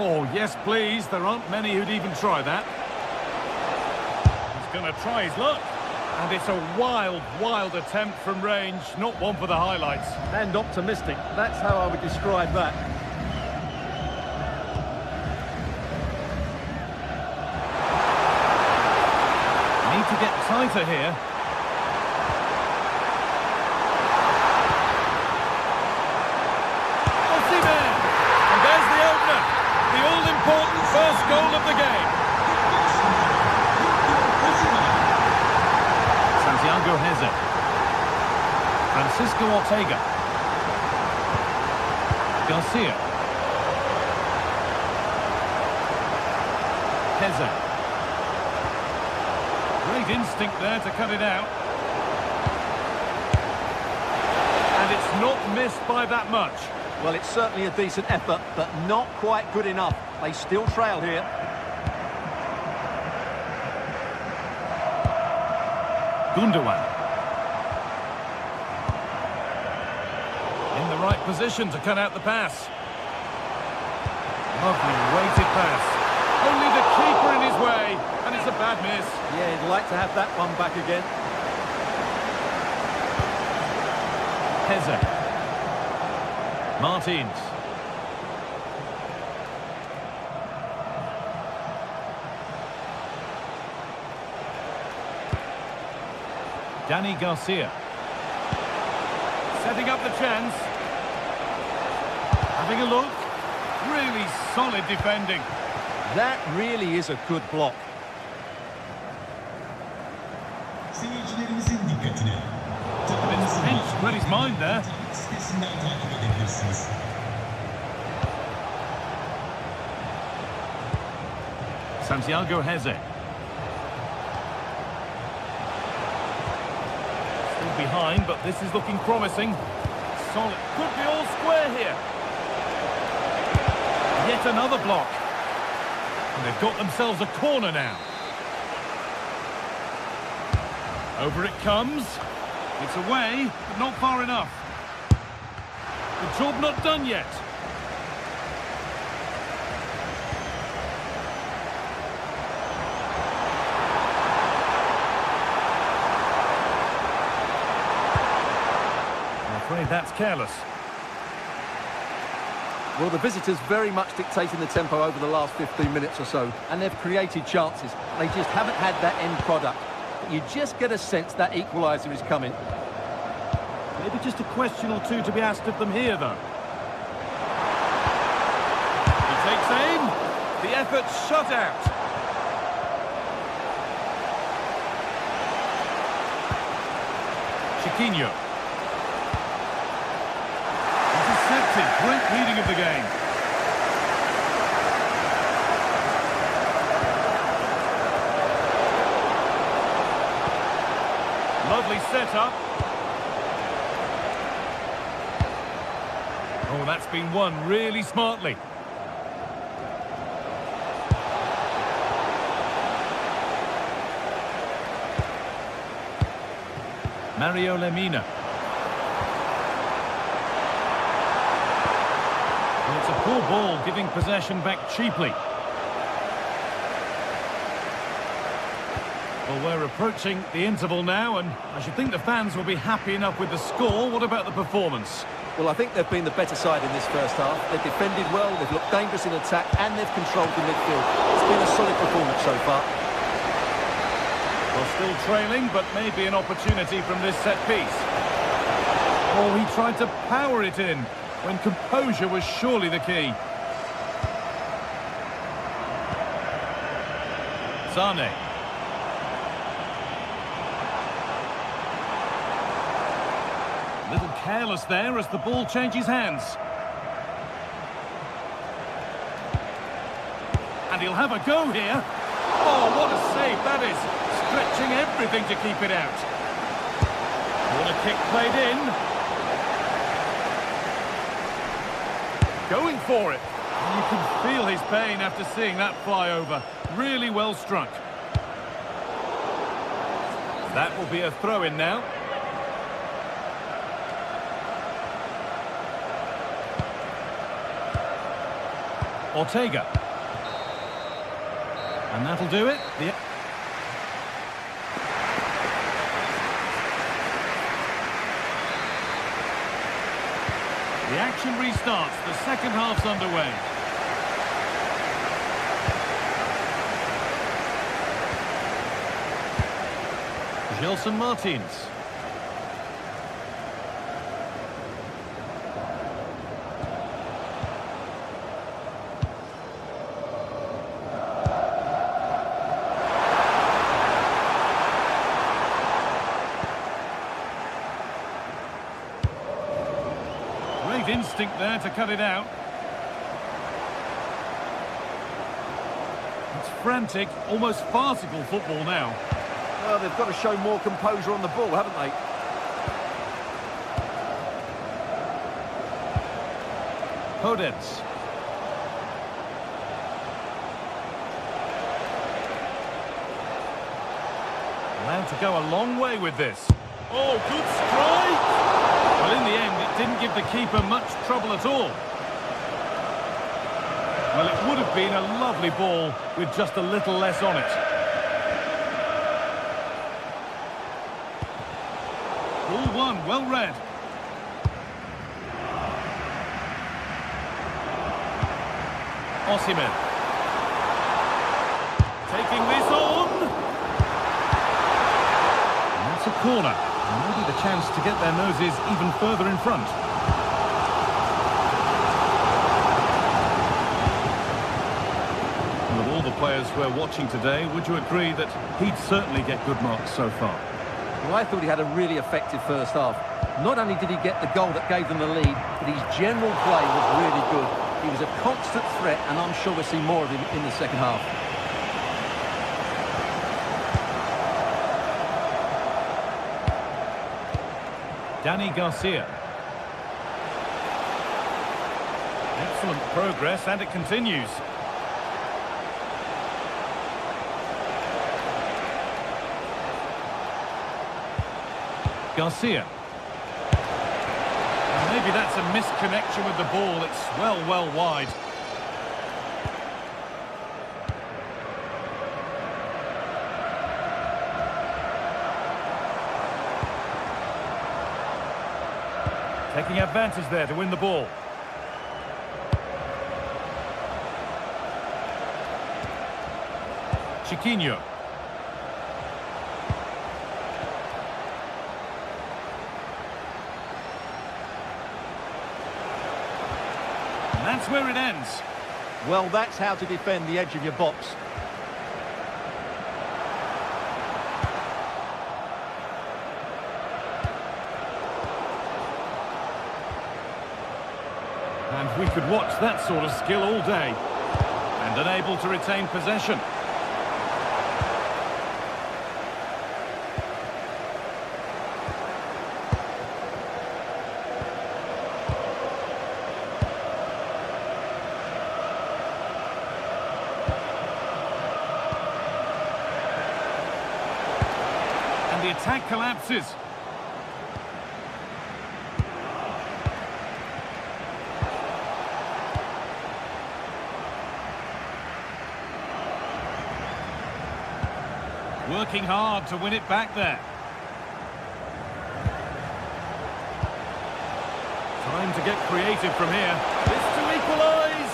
Oh, yes, please. There aren't many who'd even try that. He's going to try his luck. And it's a wild, wild attempt from range. Not one for the highlights. And optimistic. That's how I would describe that. Need to get tighter here. And there's the opener. The all-important first goal of the game. Santiago Heze. Francisco Ortega. Garcia. Heze. Great instinct there to cut it out. And it's not missed by that much. Well, it's certainly a decent effort, but not quite good enough. They still trail here. Gundogan. In the right position to cut out the pass. Lovely weighted pass. Only the keeper in his way, and it's a bad miss. Yeah, he'd like to have that one back again. Heze. Martins. Danny Garcia. Setting up the chance. Having a look. Really solid defending. That really is a good block. It's pinched, read his mind there. Santiago Heze. Still behind, but this is looking promising. Solid. Could be all square here. Yet another block. And they've got themselves a corner now. Over it comes. It's away, but not far enough. The job not done yet. I'm afraid that's careless. Well, the visitors very much dictating the tempo over the last 15 minutes or so, and they've created chances. They just haven't had that end product. But you just get a sense that equaliser is coming. Maybe just a question or two to be asked of them here, though. He takes aim. The effort's shut out. Chiquinho. Intercepted. Great reading of the game. Lovely setup. Oh, that's been won really smartly. Mario Lemina. Well, it's a poor ball, giving possession back cheaply. Well, we're approaching the interval now, and I should think the fans will be happy enough with the score. What about the performance? Well, I think they've been the better side in this first half. They've defended well, they've looked dangerous in attack, and they've controlled the midfield. It's been a solid performance so far. Well, still trailing, but maybe an opportunity from this set piece. Oh, he tried to power it in, when composure was surely the key. Sane. Little careless there as the ball changes hands. And he'll have a go here. Oh, what a save that is. Stretching everything to keep it out. What a kick played in. Going for it. You can feel his pain after seeing that fly over. Really well struck. That will be a throw-in now. Ortega. And that'll do it. The action restarts. The second half's underway. Gelson Martins. Great instinct there to cut it out. It's frantic, almost farcical football now. Well, they've got to show more composure on the ball, haven't they? Podence. Allowed to go a long way with this. Oh, good strike! Well, in the end, it didn't give the keeper much trouble at all. Well, it would have been a lovely ball with just a little less on it. Ball one, well read. Osimhen. Taking this on. And that's a corner. And maybe the chance to get their noses even further in front. And of all the players we're watching today, would you agree that he'd certainly get good marks so far? Well, I thought he had a really effective first half. Not only did he get the goal that gave them the lead, but his general play was really good. He was a constant threat, and I'm sure we'll see more of him in the second half. Danny Garcia. Excellent progress, and it continues. Garcia. And maybe that's a misconnection with the ball. It's well wide. Taking advantage there to win the ball. Chiquinho. And that's where it ends. Well, that's how to defend the edge of your box. And we could watch that sort of skill all day. And unable to retain possession. And the attack collapses. Working hard to win it back there. Time to get creative from here. This to equalise.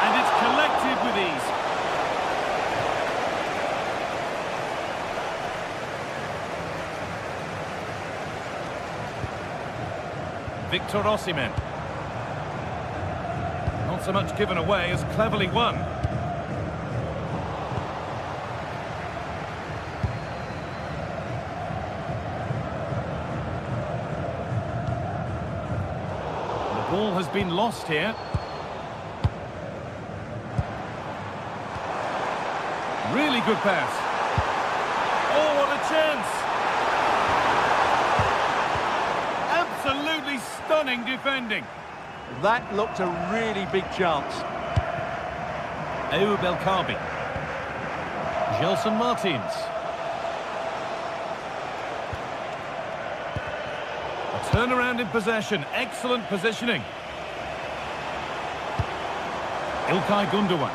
And it's collected with ease. Victor Osimhen. Not so much given away as cleverly won. The ball has been lost here. Really good pass. Oh, what a chance! Absolutely stunning defending. That looked a really big chance. Ayoub El Kaabi. Gelson Martins. A turnaround in possession. Excellent positioning. Ilkay Gundogan.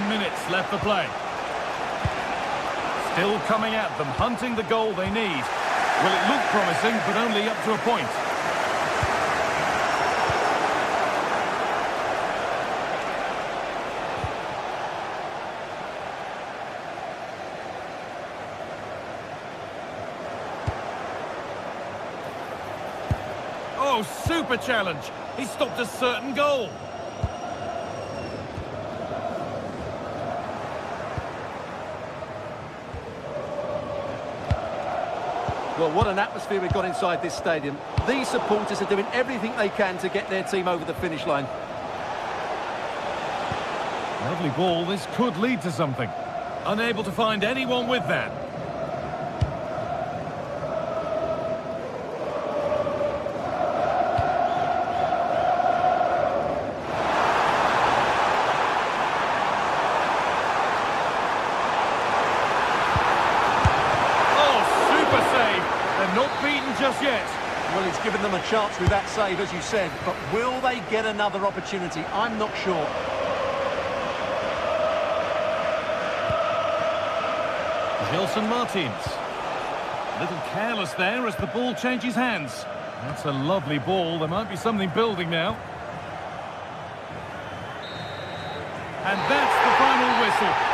Minutes left to play. Still coming at them, hunting the goal they need. Well, it looked promising, but only up to a point. Oh, super challenge. He stopped a certain goal. Well, what an atmosphere we've got inside this stadium. These supporters are doing everything they can to get their team over the finish line. Lovely ball, this could lead to something. Unable to find anyone with that. Not beaten just yet. Well, he's given them a chance with that save, as you said, but will they get another opportunity? I'm not sure. Gelson Martins. A little careless there as the ball changes hands. That's a lovely ball. There might be something building now. And that's the final whistle.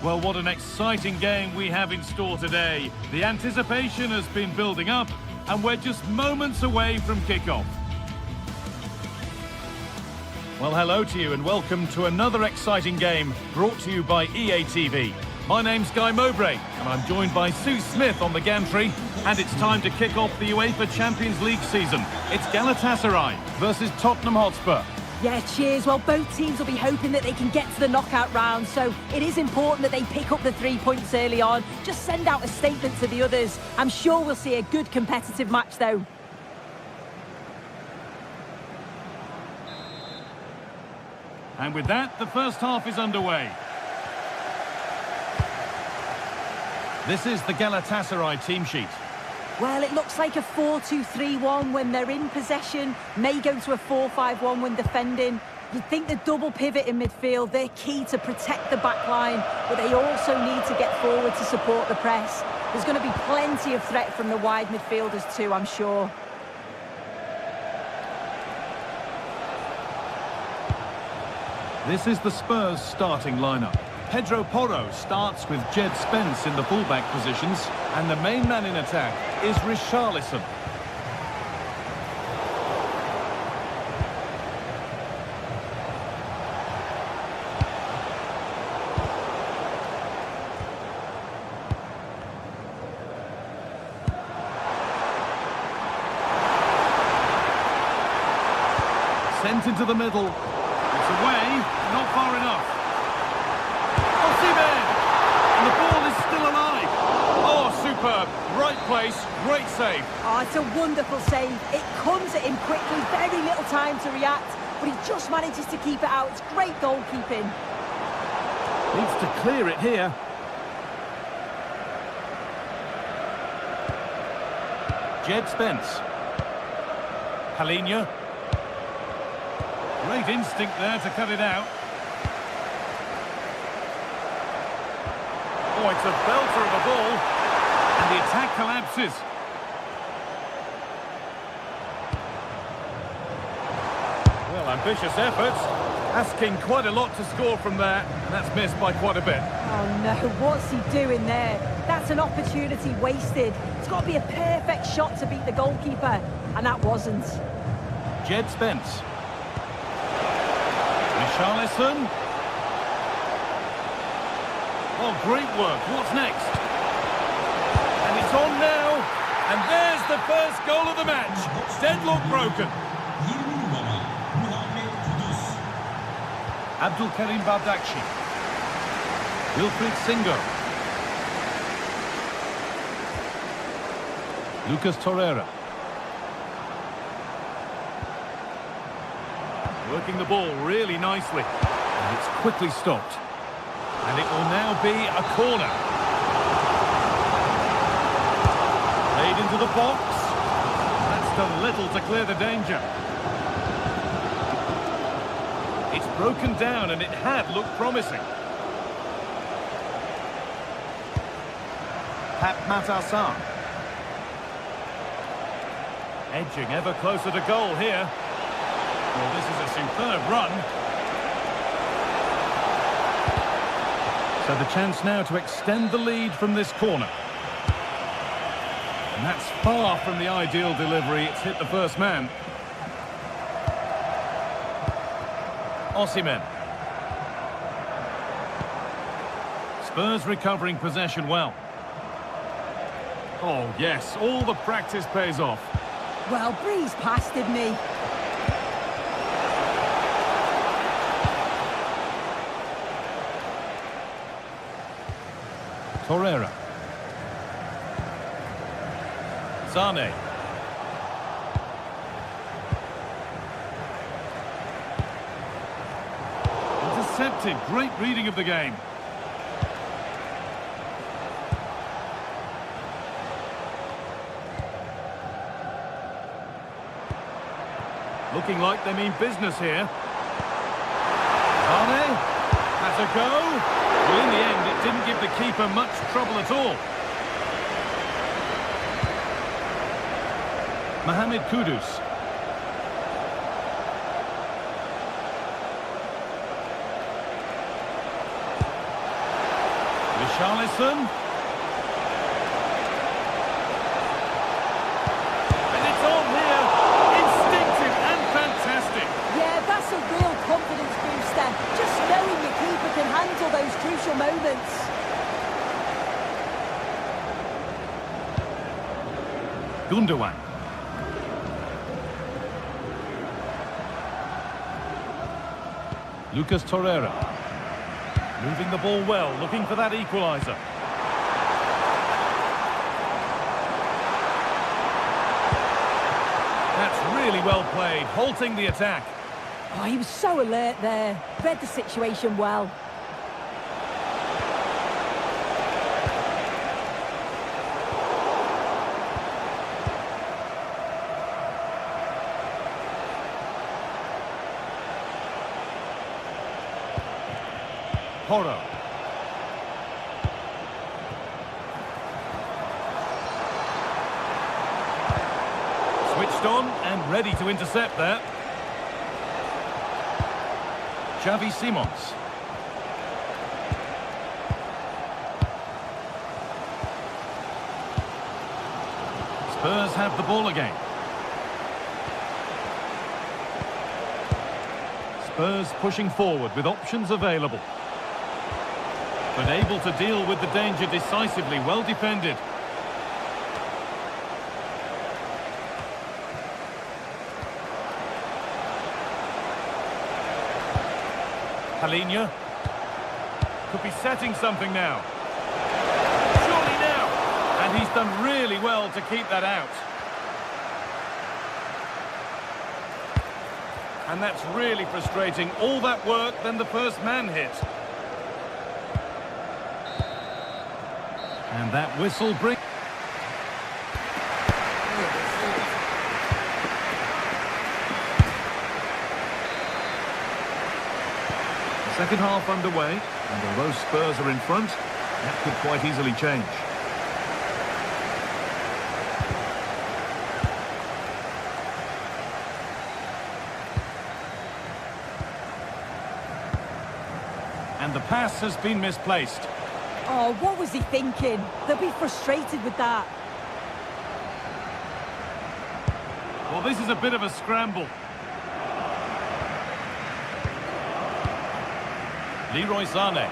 Well, what an exciting game we have in store today. The anticipation has been building up, and we're just moments away from kickoff. Well, hello to you and welcome to another exciting game brought to you by EA TV. My name's Guy Mowbray, and I'm joined by Sue Smith on the gantry, and it's time to kick off the UEFA Champions League season. It's Galatasaray versus Tottenham Hotspur. Yeah, cheers. Well, both teams will be hoping that they can get to the knockout round, so it is important that they pick up the 3 points early on. Just send out a statement to the others. I'm sure we'll see a good competitive match, though. And with that, the first half is underway. This is the Galatasaray team sheet. Well, it looks like a 4-2-3-1 when they're in possession, may go to a 4-5-1 when defending. You'd think the double pivot in midfield, they're key to protect the back line, but they also need to get forward to support the press. There's going to be plenty of threat from the wide midfielders too, I'm sure. This is the Spurs starting lineup. Pedro Porro starts with Jed Spence in the fullback positions, and the main man in attack is Richarlison. Sent into the middle. It's away, not far enough. And the ball is still alive. Oh, superb. Right place, great save. Oh, it's a wonderful save. It comes at him quickly, very little time to react, but he just manages to keep it out. It's great goalkeeping. Needs to clear it here. Jed Spence. Palhinha. Great instinct there to cut it out. Oh, it's a belter of a ball, and the attack collapses. Well, I'm ambitious efforts. Asking quite a lot to score from there, and that's missed by quite a bit. Oh no, what's he doing there? That's an opportunity wasted. It's got to be a perfect shot to beat the goalkeeper, and that wasn't. Jed Spence. Richarlison. Oh, great work. What's next? And it's on now. And there's the first goal of the match. Deadlock broken. Abdul Karim Bardakci. Wilfried Singo. Lucas Torreira. Working the ball really nicely. And it's quickly stopped. And it will now be a corner. Played into the box. That's done little to clear the danger. It's broken down and it had looked promising. Pat Matassar. Edging ever closer to goal here. Well, this is a superb run. So the chance now to extend the lead from this corner. And that's far from the ideal delivery. It's hit the first man. Osimhen. Spurs recovering possession well. Oh, yes, all the practice pays off. Well, breeze past, didn't he? Torreira. Sane. Intercepted. Great reading of the game. Looking like they mean business here. Sane. Has a go. Well, in the end, it didn't give the keeper much trouble at all. Mohamed Kudus. Richarlison. And it's on here. Instinctive and fantastic. Yeah, that's a real confidence booster. Just knowing your keeper can handle those crucial moments. Gundogan. Lucas Torreira. Moving the ball well, looking for that equaliser. That's really well played, halting the attack. Oh, he was so alert there. Read the situation well. Porro. Switched on and ready to intercept there. Xavi Simons. Spurs have the ball again. Spurs pushing forward with options available. But able to deal with the danger decisively, well defended. Palhinha could be setting something now. Surely now. And he's done really well to keep that out. And that's really frustrating. All that work, then the first man hit. And that whistle brings... The second half underway, and although Spurs are in front, that could quite easily change. And the pass has been misplaced. Oh, what was he thinking? They'll be frustrated with that. Well, this is a bit of a scramble. Leroy Sané.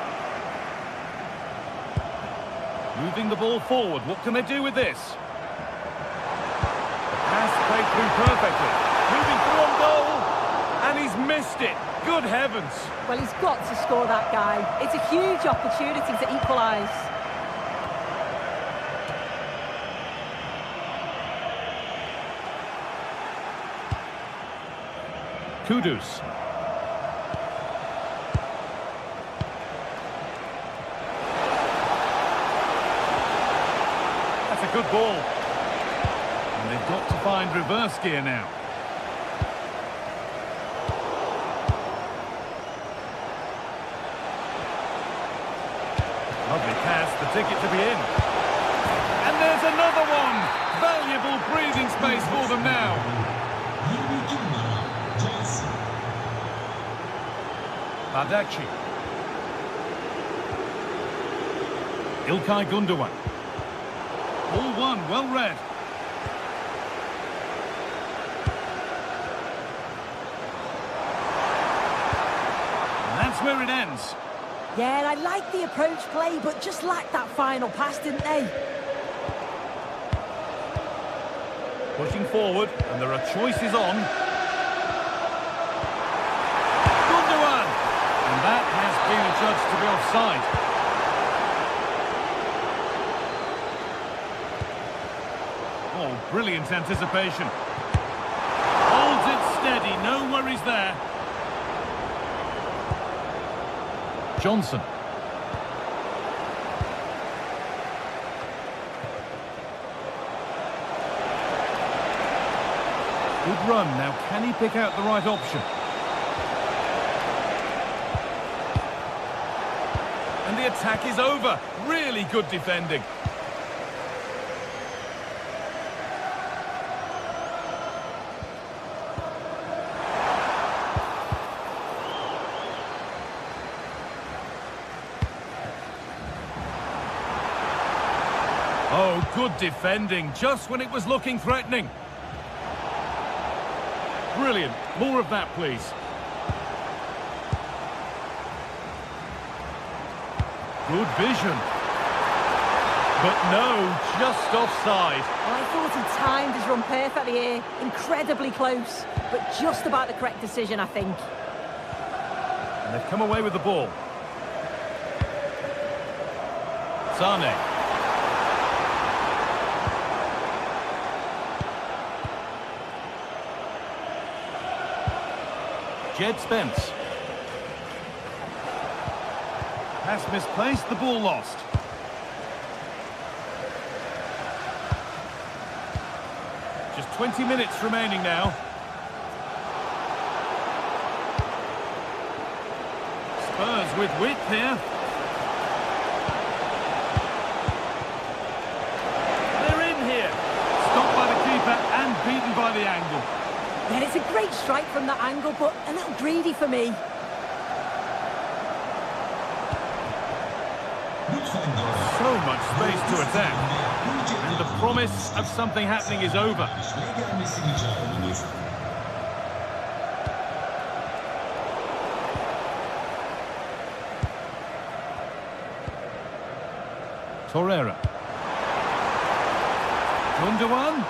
Moving the ball forward. What can they do with this? The pass played through perfectly. Moving through on goal. And he's missed it. Good heavens. Well, he's got to score that guy. It's a huge opportunity to equalise. Kudus. That's a good ball. And they've got to find reverse gear now. Lovely pass, the ticket to be in. And there's another one! Valuable breathing space for them now. Badachi. Ilkay Gundogan. Ball one, well read. And that's where it ends. Yeah, I like the approach play, but just lacked that final pass, didn't they? Pushing forward, and there are choices on. Gundogan! And that has been adjudged to be offside. Oh, brilliant anticipation. Holds it steady, no worries there. Johnson. Good run. Now, can he pick out the right option? And the attack is over. Really good defending. Oh, good defending, just when it was looking threatening. Brilliant. More of that, please. Good vision. But no, just offside. Well, I thought he timed his run perfectly here. Incredibly close, but just about the correct decision, I think. And they've come away with the ball. Sané. Jed Spence. Pass misplaced, the ball lost. Just 20 minutes remaining now. Spurs with width here. They're in here. Stopped by the keeper and beaten by the angle. Yeah, it's a great strike from that angle, but a little greedy for me. So much space to attack. And the promise of something happening is over. Torreira. Gundogan.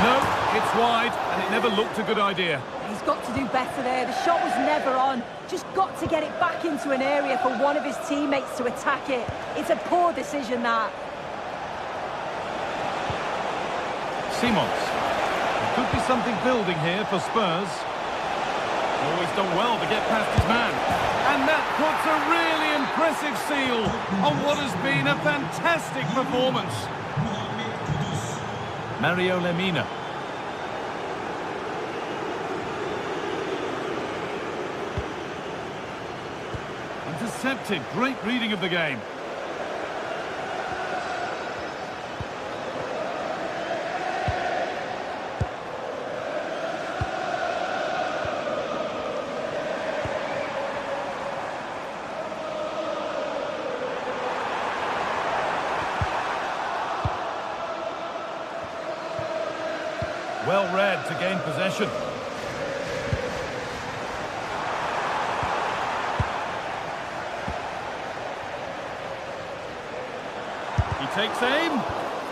No, it's wide, and it never looked a good idea. He's got to do better there. The shot was never on. Just got to get it back into an area for one of his teammates to attack it. It's a poor decision, that. Simons. There could be something building here for Spurs. Always done well to get past his man. And that puts a really impressive seal on what has been a fantastic performance. Mario Lemina. Intercepted. Great reading of the game. Well read to gain possession. He takes aim.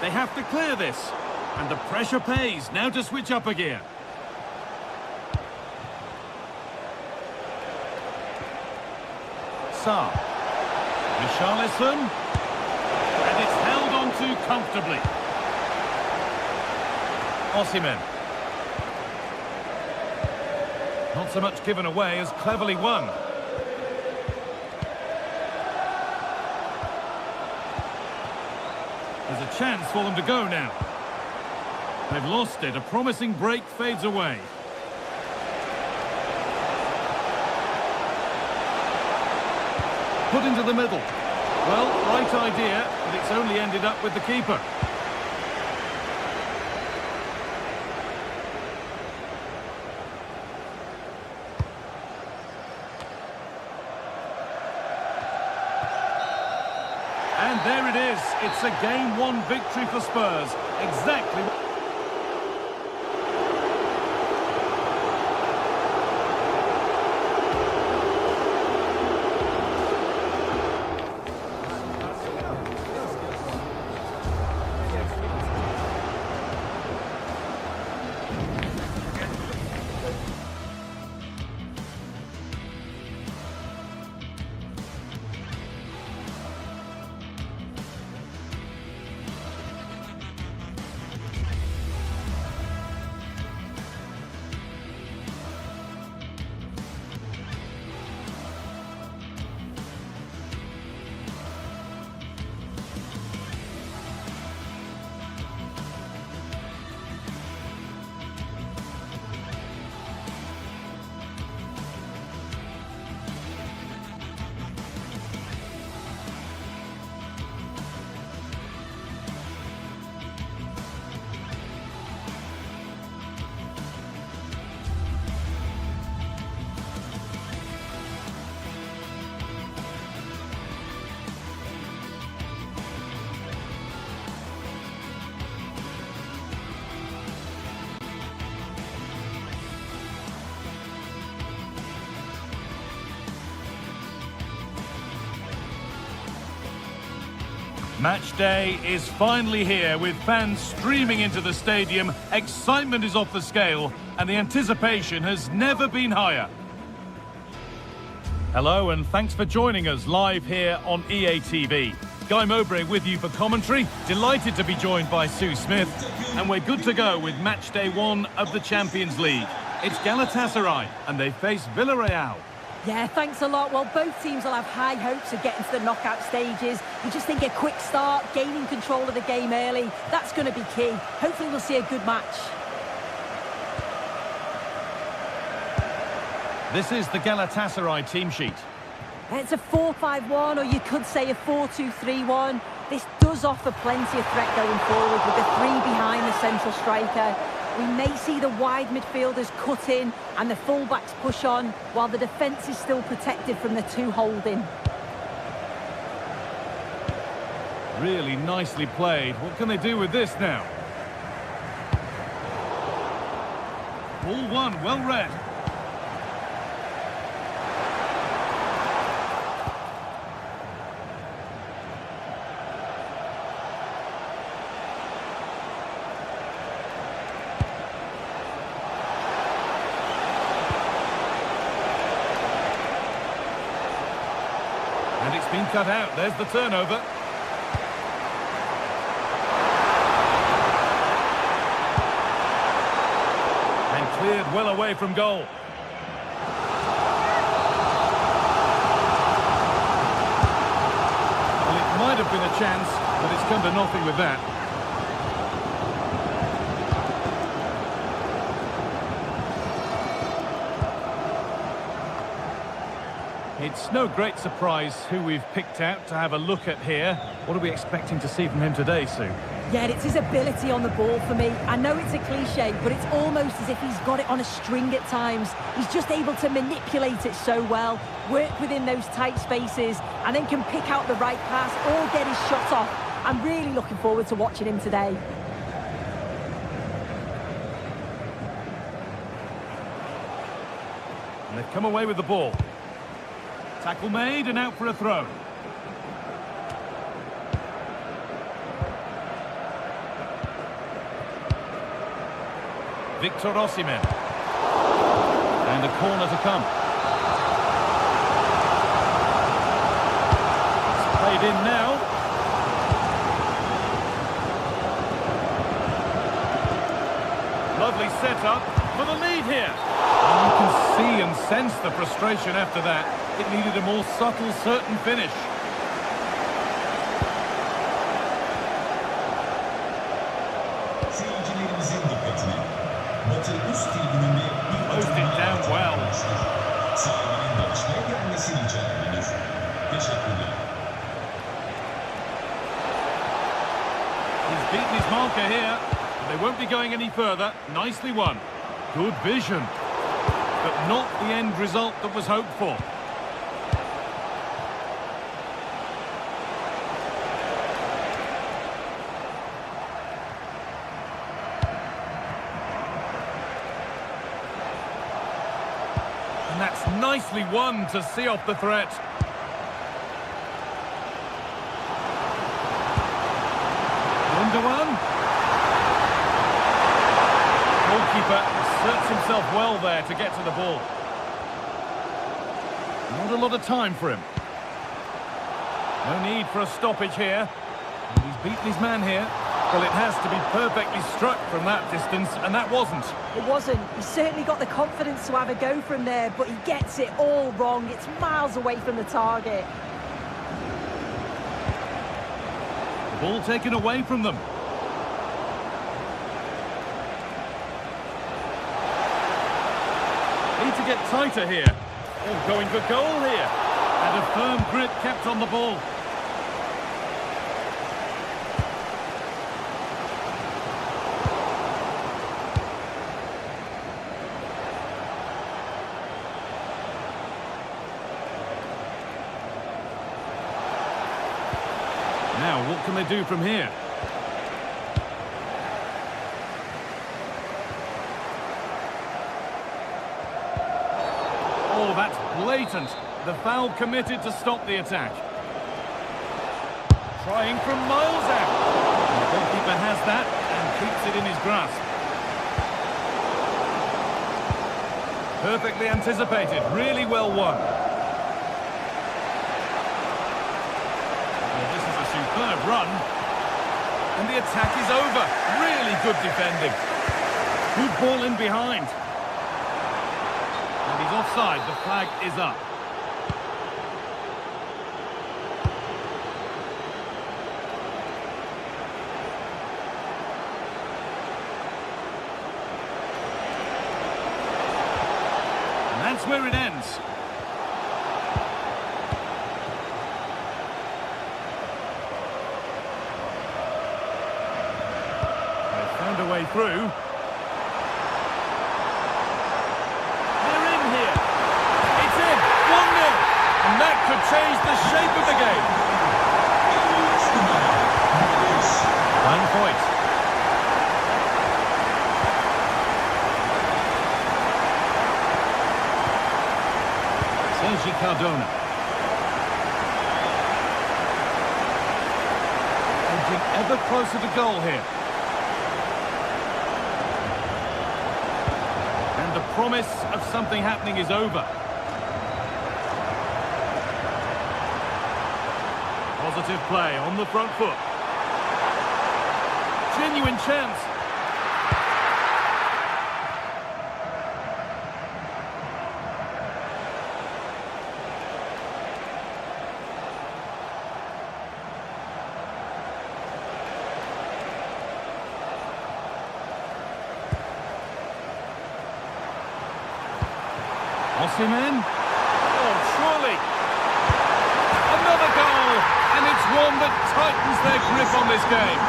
They have to clear this. And the pressure pays. Now to switch up a gear. Saar. Richarlison. And it's held on to comfortably. Osimhen. Not so much given away as cleverly won. There's a chance for them to go now. They've lost it. A promising break fades away. Put into the middle. Well, right idea, but it's only ended up with the keeper. And there it is. It's a game one victory for Spurs. Exactly. Match day is finally here with fans streaming into the stadium. Excitement is off the scale and the anticipation has never been higher. Hello and thanks for joining us live here on EA TV. Guy Mowbray with you for commentary. Delighted to be joined by Sue Smith. And we're good to go with match day one of the Champions League. It's Galatasaray and they face Villarreal. Yeah, thanks a lot. Well, both teams will have high hopes of getting to the knockout stages. You just think a quick start, gaining control of the game early, that's going to be key. Hopefully we'll see a good match. This is the Galatasaray team sheet. It's a 4-5-1, or you could say a 4-2-3-1. This does offer plenty of threat going forward with the three behind the central striker. We may see the wide midfielders cut in and the fullbacks push on, while the defence is still protected from the two holding. Really nicely played. What can they do with this now? Ball one, well read. And it's been cut out. There's the turnover. And cleared well away from goal. Well, it might have been a chance, but it's come to nothing with that. It's no great surprise who we've picked out to have a look at here. What are we expecting to see from him today, Sue? Yeah, it's his ability on the ball for me. I know it's a cliche, but it's almost as if he's got it on a string at times. He's just able to manipulate it so well, work within those tight spaces, and then can pick out the right pass or get his shot off. I'm really looking forward to watching him today. And they've come away with the ball. Tackle made and out for a throw. Victor Osimhen. And a corner to come. It's played in now. Lovely setup for the lead here. And you can see and sense the frustration after that. It needed a more subtle, certain finish. Seyircilerimizin dikkatine. Batı üst tribününde bir Closed it down well. Sahibinin danışmaya gelmesini rica edilir. Teşekkürler. He's beaten his marker here. They won't be going any further. Nicely won. Good vision. But not the end result that was hoped for. And that's nicely won to see off the threat. One. Goalkeeper asserts himself well there to get to the ball. Not a lot of time for him. No need for a stoppage here. And he's beaten his man here. Well, it has to be perfectly struck from that distance, and that wasn't. It wasn't. He certainly got the confidence to have a go from there, but he gets it all wrong. It's miles away from the target. The ball taken away from them. Need to get tighter here. Oh, going for goal here. And a firm grip kept on the ball. Now, what can they do from here? Oh, that's blatant. The foul committed to stop the attack. Trying from miles out. The goalkeeper has that and keeps it in his grasp. Perfectly anticipated. Really well won. Well, this is a superb run. And the attack is over. Really good defending. Good ball in behind. And he's offside. The flag is up. And that's where it ends. They've found a way through. And that could change the shape of the game. 1 point. Sergi Cardona. Edging ever closer to goal here. And the promise of something happening is over. Positive play on the front foot. Genuine chance. Osimhen. Oh, surely. Another goal. And it's one that tightens their grip on this game.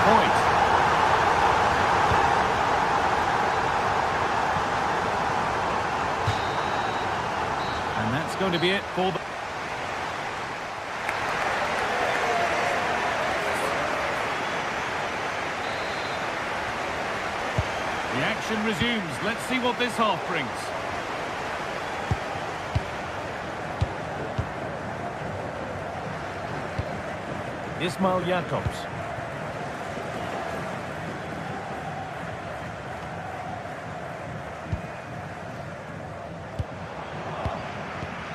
Point. And that's going to be it for the... The The action resumes. Let's see what this half brings. Ismail Jakobs.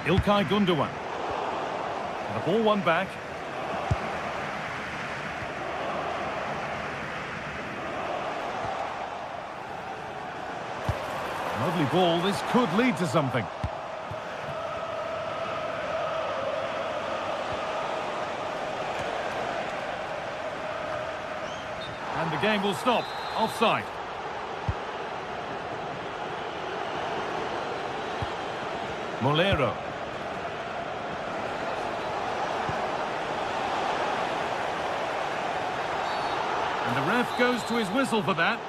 Ilkay Gundogan. The ball won back. Lovely ball. This could lead to something. And the game will stop. Offside. Molero. And the ref goes to his whistle for that.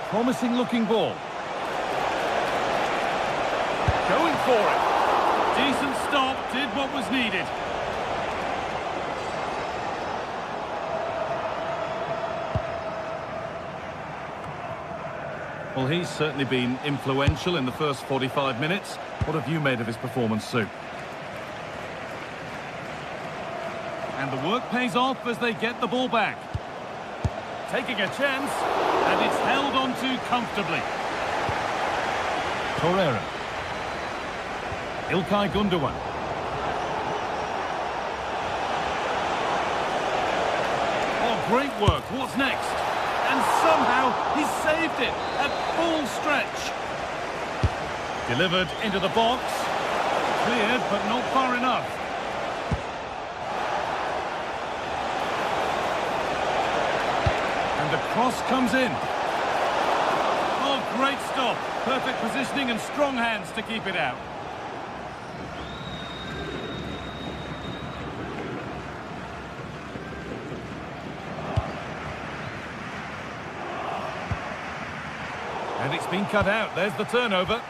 Promising looking ball. Going for it. Decent stop, did what was needed. Well, he's certainly been influential in the first 45 minutes. What have you made of his performance, Sue? And the work pays off as they get the ball back. Taking a chance, and it's held on to comfortably. Torreira. Ilkay Gundogan. Oh, great work. What's next? And somehow he's saved it at full stretch. Delivered into the box. Cleared, but not far enough. And the cross comes in. Oh, great stop. Perfect positioning and strong hands to keep it out. And it's been cut out. There's the turnover.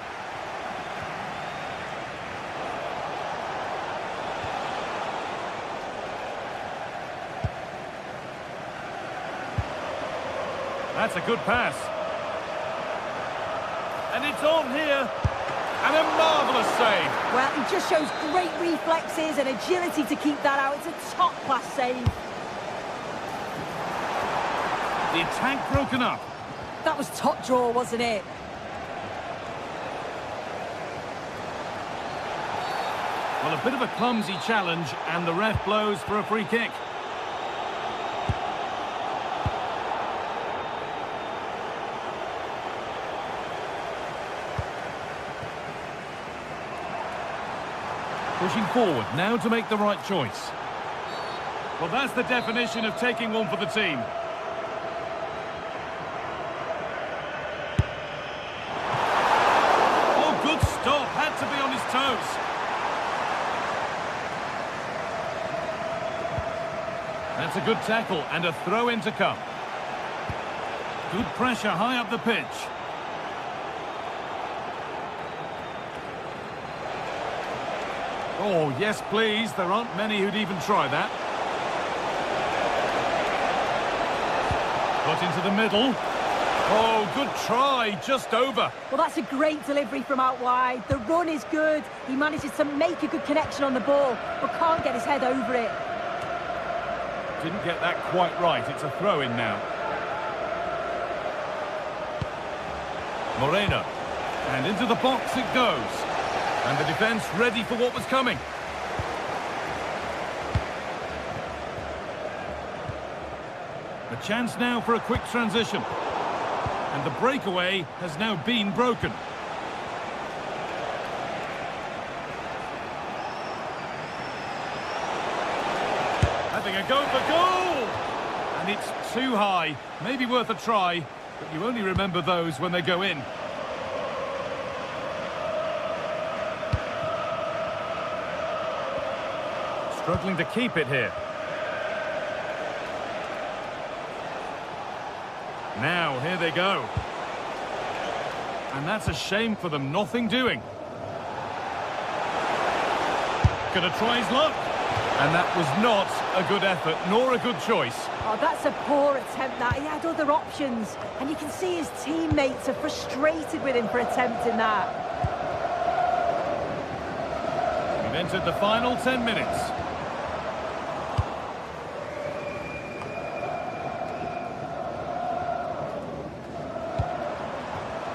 That's a good pass. And it's on here. And a marvellous save. Well, he just shows great reflexes and agility to keep that out. It's a top-class save. The attack broken up. That was top draw, wasn't it? Well, a bit of a clumsy challenge, and the ref blows for a free kick. Pushing forward, now to make the right choice. Well, that's the definition of taking one for the team. Oh, good stop. Had to be on his toes. That's a good tackle and a throw-in to come. Good pressure high up the pitch. Oh, yes, please. There aren't many who'd even try that. Got into the middle. Oh, good try. Just over. Well, that's a great delivery from out wide. The run is good. He manages to make a good connection on the ball, but can't get his head over it. Didn't get that quite right. It's a throw-in now. Moreno. And into the box it goes. And the defence ready for what was coming. A chance now for a quick transition. And the breakaway has now been broken. Having a go for goal! And it's too high. Maybe worth a try, but you only remember those when they go in. Struggling to keep it here. Now, here they go. And that's a shame for them, nothing doing. Gonna try his luck. And that was not a good effort, nor a good choice. Oh, that's a poor attempt, that. He had other options. And you can see his teammates are frustrated with him for attempting that. We've entered the final 10 minutes.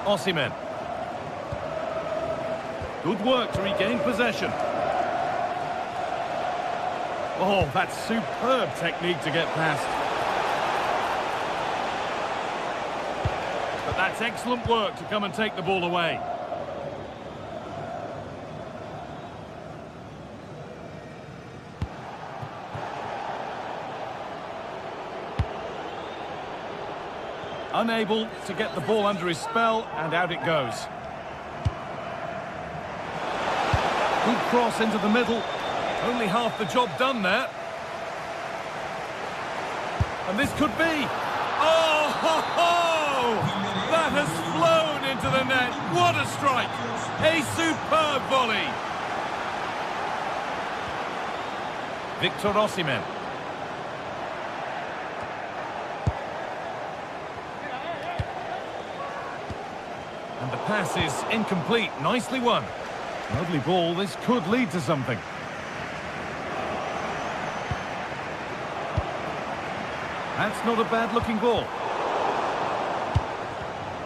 Osimhen. Good work to regain possession. Oh, that's superb technique to get past. But that's excellent work to come and take the ball away. Unable to get the ball under his spell, and out it goes. Good cross into the middle. Only half the job done there. And this could be... Oh, ho, ho! That has flown into the net. What a strike! A superb volley. Victor Osimhen. And the pass is incomplete. Nicely won. Lovely ball. This could lead to something. That's not a bad-looking ball.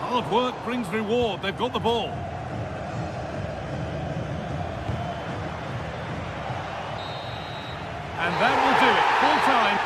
Hard work brings reward. They've got the ball. And that will do it. Full time.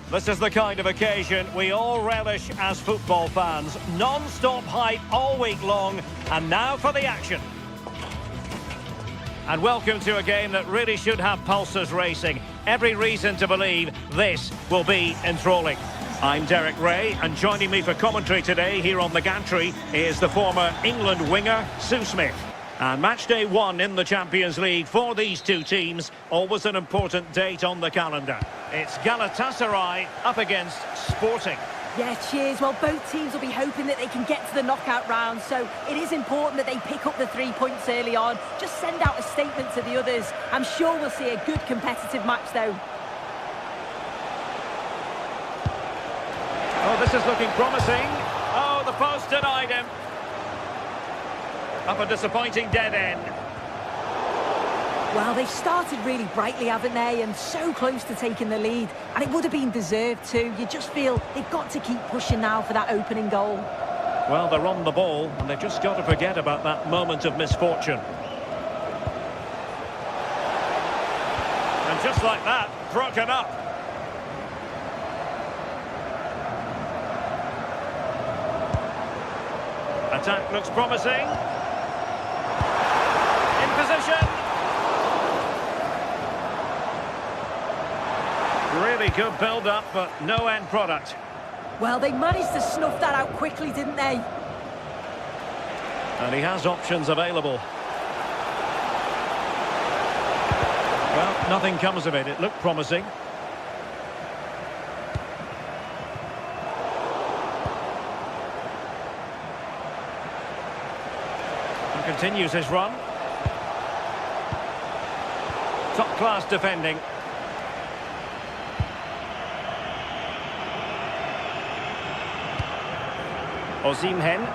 This is the kind of occasion we all relish as football fans. Non-stop hype all week long, and now for the action. And welcome to a game that really should have pulses racing. Every reason to believe this will be enthralling. I'm Derek Ray, and joining me for commentary today here on the gantry is the former England winger, Sue Smith. And match day 1 in the Champions League for these two teams, always an important date on the calendar. It's Galatasaray up against Sporting. Yeah, cheers. Well, both teams will be hoping that they can get to the knockout round, so it is important that they pick up the 3 points early on. Just send out a statement to the others. I'm sure we'll see a good competitive match, though. Oh, this is looking promising. Oh, the post denied him. Up a disappointing dead end. Well, they've started really brightly, haven't they? And so close to taking the lead. And it would have been deserved too. You just feel they've got to keep pushing now for that opening goal. Well, they're on the ball, and they've just got to forget about that moment of misfortune. And just like that, broken up. Attack looks promising. Position. Really good build-up, but no end product. Well, they managed to snuff that out quickly, didn't they? And he has options available. Well, nothing comes of it. It looked promising. And continues his run. Top-class defending. Osimhen.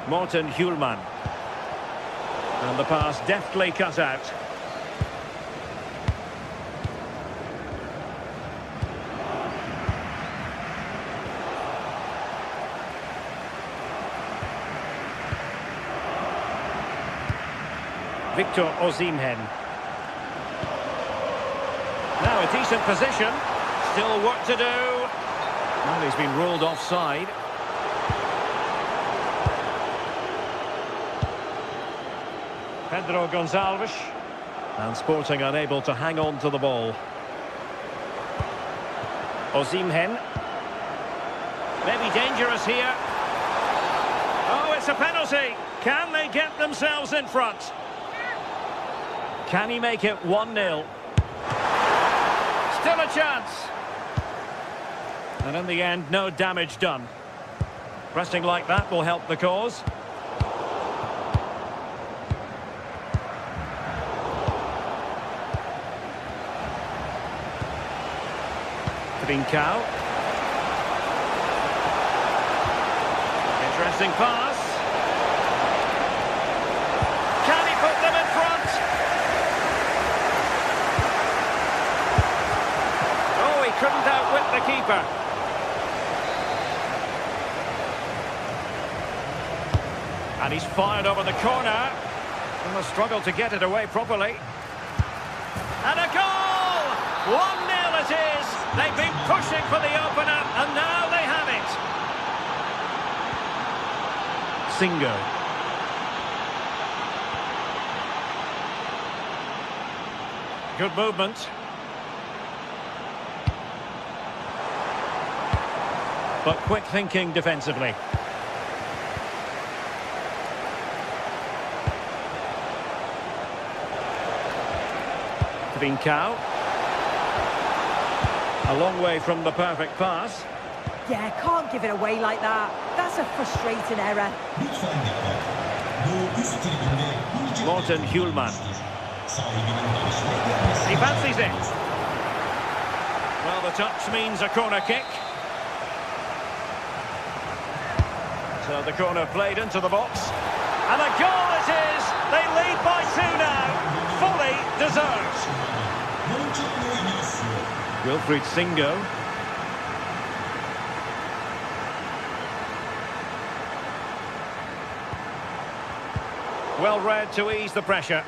Morten Hjulman. And the pass deftly cut out. Victor Osimhen. Now a decent position. Still work to do. Well, he's been ruled offside. Pedro Gonçalves. And Sporting unable to hang on to the ball. Osimhen. Maybe dangerous here. Oh, it's a penalty. Can they get themselves in front? Can he make it 1-0? Still a chance. And in the end, no damage done. Pressing like that will help the cause. Trincao. Interesting pass. Can he put them in front? Oh, he couldn't outwit the keeper. And he's fired over the corner. He must struggle to get it away properly. And a goal! 1-0 it is. They've been pushing for the opener, and now they have it. Singo. Good movement. But quick thinking defensively. Trincao. A long way from the perfect pass. Yeah, can't give it away like that. That's a frustrating error. Lütfen dikkat. Doğu üst tribünde bir Morten Hjulmand. sahibinin başına He fancies it. Well, the touch means a corner kick. So the corner played into the box. And a goal it is! They lead by 2 now. Fully deserved. Mantıklı oynuyorsun. Wilfried Singo. Well read to ease the pressure.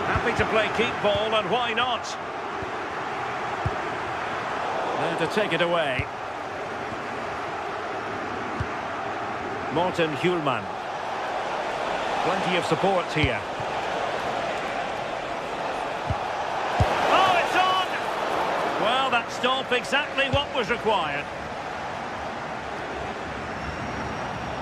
Happy to play keep ball, and why not? There to take it away. Morten Hjulmand. Plenty of support here. Oh, it's on! Well, that stop exactly what was required.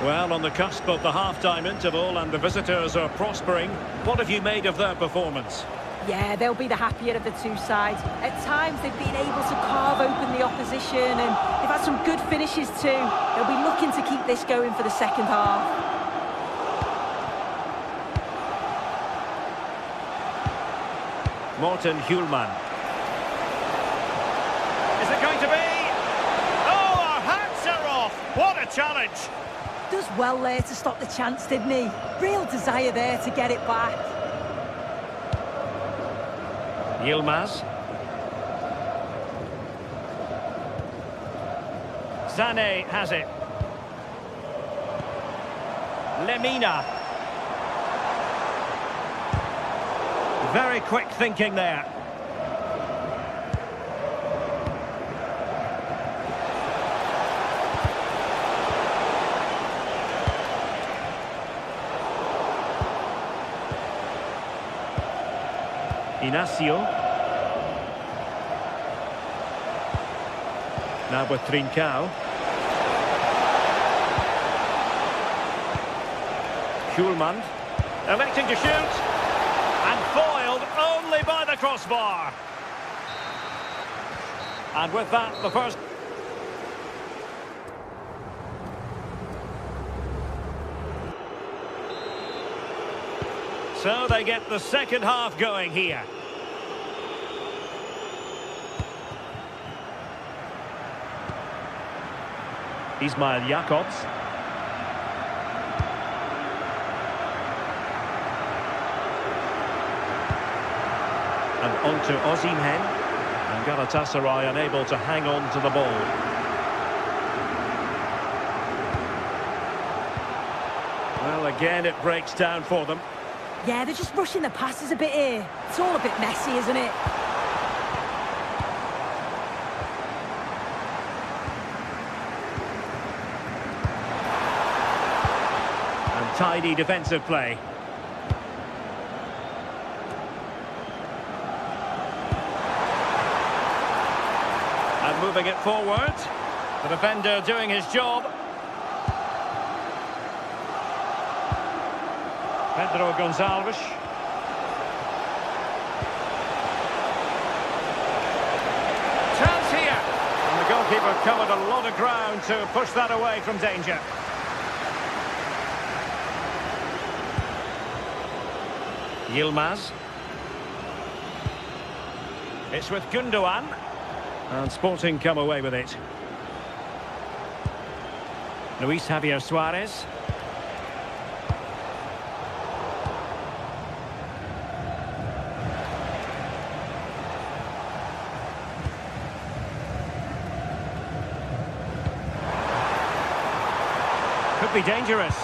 Well, on the cusp of the half-time interval, and the visitors are prospering. What have you made of their performance? Yeah, they'll be the happier of the two sides. At times, they've been able to carve open the opposition, and they've had some good finishes too. They'll be looking to keep this going for the second half. Morten Hjulmand. Is it going to be? Oh, our hats are off! What a challenge! Does well there to stop the chance, didn't he? Real desire there to get it back. Yilmaz. Sané has it. Lemina. Very quick thinking there. Inacio. Now with Trincao. Hjulmand. Electing to shoot. And foiled only by the crossbar. And with that, the first... So they get the second half going here. Ismail Jakobs. And on to Osimhen. And Galatasaray unable to hang on to the ball. Well, again, it breaks down for them. Yeah, they're just rushing the passes a bit here. It's all a bit messy, isn't it? And tidy defensive play. And moving it forward. The defender doing his job. Pedro Gonçalves. Chance here. And the goalkeeper covered a lot of ground to push that away from danger. Yilmaz. It's with Gundogan. And Sporting come away with it. Luis Javier Suarez. Could be dangerous.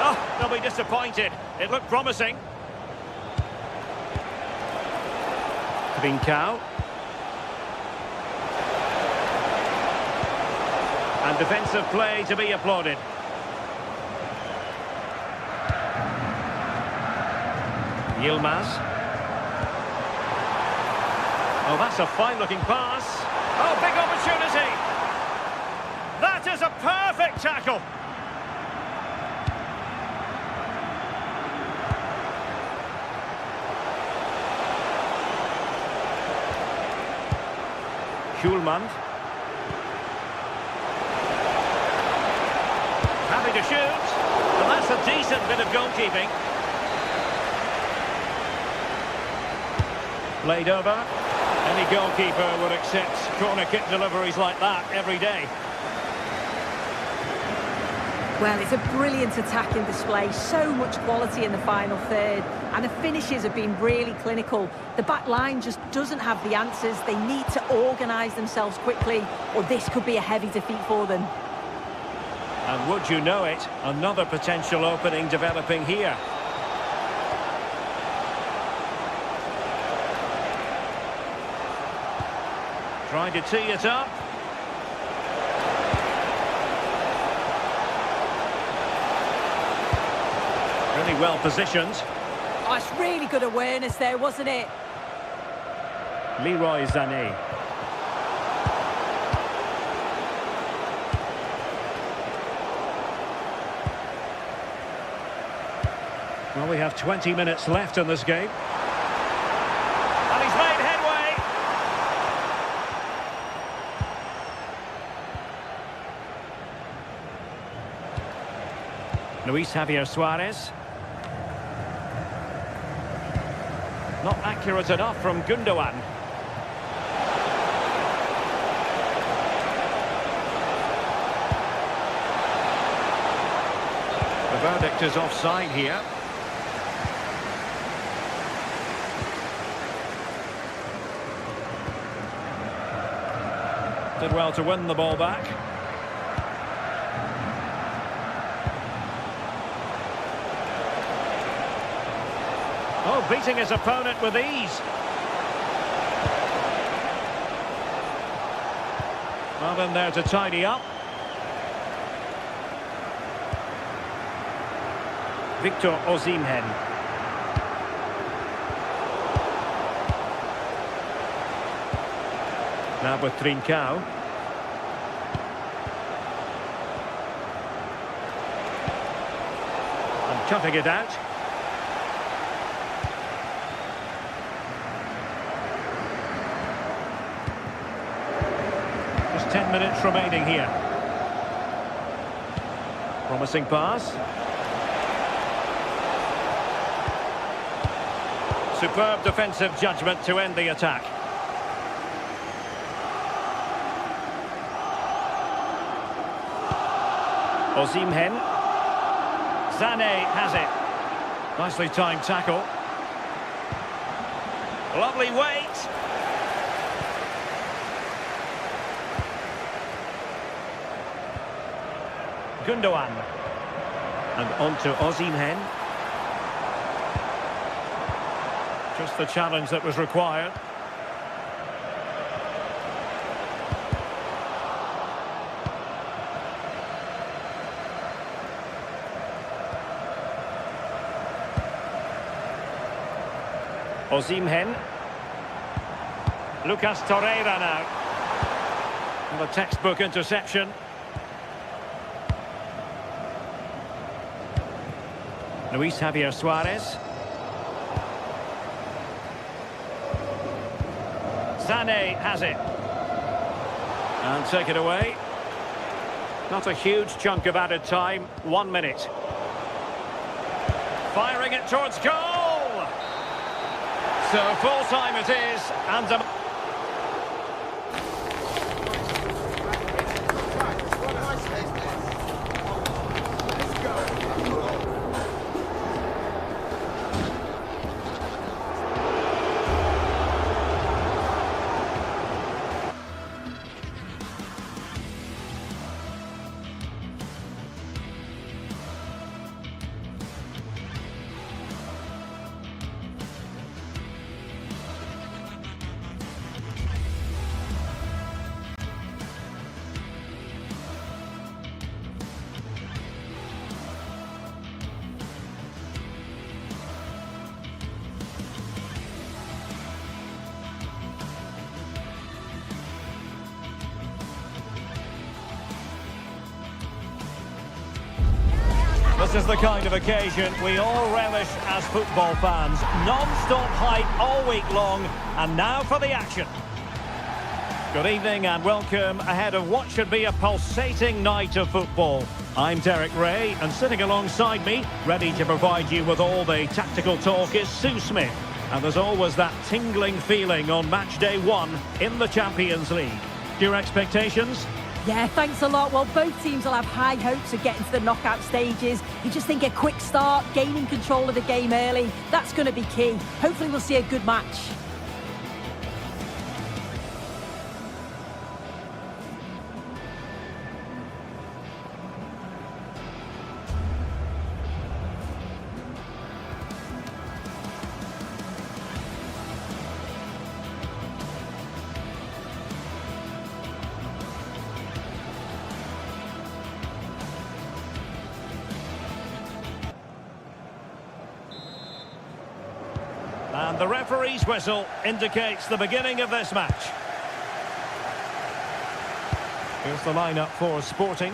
Oh, they'll be disappointed. It looked promising. Trincao. And defensive play to be applauded. Yilmaz. Oh, that's a fine-looking pass. Oh, big opportunity. That is a perfect tackle. Schulman. Happy to shoot. And that's a decent bit of goalkeeping. Played over. Any goalkeeper would accept corner kick deliveries like that every day. Well, it's a brilliant attacking display. So much quality in the final third. And the finishes have been really clinical. The back line just doesn't have the answers. They need to organise themselves quickly, or this could be a heavy defeat for them. And would you know it, another potential opening developing here. Trying to tee it up. Really well positioned. Oh, it's really good awareness there, wasn't it? Leroy Sané. Well, we have 20 minutes left in this game. And he's made headway. Luis Javier Suarez. Not accurate enough from Gundogan. The verdict is offside here. Did well to win the ball back. Oh, beating his opponent with ease. Well, then there to tidy up. Victor Osimhen. Now with Trincao. And cutting it out. Just 10 minutes remaining here. Promising pass. Superb defensive judgment to end the attack. Osimhen. Sané has it. Nicely timed tackle. Lovely weight. Gundogan. And on to Osimhen. Just the challenge that was required. Osimhen. Lucas Torreira now. And a textbook interception. Luis Javier Suarez. Sané has it. And take it away. Not a huge chunk of added time. 1 minute. Firing it towards goal. So full time it is. And this is the kind of occasion we all relish as football fans. Non-stop hype all week long, and now for the action. Good evening and welcome ahead of what should be a pulsating night of football. I'm Derek Ray, and sitting alongside me, ready to provide you with all the tactical talk, is Sue Smith. And there's always that tingling feeling on match day 1 in the Champions League. Your expectations? Yeah, thanks a lot. Well, both teams will have high hopes of getting to the knockout stages. You just think a quick start, gaining control of the game early, that's going to be key. Hopefully we'll see a good match. And the referee's whistle indicates the beginning of this match. Here's the lineup for Sporting.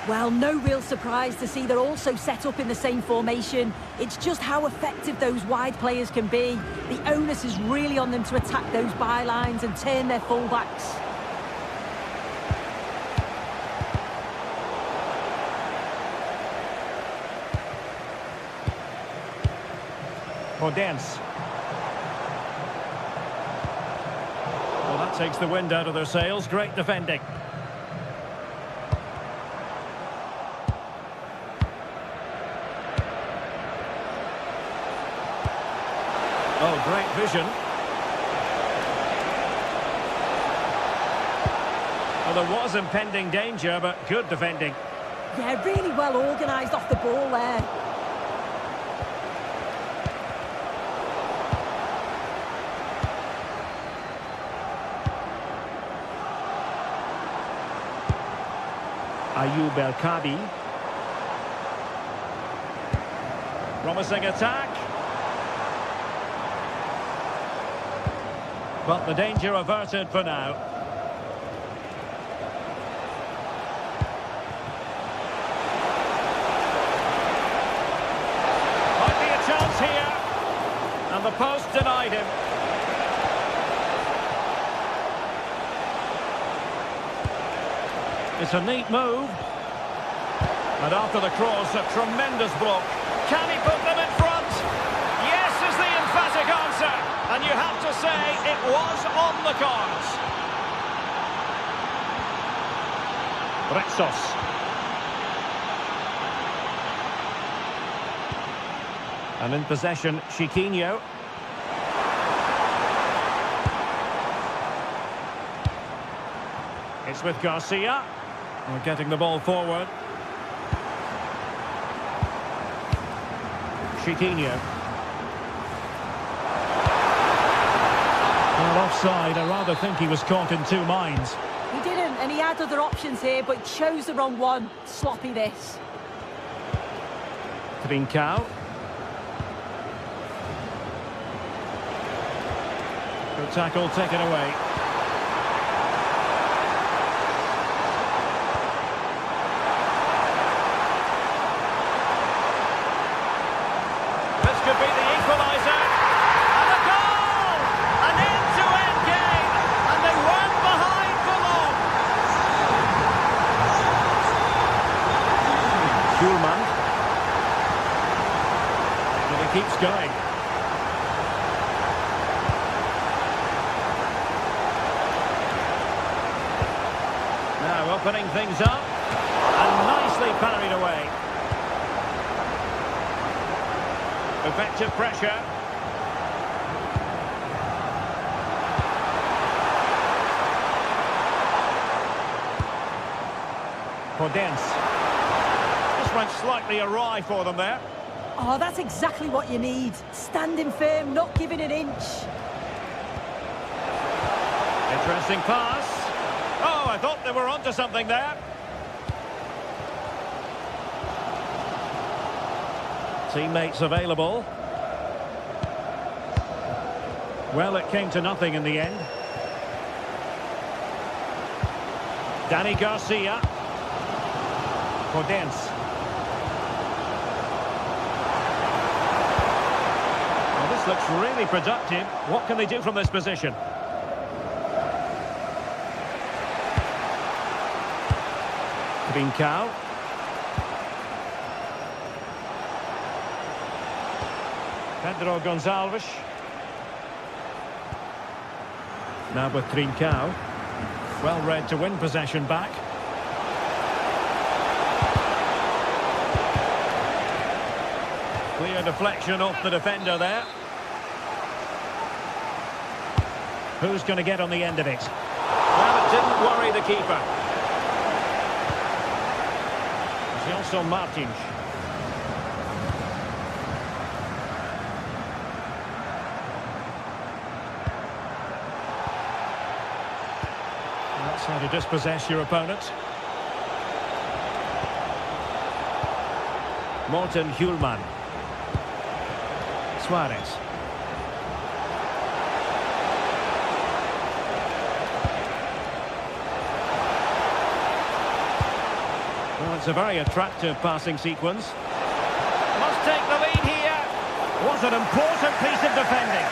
Well, no real surprise to see they're also set up in the same formation. It's just how effective those wide players can be. The onus is really on them to attack those bylines and turn their fullbacks. Podence. Well, that takes the wind out of their sails. Great defending. Oh, great vision. Well, there was impending danger, but good defending. Yeah, really well organised off the ball there. Ayoub El-Kadi. Promising attack. But the danger averted for now. Might be a chance here. And the post denied him. It's a neat move. And after the cross, a tremendous block. Can he put them in front? Yes is the emphatic answer. And you have to say it was on the cards. Rexos. And in possession, Chiquinho. It's with Garcia. We're getting the ball forward. Chiquinho. Well, offside. I rather think he was caught in two minds. He didn't, and he had other options here, but chose the wrong one. Sloppy this. Trincao. Good tackle taken away. This could be the equaliser. And a goal! An end-to-end game. And they weren't behind for long. Schulman. And he keeps going. Now opening things up. And nicely parried away. Effective pressure. Podence. Just went slightly awry for them there. Oh, that's exactly what you need. Standing firm, not giving an inch. Interesting pass. Oh, I thought they were onto something there. Teammates available. Well, it came to nothing in the end. Dani Garcia. Podence. Well, this looks really productive. What can they do from this position? Trincao. Pedro Gonçalves. Now with Trincao. Well read to win possession back. Clear deflection off the defender there. Who's going to get on the end of it? Well, it didn't worry the keeper. Gelson Martins. That's how to dispossess your opponent. Morten Hjulman. Suarez. Well, it's a very attractive passing sequence. Must take the lead here. Was an important piece of defending.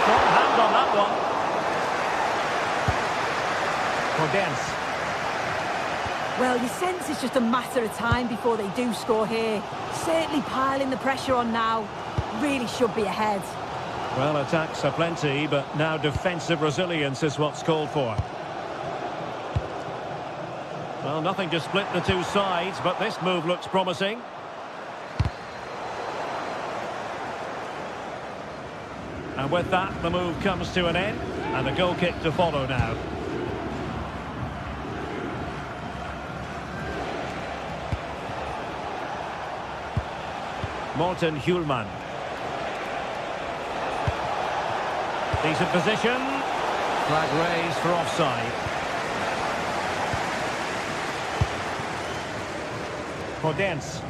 Strong hand on that one. Podence. Well, you sense it's just a matter of time before they do score here. Certainly piling the pressure on now. Really should be ahead. Well, attacks are plenty, but now defensive resilience is what's called for. Well, nothing to split the two sides, but this move looks promising. And with that, the move comes to an end, and a goal kick to follow now. Morten Hjulman. Decent position. Flag raised for offside. Podence.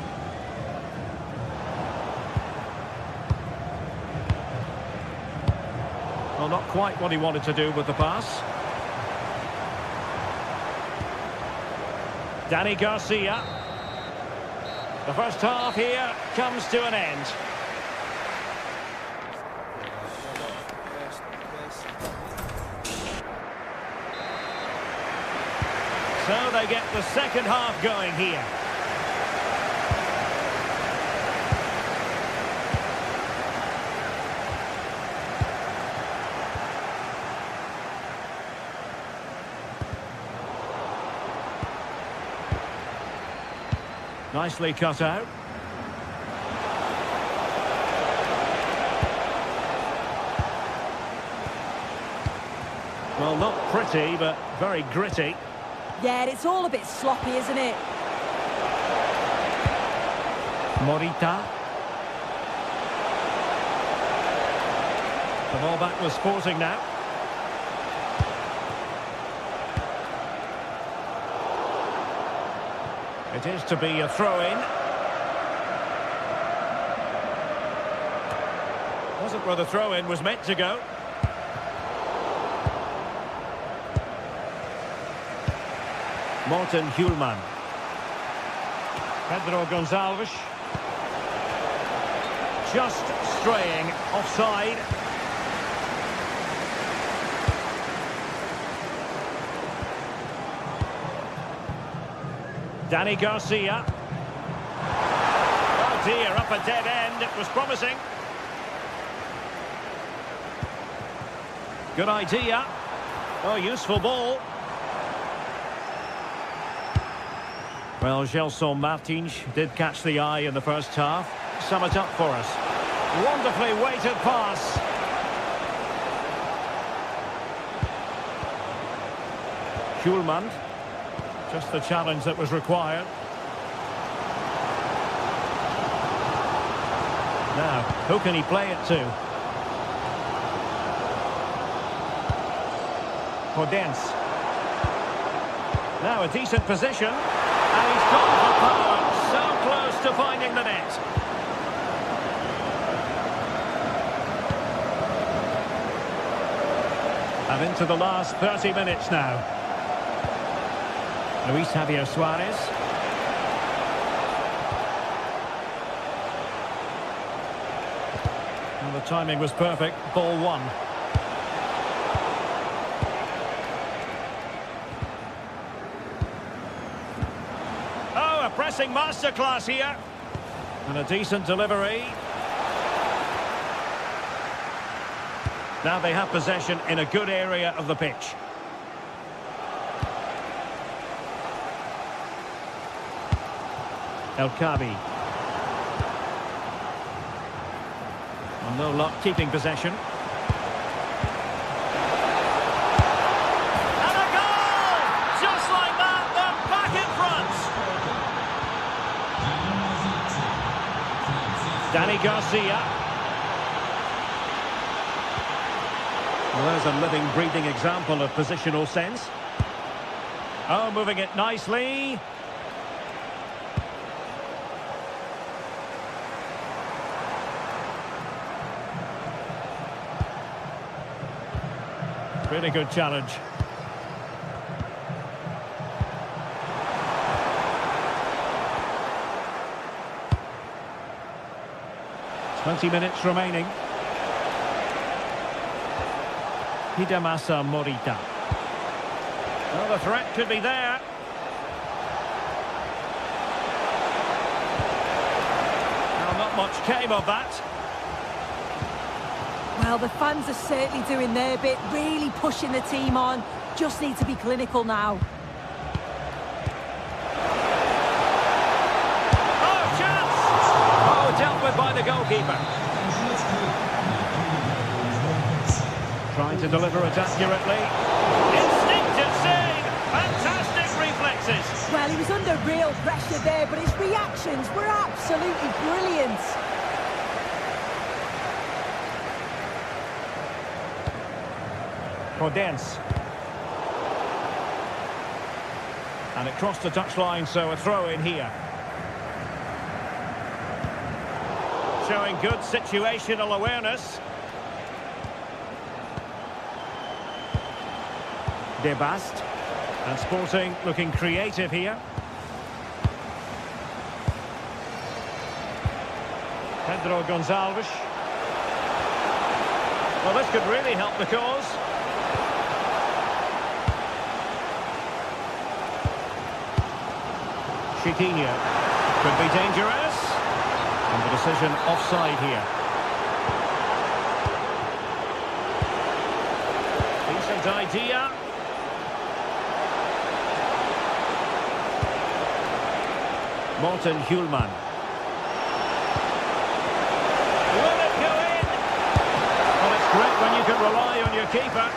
Well, not quite what he wanted to do with the pass. Dani Garcia. The first half here comes to an end. So they get the second half going here. Nicely cut out. Well, not pretty, but very gritty. Yeah, it's all a bit sloppy, isn't it? Morita. The ball back with Sporting now. It is to be a throw-in. Wasn't where the throw-in was meant to go. Morten Hjulman. Pedro Gonçalves. Just straying offside. Danny Garcia. Oh dear, up a dead end. It was promising. Good idea. Oh, useful ball. Well, Gelson Martins did catch the eye in the first half. Sum it up for us. Wonderfully weighted pass. Hjulman. Just the challenge that was required. Now, who can he play it to? Podence. Now a decent position. And he's gone for power. So close to finding the net. And into the last 30 minutes now. Luis Javier Suarez. And the timing was perfect. Ball one. Oh, a pressing masterclass here. And a decent delivery. Now they have possession in a good area of the pitch. El Kabi. Well, no luck keeping possession. And a goal! Just like that, they're back in front. Danny Garcia. Well, there's a living, breathing example of positional sense. Oh, moving it nicely. Really good challenge. Twenty minutes remaining. Hidemasa Morita. Well, the threat could be there. Well, not much came of that. Well, the fans are certainly doing their bit, really pushing the team on. Just need to be clinical now. Oh, chance! Oh, dealt with by the goalkeeper. Trying to deliver it accurately. Instinctive save! Fantastic reflexes! Well, he was under real pressure there, but his reactions were absolutely brilliant. Podence. And it crossed the touchline, so a throw in here. Showing good situational awareness. De Bast. And Sporting looking creative here. Pedro Gonçalves. Well, this could really help the cause. Chiquinho could be dangerous. And the decision offside here. Decent idea. Morten Hjulman. Will it go in? Well, it's great when you can rely on your keeper.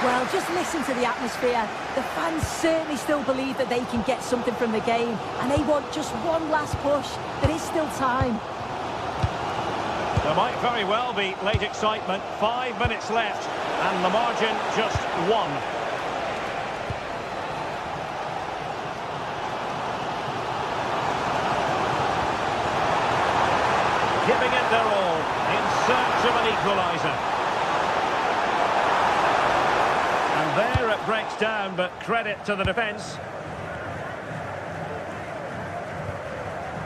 Well, just listen to the atmosphere. The fans certainly still believe that they can get something from the game, and they want just one last push. There is still time. There might very well be late excitement. 5 minutes left, and the margin just 1. Giving it their all in search of an equaliser. And there it breaks down, but credit to the defence.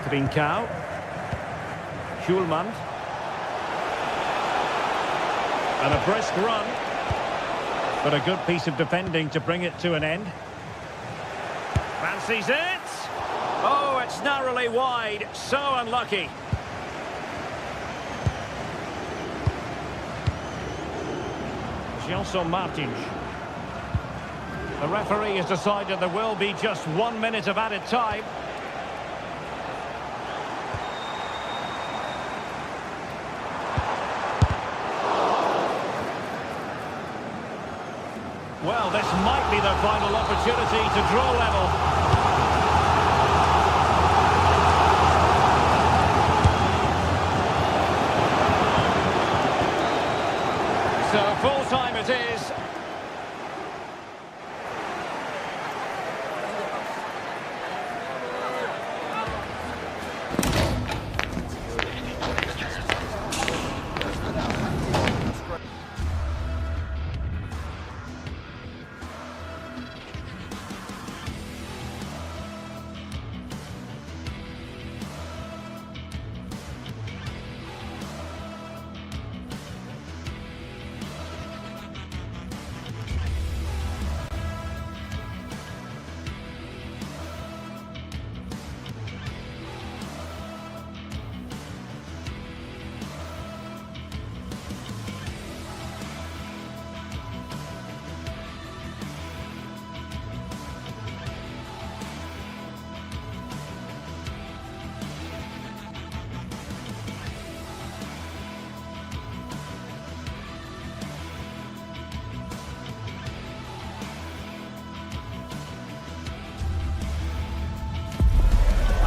Trincao. Schulman. And a brisk run. But a good piece of defending to bring it to an end. Fancies it. Oh, it's narrowly wide. So unlucky. Gelson Martins. The referee has decided there will be just 1 minute of added time. Well, this might be their final opportunity to draw level. So full time it is.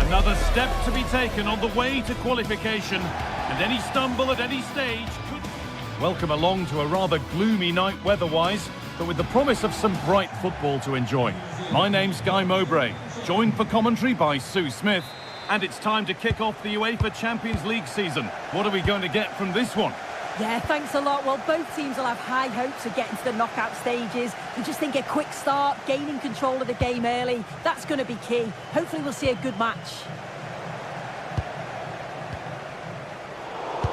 Another step to be taken on the way to qualification, and any stumble at any stage could... Welcome along to a rather gloomy night weather-wise, but with the promise of some bright football to enjoy. My name's Guy Mowbray, joined for commentary by Sue Smith, and it's time to kick off the UEFA Champions League season. What are we going to get from this one? Yeah, thanks a lot. Well, both teams will have high hopes of getting to the knockout stages. We just think a quick start, gaining control of the game early, that's going to be key. Hopefully we'll see a good match.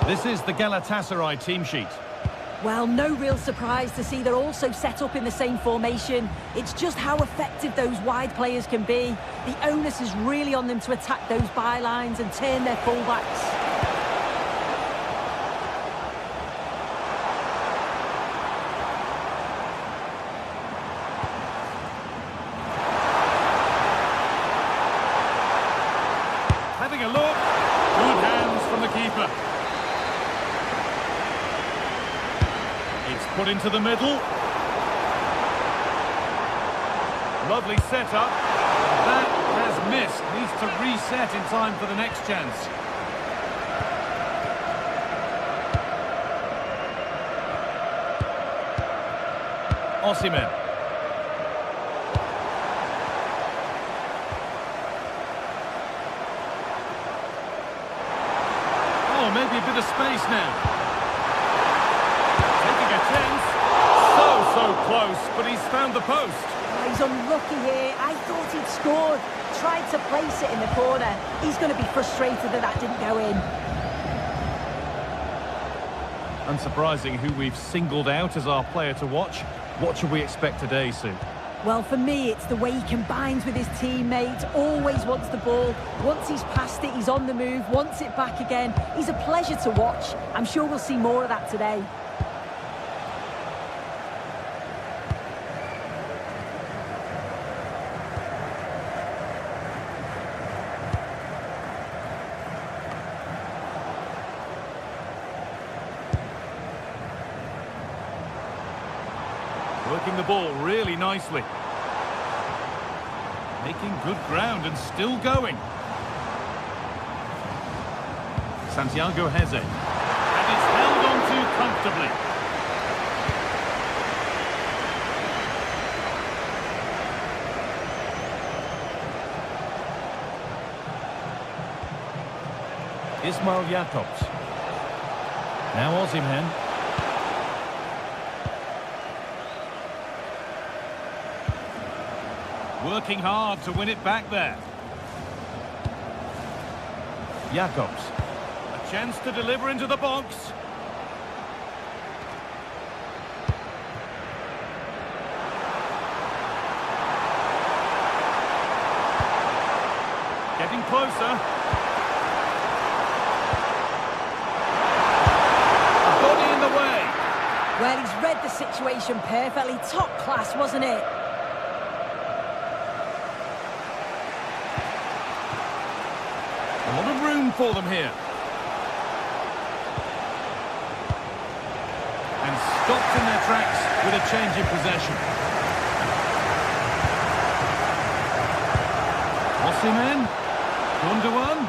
This is the Galatasaray team sheet. Well, no real surprise to see they're also set up in the same formation. It's just how effective those wide players can be. The onus is really on them to attack those bylines and turn their fullbacks. Having a look. Good hands from the keeper. It's put into the middle. Lovely setup. That has missed. Needs to reset in time for the next chance. Osimhen. Oh, maybe a bit of space now. Taking a chance. So close, but he's found the post. Oh, he's unlucky here. I thought he'd scored. Tried to place it in the corner. He's going to be frustrated that didn't go in. Unsurprising who we've singled out as our player to watch. What should we expect today, Sue? Well, for me, it's the way he combines with his teammates, always wants the ball. Once he's passed it, he's on the move, wants it back again. He's a pleasure to watch. I'm sure we'll see more of that today. Working the ball really nicely. Making good ground and still going. Santiago Heze. And it's held on to comfortably. Ismail Jakobs. Now Osimhen. Working hard to win it back there. Jakobs. A chance to deliver into the box. Getting closer. A body in the way. Well, he's read the situation perfectly. Top class, wasn't it? A lot of room for them here. And stopped in their tracks with a change in possession. Osimhen. Gundogan.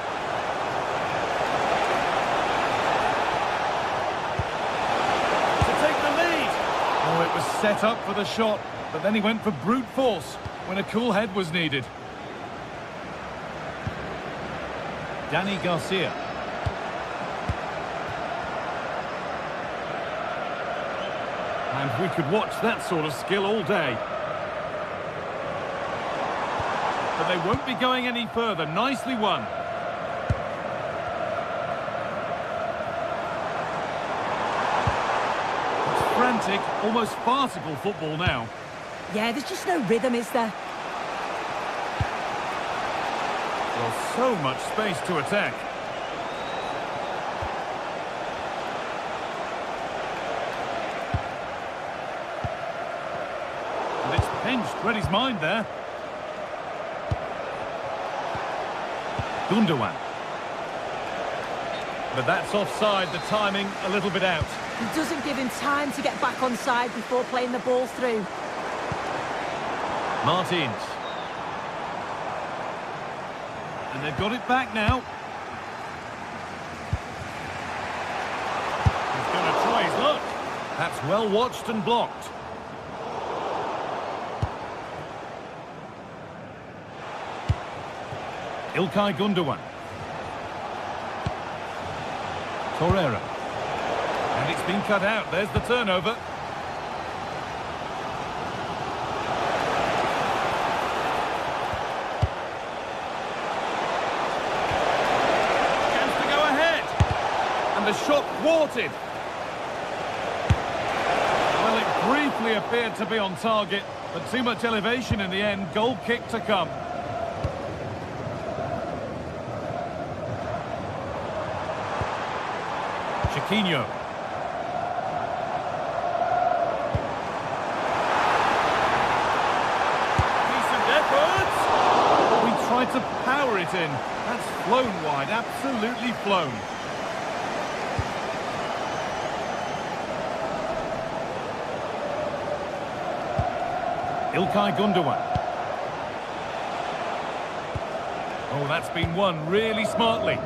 To take the lead. Oh, it was set up for the shot, but then he went for brute force when a cool head was needed. Dani Garcia. And we could watch that sort of skill all day. But they won't be going any further. Nicely won. It's frantic, almost farcical football now. Yeah, there's just no rhythm, is there? Well, so much space to attack. And it's pinched, read his mind there. Gundogan. But that's offside, the timing a little bit out. He doesn't give him time to get back on side before playing the ball through. Martins. And they've got it back now. He's going to try his luck. That's well watched and blocked. Ilkay Gundogan. Torreira. And it's been cut out. There's the turnover. Chance to go ahead. And the shot thwarted. Well, it briefly appeared to be on target, but too much elevation in the end. Goal kick to come. Chiquinho. Decent effort. We tried to power it in. That's flown wide, absolutely flown. Ilkay Gundogan. Oh, that's been won really smartly.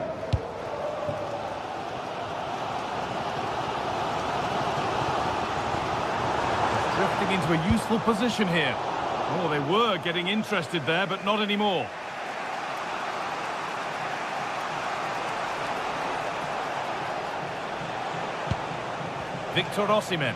Drifting into a useful position here. Oh, they were getting interested there, but not anymore. Victor Osimhen.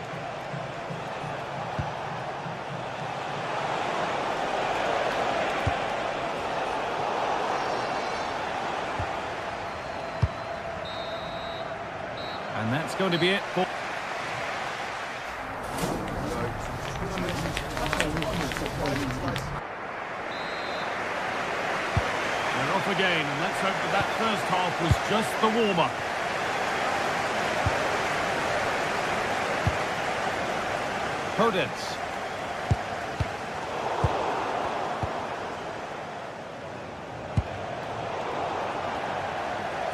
And that's going to be it for... They're off again, and let's hope that that first half was just the warm-up. Podence.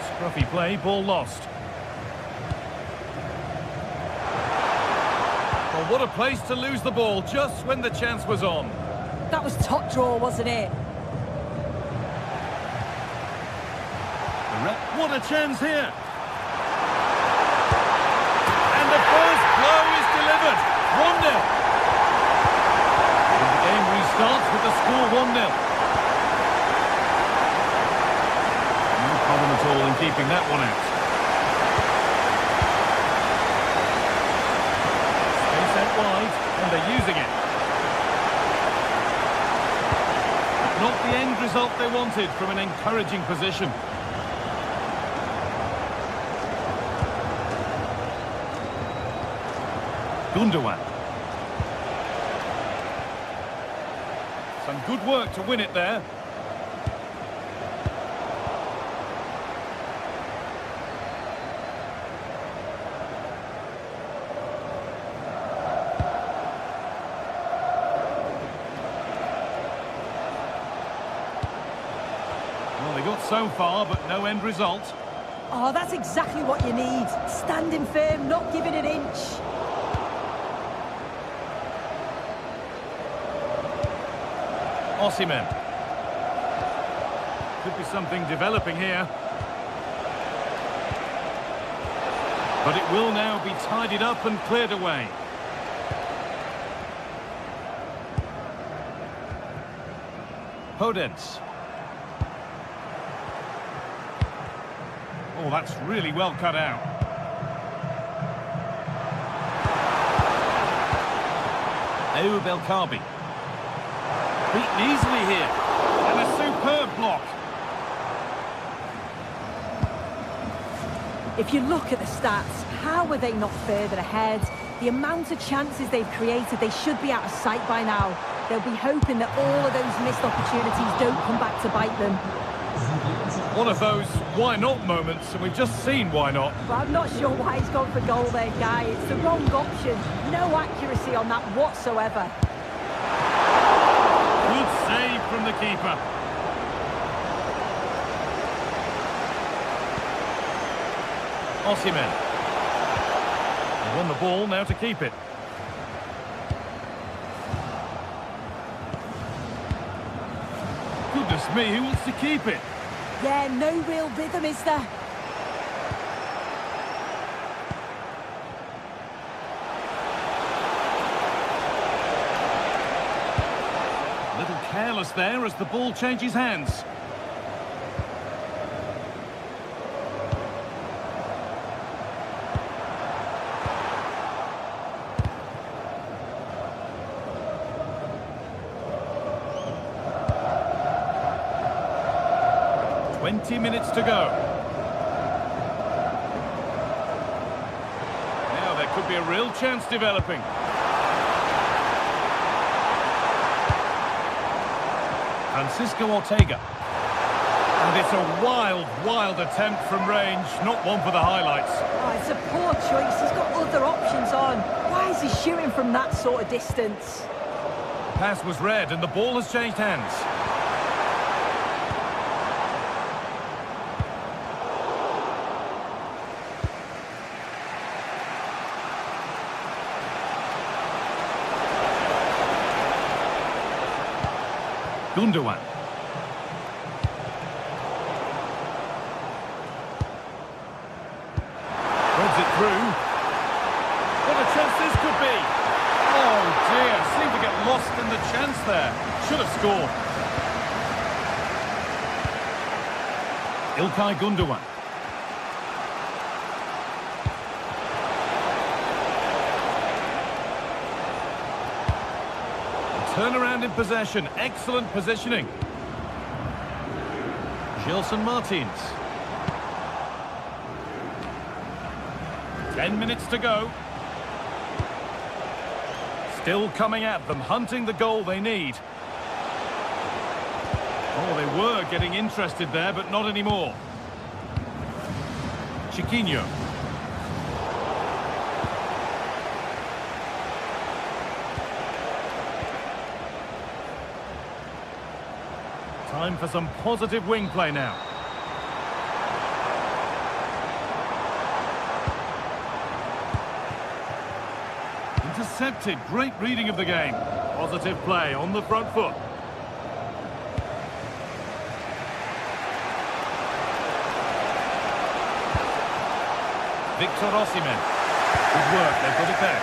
Scruffy play, ball lost. Well, Well, what a place to lose the ball just when the chance was on. That was top draw, wasn't it? What a chance here. And the first blow is delivered. 1-0. And the game restarts with the score 1-0. No problem at all in keeping that one out. Space out wide, and they're using it. Not the end result they wanted from an encouraging position. Gundogan. Some good work to win it there. Well, they got so far, but no end result. Oh, that's exactly what you need. Standing firm, not giving an inch. Osimhen. Could be something developing here. But it will now be tidied up and cleared away. Podence. Oh, that's really well cut out. Ayoub El-Kaabi. Beaten easily here. And a superb block. If you look at the stats, how are they not further ahead? The amount of chances they've created, they should be out of sight by now. They'll be hoping that all of those missed opportunities don't come back to bite them. One of those why not moments, and we've just seen why not. But I'm not sure why he's gone for goal there, Guy. It's the wrong option. No accuracy on that whatsoever. Good save from the keeper. Osimhen. They won the ball, now to keep it. Goodness me, who wants to keep it? Yeah, no real rhythm, is there? A little careless there as the ball changes hands. "20 minutes to go. Now there could be a real chance developing. Francisco Ortega. And it's a wild, wild attempt from range, not one for the highlights. Oh, it's a poor choice. He's got other options on. Why is he shooting from that sort of distance? The pass was read and the ball has changed hands. Gundogan. Threads it through. What a chance this could be. Oh dear, seemed to get lost in the chance there. Should have scored. İlkay Gundogan. Turnaround in possession, excellent positioning. Gelson Martins. 10 minutes to go. Still coming at them, hunting the goal they need. Oh, they were getting interested there, but not anymore. Chiquinho. Time for some positive wing play now. intercepted. Great reading of the game. Positive play on the front foot. Victor Osimhen. Good work, they've got it back.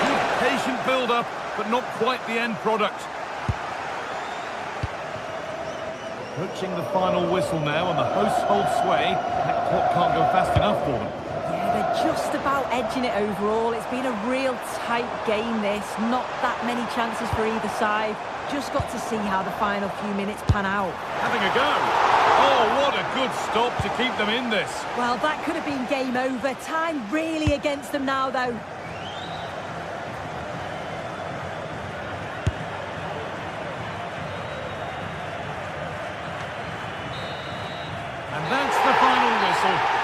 Good patient build-up, but not quite the end product. Approaching the final whistle now, and the hosts hold sway. That clock can't go fast enough for them. Yeah, they're just about edging it overall. It's been a real tight game, this. Not that many chances for either side. Just got to see how the final few minutes pan out. Having a go. Oh, what a good stop to keep them in this. Well, that could have been game over. Time really against them now, though. And that's the final whistle.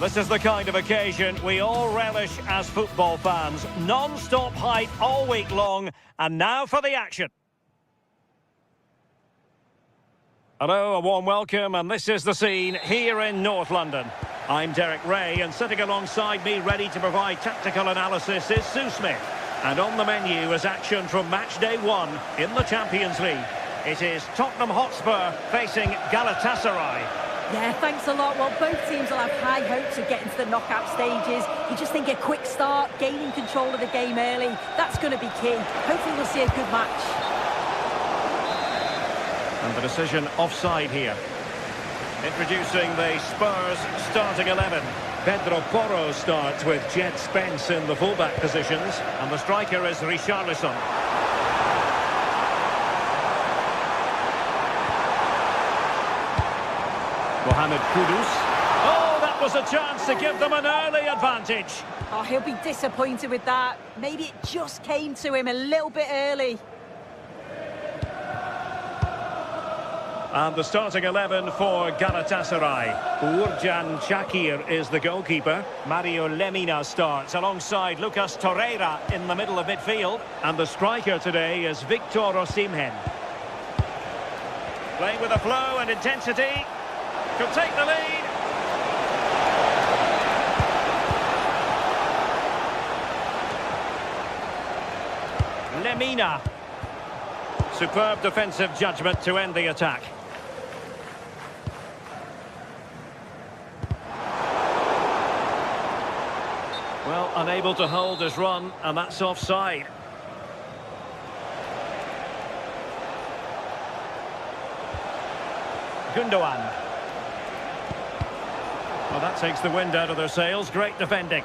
This is the kind of occasion we all relish as football fans. Non-stop hype all week long, and now for the action. Hello, a warm welcome, and this is the scene here in North London. I'm Derek Ray, and sitting alongside me, ready to provide tactical analysis, is Sue Smith. And on the menu is action from match day 1 in the Champions League. It is Tottenham Hotspur facing Galatasaray. Yeah, thanks a lot. Well, both teams will have high hopes of getting to the knockout stages. You just think a quick start, gaining control of the game early, that's going to be key. Hopefully we'll see a good match. And the decision offside here. Introducing the Spurs starting 11. Pedro Porro starts with Jed Spence in the fullback positions. And the striker is Richarlison. Mohamed Kudus. Oh, that was a chance to give them an early advantage. Oh, he'll be disappointed with that. Maybe it just came to him a little bit early. And the starting 11 for Galatasaray. Uğurcan Çakır is the goalkeeper. Mario Lemina starts alongside Lucas Torreira in the middle of midfield. And the striker today is Victor Osimhen. Playing with a flow and intensity. Could take the lead. Lemina. Superb defensive judgment to end the attack. Well, unable to hold his run, and that's offside. Gundogan. Well, that takes the wind out of their sails. Great defending.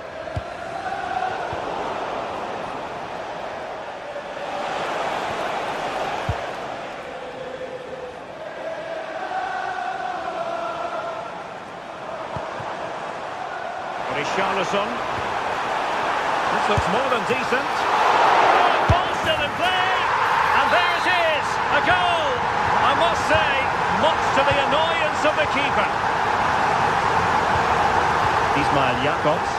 Richarlison. looks more than decent. Oh, ball still in play. And there it is, a goal. I must say, much to the annoyance of the keeper. Ismail Jakobs.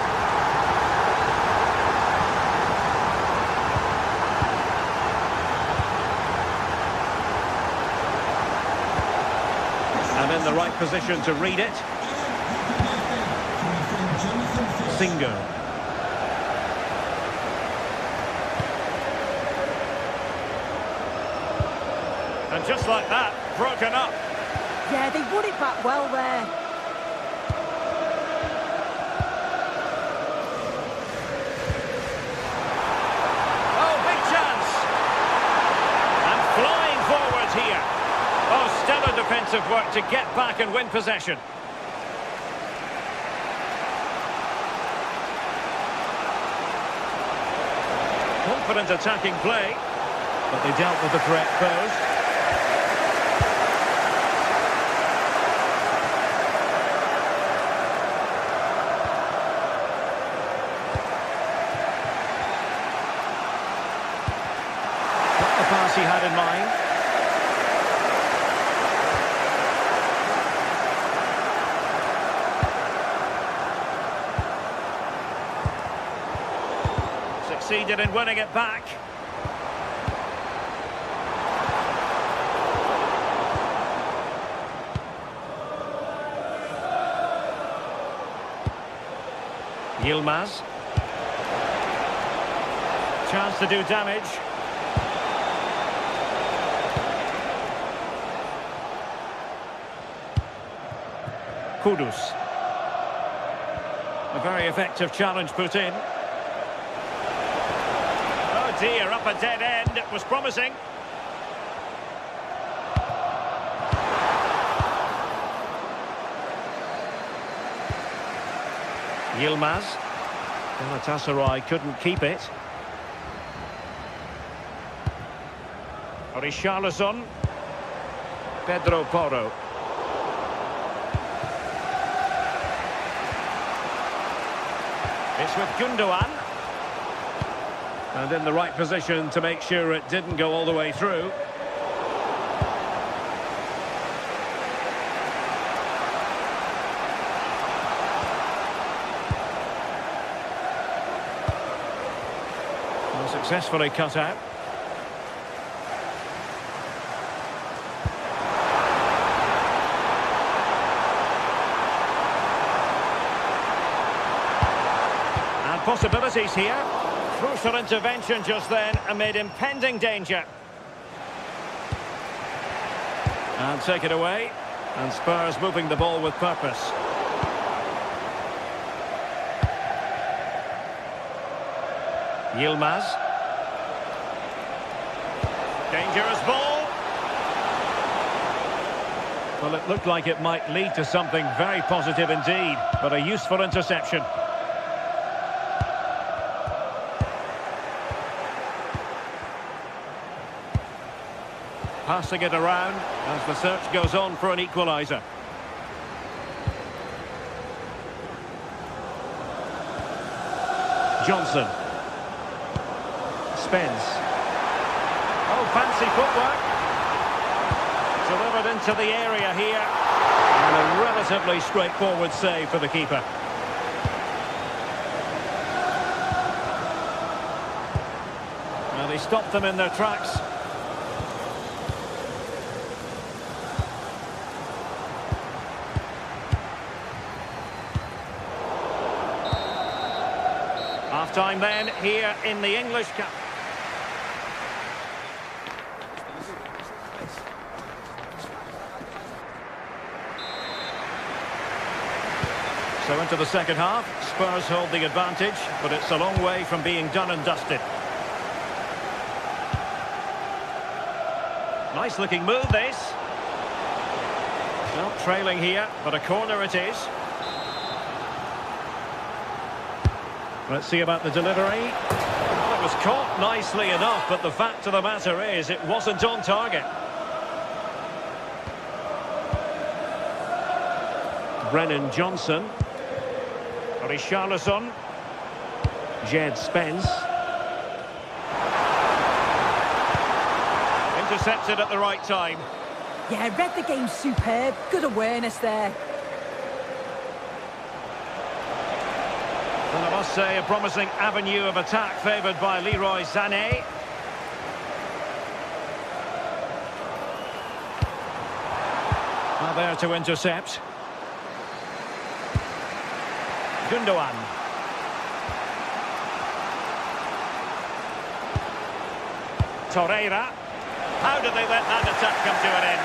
And in the right position to read it. Singo. And just like that, broken up. Yeah, they won it back well there. Oh, big chance. And flying forward here. Oh, stellar defensive work to get back and win possession. Confident attacking play, but they dealt with the threat posed. Not the pass he had in mind. Succeeded in winning it back. Yilmaz. Chance to do damage. Kudus. A very effective challenge put in. Oh dear, up a dead end. It was promising. Yilmaz. Galatasaray couldn't keep it. Richarlison. Pedro Porro. It's with Gundogan. And in the right position to make sure it didn't go all the way through. Well, successfully cut out. And possibilities here. Crucial intervention just then amid impending danger. And take it away. And Spurs moving the ball with purpose. Yilmaz. Dangerous ball. Well, it looked like it might lead to something very positive indeed, but a useful interception. Passing it around as the search goes on for an equaliser. Johnson. Spence. Oh, fancy footwork. Delivered into the area here. And a relatively straightforward save for the keeper. Well, he stopped them in their tracks. Half-time then, here in the English Cup. So into the second half, Spurs hold the advantage, but it's a long way from being done and dusted. Nice looking move, this. Well, trailing here, but a corner it is. Let's see about the delivery. Well, it was caught nicely enough, but the fact of the matter is it wasn't on target. Brennan Johnson. Richarlison. Jed Spence. Intercepted at the right time. Yeah, read the game superb. Good awareness there. And I must say, a promising avenue of attack favoured by Leroy Sané. Now there to intercept. Gundogan. Torreira. How did they let that attack come to an end?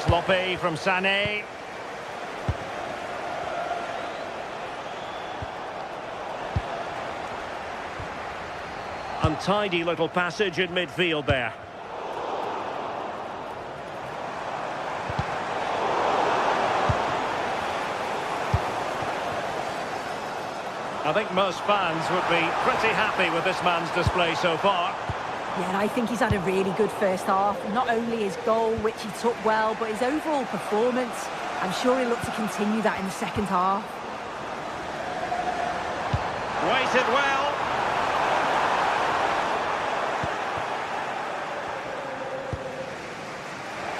Sloppy from Sané. Untidy little passage in midfield there. I think most fans would be pretty happy with this man's display so far. Yeah, I think he's had a really good first half. Not only his goal, which he took well, but his overall performance. I'm sure he'll look to continue that in the second half. Waited well.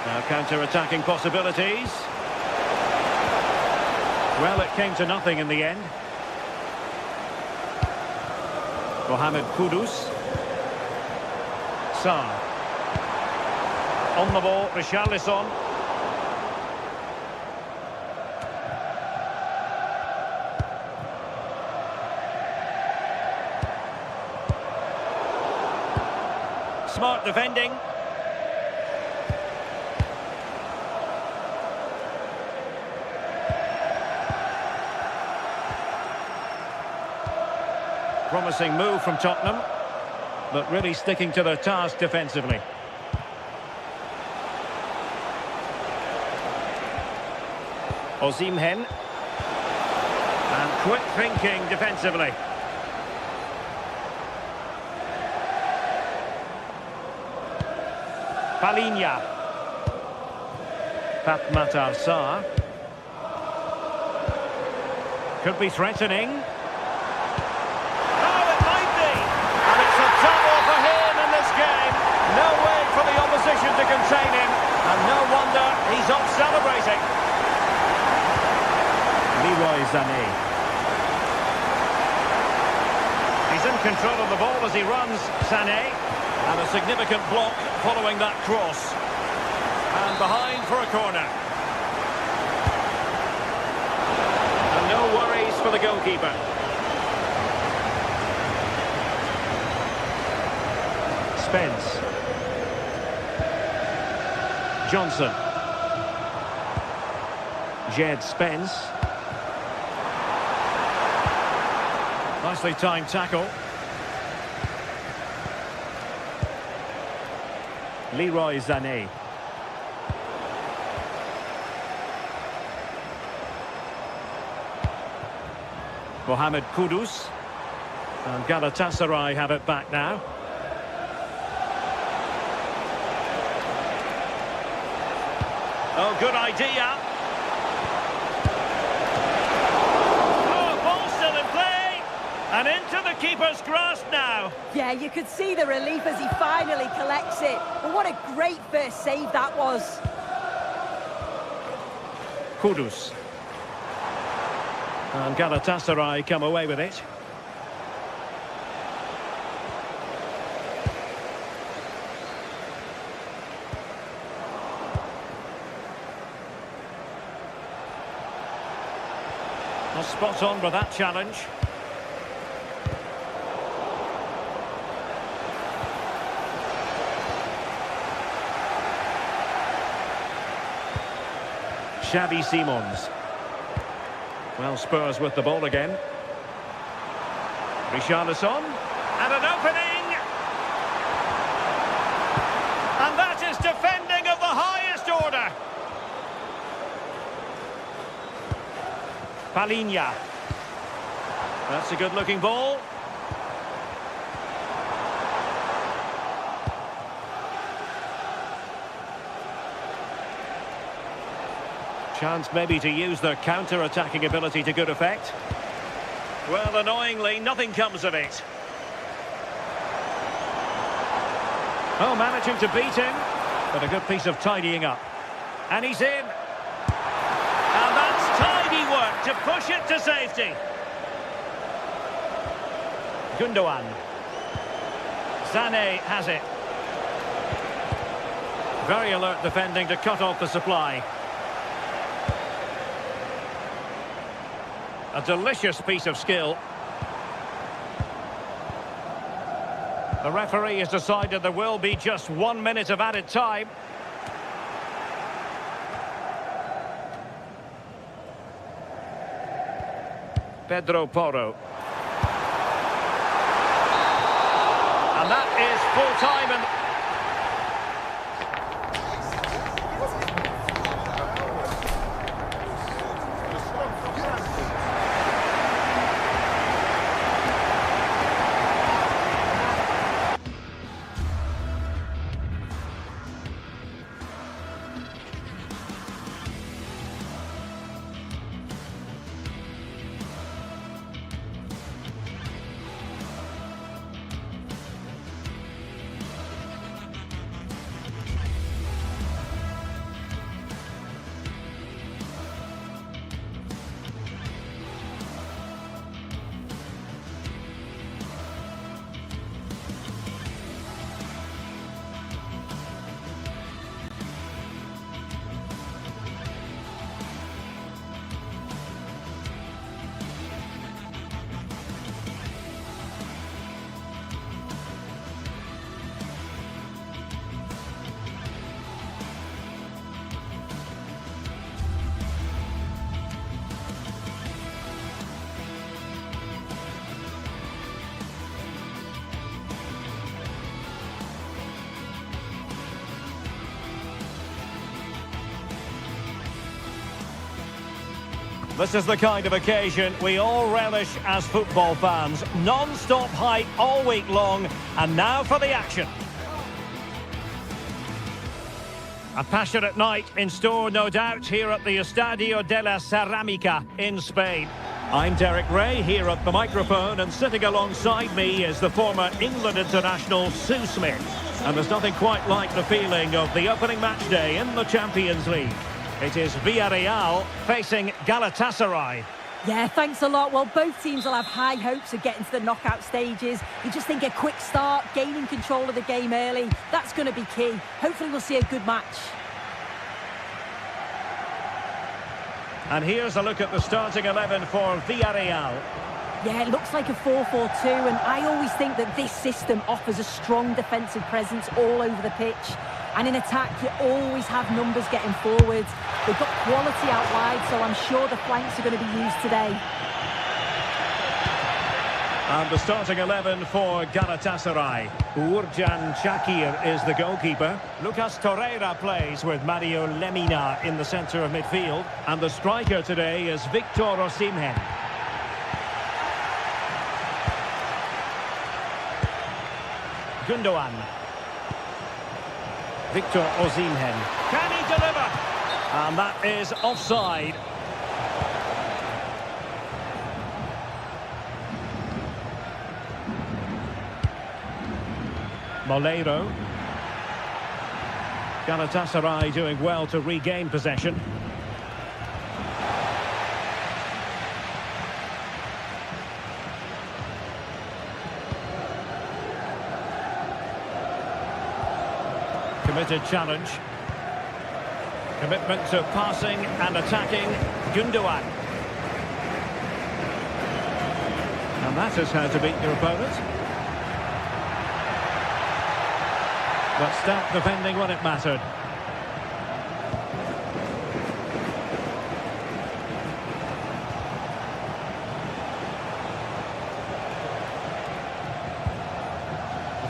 Now counter-attacking possibilities. Well, it came to nothing in the end. Mohamed Kudus. Sarr. On the ball, Richarlison. Smart defending. Promising move from Tottenham, but really sticking to their task defensively. Osimhen. And quick thinking defensively. Palinha. Pape Matar Sarr. Could be threatening. No way for the opposition to contain him, and no wonder he's off celebrating. Leroy Sané. He's in control of the ball as he runs, Sané. And a significant block following that cross. And behind for a corner. And no worries for the goalkeeper. Spence. Johnson. Jed Spence. Nicely timed tackle. Leroy Sané. Mohamed Kudus. And Galatasaray have it back now. Oh, good idea. Oh, ball still in play. And into the keeper's grasp now. Yeah, you could see the relief as he finally collects it. But what a great first save that was. Kudus. And Galatasaray come away with it. Well, spot on with that challenge. Xavi Simons. Well, Spurs with the ball again. Richarlison. And an opening! And that is defending of the highest order. Palinha. That's a good-looking ball. Chance maybe to use their counter-attacking ability to good effect. Well, annoyingly, nothing comes of it. Oh, managing to beat him, but a good piece of tidying up. And he's in. And that's tidy work to push it to safety. Gundogan. Sané has it. Very alert defending to cut off the supply. A delicious piece of skill. The referee has decided there will be just 1 minute of added time. Pedro Porro. And that is full time and... This is the kind of occasion we all relish as football fans. Non-stop hype all week long, and now for the action. A passionate night in store, no doubt, here at the Estadio de la Cerámica in Spain. I'm Derek Ray, here at the microphone, and sitting alongside me is the former England international Sue Smith. And there's nothing quite like the feeling of the opening match day in the Champions League. It is Villarreal facing Galatasaray. Yeah, thanks a lot. Well, both teams will have high hopes of getting to the knockout stages. You just think a quick start, gaining control of the game early, that's going to be key. Hopefully we'll see a good match. And here's a look at the starting 11 for Villarreal. Yeah, it looks like a 4-4-2, and I always think that this system offers a strong defensive presence all over the pitch. And in attack, you always have numbers getting forward. They've got quality out wide, so I'm sure the flanks are going to be used today. And the starting 11 for Galatasaray. Uğurcan Çakır is the goalkeeper. Lucas Torreira plays with Mario Lemina in the centre of midfield. And the striker today is Victor Osimhen. Gundogan. Victor Osimhen. Can he deliver? And that is offside. Moleiro. Galatasaray doing well to regain possession. Committed challenge. Commitment to passing and attacking. Gundogan. And that is how to beat your opponent. But stout defending when it mattered.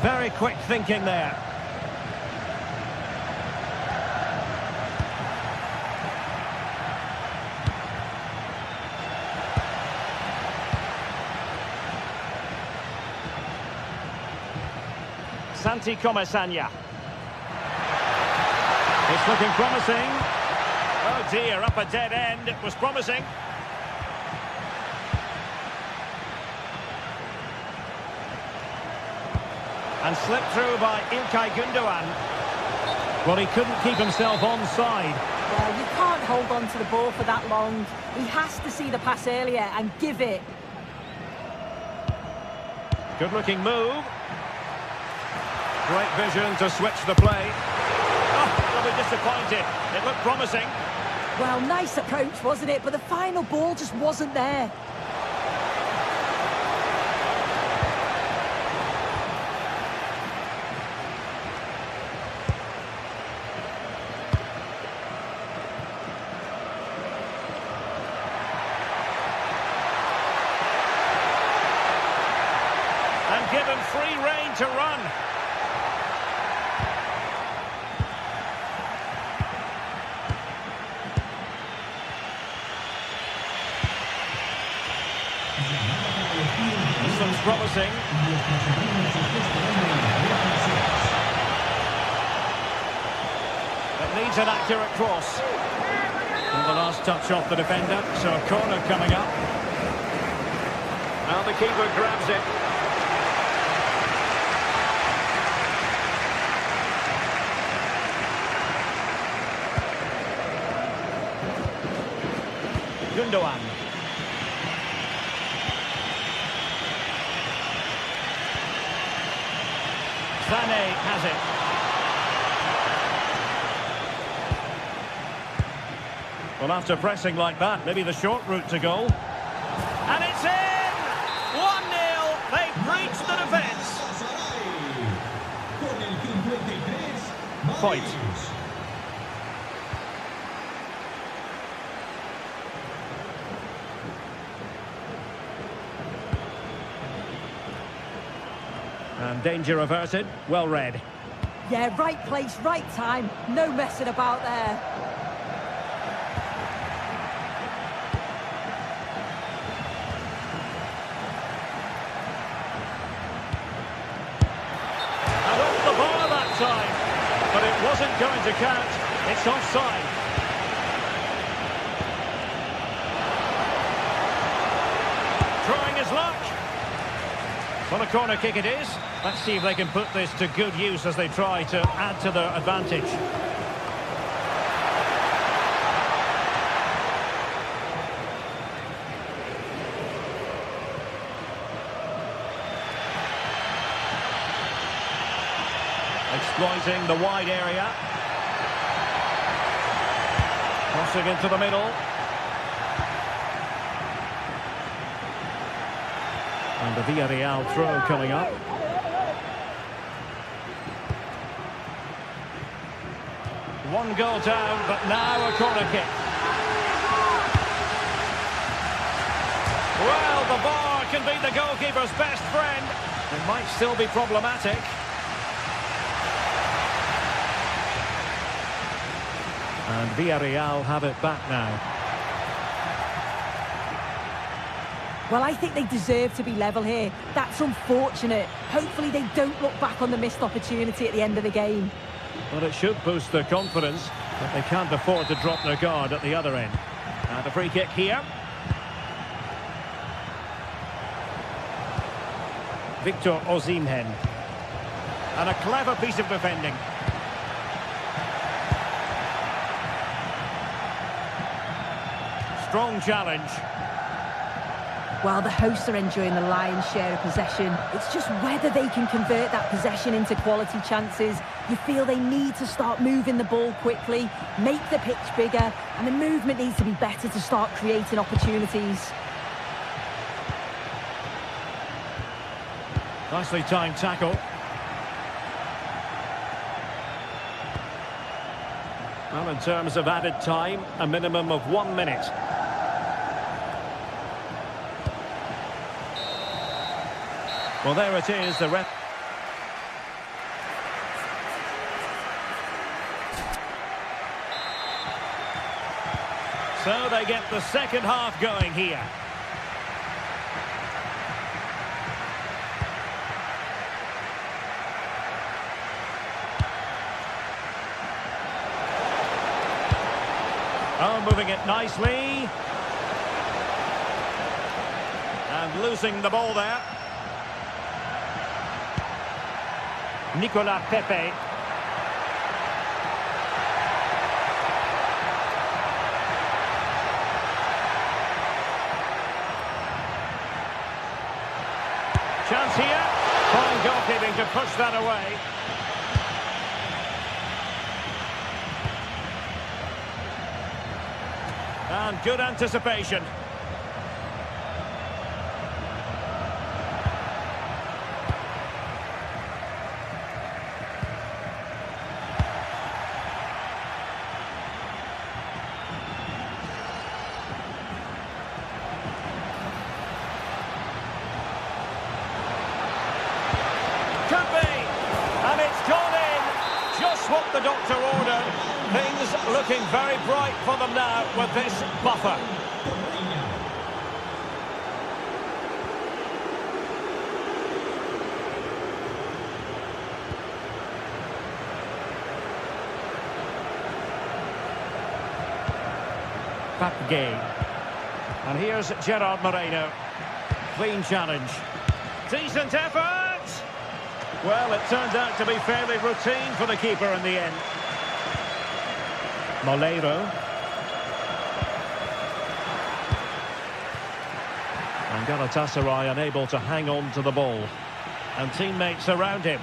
Very quick thinking there. Santi Comesaña. It's looking promising. Oh, dear, up a dead end. It was promising. And slipped through by Ilkay Gundogan. Well, he couldn't keep himself onside. Well, you can't hold on to the ball for that long. He has to see the pass earlier and give it. Good-looking move. Great vision to switch the play. Oh, they'll be disappointed. It looked promising. Well, nice approach, wasn't it? But the final ball just wasn't there. And given free rein to run. This looks promising. It needs an accurate cross. And the last touch off the defender, so a corner coming up. Now the keeper grabs it. Gundogan. Sané has it. Well, after pressing like that, maybe the short route to goal. And it's in! 1-0. They've breached the defence. Point. And danger averted. Well read. Yeah, right place, right time. No messing about there. And off the bar that time. But it wasn't going to count. It's offside. Trying his luck. Well, a corner kick it is. Let's see if they can put this to good use as they try to add to their advantage. Exploiting the wide area. Crossing into the middle. And the Villarreal throw coming up. One goal down, but now a corner kick. Well, the bar can be the goalkeeper's best friend. It might still be problematic. And Villarreal have it back now. Well, I think they deserve to be level here. That's unfortunate. Hopefully they don't look back on the missed opportunity at the end of the game. Well, it should boost their confidence, but they can't afford to drop their guard at the other end. And a free kick here. Victor Osimhen. And a clever piece of defending. Strong challenge. Well, the hosts are enjoying the lion's share of possession. It's just whether they can convert that possession into quality chances. You feel they need to start moving the ball quickly, make the pitch bigger, and the movement needs to be better to start creating opportunities. Nicely timed tackle. Well, in terms of added time, a minimum of 1 minute. Well, there it is, the ref. So they get the second half going here. Oh, moving it nicely. And losing the ball there. Nicolas Pepe. Chance here. Fine goalkeeping to push that away. And good anticipation. Could be, and it's gone in. Just what the doctor ordered. Things looking very bright for them now with this buffer. Gay. And here's Gerard Moreno. Clean challenge. Decent effort! Well, it turned out to be fairly routine for the keeper in the end. Molero. And Galatasaray unable to hang on to the ball. And teammates around him.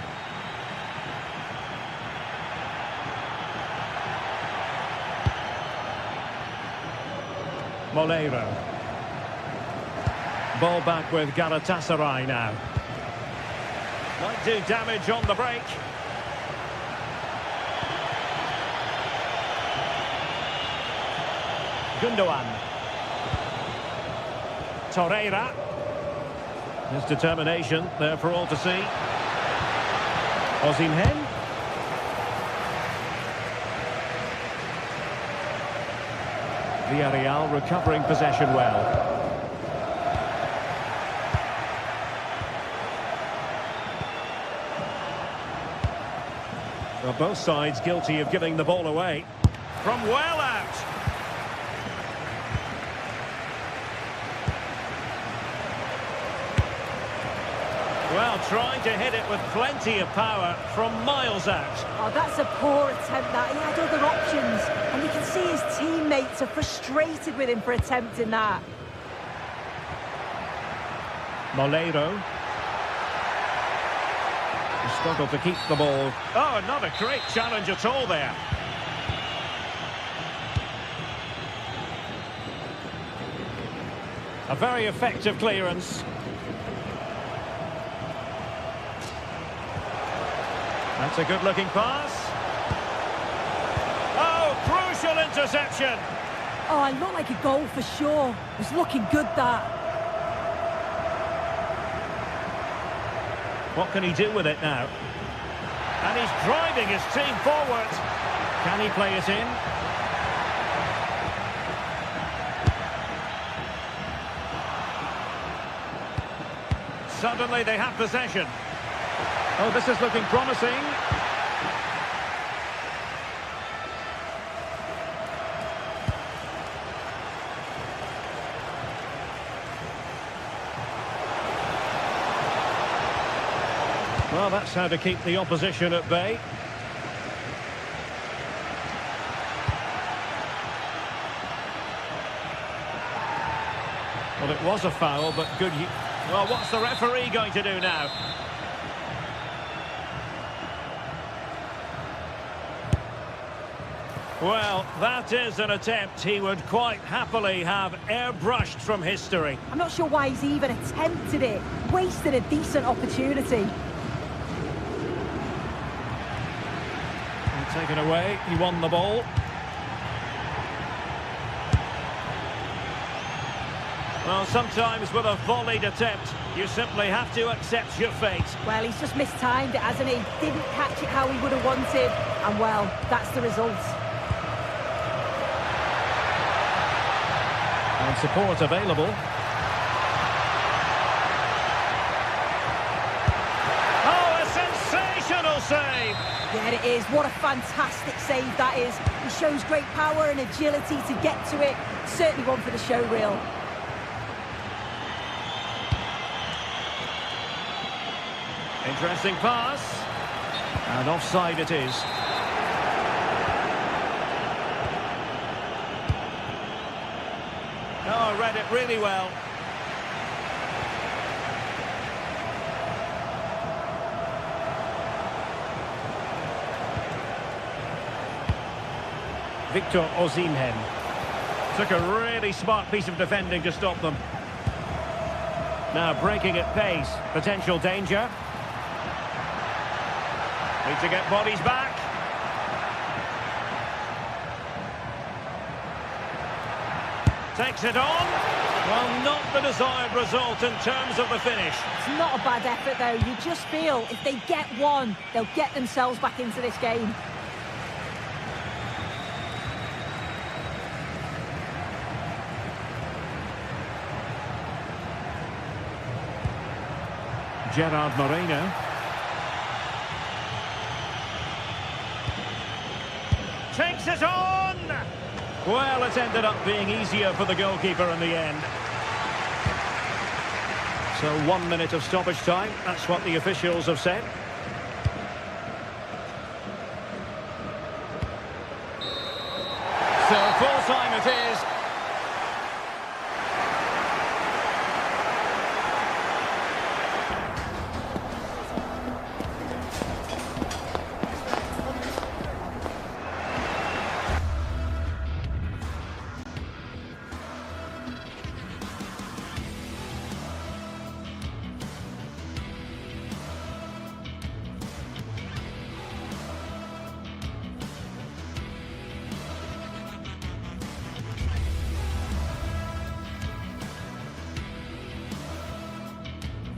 Molero. Ball back with Galatasaray now. Might do damage on the break. Gundogan. Torreira. His determination there for all to see. Osimhen. Villarreal recovering possession well. Well, both sides guilty of giving the ball away. From well out. Well, trying to hit it with plenty of power from miles out. Oh, that's a poor attempt, that. He had other options. And you can see his teammates are frustrated with him for attempting that. Molero. He struggled to keep the ball. Oh, not a great challenge at all there. A very effective clearance. That's a good-looking pass. Oh, crucial interception. Oh, it looked like a goal for sure. It was looking good, that. What can he do with it now? And he's driving his team forward. Can he play it in? Suddenly they have possession. Oh, this is looking promising. Well, that's how to keep the opposition at bay. Well, it was a foul, but good. Well, what's the referee going to do now? Well, that is an attempt he would quite happily have airbrushed from history. I'm not sure why he's even attempted it. Wasted a decent opportunity. And taken away, he won the ball. Well, sometimes with a volleyed attempt, you simply have to accept your fate. Well, he's just mistimed it, hasn't he? Didn't catch it how he would have wanted. And, well, that's the result. And support available. Oh, a sensational save! save. Yeah, it is. What a fantastic save that is. He shows great power and agility to get to it. Certainly one for the show reel. Interesting pass. And offside it is. Oh, read it really well. Victor Osimhen. Took a really smart piece of defending to stop them. Now breaking at pace. Potential danger. Need to get bodies back. Takes it on. Well, not the desired result in terms of the finish. It's not a bad effort, though. You just feel if they get one, they'll get themselves back into this game. Gerard Moreno. Takes it on! Well, it's ended up being easier for the goalkeeper in the end. So 1 minute of stoppage time, that's what the officials have said. So full time it is.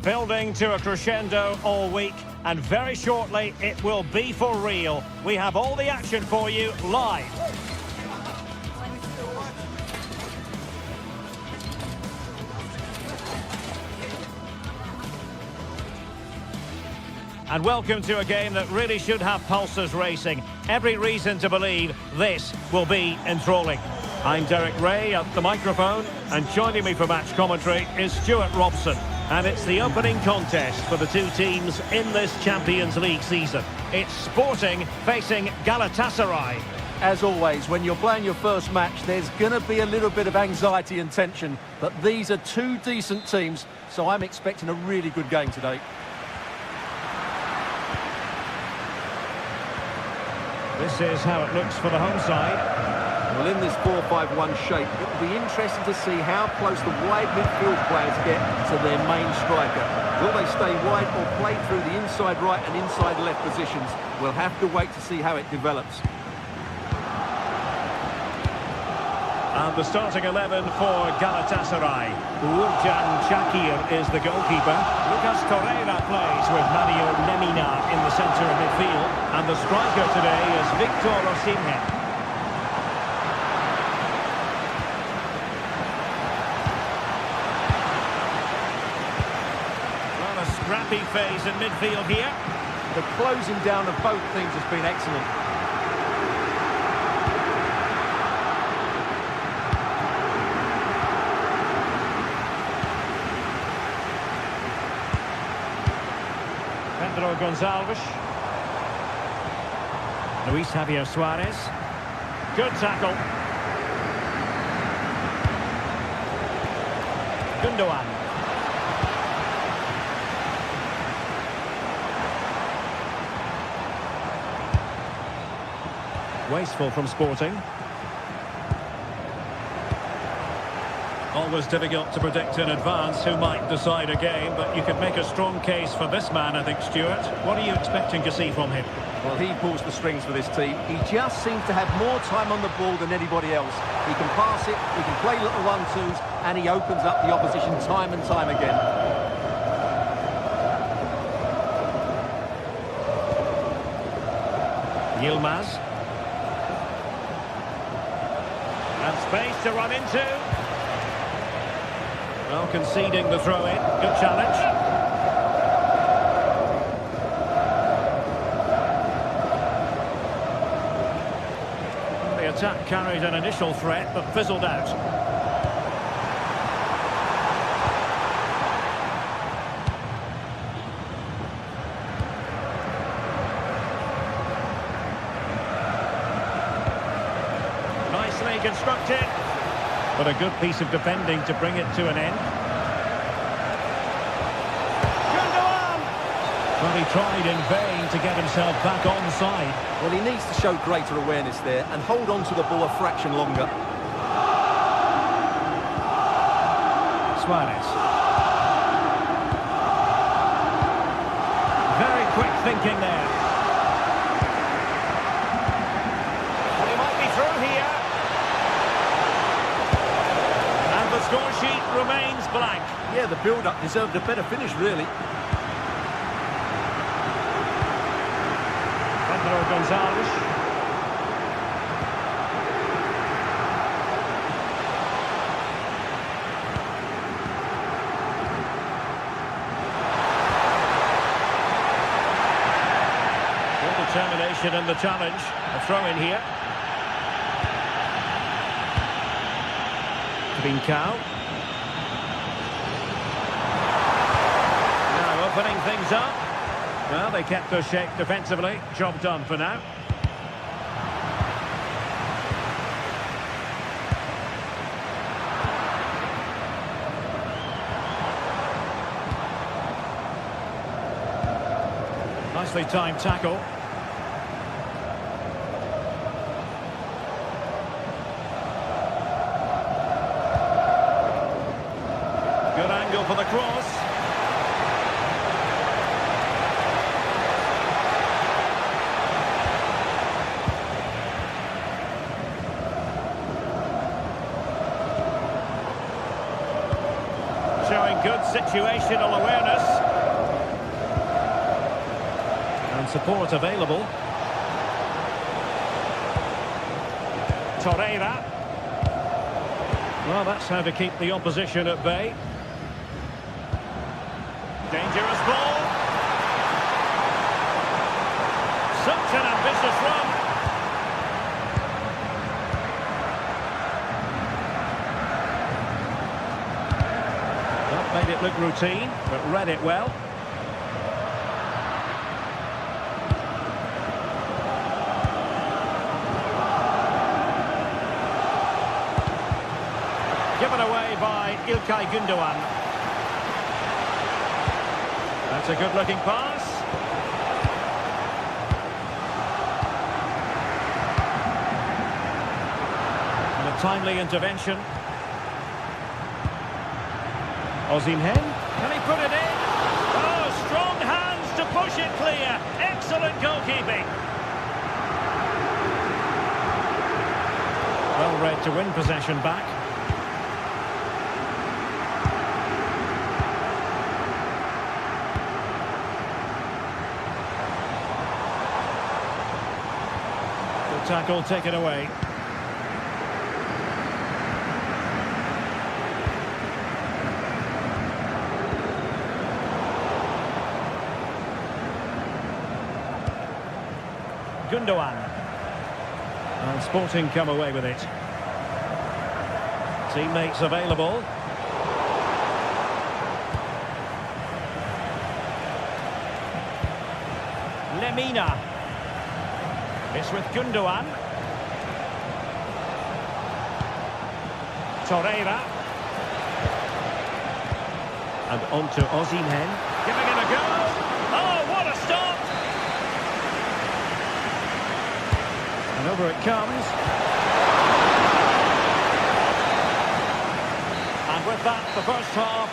Building to a crescendo all week, and very shortly it will be for real. We have all the action for you live. And welcome to a game that really should have pulses racing. Every reason to believe this will be enthralling. I'm Derek Ray at the microphone, and joining me for match commentary is Stuart Robson. And it's the opening contest for the two teams in this Champions League season. It's Sporting facing Galatasaray. As always, when you're playing your first match, there's going to be a little bit of anxiety and tension. But these are two decent teams, so I'm expecting a really good game today. This is how it looks for the home side. Well, in this 4-5-1 shape, it will be interesting to see how close the wide midfield players get to their main striker. Will they stay wide or play through the inside right and inside left positions? We'll have to wait to see how it develops. And the starting 11 for Galatasaray. Uğurcan Çakır is the goalkeeper. Lucas Torreira plays with Mario Lemina in the centre of midfield. And the striker today is Victor Osimhen. Scrappy phase in midfield here. The closing down of both teams has been excellent. Pedro Gonçalves. Luis Javier Suarez. Good tackle. Gundogan. Wasteful from Sporting. Always difficult to predict in advance who might decide a game, but you could make a strong case for this man, I think, Stuart. What are you expecting to see from him? Well, he pulls the strings for this team. He just seems to have more time on the ball than anybody else. He can pass it, he can play little 1-2s, and he opens up the opposition time and time again. Yilmaz. And space to run into. Well, conceding the throw-in. Good challenge. attack carried an initial threat but fizzled out. Nicely constructed. But a good piece of defending to bring it to an end. Well, he tried in vain to get himself back onside. Well, he needs to show greater awareness there and hold on to the ball a fraction longer. Suarez. Very quick thinking there. Well, he might be through here. And the score sheet remains blank. Yeah, the build-up deserved a better finish, really. Gonzalez. Good determination in the challenge. A throw in here. Trincao. Now opening things up. Well, they kept their shape defensively. Job done for now. Nicely timed tackle. Good angle for the cross. Showing good situational awareness. And support available. Torreira. Well, that's how to keep the opposition at bay. Dangerous ball. Such an ambitious run. Made it look routine, but read it well. Given away by İlkay Gündoğan. That's a good-looking pass. And a timely intervention. Osimhen, can he put it in? Oh, strong hands to push it clear. Excellent goalkeeping. Well read to win possession back. Good tackle taken away. Gündoğan. And Sporting come away with it. Teammates available. Lemina. It's with Gündoğan. Torreira. And on to Osimhen. Giving it a go. Oh, what a stop! And over it comes. And with that, the first half.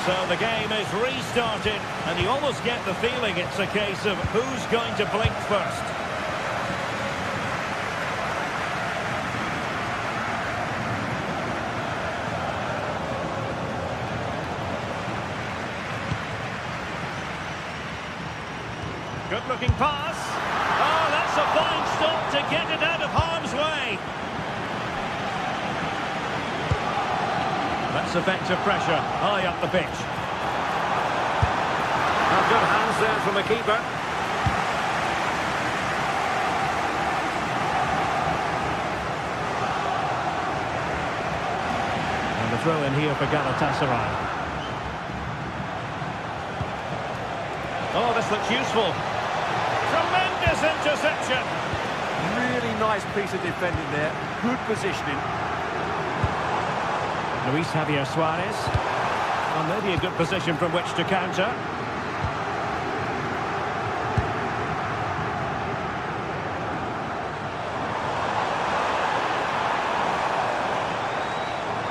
So the game is restarted, and you almost get the feeling it's a case of who's going to blink first. Good-looking pass. Oh, that's a fine stop to get it out of harm's way. That's effective pressure high up the pitch. there from the keeper. And the throw in here for Galatasaray. Oh, this looks useful. Tremendous interception. Really nice piece of defending there. Good positioning. Luis Javier Suarez. Well, maybe a good position from which to counter.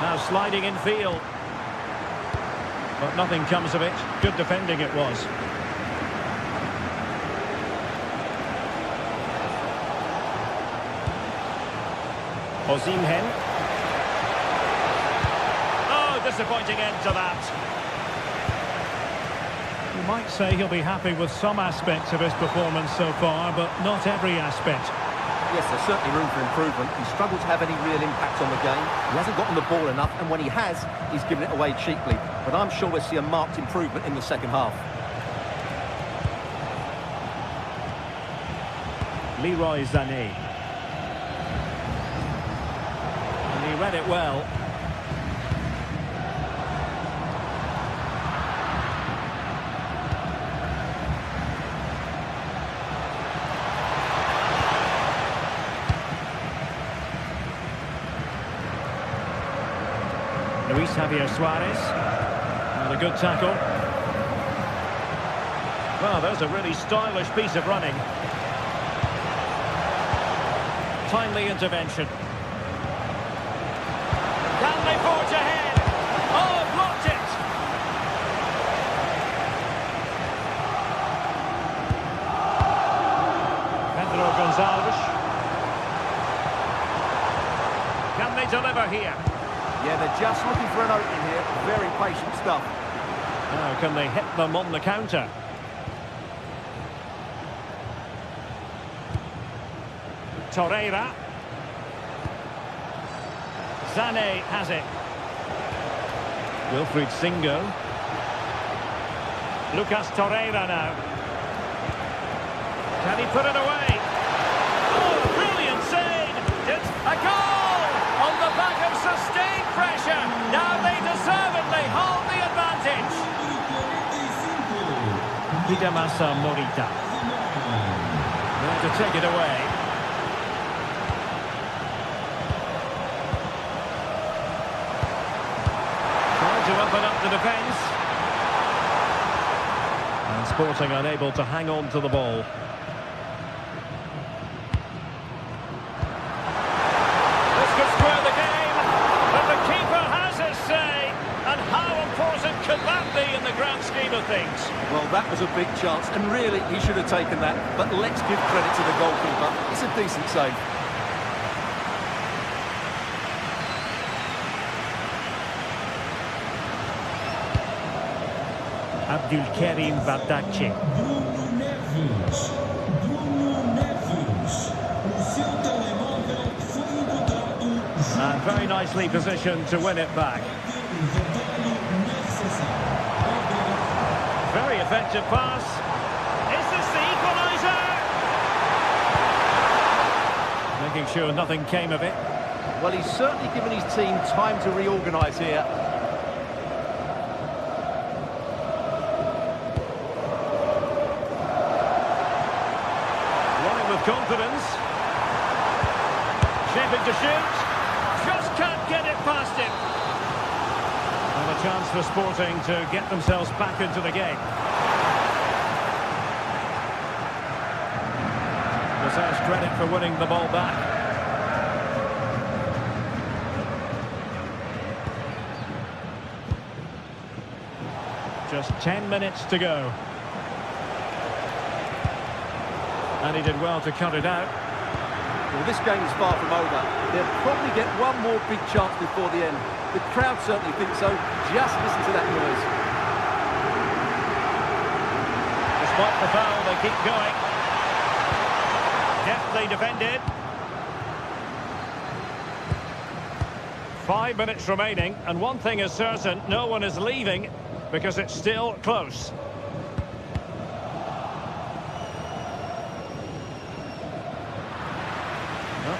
Now sliding in field. But nothing comes of it. Good defending it was. Osimhen. Oh, disappointing end to that. You might say he'll be happy with some aspects of his performance so far, but not every aspect. Yes, there's certainly room for improvement. He struggled to have any real impact on the game. He hasn't gotten the ball enough, and when he has, he's given it away cheaply. But I'm sure we'll see a marked improvement in the second half. Leroy Sané. And he read it well. Luis Javier Suarez. And a good tackle. Well, there's a really stylish piece of running. Timely intervention. Can they forge ahead? Oh, blocked it! Pedro Gonzalez. Can they deliver here? Yeah, they're just looking for an opening here. Very patient stuff. Now, can they hit them on the counter? Torreira. Sané has it. Wilfried Singo. Lucas Torreira now. Can he put it away? Oh, brilliant save! It's a goal! On the back of sustained pressure. Now they deservedly hold the advantage. Hidemasa Morita. There to take it away. To open up the defence. And Sporting unable to hang on to the ball. This could square the game, but the keeper has his say. And how important could that be in the grand scheme of things? Well, that was a big chance, and really, he should have taken that. But let's give credit to the goalkeeper. It's a decent save. Abdulkarim Bardakci. Bruno Neves. Bruno Neves. O seu telemóvel foi encontrado. And very nicely positioned to win it back. Very effective pass. Is this the equaliser? Making sure nothing came of it. Well, he's certainly given his team time to reorganise here. Confidence. Shaping to shoot. Just can't get it past him. And a chance for Sporting to get themselves back into the game. Deserves credit for winning the ball back. Just 10 minutes to go. And he did well to cut it out. Well, this game is far from over. They'll probably get one more big chance before the end. The crowd certainly think so. Just listen to that noise. Despite the foul, they keep going. Deftly defended. 5 minutes remaining, and one thing is certain, no one is leaving, because it's still close.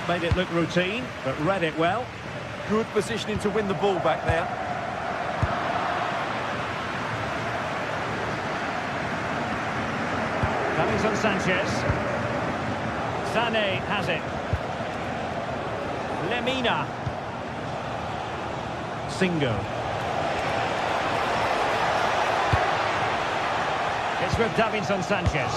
Well, made it look routine, but read it well. Good positioning to win the ball back there. Davinson Sanchez. Sané has it. Lemina. Singo. It's with Davinson Sanchez.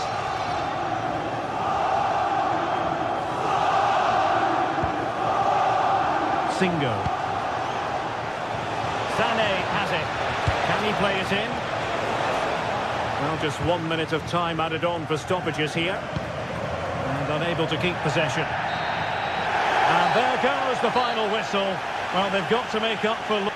Singo. Sané has it. Can he play it in? Well, just 1 minute of time added on for stoppages here. And unable to keep possession. And there goes the final whistle. Well, they've got to make up for...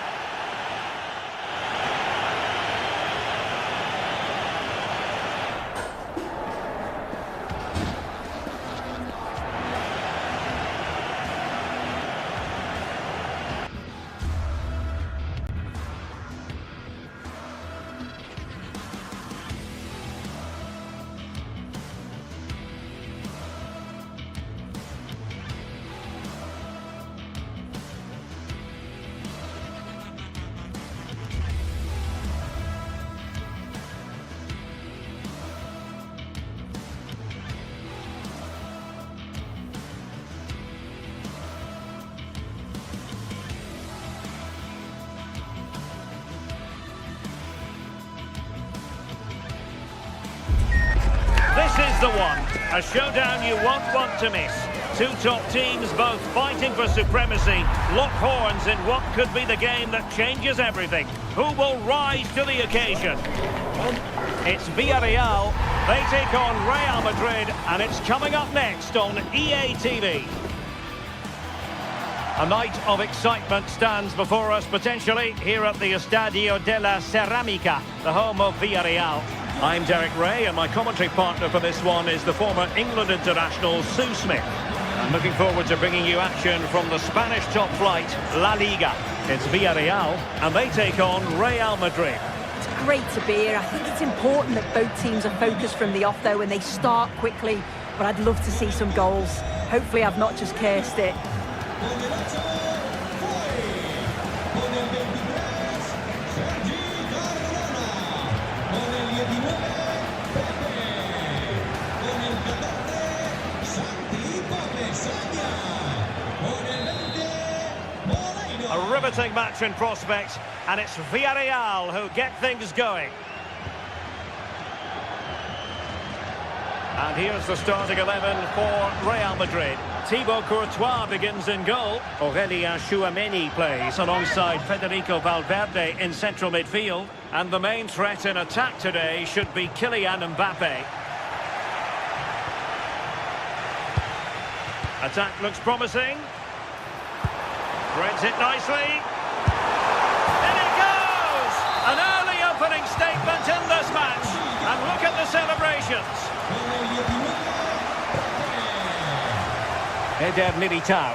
This is the one, a showdown you won't want to miss. Two top teams both fighting for supremacy, lock horns in what could be the game that changes everything. Who will rise to the occasion? It's Villarreal, they take on Real Madrid, and it's coming up next on EA TV. A night of excitement stands before us potentially here at the Estadio de la Cerámica, the home of Villarreal. I'm Derek Ray, and my commentary partner for this one is the former England international Sue Smith. I'm looking forward to bringing you action from the Spanish top flight, La Liga. It's Villarreal, and they take on Real Madrid. It's great to be here. I think it's important that both teams are focused from the off, though, and they start quickly. But I'd love to see some goals. Hopefully I've not just cursed it. A riveting match in prospect, and it's Villarreal who get things going. And here's the starting 11 for Real Madrid. Thibaut Courtois begins in goal. Aurélien Tchouameni plays alongside Federico Valverde in central midfield. And the main threat in attack today should be Kylian Mbappe. Attack looks promising. Threads it nicely. In it goes! An early opening statement in this match. And look at the celebrations. Eder Militao.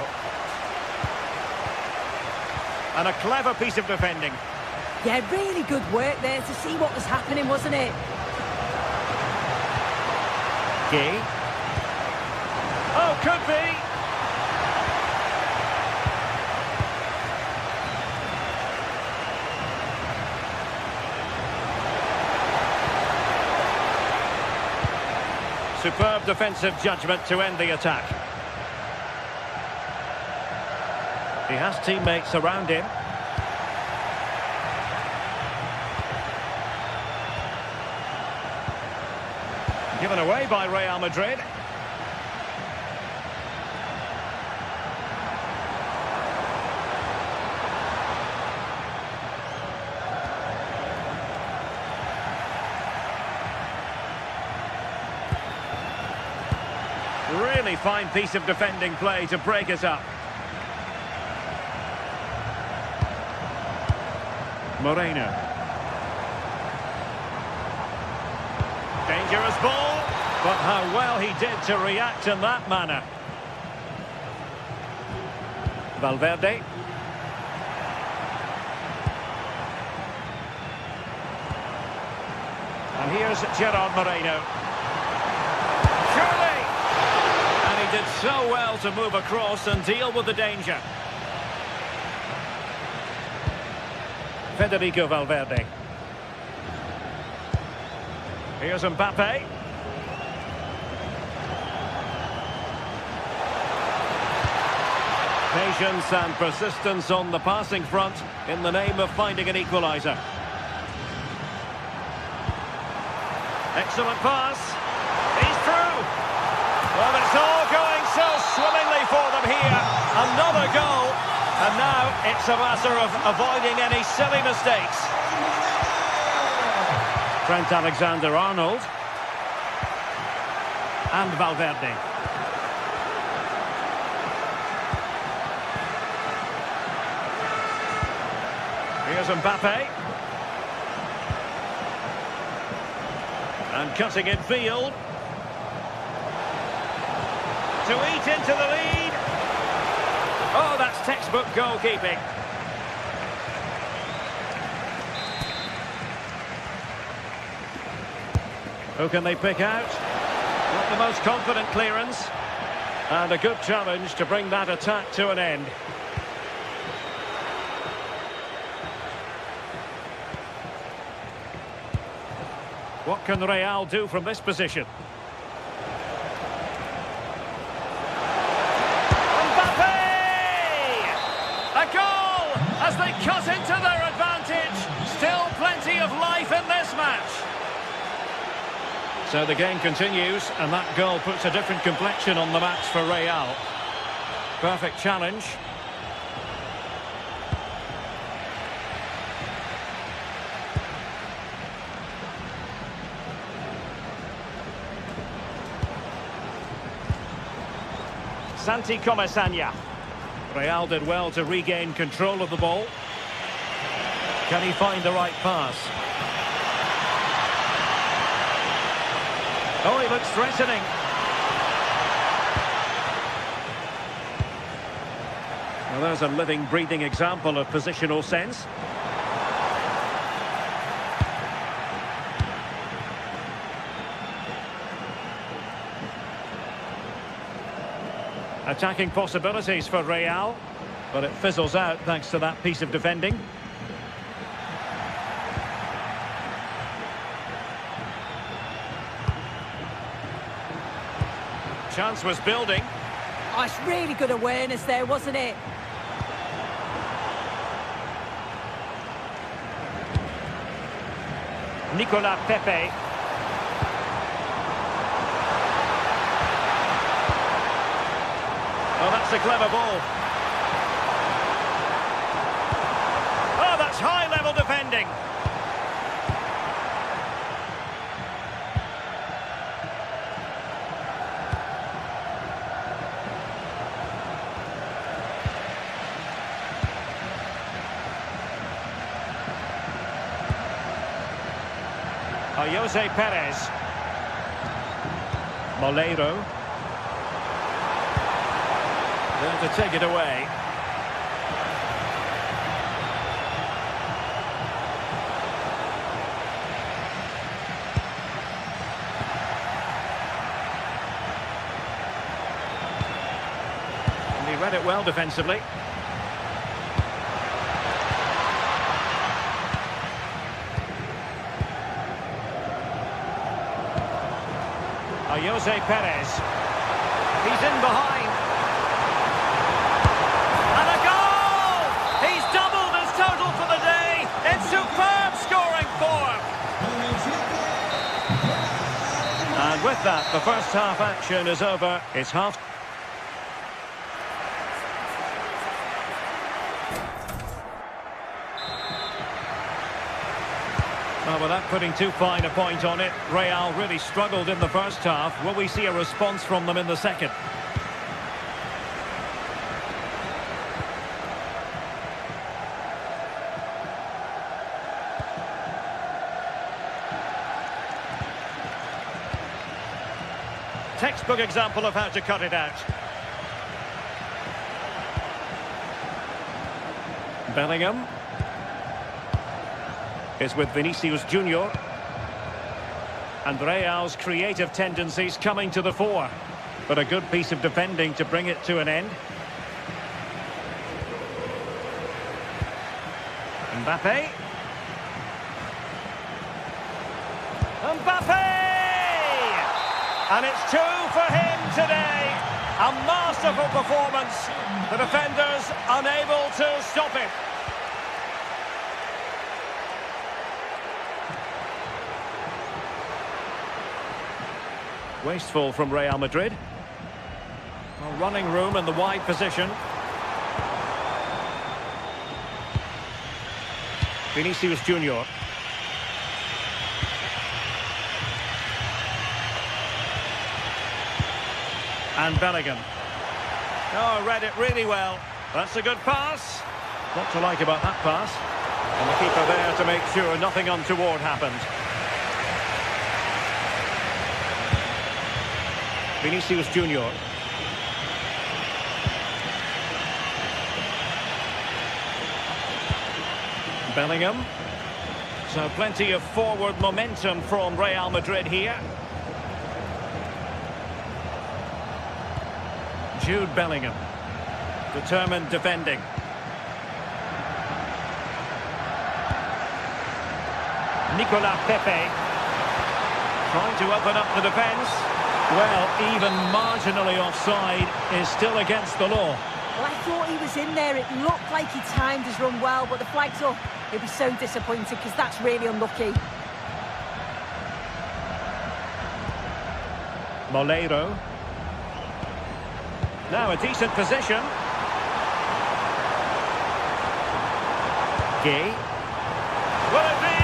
And a clever piece of defending. Yeah, really good work there to see what was happening, wasn't it? Key. Oh, could be. Superb defensive judgment to end the attack. He has teammates around him. Given away by Real Madrid. Really fine piece of defending play to break us up. Moreno. Dangerous ball, but how well he did to react in that manner. Valverde. And here's Gerard Moreno. Surely! And he did so well to move across and deal with the danger. Federico Valverde. Here's Mbappe. Patience and persistence on the passing front in the name of finding an equaliser. Excellent pass. He's through. Well, it's all going so swimmingly for them here. Another goal. And now it's a matter of avoiding any silly mistakes. Trent Alexander-Arnold. And Valverde. Here's Mbappe. And cutting in field. To eat into the lead. Oh, that's textbook goalkeeping. Who can they pick out? Not the most confident clearance. And a good challenge to bring that attack to an end. What can Real do from this position? Mbappe! A goal as they cut into their advantage. Still plenty of life in this match. So the game continues, and that goal puts a different complexion on the match for Real. Perfect challenge. Santi Comesaña. Real did well to regain control of the ball. Can he find the right pass? Oh, he looks threatening. Well, there's a living, breathing example of positional sense. Attacking possibilities for Real, but it fizzles out thanks to that piece of defending. Chance was building. Oh, it's really good awareness there, wasn't it? Nicolas Pepe. Oh, that's a clever ball. Oh, that's high-level defending. Jose Perez. Moleiro. There to take it away. And he read it well defensively. Jose Perez. He's in behind. And a goal! He's doubled his total for the day in superb scoring form. And with that, the first half action is over. It's half. Well, without putting too fine a point on it, Real really struggled in the first half. Will we see a response from them in the second? Textbook example of how to cut it out. Bellingham is with Vinicius Junior. And Real's creative tendencies coming to the fore. But a good piece of defending to bring it to an end. Mbappe. Mbappe! And it's 2 for him today. A masterful performance. The defenders unable to stop it. Wasteful from Real Madrid. Well, running room in the wide position. Vinicius Junior. And Bellingham. Oh, read it really well. That's a good pass. What to like about that pass. And the keeper there to make sure nothing untoward happened. Vinicius Junior. Bellingham. So plenty of forward momentum from Real Madrid here. Jude Bellingham. Determined defending. Nicolas Pepe. Trying to open up the defence. Well, even marginally offside is still against the law. Well, I thought he was in there. It looked like he timed his run well, but the flag's up. He'll be so disappointed because that's really unlucky. Moleiro. Now a decent position. Gay. Will it be?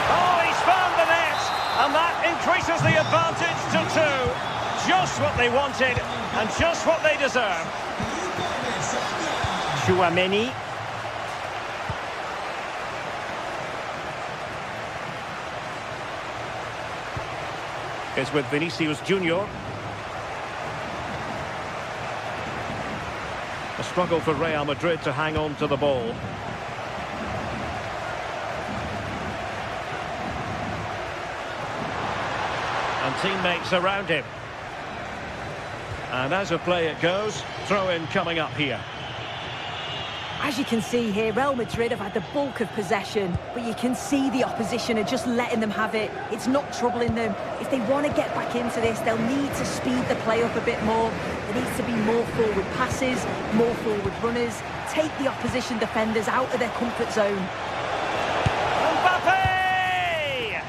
Oh, he's found the net! And that increases the advantage to 2. Just what they wanted and just what they deserve. Chouameni. Is with Vinicius Junior. A struggle for Real Madrid to hang on to the ball. And teammates around him. And as a play it goes, throw-in coming up here. As you can see here, Real Madrid have had the bulk of possession, but you can see the opposition are just letting them have it. It's not troubling them. If they want to get back into this, they'll need to speed the play up a bit more. There needs to be more forward passes, more forward runners, take the opposition defenders out of their comfort zone. Mbappe!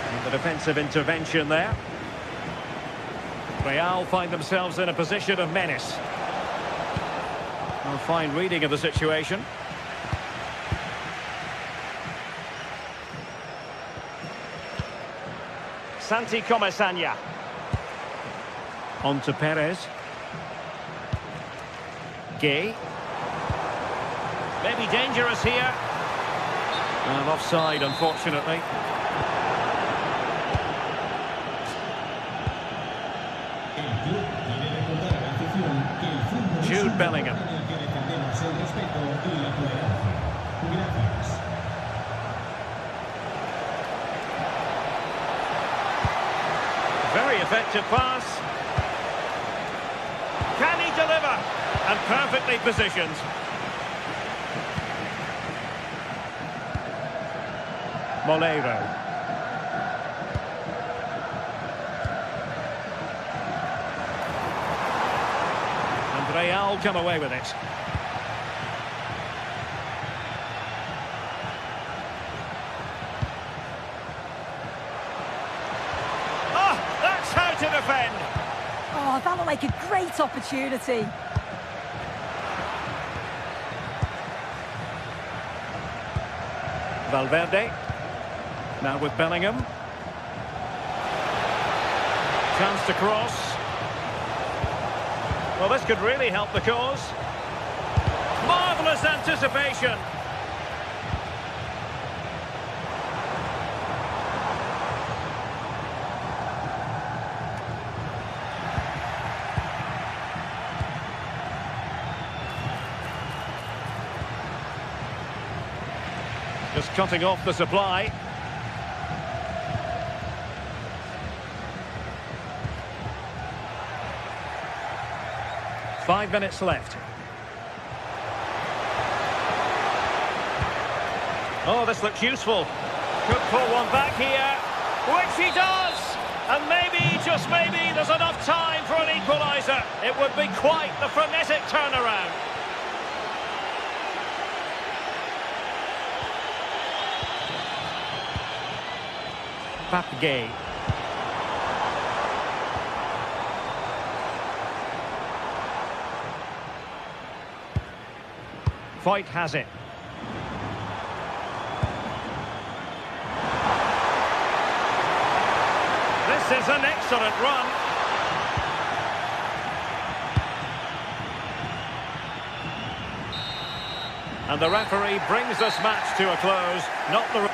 And the defensive intervention there. Real find themselves in a position of menace. A fine reading of the situation. Santi Comesaña. On to Perez. Gay. Maybe dangerous here. And offside, unfortunately. Jude Bellingham. Very effective pass. Can he deliver? And perfectly positioned. Moleiro. And Real come away with it. To defend. Oh, that looked like a great opportunity. Valverde. Now with Bellingham. Chance to cross. Well, this could really help the cause. Marvellous anticipation. Just cutting off the supply. 5 minutes left. Oh, this looks useful. Could pull one back here, which he does! And maybe, just maybe, there's enough time for an equaliser. It would be quite the frenetic turnaround. Papgay. Voigt has it. This is an excellent run. And the referee brings this match to a close. Not the...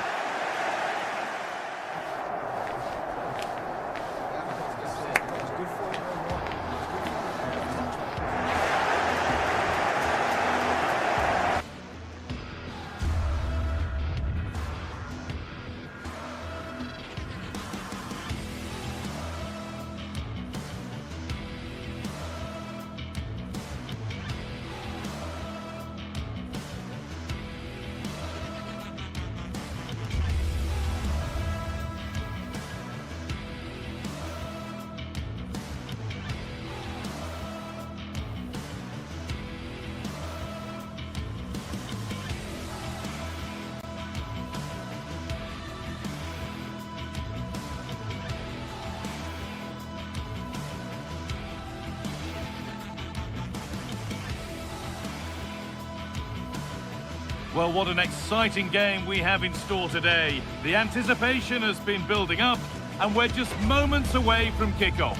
Well, what an exciting game we have in store today. The anticipation has been building up, and we're just moments away from kickoff.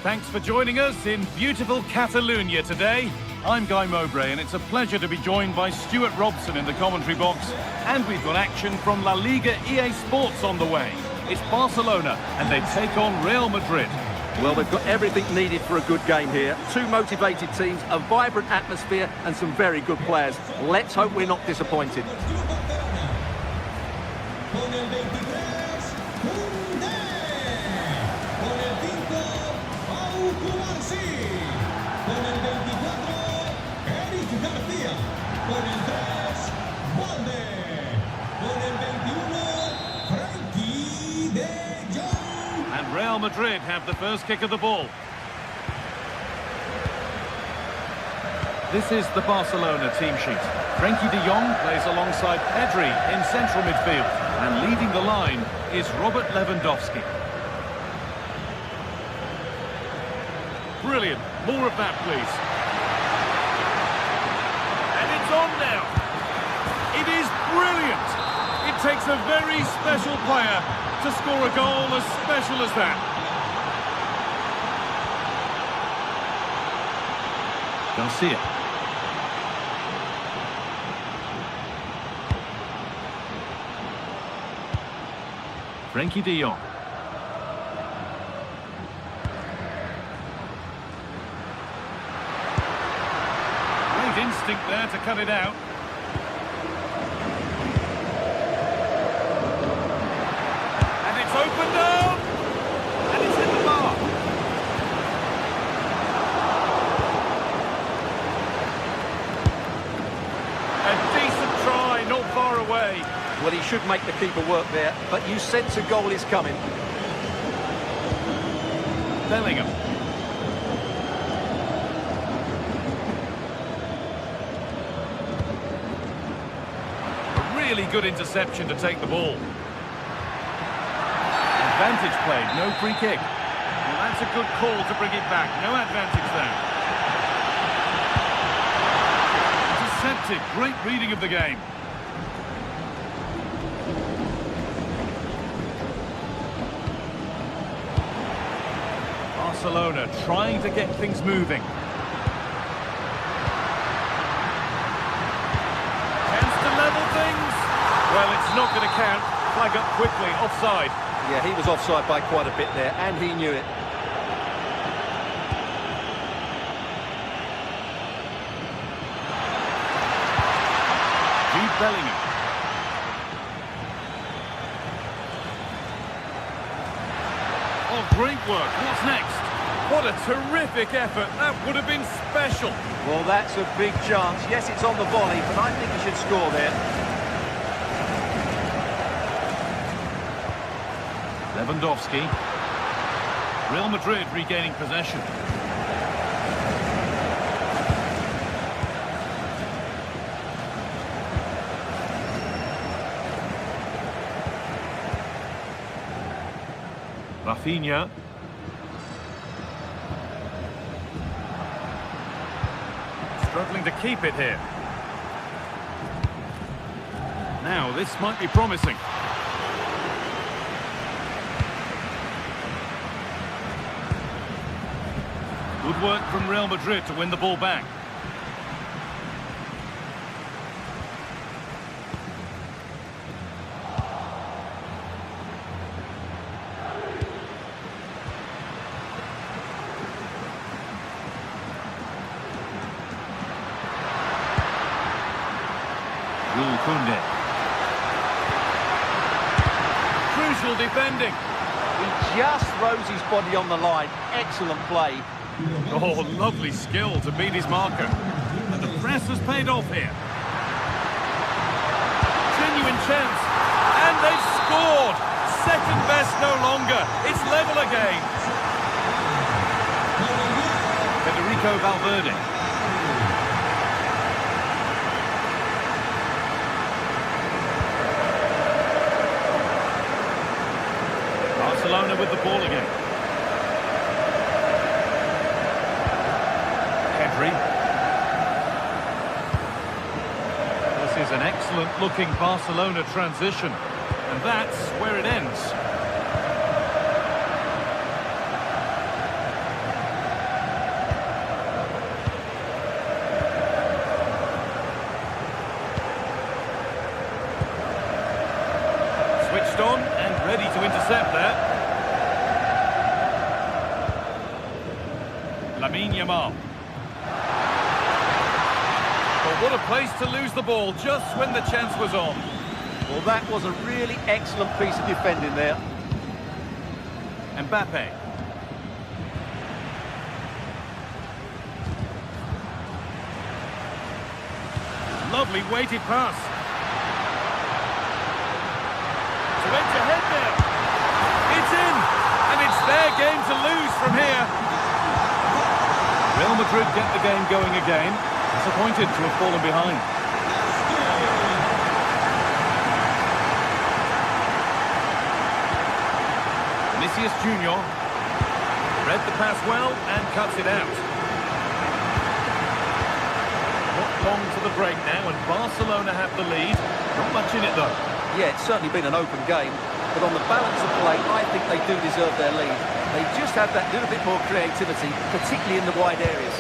Thanks for joining us in beautiful Catalonia today. I'm Guy Mowbray, and it's a pleasure to be joined by Stuart Robson in the commentary box. And we've got action from La Liga EA Sports on the way. It's Barcelona, and they take on Real Madrid. Well, they've got everything needed for a good game here. Two motivated teams, a vibrant atmosphere, and some very good players. Let's hope we're not disappointed. Real Madrid have the first kick of the ball. This is the Barcelona team sheet. Frenkie de Jong plays alongside Pedri in central midfield. And leading the line is Robert Lewandowski. Brilliant. More of that, please. And it's on now. It is brilliant. It takes a very special player to score a goal as special as that. Garcia. Frenkie de Jong. Great instinct there to cut it out. Open down, and it's in the bar. A decent try, not far away. Well, he should make the keeper work there, but you sense a goal is coming. Bellingham. A really good interception to take the ball. Advantage played, no free kick. Well, that's a good call to bring it back. No advantage there. Intercepted, great reading of the game. Barcelona trying to get things moving. Chance to level things. Well, it's not going to count. Flag up quickly, offside. Yeah, he was offside by quite a bit there, and he knew it. Bellingham. Great work. What's next? What a terrific effort. That would have been special. Well, that's a big chance. Yes, it's on the volley, but I think he should score there. Lewandowski. Real Madrid regaining possession. Rafinha. Struggling to keep it here. Now, this might be promising. Good work from Real Madrid to win the ball back. Crucial defending. He just throws his body on the line. Excellent play. Oh, lovely skill to beat his marker. And the press has paid off here. Genuine chance. And they've scored. Second best no longer. It's level again. Federico Valverde. Barcelona with the ball again. Pedri. This is an excellent looking Barcelona transition, and that's where it ends. Switched on and ready to intercept there. Lamine Yamal. Well, what a place to lose the ball just when the chance was on. Well, that was a really excellent piece of defending there. Mbappe. Lovely weighted pass. To edge ahead there. It's in, and it's their game to lose from here. Real Madrid get the game going again. Disappointed to have fallen behind. Vinicius Junior read the pass well and cuts it out. Not long to the break now, and Barcelona have the lead. Not much in it though. Yeah, it's certainly been an open game, but on the balance of play, I think they do deserve their lead. They just have that little bit more creativity, particularly in the wide areas.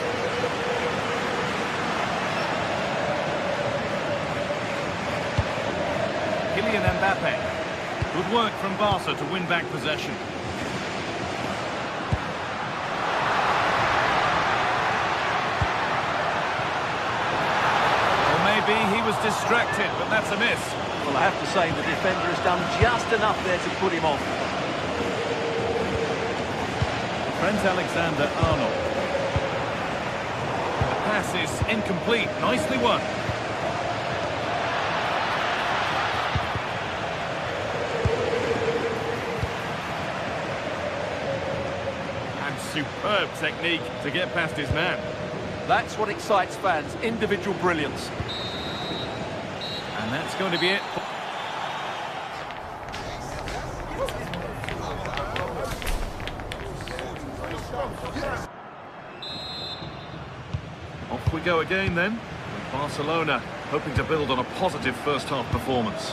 Kylian Mbappe. Good work from Barca to win back possession. Or maybe he was distracted, but that's a miss. Well, I have to say the defender has done just enough there to put him off. Trent Alexander-Arnold. The pass is incomplete. Nicely won. And superb technique to get past his man. That's what excites fans, individual brilliance. And that's going to be it. Off we go again then. Barcelona hoping to build on a positive first half performance.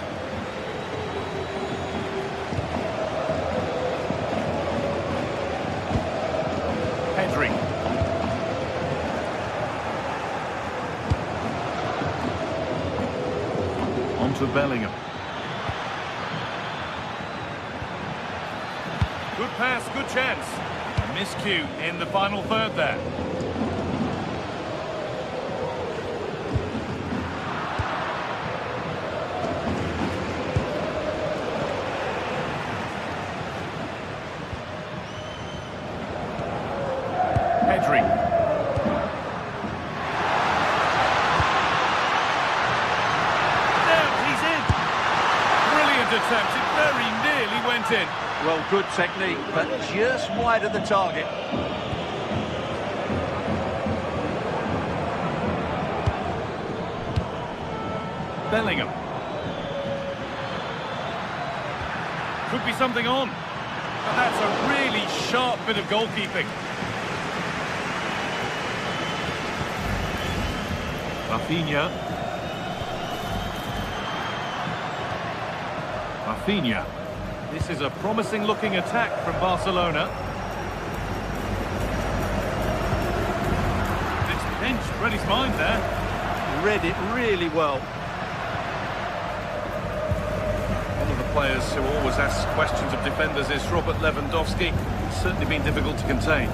Pedri. On to Bellingham. Good pass, good chance. A miscue in the final third there. attempt. It very nearly went in. Well, good technique, but just wide of the target. Bellingham. Could be something on. But that's a really sharp bit of goalkeeping. Rafinha. This is a promising looking attack from Barcelona. This bench read his mind there. Read it really well. One of the players who always asks questions of defenders is Robert Lewandowski. It's certainly been difficult to contain.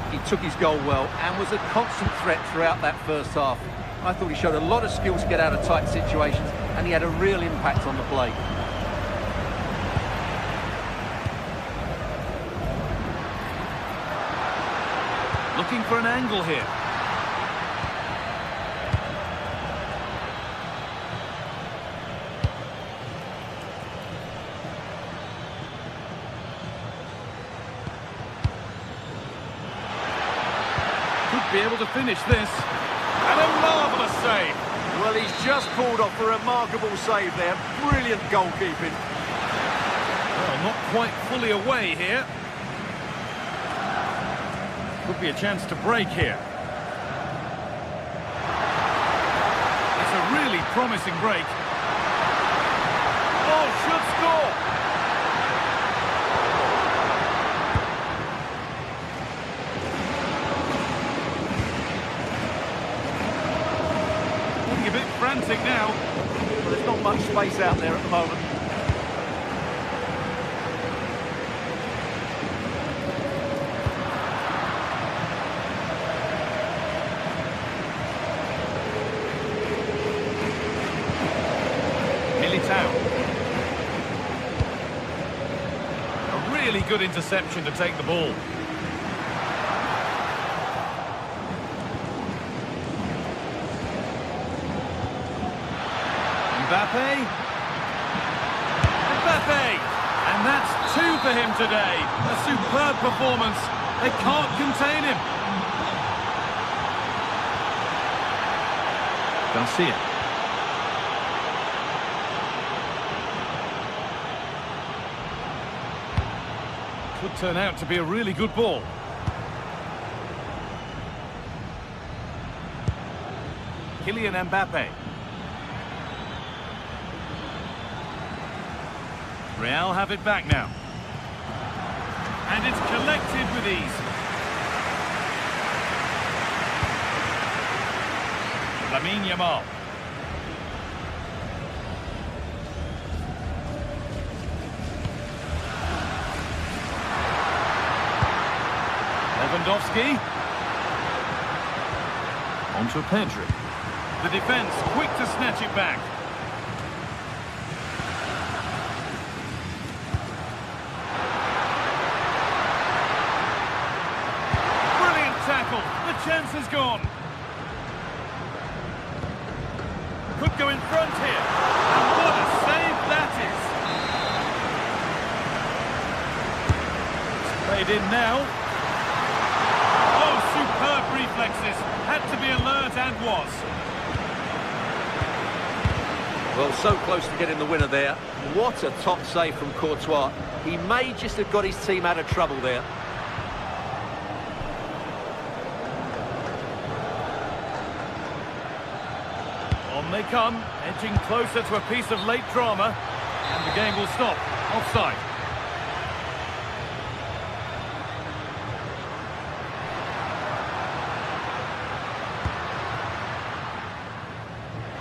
He took his goal well and was a constant threat throughout that first half. I thought he showed a lot of skill to get out of tight situations, and he had a real impact on the play. Looking for an angle here. Could be able to finish this. And a marvellous save. Well, he's just pulled off a remarkable save there. Brilliant goalkeeping. Well, not quite fully away here. Could be a chance to break here. It's a really promising break. Oh, should score! Looking a bit frantic now. Well, there's not much space out there at the moment. A really good interception to take the ball. Mbappe. And that's 2 for him today. A superb performance. They can't contain him. Garcia. Could turn out to be a really good ball. Kylian Mbappe. Real have it back now. And it's collected with ease. Lamine Yamal. Lewandowski. On to Pedri. The defence quick to snatch it back. Brilliant tackle. The chance is gone. Could go in front here. And what a save that is. It's played in now. Superb reflexes, had to be alert and was. Well, so close to getting the winner there. What a top save from Courtois. He may just have got his team out of trouble there. On they come, edging closer to a piece of late drama, and the game will stop. Offside.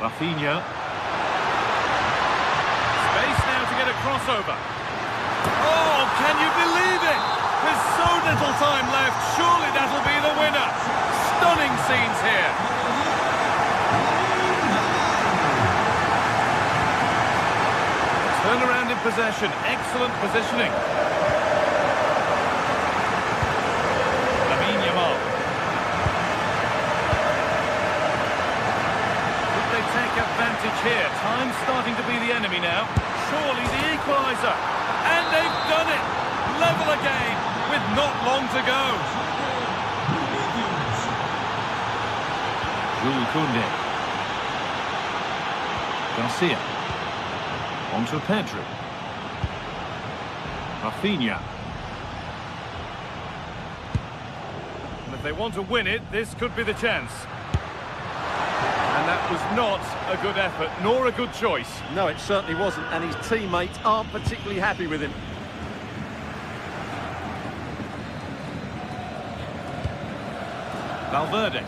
Rafinha. Space now to get a crossover. Oh, can you believe it? There's so little time left. Surely that'll be the winner. Stunning scenes here. Turnaround in possession. Excellent positioning. Lamine Yamal. Take advantage here. Time's starting to be the enemy now. surely the equaliser. And they've done it. Level again with not long to go. Jules Koundé. Garcia. On to Pedro. Rafinha. And if they want to win it, this could be the chance. And that was not a good effort, nor a good choice. No, it certainly wasn't, and his teammates aren't particularly happy with him. Valverde.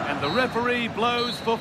And the referee blows for...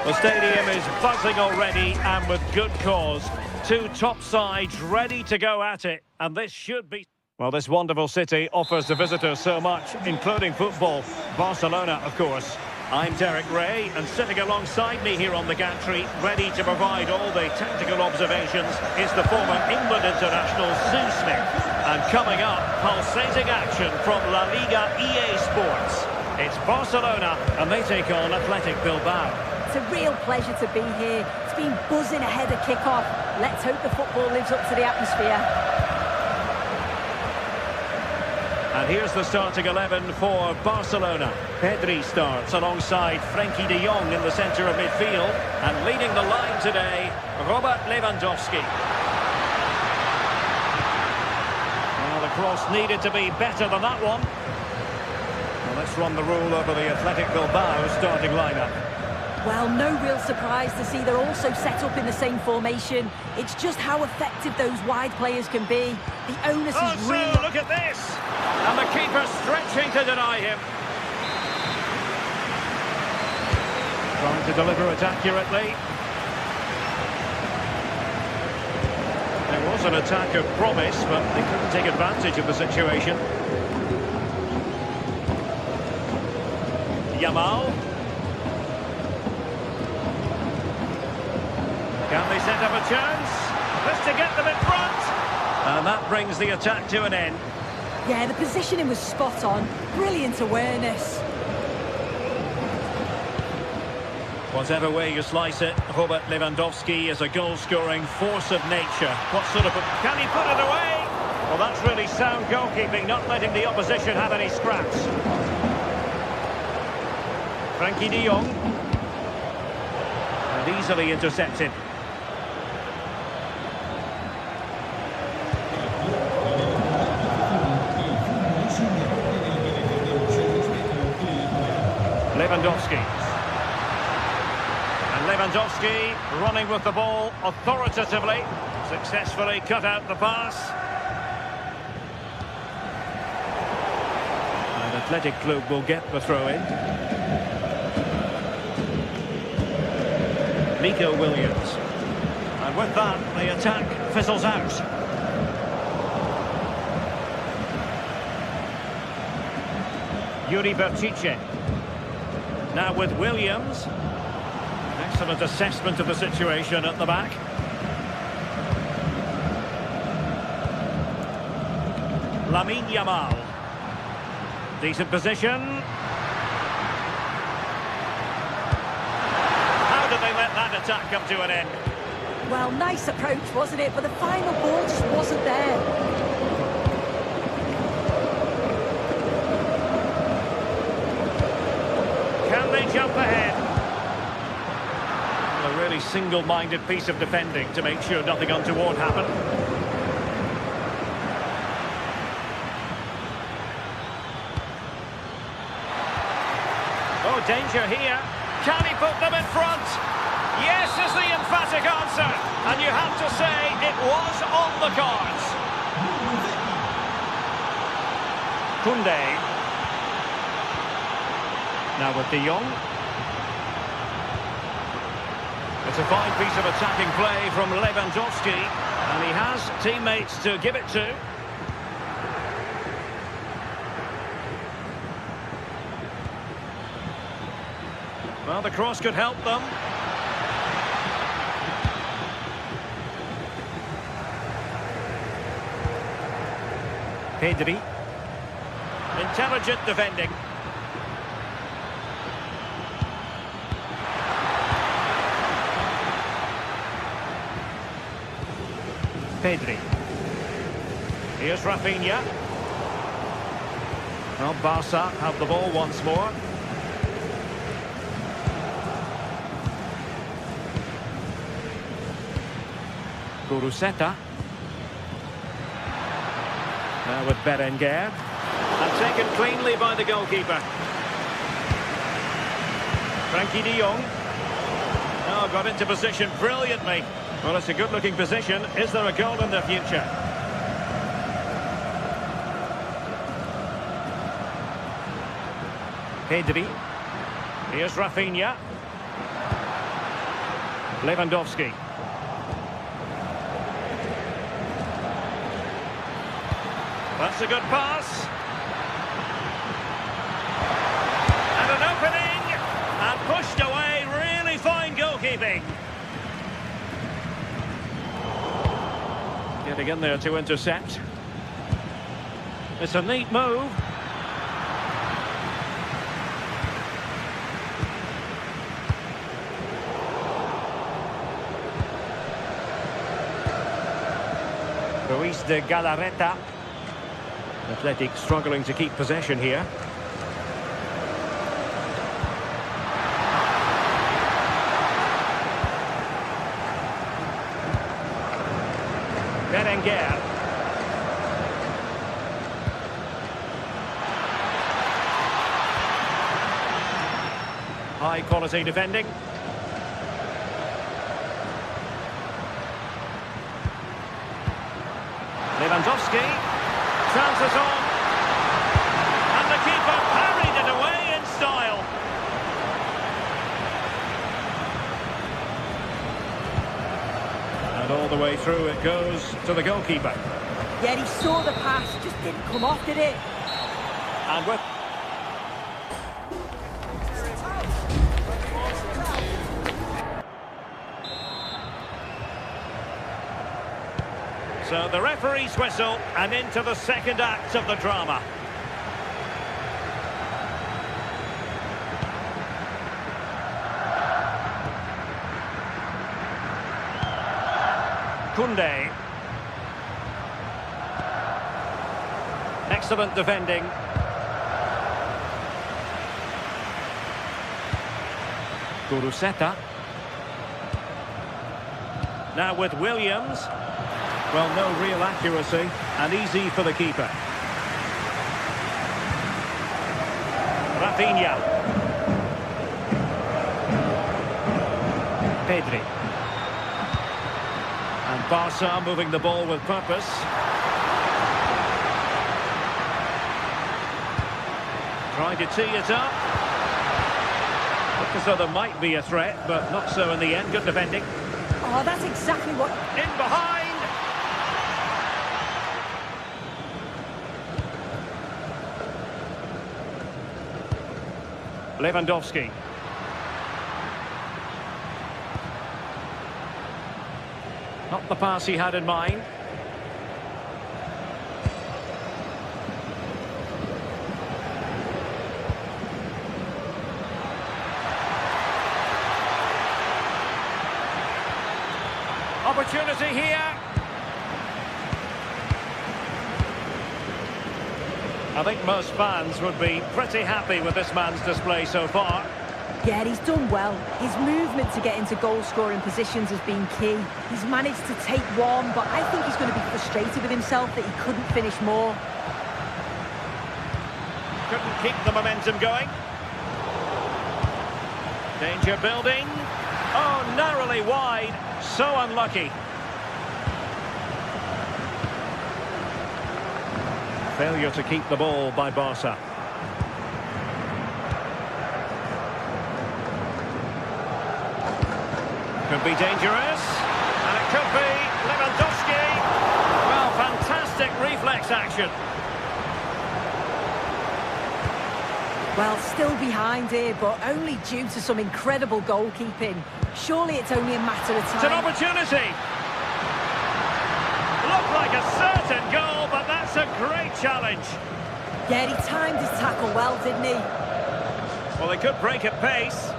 The stadium is buzzing already, and with good cause. Two top sides ready to go at it, and this should be... Well, this wonderful city offers the visitors so much, including football. Barcelona, of course. I'm Derek Ray, and sitting alongside me here on the gantry, ready to provide all the tactical observations, is the former England international Sue Smith. And coming up, pulsating action from La Liga EA Sports. It's Barcelona, and they take on Athletic Bilbao. It's a real pleasure to be here. It's been buzzing ahead of kick-off. Let's hope the football lives up to the atmosphere. And here's the starting 11 for Barcelona. Pedri starts alongside Frenkie de Jong in the centre of midfield. And leading the line today, Robert Lewandowski. Well, the cross needed to be better than that one. Well, let's run the rule over the Athletic Bilbao starting lineup. Well, no real surprise to see they're also set up in the same formation. It's just how effective those wide players can be. The onus is really... look at this! And the keeper stretching to deny him. Trying to deliver it accurately. There was an attack of promise, but they couldn't take advantage of the situation. Yamal. Can they set up a chance? This to get them in front. And that brings the attack to an end. Yeah, the positioning was spot on. Brilliant awareness. Whatever way you slice it, Robert Lewandowski is a goal-scoring force of nature. What sort of... Can he put it away? Well, that's really sound goalkeeping, not letting the opposition have any scraps. Frenkie de Jong. And easily intercepted. Lewandowski. And Lewandowski running with the ball authoritatively. Successfully cut out the pass. And Athletic Club will get the throw-in. Nico Williams. And with that, the attack fizzles out. Yuri Berchiche. Now with Williams. Excellent assessment of the situation at the back. Lamine Yamal. Decent position. How did they let that attack come to an end? Well, nice approach, wasn't it? But the final ball just wasn't there. Can they jump ahead? A really single-minded piece of defending to make sure nothing untoward happened. Oh, danger here. Can he put them in front? Yes is the emphatic answer. And you have to say it was on the cards. Koundé. Now with De Jong. It's a fine piece of attacking play from Lewandowski. And he has teammates to give it to. Well, the cross could help them. Pedri. Intelligent defending. Pedri. Here's Rafinha. Well, Barca have the ball once more. Guruseta. Now with Berenguer. And taken cleanly by the goalkeeper. Frankie de Jong. Oh, got into position brilliantly. Well, it's a good-looking position. Is there a goal in the future? Pedri. Here's Rafinha. Lewandowski. That's a good pass. And an opening. And pushed away. Really fine goalkeeping. Getting in there to intercept. It's a neat move. Ruiz de Galarreta. Athletic struggling to keep possession here. Berenguer. High quality defending. Lewandowski. Chances on. And the keeper parried it away in style. And all the way through it goes to the goalkeeper. Yeah, he saw the pass, just didn't come off, did it? And with... So the referee's whistle, and into the second act of the drama. Koundé. Excellent defending. Guruseta. Now with Williams. Well, no real accuracy, and easy for the keeper. Rafinha. Pedri. And Barca moving the ball with purpose. Trying to tee it up. Looked as though there might be a threat, but not so in the end. Good defending. Oh, that's exactly what... In behind. Lewandowski. Not the pass he had in mind. Opportunity here. I think most fans would be pretty happy with this man's display so far. Yeah, he's done well. His movement to get into goal-scoring positions has been key. He's managed to take one, but I think he's going to be frustrated with himself that he couldn't finish more. Couldn't keep the momentum going. Danger building. Oh, narrowly wide. So unlucky. Failure to keep the ball by Barca. Could be dangerous. And it could be Lewandowski. Well, fantastic reflex action. Well, still behind here, but only due to some incredible goalkeeping. Surely it's only a matter of time. It's an opportunity. Looked like a certain goal, but that's a great challenge. Yeah, he timed his tackle well, didn't he? Well, they could break at pace.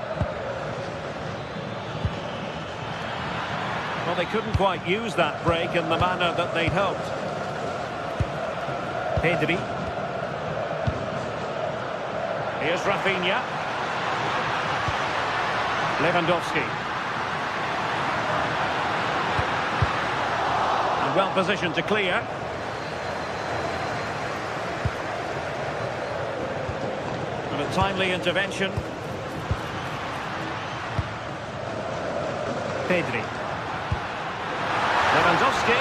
Well, they couldn't quite use that break in the manner that they'd hoped. Pedri. Here's Rafinha. Lewandowski. And well positioned to clear. And a timely intervention. Pedri. Lewandowski.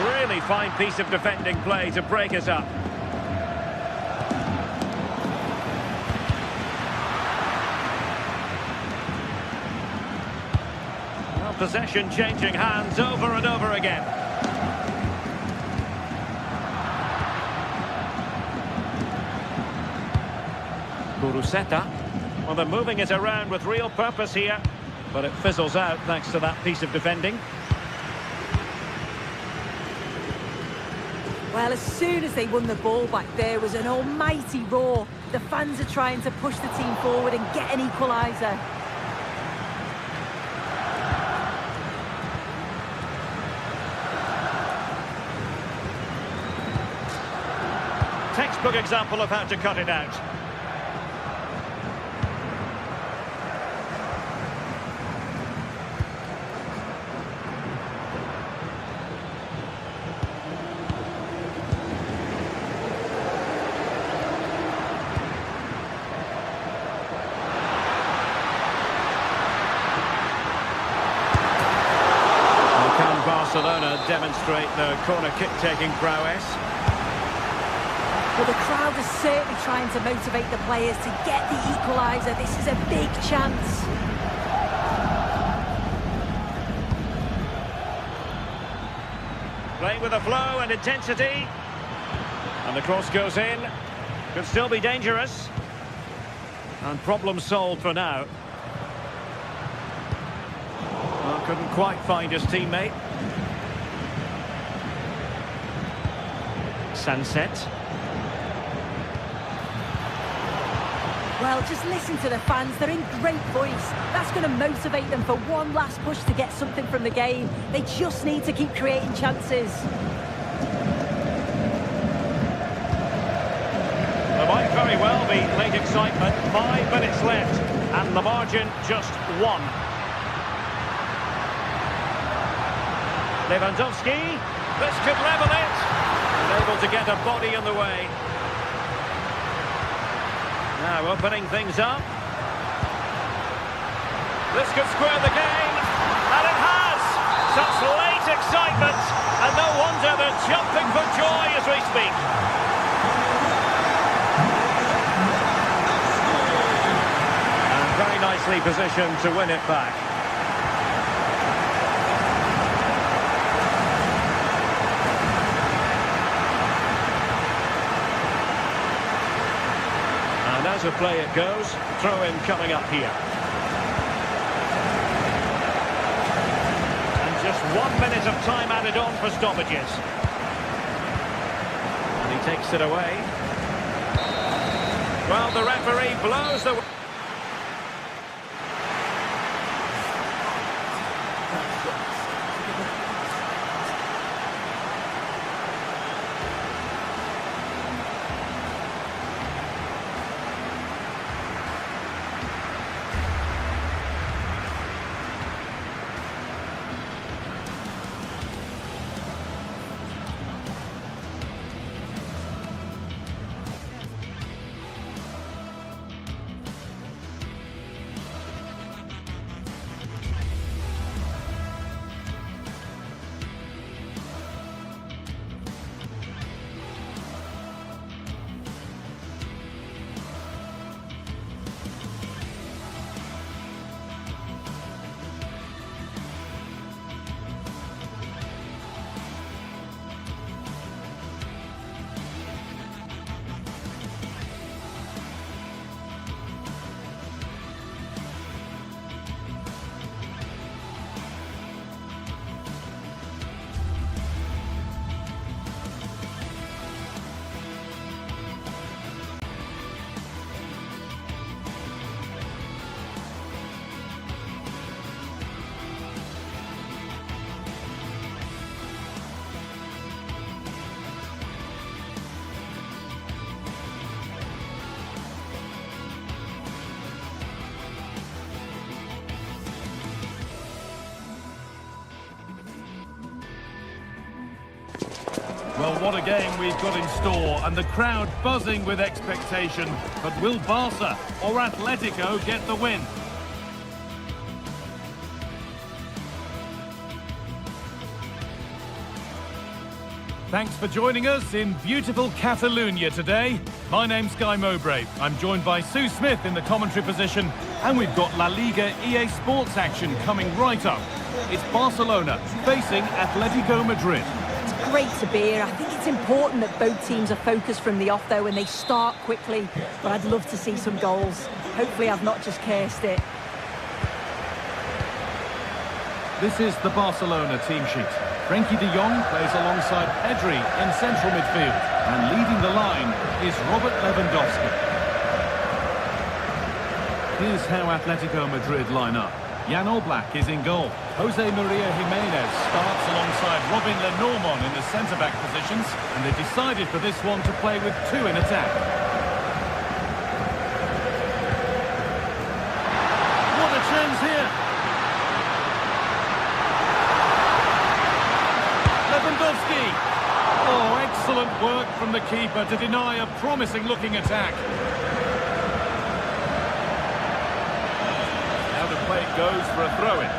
Really fine piece of defending play to break us up. Well, possession changing hands over and over again. Kuruseta. Well, they're moving it around with real purpose here, but it fizzles out thanks to that piece of defending. Well, as soon as they won the ball back, there was an almighty roar. The fans are trying to push the team forward and get an equaliser. Textbook example of how to cut it out. Barcelona demonstrate their corner kick-taking prowess. Well, the crowd is certainly trying to motivate the players to get the equaliser. This is a big chance. Playing with a flow and intensity. And the cross goes in. Could still be dangerous. And problem solved for now. Well, couldn't quite find his teammate. Sunset. Well, just listen to the fans. They're in great voice. That's going to motivate them for one last push to get something from the game. They just need to keep creating chances. There might very well be late excitement. 5 minutes left, and the margin just 1. Lewandowski. This could level it. Able to get a body in the way. Now opening things up. This could square the game. And it has! Such late excitement. And no wonder they're jumping for joy as we speak. And very nicely positioned to win it back. as of play it goes. Throw in coming up here. And just 1 minute of time added on for stoppages. And he takes it away. Well, the referee blows the... Well, what a game we've got in store, and the crowd buzzing with expectation. But will Barca or Atletico get the win? Thanks for joining us in beautiful Catalonia today. My name's Guy Mowbray. I'm joined by Sue Smith in the commentary position, and we've got La Liga EA Sports action coming right up. It's Barcelona facing Atletico Madrid. Great to be here. I think it's important that both teams are focused from the off though and they start quickly, but I'd love to see some goals. Hopefully I've not just cursed it. This is the Barcelona team sheet. Frenkie de Jong plays alongside Pedri in central midfield, and leading the line is Robert Lewandowski. Here's how Atletico Madrid line up. Jan Oblak is in goal. Jose Maria Jimenez starts alongside Robin Lenormand in the centre-back positions, and they decided for this one to play with two in attack. What a chance here! Lewandowski! Oh, excellent work from the keeper to deny a promising-looking attack. Play goes for a throw-in.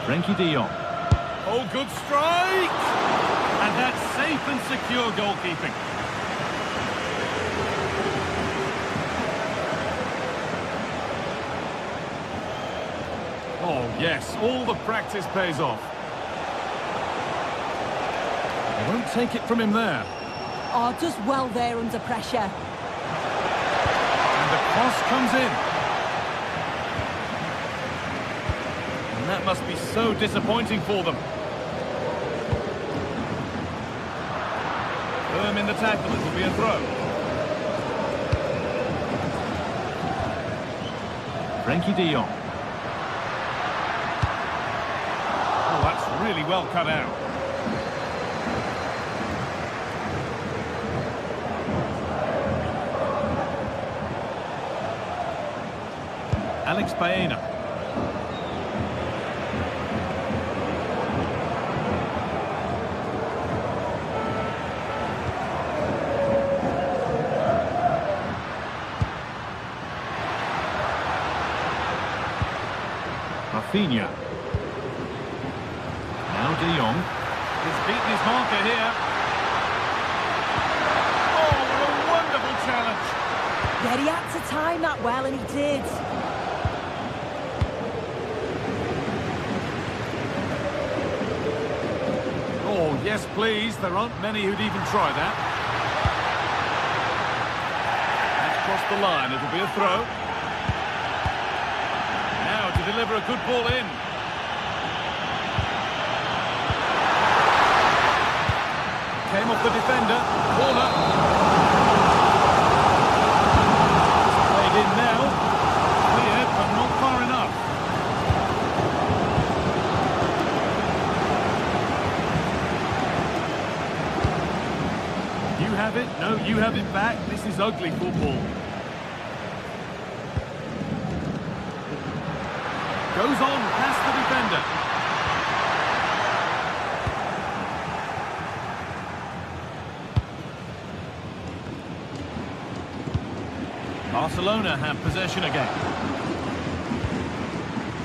Frenkie de Jong. Oh, good strike! And that's safe and secure goalkeeping. Oh, yes, all the practice pays off. They won't take it from him there. Oh, does well there under pressure. The cross comes in. And that must be so disappointing for them. Firm in the tackle, it'll be a throw. Frenkie de Jong. Oh, that's really well cut out. Alex Baena. Rafinha. Now de Jong. He's beaten his marker here. Oh, what a wonderful challenge. Yeah, he had to time that well, and he did. Oh, yes, please. There aren't many who'd even try that. the line. It'll be a throw. Now to deliver a good ball in. Came off the defender. Corner. Played in now. Cleared, but not far enough. You have it. No, you have it back. This is ugly football. Goes on past the defender. Barcelona have possession again.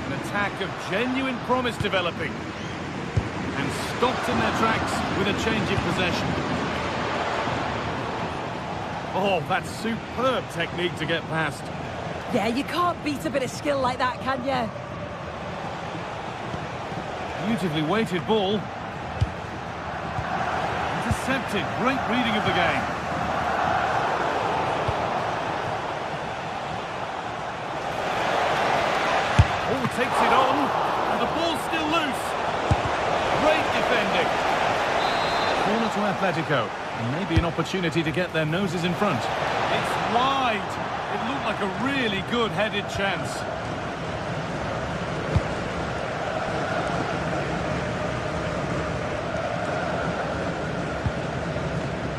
An attack of genuine promise developing. And stopped in their tracks with a change in possession. Oh, that's superb technique to get past. Yeah, you can't beat a bit of skill like that, can you? Beautifully weighted ball. Intercepted. Great reading of the game. Oh, takes it on. And the ball's still loose. Great defending. Corner to Atletico. And maybe an opportunity to get their noses in front. It's wide. It looked like a really good headed chance.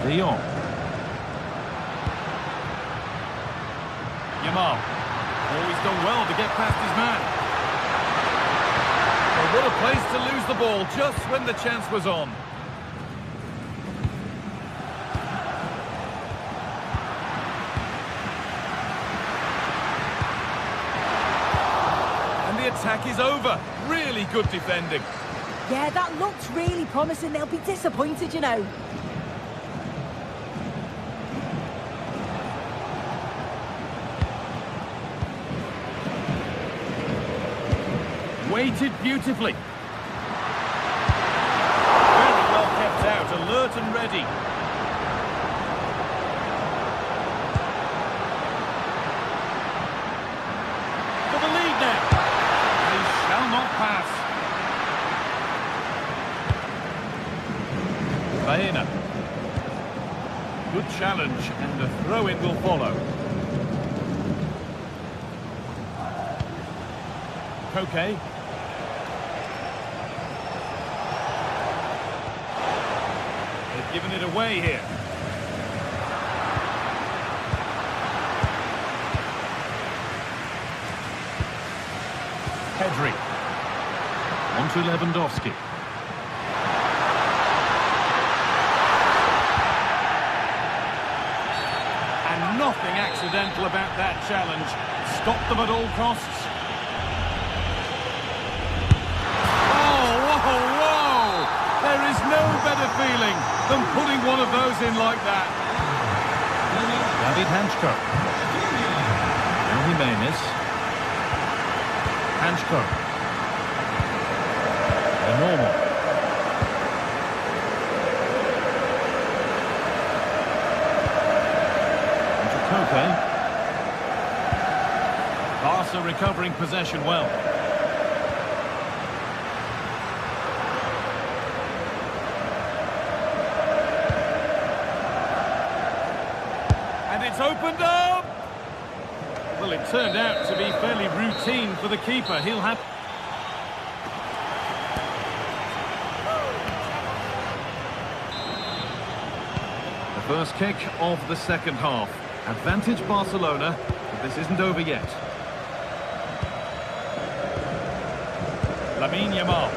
De Jong. Yamal. Oh, he's done well to get past his man. Well, what a place to lose the ball just when the chance was on. And the attack is over. Really good defending. Yeah, that looked really promising. They'll be disappointed, you know. Weighted beautifully. Very well kept out, alert and ready. For the lead now. They shall not pass. Baena. Good challenge, and a throw-in will follow. Koke. They've given it away here. Pedri. On to Lewandowski. And nothing accidental about that challenge. Stop them at all costs. There is no better feeling than putting one of those in like that. David Hanchko. Now Jimenez. Hanchko. They're normal. Into Koke. Barca recovering possession well. It's opened up! Well, it turned out to be fairly routine for the keeper. He'll have... The first kick of the second half. Advantage Barcelona, but this isn't over yet. Lamine Yamal.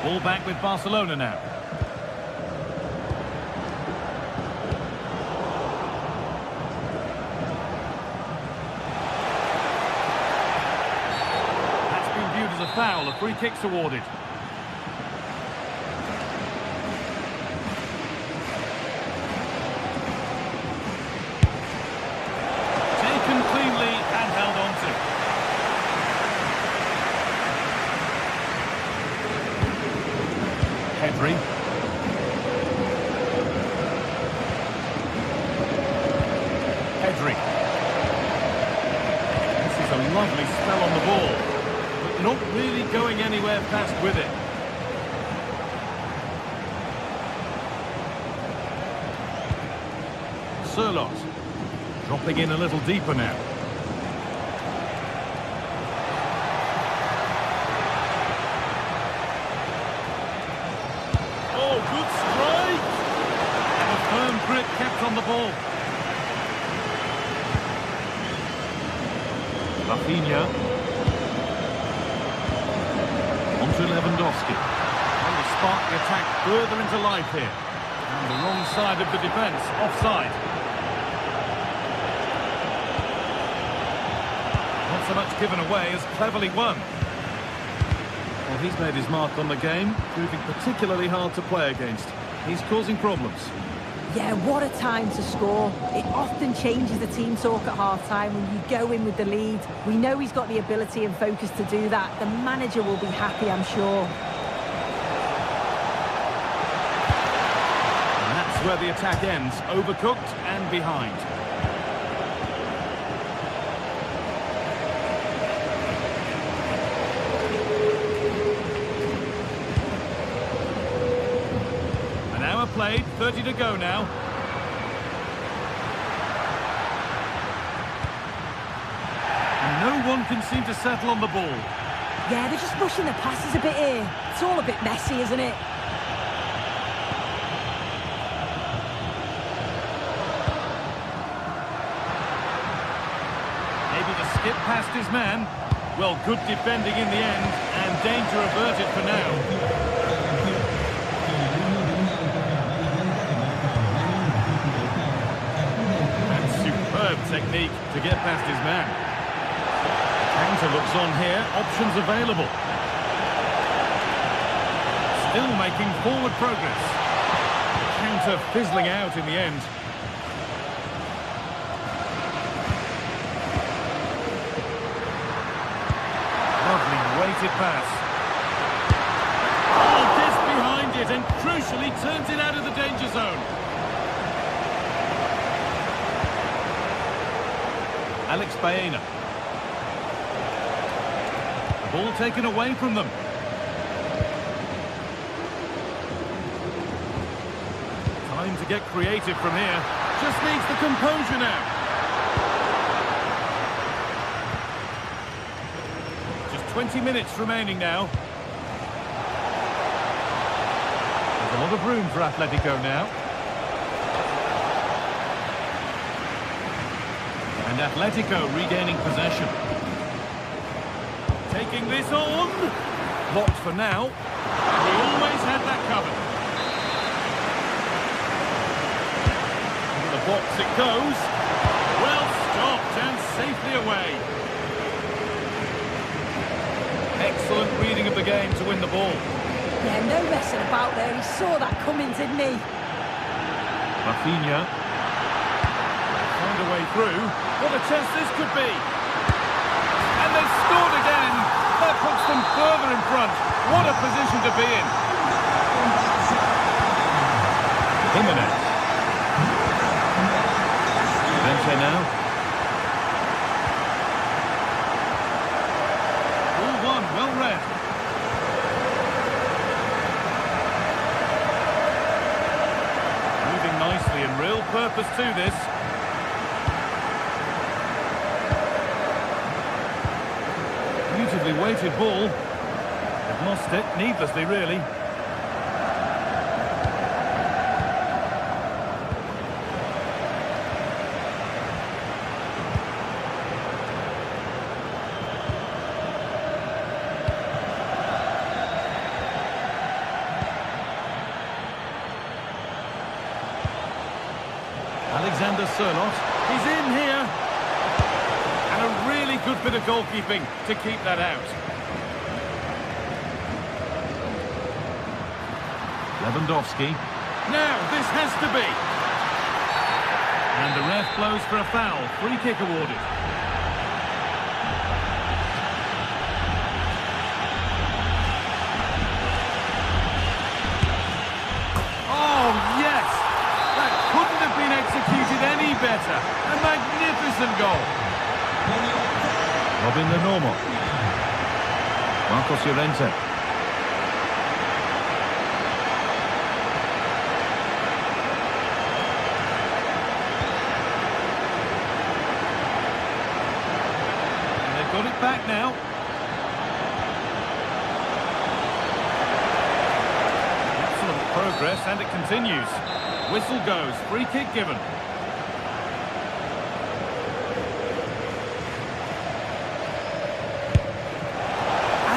Ball back with Barcelona now. That's been viewed as a foul. A free kick's awarded. Taken cleanly and held on to. Pedri. Pedri. Pedri. This is a lovely spell on the ball, but not really going anywhere fast with it. Sørloth. Dropping in a little deeper now. Oh, good strike! And a firm grip kept on the ball. Rafinha. On to Lewandowski. And to spark the attack further into life here. On the wrong side of the defence, offside. Not so much given away as cleverly won. Well, he's made his mark on the game, proving particularly hard to play against. He's causing problems. Yeah, what a time to score. It often changes the team talk at half-time when you go in with the lead. We know he's got the ability and focus to do that. The manager will be happy, I'm sure. And that's where the attack ends, overcooked and behind. Played, 30 to go now. And no one can seem to settle on the ball. Yeah, they're just pushing the passes a bit here. It's all a bit messy, isn't it? Maybe to skip past his man. Well, good defending in the end, and danger averted for now. Technique to get past his man. Counter looks on here, options available. Still making forward progress. Counter fizzling out in the end. Lovely weighted pass. Oh, gets behind it and crucially turns it out of the danger zone. Alex Baena. The ball taken away from them. Time to get creative from here. Just needs the composure now. Just 20 minutes remaining now. There's a lot of room for Atletico now. And Atletico regaining possession. Taking this on. Blocked for now. He always had that covered. Into the box it goes. Well stopped and safely away. Excellent reading of the game to win the ball. Yeah, no messing about there. He saw that coming, didn't he? Rafinha. Find a way through. What a chance this could be. And they've scored again. That puts them further in front. What a position to be in. Jimenez. Vente now. All one, well read. Moving nicely and real purpose to this. Beautifully weighted ball. They've lost it, needlessly really. Alexander Sørloth, he's in here. And a really good bit of goalkeeping to keep that out. Lewandowski. Now, this has to be. And the ref blows for a foul. Free kick awarded. Robin Lenormand. Marcos Llorente. And they've got it back now. Excellent progress, and it continues. Whistle goes, free kick given.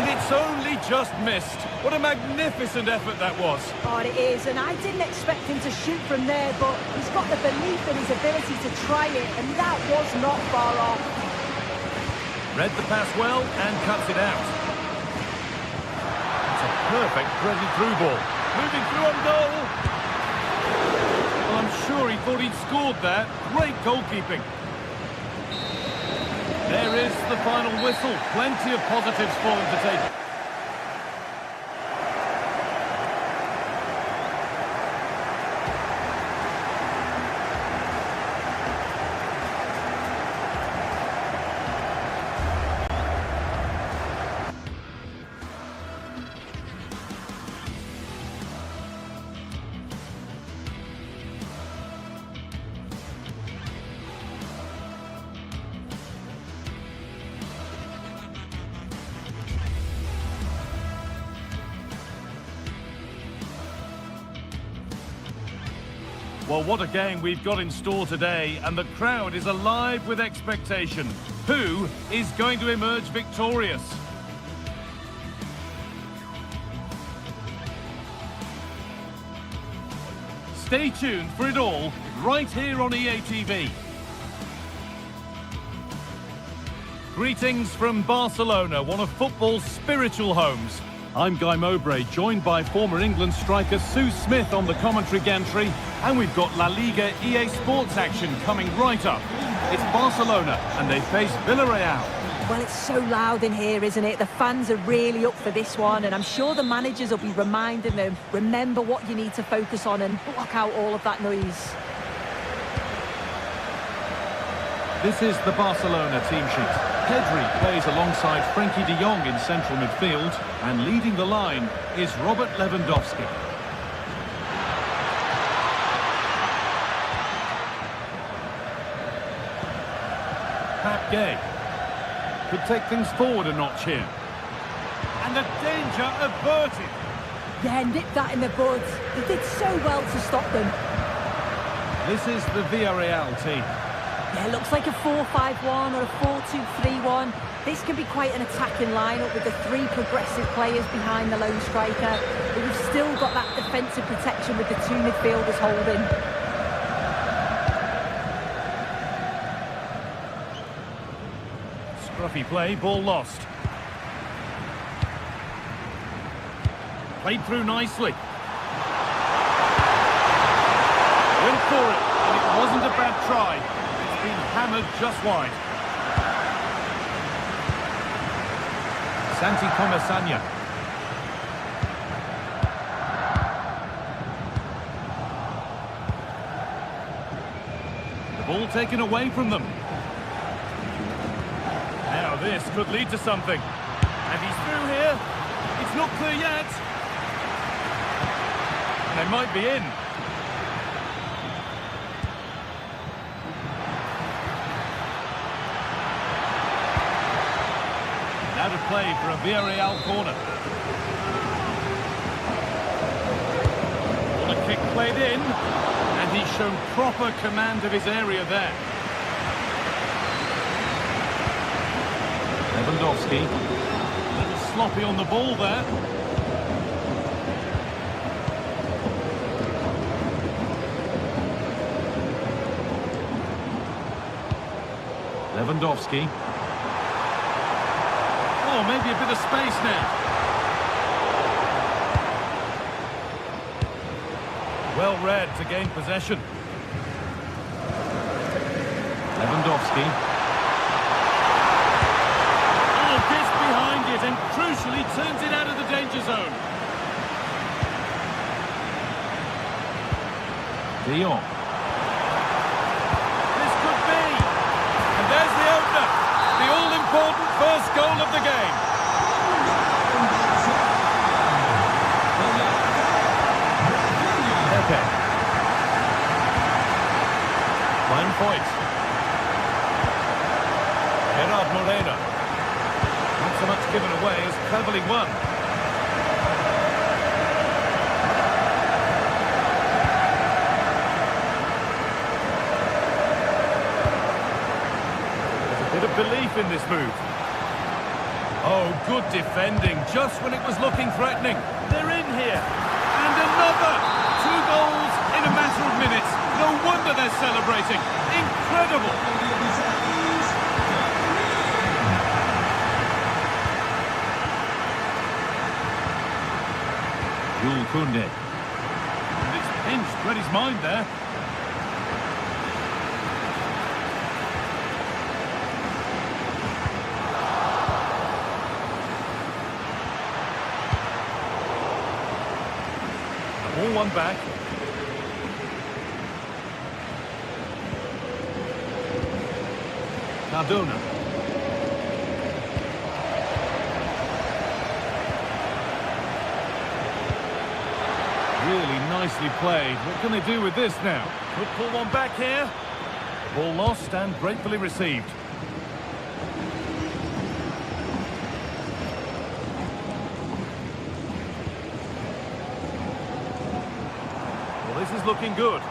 It's only just missed. What a magnificent effort that was. Oh, it is, and I didn't expect him to shoot from there, but he's got the belief in his ability to try it, and that was not far off. Read the pass well and cuts it out. It's a perfect threaded through ball. Moving through on goal. Well, I'm sure he thought he'd scored there. Great goalkeeping. There is the final whistle. Plenty of positives for him to take. Well, what a game we've got in store today, and the crowd is alive with expectation. Who is going to emerge victorious? Stay tuned for it all, right here on EA TV. Greetings from Barcelona, one of football's spiritual homes. I'm Guy Mowbray, joined by former England striker Sue Smith on the commentary gantry, and we've got La Liga EA Sports action coming right up. It's Barcelona, and they face Villarreal. Well, it's so loud in here, isn't it? The fans are really up for this one, and I'm sure the managers will be reminding them, remember what you need to focus on and block out all of that noise. This is the Barcelona team sheet. Pedri plays alongside Frenkie de Jong in central midfield, and leading the line is Robert Lewandowski. Pat Gay could take things forward a notch here. And the danger averted. Yeah, nip that in the bud. He did so well to stop them. This is the Villarreal team. Yeah, looks like a 4-5-1 or a 4-2-3-1. This can be quite an attacking lineup with the three progressive players behind the lone striker. But we've still got that defensive protection with the two midfielders holding. Scruffy play, ball lost. Played through nicely. Went for it, and it wasn't a bad try. It's been hammered just wide. Santi Comesaña. The ball taken away from them. Now this could lead to something. And he's through here. It's not clear yet. They might be in. Now to play for a Villarreal corner. Well, a kick played in, and he's shown proper command of his area there. Lewandowski, a little sloppy on the ball there. Lewandowski. Oh, maybe a bit of space now. Well read to gain possession. Lewandowski. Oh, gets behind it and crucially turns it out of the danger zone. De Jong. This could be. And there's the opener. The all-important important first goal of the game. Okay. Fine point. Gerard Moreno. Not so much given away as cleverly won. There's a bit of belief in this move. Oh, good defending, just when it was looking threatening. They're in here. And another! 2 goals in a matter of minutes. No wonder they're celebrating. Incredible! Jules Koundé. And it's pinched, read his mind there. All one back. Cardona. Really nicely played. What can they do with this now? Could pull one back here. Ball lost and gratefully received. This is looking good.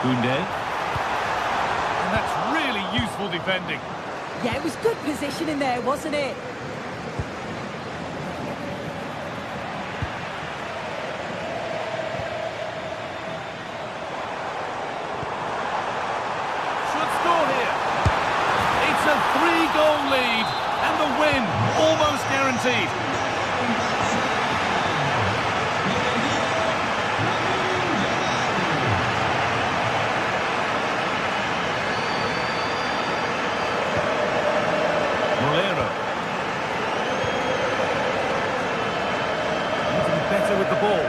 Koundé. And that's really useful defending. Yeah, it was good positioning there, wasn't it? Should score here. It's a 3-goal lead and the win almost guaranteed. Better with the ball.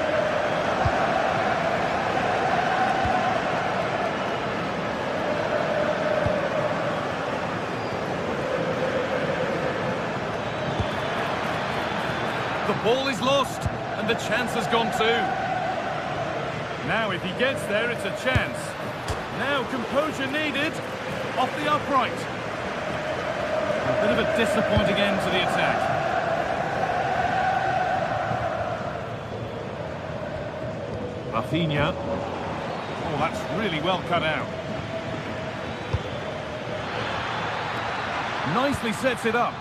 The ball is lost, and the chance has gone too. Now, if he gets there, it's a chance. Now, composure needed. Off the upright. A bit of a disappointing end to the attack. Rafinha. Oh, that's really well cut out. Nicely sets it up.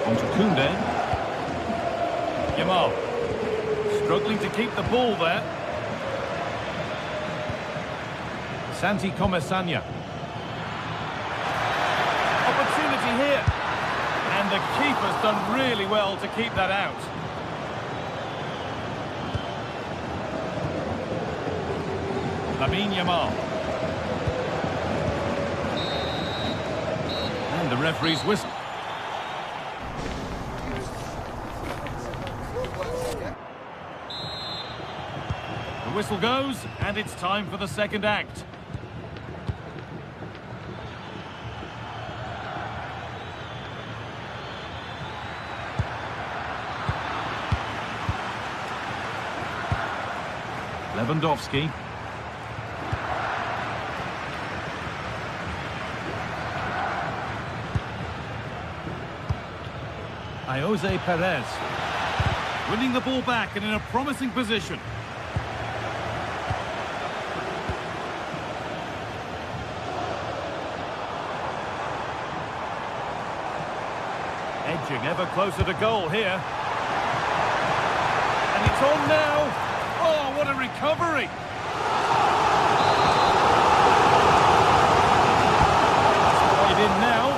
On to Koundé. Yamal. Struggling to keep the ball there. Santi Comesanya. Opportunity here. And the keeper's done really well to keep that out. Lamine Yamal. And the referee's whistle. The whistle goes, and it's time for the second act. Lewandowski. Jose Perez. Winning the ball back and in a promising position. Edging ever closer to goal here. And it's on now. Oh, what a recovery! It's in now.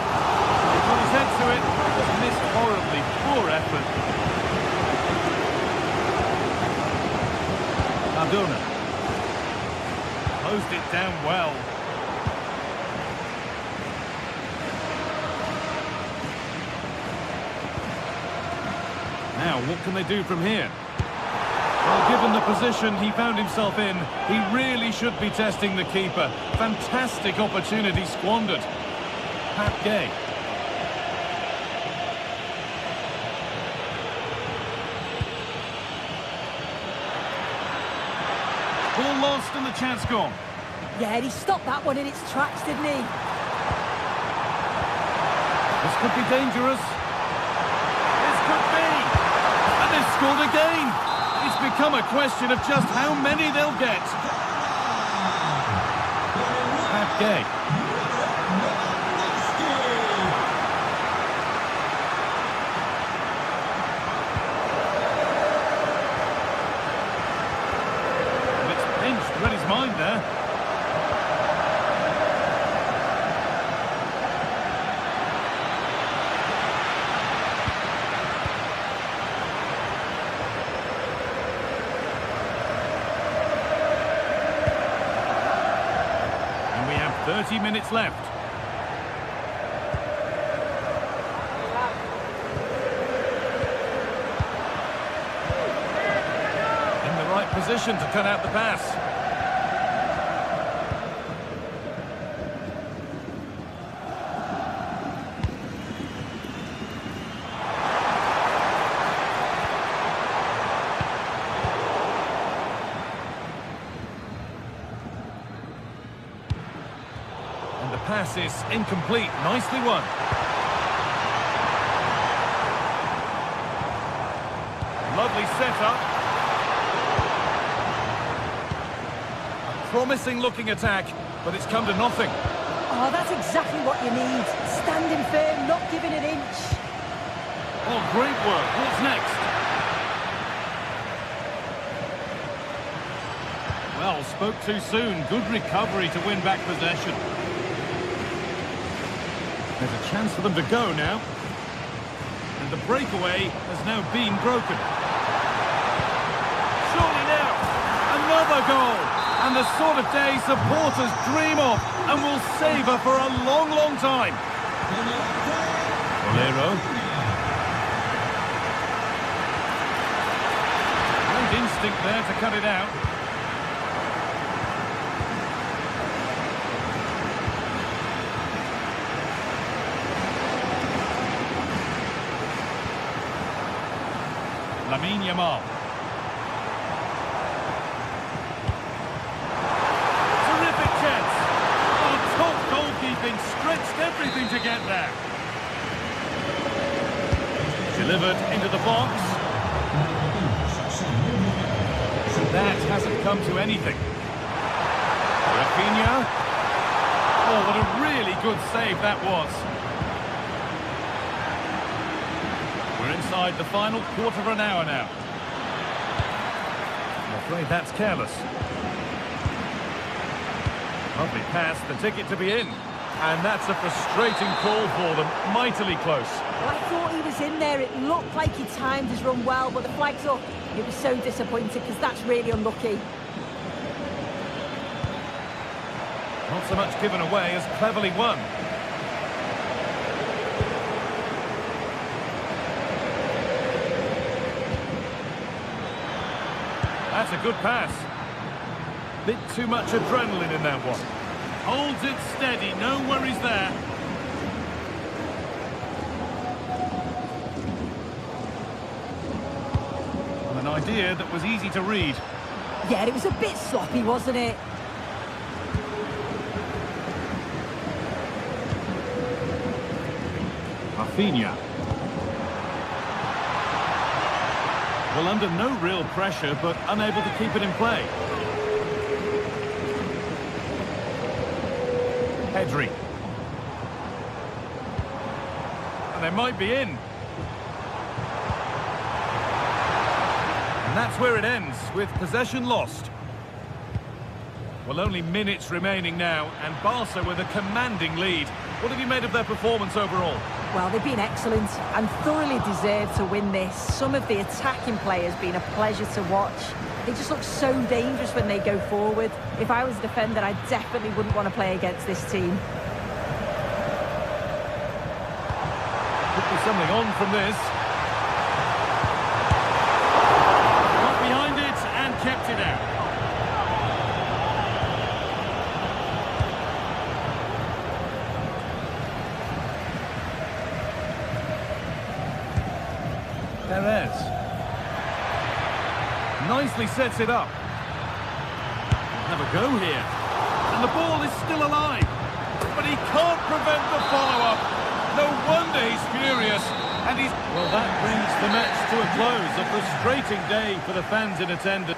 He put his head to it. Just missed horribly. Poor effort. Cardona. Closed it down well. Now, what can they do from here? Well, given the position he found himself in, he really should be testing the keeper. Fantastic opportunity squandered. Pat Gay. Ball lost and the chance gone. Yeah, he stopped that one in its tracks, didn't he? This could be dangerous. This could be. And they've scored again. It's become a question of just how many they'll get. Pat Gay. And it's pinched, read his mind there. And we have 30 minutes left. In the right position to cut out the pass. And the pass is incomplete. Nicely won. Lovely setup. A promising looking attack, but it's come to nothing. Oh, that's exactly what you need. Standing firm, not giving an inch. Oh, great work. What's next? Well, spoke too soon. Good recovery to win back possession. There's a chance for them to go now. And the breakaway has now been broken. Surely now, another goal. And the sort of day supporters dream of and will savour for a long, long time. Bolero. Great instinct there to cut it out. Lamine Yamal. Terrific chance. Oh, top goalkeeping, stretched everything to get there. Delivered into the box. That hasn't come to anything. Rafinha. Oh, what a really good save that was. We're inside the final quarter of an hour now. I'm afraid that's careless. Lovely pass, the ticket to be in. And that's a frustrating call for them. Mightily close. Well, I thought he was in there. It looked like he timed his run well, but the flag's up. It was so disappointing because that's really unlucky. Not so much given away as cleverly won. That's a good pass. Bit too much adrenaline in that one. Holds it steady, no worries there. An idea that was easy to read. Yeah, it was a bit sloppy, wasn't it? Rafinha. Well, under no real pressure, but unable to keep it in play. Pedri. And they might be in. And that's where it ends, with possession lost. Well, only minutes remaining now, and Barca with a commanding lead. What have you made of their performance overall? Well, they've been excellent and thoroughly deserved to win this. Some of the attacking play has been a pleasure to watch. They just look so dangerous when they go forward. If I was a defender, I definitely wouldn't want to play against this team. Could be something on from this. Perez. Nicely sets it up. Have a go here. And the ball is still alive. But he can't prevent the follow-up. No wonder he's furious. And he's... Well, that brings the match to a close. A frustrating day for the fans in attendance.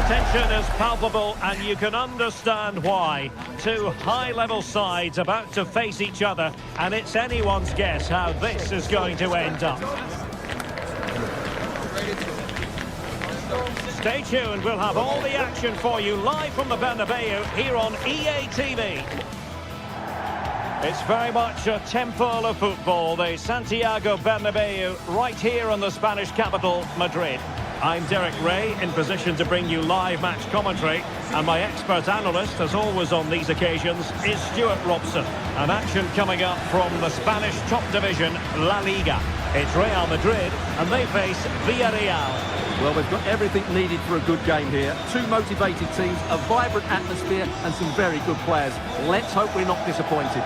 Tension is palpable, and you can understand why. Two high-level sides about to face each other, and it's anyone's guess how this is going to end up. Stay tuned, we'll have all the action for you live from the Bernabeu here on EA TV. It's very much a temple of football, the Santiago Bernabeu, right here in the Spanish capital, Madrid. I'm Derek Ray, in position to bring you live match commentary, and my expert analyst, as always on these occasions, is Stuart Robson. An action coming up from the Spanish top division, La Liga. It's Real Madrid, and they face Villarreal. Well, they've got everything needed for a good game here. Two motivated teams, a vibrant atmosphere and some very good players. Let's hope we're not disappointed.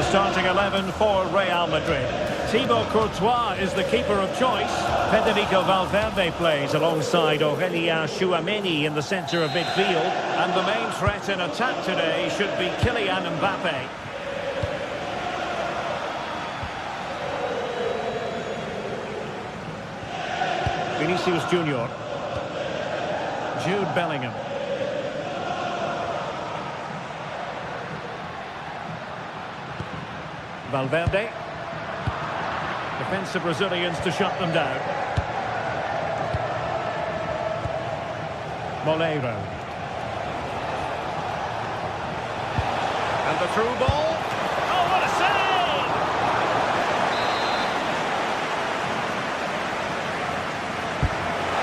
Starting 11 for Real Madrid. Thibaut Courtois is the keeper of choice. Federico Valverde plays alongside Aurélien Tchouaméni in the centre of midfield. And the main threat in attack today should be Kylian Mbappé. Vinicius Junior. Jude Bellingham. Valverde. Defensive Brazilians to shut them down. Moleiro. And the through ball. Oh, what a save!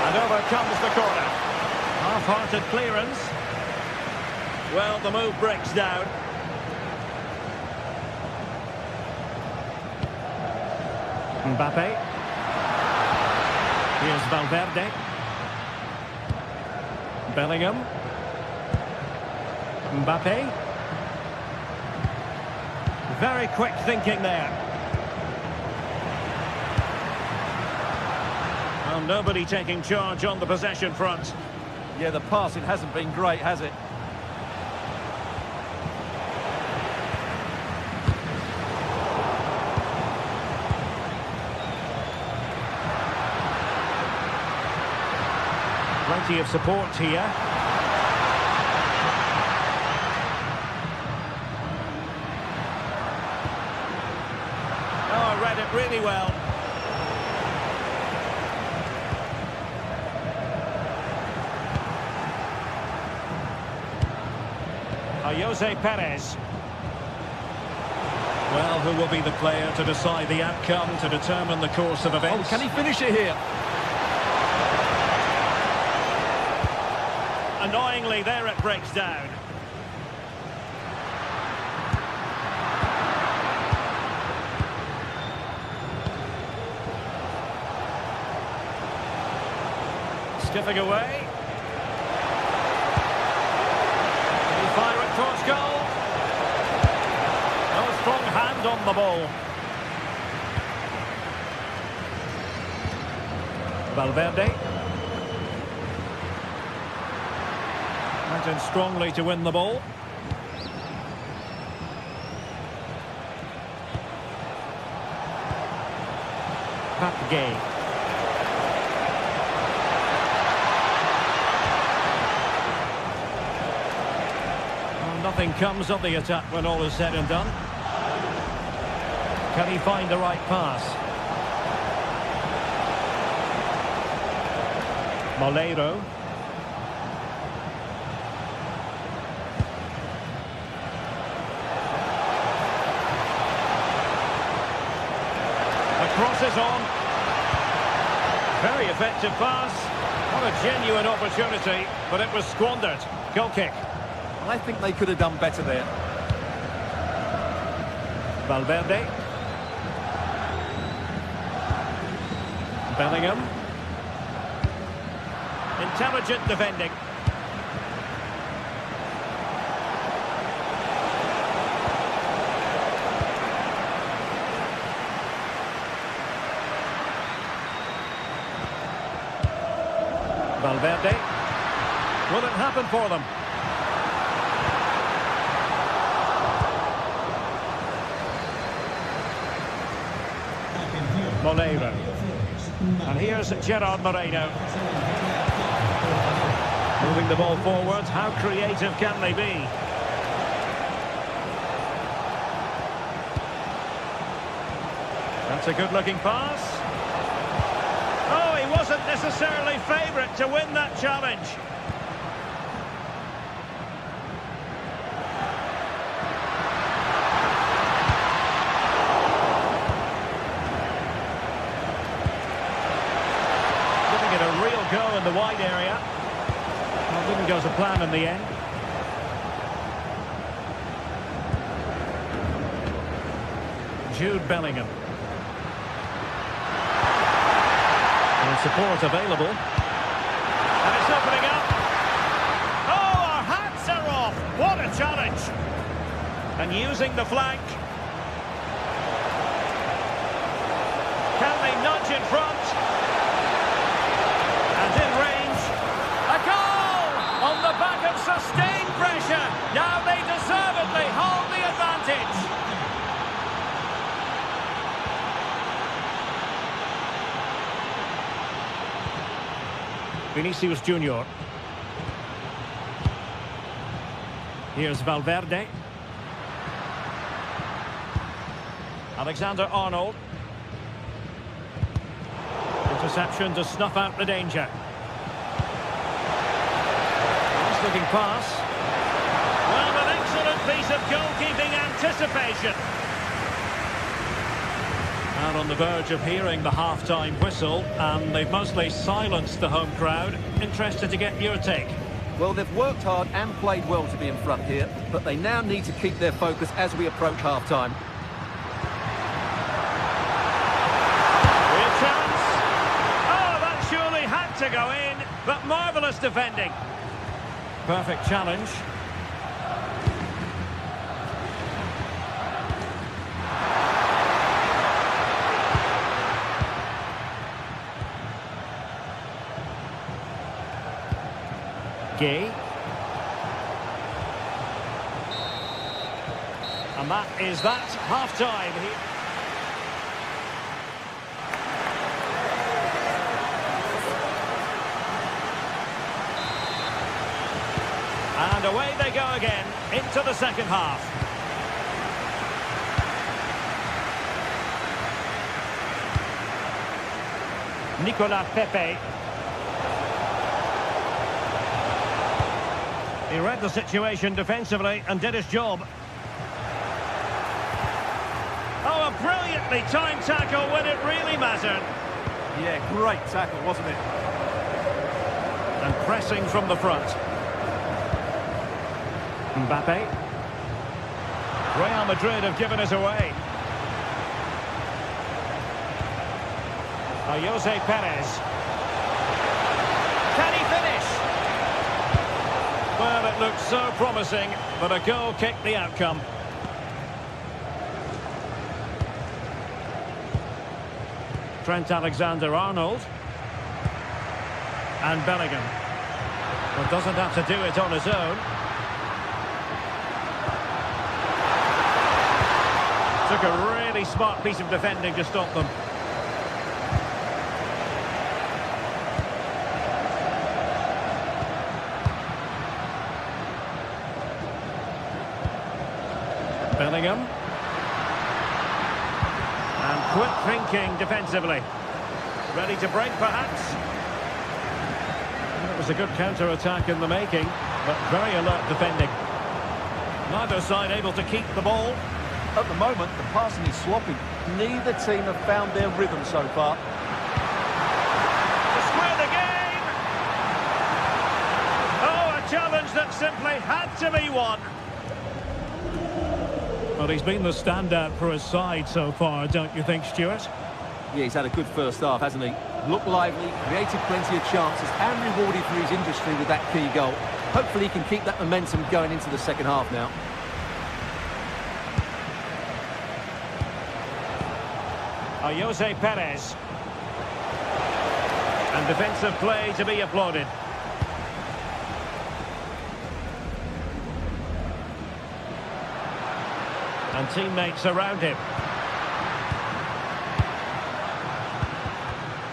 And over comes the corner. Half-hearted clearance. Well, the move breaks down. Mbappé. Here's Valverde. Bellingham. Mbappé. Very quick thinking there. Well, nobody taking charge on the possession front. Yeah, the passing hasn't been great, has it? Plenty of support here. Oh, read it really well. Jose Perez. Well, who will be the player to decide the outcome, to determine the course of events? Oh, can he finish it here? Annoyingly, there it breaks down. Skipping away. Can he fire it towards goal? No strong hand on the ball. Valverde. Went in strongly to win the ball. Gay. Well, nothing comes of the attack when all is said and done. Can he find the right pass? Moleiro. The cross is on. Very effective pass. What a genuine opportunity, but it was squandered. Goal kick. I think they could have done better there. Valverde. Bellingham. Intelligent defending. Valverde. Will it happen for them? Moreira. And here's Gerard Moreno. Moving the ball forward. How creative can they be? That's a good-looking pass. Oh, he wasn't necessarily favourite to win that challenge. Giving it a real go in the wide area. Well, didn't go to plan in the end. Jude Bellingham. Support available. And it's opening up. Oh, our hats are off. What a challenge. And using the flank. Can they nudge in front? And in range. A goal! On the back of sustained pressure. Now they deservedly hold the advantage. Vinicius Junior. Here's Valverde. Alexander-Arnold. Interception to snuff out the danger. Nice looking pass. Well, an excellent piece of goalkeeping anticipation. And on the verge of hearing the half-time whistle, and they've mostly silenced the home crowd. Interested to get your take. Well, they've worked hard and played well to be in front here, but they now need to keep their focus as we approach half-time. Real chance. Oh, that surely had to go in, but marvellous defending. Perfect challenge. Gay. And that is that half-time here. And away they go again into the second half. Nicolas Pepe. He read the situation defensively and did his job. Oh, a brilliantly timed tackle when it really mattered. Yeah, great tackle, wasn't it? And pressing from the front. Mbappe. Real Madrid have given us away. Jose Perez. Can he finish? Well, it looked so promising, but a goal kicked the outcome. Trent Alexander-Arnold. And Bellingham. Well, doesn't have to do it on his own. Took a really smart piece of defending to stop them. Bellingham. And quick thinking defensively. Ready to break, perhaps. It was a good counter-attack in the making, but very alert defending. Neither side able to keep the ball. At the moment, the passing is sloppy. Neither team have found their rhythm so far. To square the game! Oh, a challenge that simply had to be one. Well, he's been the standout for his side so far, don't you think, Stuart? Yeah, he's had a good first half, hasn't he? Looked lively, created plenty of chances, and rewarded for his industry with that key goal. Hopefully he can keep that momentum going into the second half now. Jose Perez. And defensive play to be applauded. And teammates around him.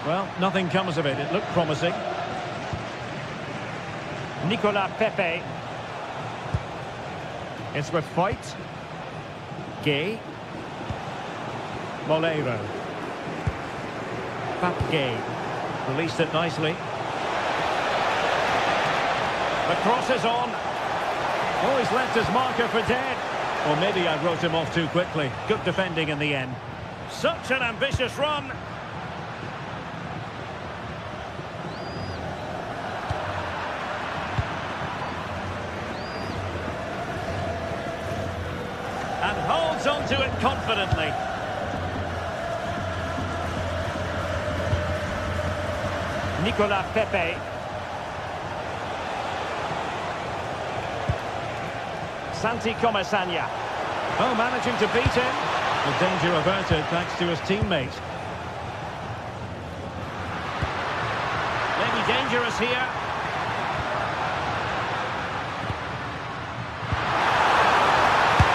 Well, nothing comes of it. It looked promising. Nicolas Pepe. It's with Foyt. Gay. Molero. Gay. Released it nicely. The cross is on. Oh, he's left his marker for dead. Or maybe I wrote him off too quickly. Good defending in the end. Such an ambitious run. And holds on to it confidently. Nicolas Pepe. Santi Comesaña. Oh, managing to beat him. The danger averted thanks to his teammate. Maybe dangerous here.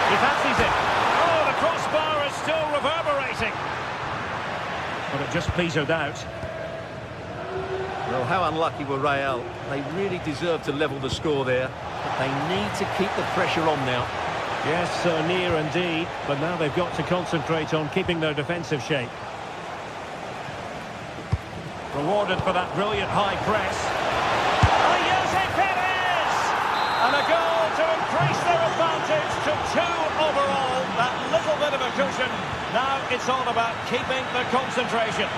He fancies it. Oh, the crossbar is still reverberating. But it just petered out. Well, how unlucky were Real. They really deserved to level the score there. But they need to keep the pressure on now. Yes, so near indeed. But now they've got to concentrate on keeping their defensive shape. Rewarded for that brilliant high press. Oh, Jose Perez! And a goal to increase their advantage to 2 overall. That little bit of a cushion. Now it's all about keeping the concentration.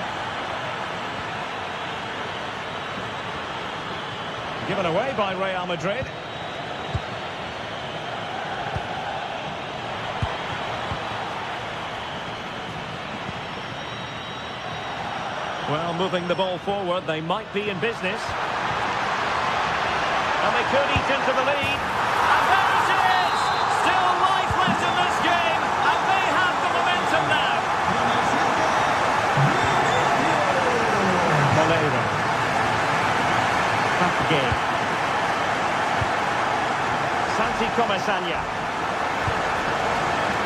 Given away by Real Madrid. Well, moving the ball forward, they might be in business. And they could eat into the lead. And there it is! Still life left in this game, and they have the momentum now. Molero. Game. Santi Comesaña.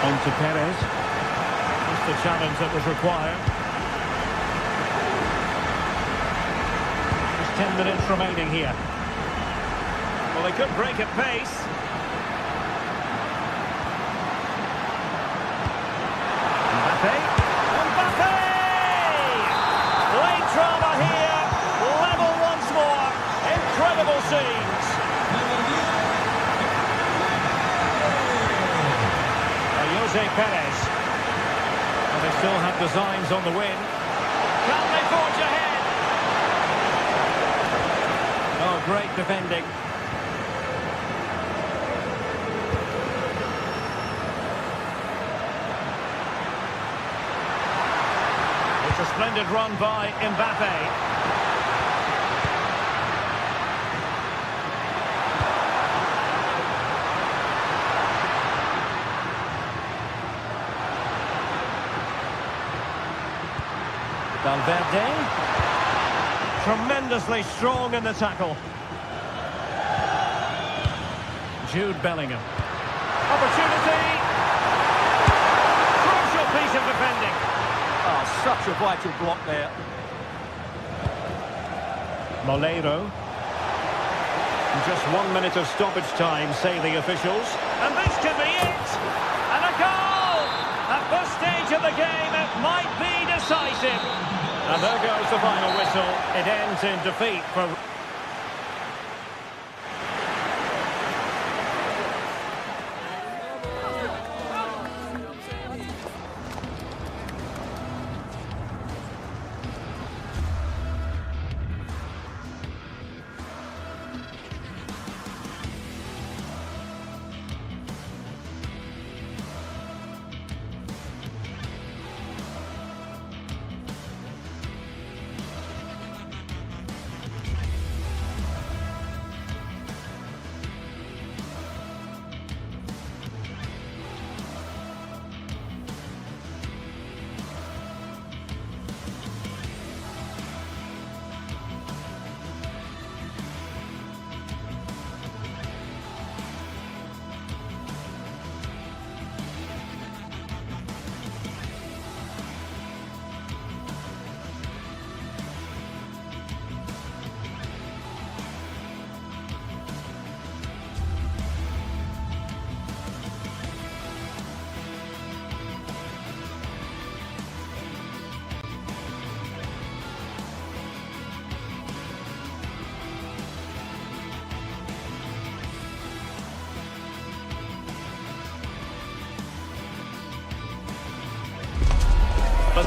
On to Perez. Just the challenge that was required. Just 10 minutes remaining here. Well, they could break at pace. Mbappe. Mbappe! Late drama here. Level once more. Incredible scenes. Jose Perez. And they still have designs on the win. Can they forge ahead? Oh, great defending. It's a splendid run by Mbappe. Valverde, tremendously strong in the tackle. Jude Bellingham. Opportunity. Crucial piece of defending. Oh, such a vital block there. Molero. Just 1 minute of stoppage time, say the officials. And this could be it. And a goal! At this stage of the game, it might be decisive. And there goes the final whistle. It ends in defeat for...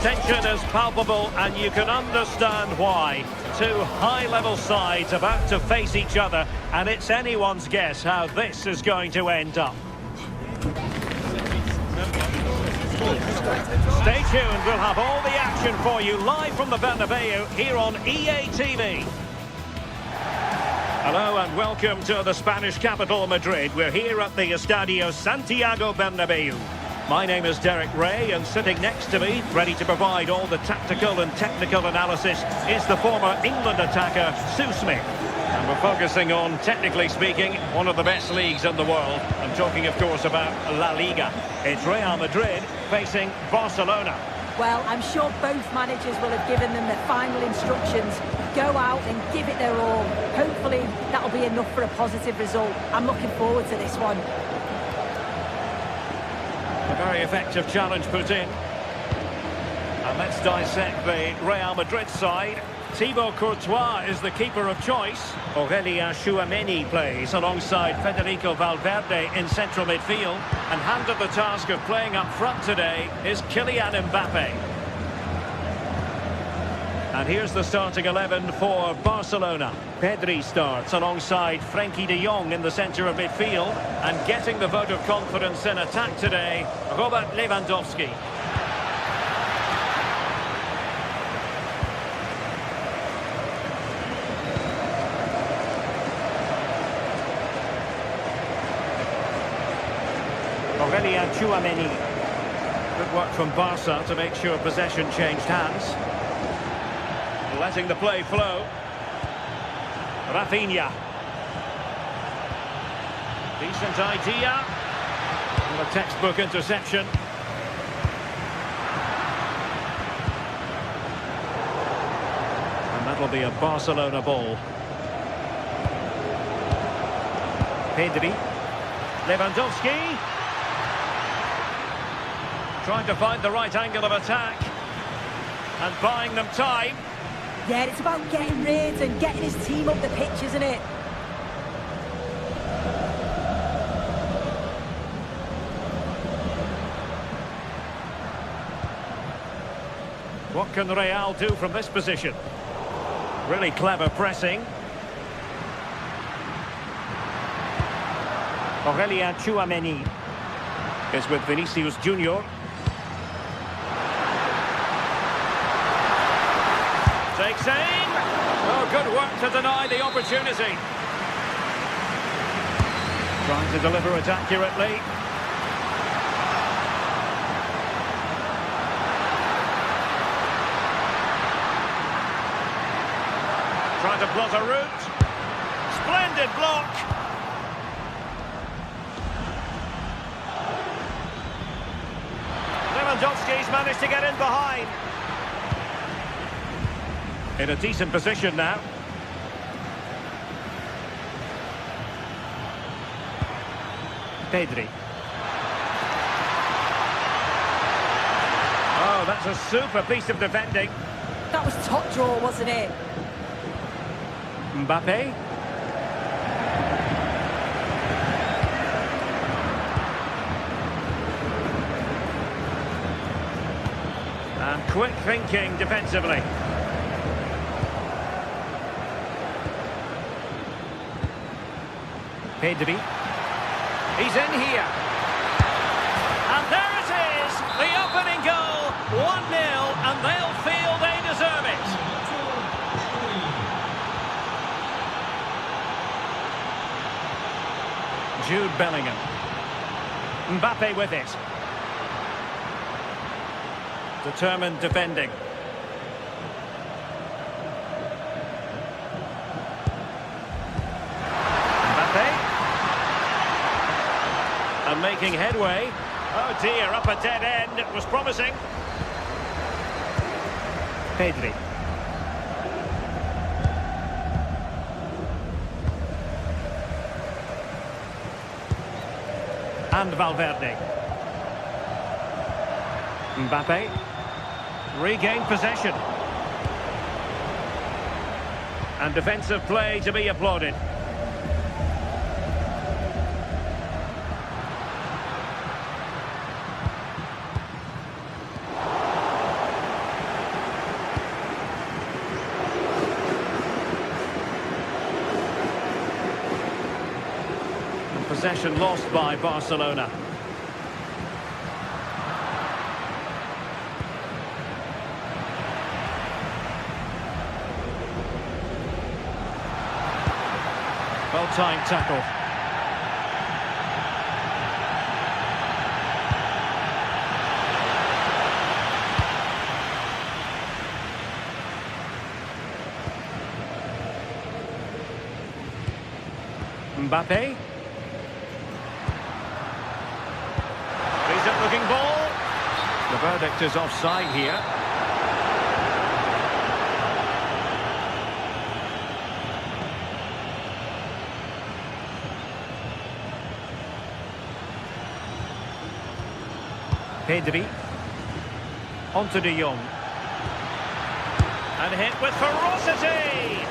tension is palpable, and you can understand why. Two high-level sides about to face each other, and it's anyone's guess how this is going to end up. Stay tuned, we'll have all the action for you live from the Bernabeu here on EA TV. Hello and welcome to the Spanish capital, Madrid. We're here at the Estadio Santiago Bernabeu. My name is Derek Ray, and sitting next to me, ready to provide all the tactical and technical analysis, is the former England attacker, Sue Smith. And we're focusing on, technically speaking, one of the best leagues in the world. I'm talking, of course, about La Liga. It's Real Madrid facing Barcelona. Well, I'm sure both managers will have given them the final instructions. Go out and give it their all. Hopefully, that'll be enough for a positive result. I'm looking forward to this one. A very effective challenge put in. And let's dissect the Real Madrid side. Thibaut Courtois is the keeper of choice. Aurélien Tchouameni plays alongside Federico Valverde in central midfield. And handed the task of playing up front today is Kylian Mbappe. And here's the starting 11 for Barcelona. Pedri starts alongside Frenkie de Jong in the centre of midfield. And getting the vote of confidence in attack today, Robert Lewandowski. Aurélien Tchouameni. Good work from Barca to make sure possession changed hands. Letting the play flow. Rafinha. Decent idea. And a textbook interception. And that'll be a Barcelona ball. Pedri. Lewandowski. Trying to find the right angle of attack. And buying them time. Yeah, it's about getting rid and getting his team up the pitch, isn't it? What can Real do from this position? Really clever pressing. Aurélien Tchouameni is with Vinicius Junior. Takes aim. Oh, good work to deny the opportunity. Trying to deliver it accurately. Trying to plot a route. Splendid block. Lewandowski's managed to get in behind. In a decent position now. Pedri. Oh, that's a super piece of defending. That was top draw, wasn't it? Mbappe. And quick thinking defensively. Pedri. He's in here. And there it is, the opening goal, 1-0, and they'll feel they deserve it. Jude Bellingham. Mbappe with it. Determined defending. And making headway. Oh dear, up a dead end. It was promising. Pedri. And Valverde. Mbappe. Regained possession. And defensive play to be applauded. possession lost by Barcelona. Well-timed tackle. Mbappe. Decent looking ball. The verdict is offside here. Pedri. On to De Jong. And hit with ferocity.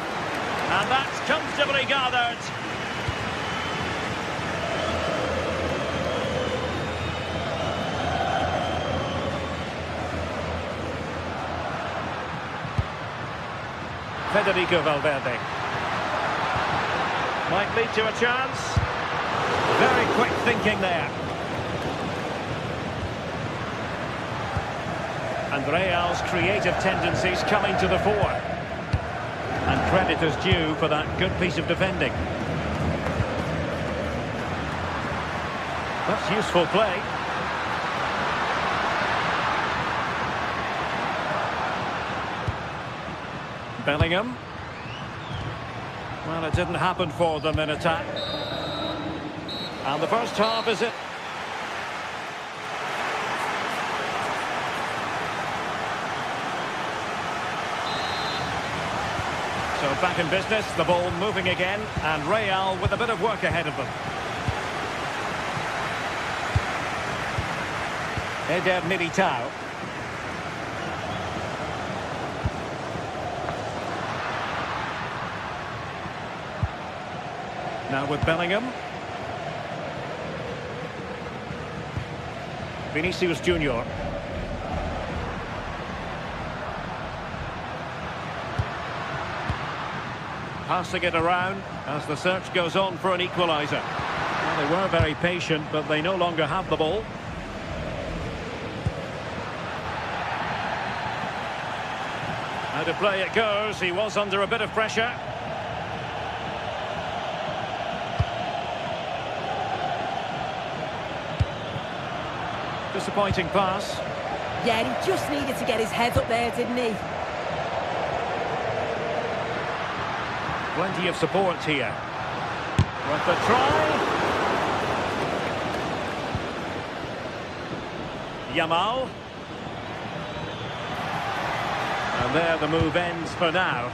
And that's comfortably gathered. Federico Valverde. Might lead to a chance. Very quick thinking there. And Real's creative tendencies coming to the fore. And credit is due for that good piece of defending. That's useful play. Bellingham. Well, it didn't happen for them in attack. And the first half is it. So back in business, the ball moving again, and Real with a bit of work ahead of them. Eder Militao. Now with Bellingham. Vinicius Junior. Passing it around as the search goes on for an equaliser. Well, they were very patient, but they no longer have the ball. How to play it goes. He was under a bit of pressure. Disappointing pass. Yeah, he just needed to get his head up there, didn't he? Plenty of support here. Worth a try. Yamal. And there the move ends for now.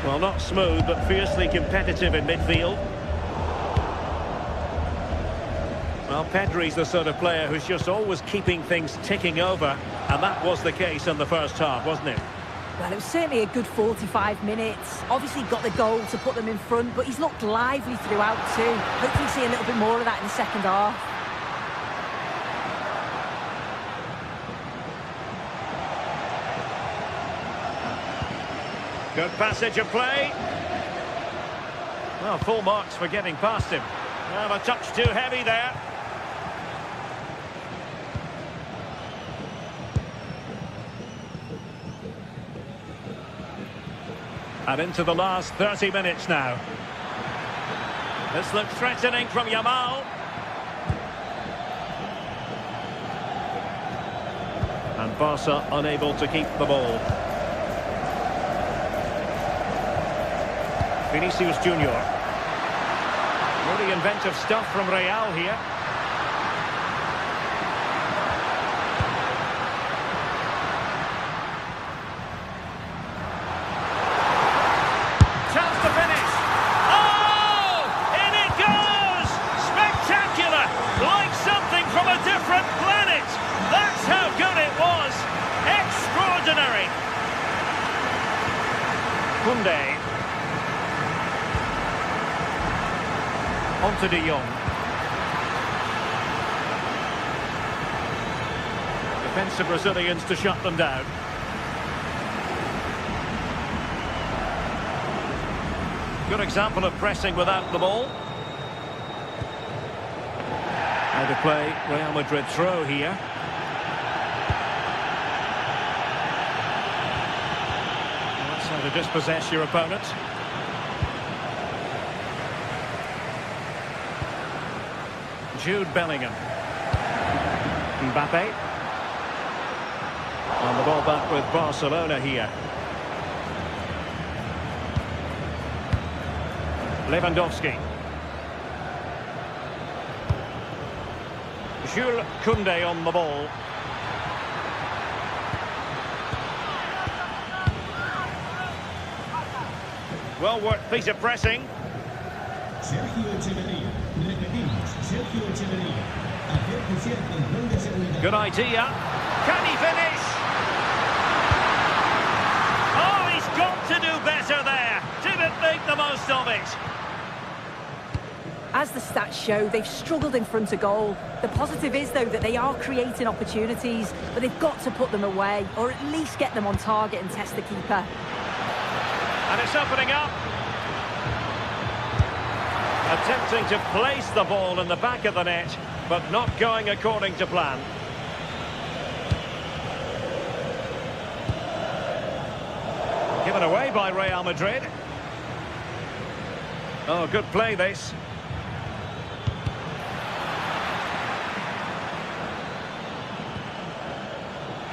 Well, not smooth, but fiercely competitive in midfield. Well, Pedri's the sort of player who's just always keeping things ticking over, and that was the case in the first half, wasn't it? Well, it was certainly a good 45 minutes. Obviously got the goal to put them in front, but he's looked lively throughout too. Hopefully see a little bit more of that in the second half. Good passage of play. Well, full marks for getting past him. Well, a touch too heavy there. And into the last 30 minutes now. This looks threatening from Yamal. And Barca unable to keep the ball. Vinicius Junior. Really inventive stuff from Real here. Chance to finish. Oh! In it goes! Spectacular! Like something from a different planet. That's how good it was. Extraordinary. Koundé. On to De Jong. Defensive Brazilians to shut them down. Good example of pressing without the ball. How to play Real Madrid throw here. That's how to dispossess your opponent. Jude Bellingham. Mbappe. And the ball back with Barcelona here. Lewandowski. Jules Koundé on the ball. Well worked piece of pressing. Good idea. Can he finish? Oh, he's got to do better there. Didn't make the most of it. As the stats show, they've struggled in front of goal. The positive is, though, that they are creating opportunities, but they've got to put them away, or at least get them on target and test the keeper. And it's opening up. Attempting to place the ball in the back of the net, but not going according to plan. Given away by Real Madrid. Oh, good play this.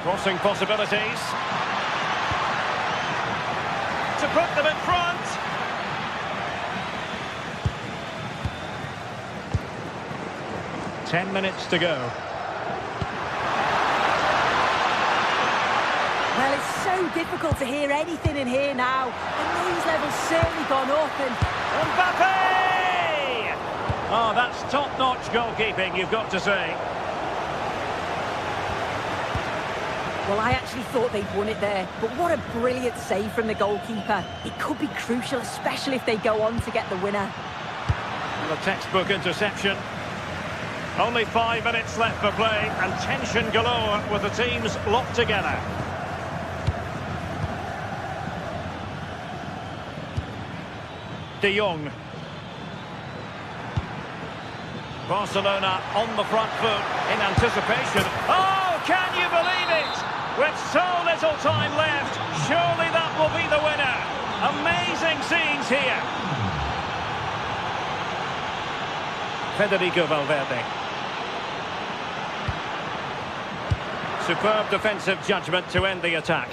Crossing possibilities. To put them in front. Ten minutes to go. Well, it's so difficult to hear anything in here now. The noise level's certainly gone up and... Mbappe! Oh, that's top-notch goalkeeping, you've got to say. Well, I actually thought they'd won it there, but what a brilliant save from the goalkeeper. It could be crucial, especially if they go on to get the winner. The textbook interception. Only 5 minutes left for play, and tension galore with the teams locked together. De Jong. Barcelona on the front foot in anticipation. Oh, can you believe it? With so little time left, surely that will be the winner. Amazing scenes here. Federico Valverde. Superb defensive judgment to end the attack.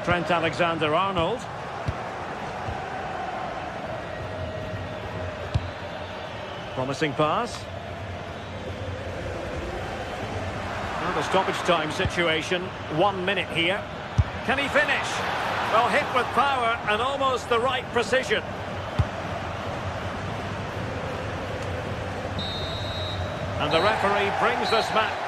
Trent Alexander-Arnold. Promising pass. Well, the stoppage time situation. 1 minute here. Can he finish? Well, hit with power and almost the right precision. And the referee brings this match.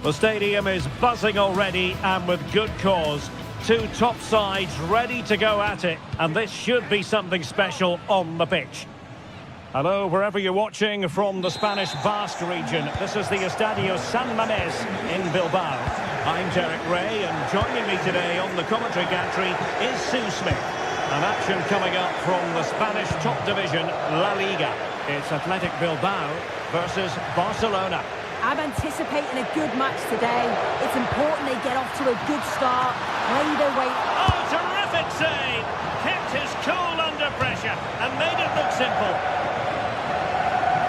The stadium is buzzing already, and with good cause. Two top sides ready to go at it, and this should be something special on the pitch. Hello, wherever you're watching from the Spanish Basque region. This is the Estadio San Mamés in Bilbao. I'm Derek Ray, and joining me today on the commentary gantry is Sue Smith. An action coming up from the Spanish top division, La Liga. It's Athletic Bilbao versus Barcelona. I'm anticipating a good match today. It's important they get off to a good start, play their way... Oh, terrific save! Kept his cool under pressure and made it look simple.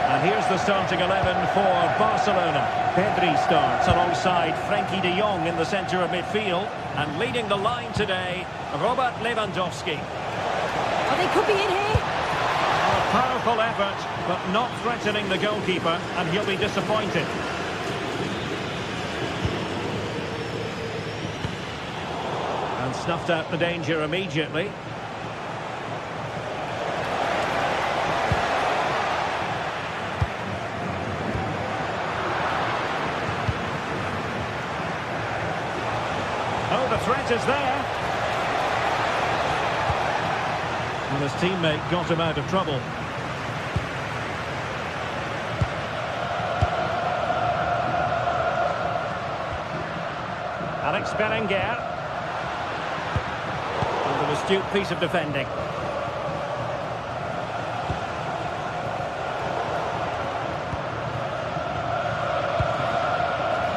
And here's the starting 11 for Barcelona. Pedri starts alongside Frenkie de Jong in the centre of midfield. And leading the line today, Robert Lewandowski. Oh, they could be in here. A powerful effort, but not threatening the goalkeeper, and he'll be disappointed. And snuffed out the danger immediately. Oh, the threat is there. And his teammate got him out of trouble. Alex Berenguer. And an astute piece of defending.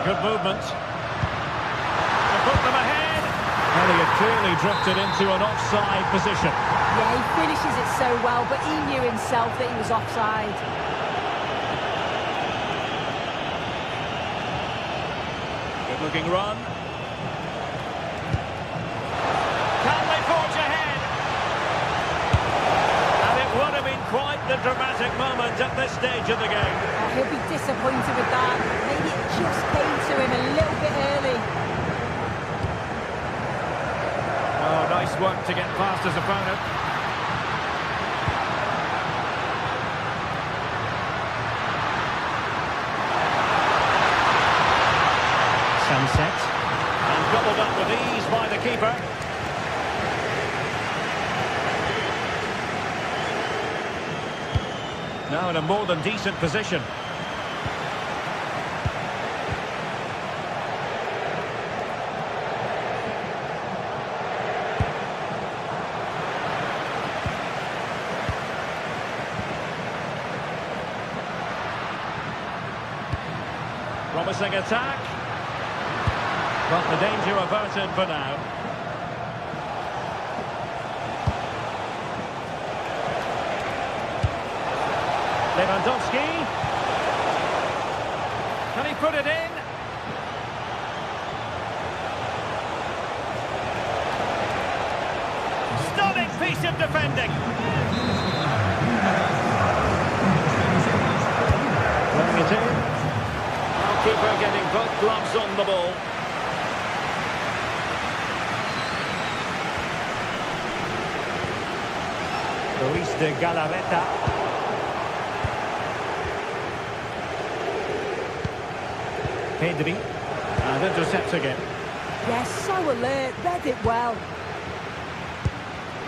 Good movement. To put them ahead. Well, he had clearly drifted into an offside position. Yeah, he finishes it so well, but he knew himself that he was offside. Good-looking run. Can they forge ahead? And it would have been quite the dramatic moment at this stage of the game. Oh, he'll be disappointed with that. Maybe it just came to him a little bit early. Oh, nice work to get past his opponent. Sunset. And gobbled up with ease by the keeper. Now in a more than decent position. Promising attack. But the danger averted for now. Lewandowski. Can he put it in? Stunning piece of defending. Playing it in. Keeper getting both gloves on the ball. Luis de Galarreta. Pedri. And intercepts again. Yes, so alert, read it well.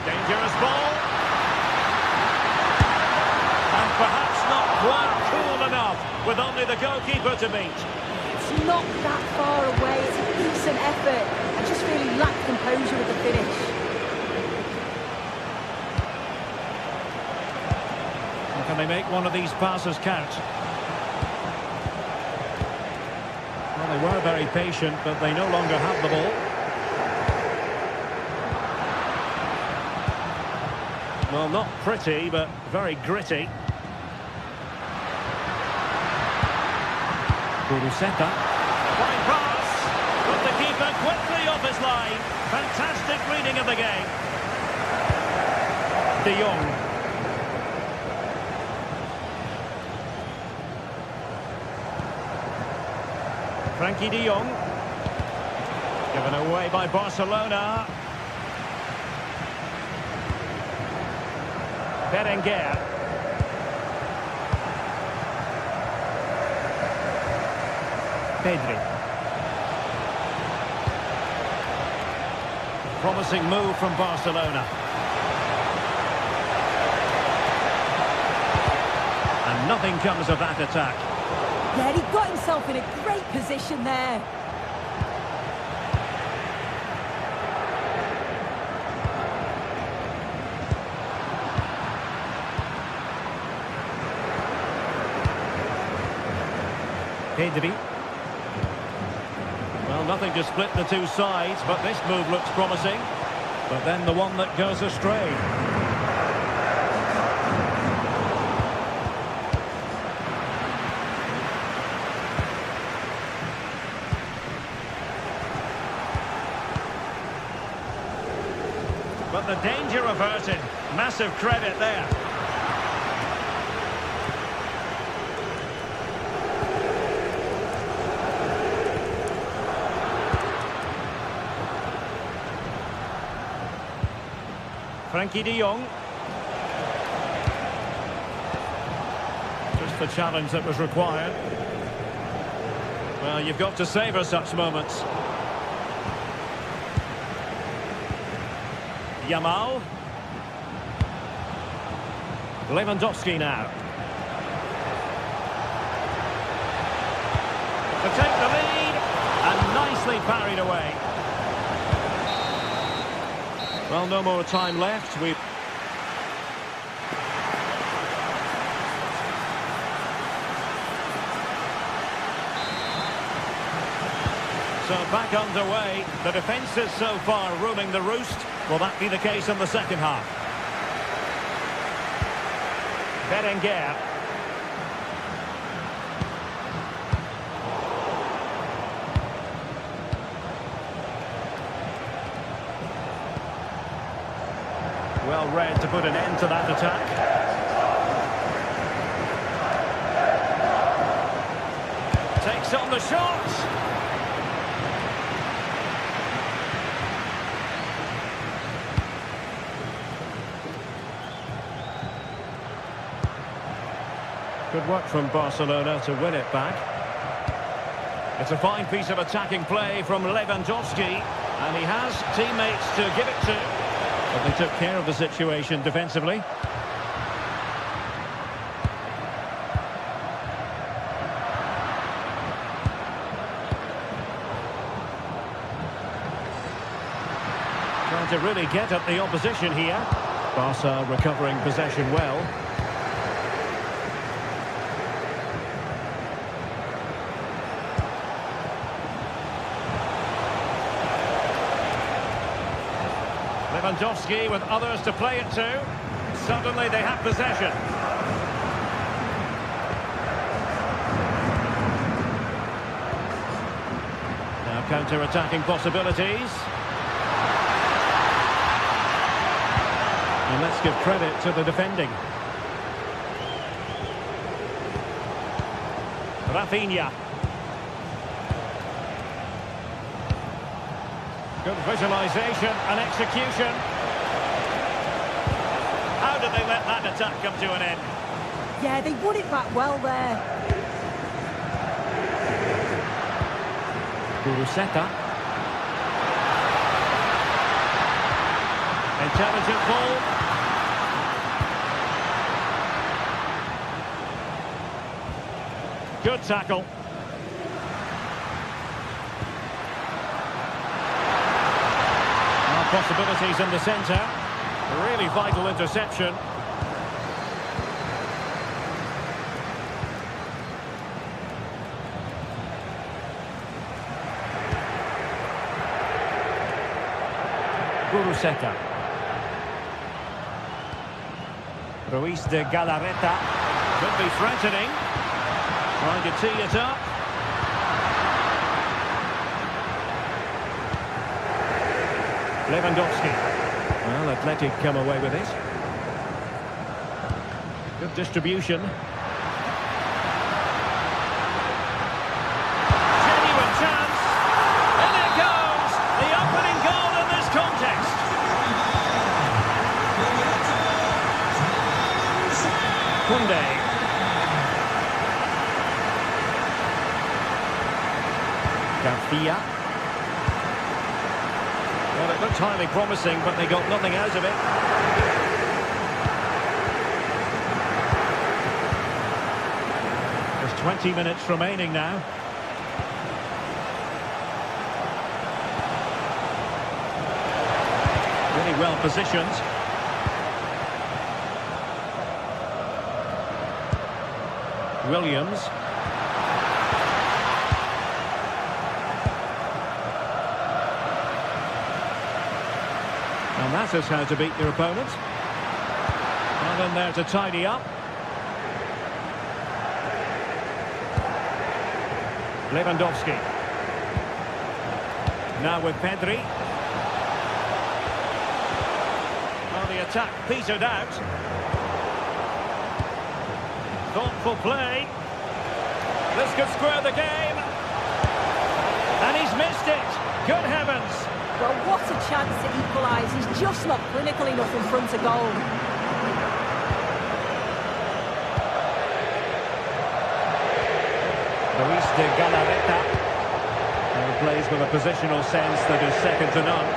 Dangerous ball. And perhaps not quite cool enough with only the goalkeeper to beat. It's not that far away, it's a decent effort. I just really lacked composure with the finish. Can they make one of these passes count? Well, they were very patient, but they no longer have the ball. Well, not pretty, but very gritty. Kuruseta. Fine pass, but the keeper quickly off his line. Fantastic reading of the game. De Jong. Frenkie de Jong. Given away by Barcelona. Berenguer. Pedri. promising move from Barcelona. And nothing comes of that attack. Yeah, he got himself in a great position there. Pedri. Well, nothing to split the two sides, but this move looks promising. But then the one that goes astray. But the danger averted. Massive credit there. Frankie de Jong. Just the challenge that was required. Well, you've got to savour such moments. Yamal. Lewandowski now. To take the lead, and nicely parried away. Well, no more time left. So back underway. The defence is so far ruling the roost. Will that be the case in the second half? Berenguer. Well read to put an end to that attack. Takes on the shot. Good work from Barcelona to win it back. It's a fine piece of attacking play from Lewandowski, and he has teammates to give it to. But they took care of the situation defensively. Trying to really get at the opposition here. Barca recovering possession well. Lewandowski with others to play it to. Suddenly they have possession. Now counter-attacking possibilities. And let's give credit to the defending. Rafinha. Good visualisation and execution. How did they let that attack come to an end? Yeah, they won it back well there. Kuruseta. Intelligent ball. Good tackle. Possibilities in the centre. A really vital interception. Kuruseta. Ruiz de Galarreta. Could be threatening. Trying to tee it up. Lewandowski. Well, Athletic come away with it. Good distribution. Genuine chance. And there goes the opening goal in this contest. Koundé. Garcia. Well, it looked highly promising, but they got nothing out of it. There's 20 minutes remaining now. Really well positioned. Williams. And that is how to beat your opponent. Well in there to tidy up. Lewandowski. Now with Pedri. Well, the attack petered out. Thoughtful play. This could square the game. And he's missed it. Good heavens. Well, what a chance to equalise. He's just not clinical enough in front of goal. Luis de Galarreta. He plays with a positional sense that is second to none.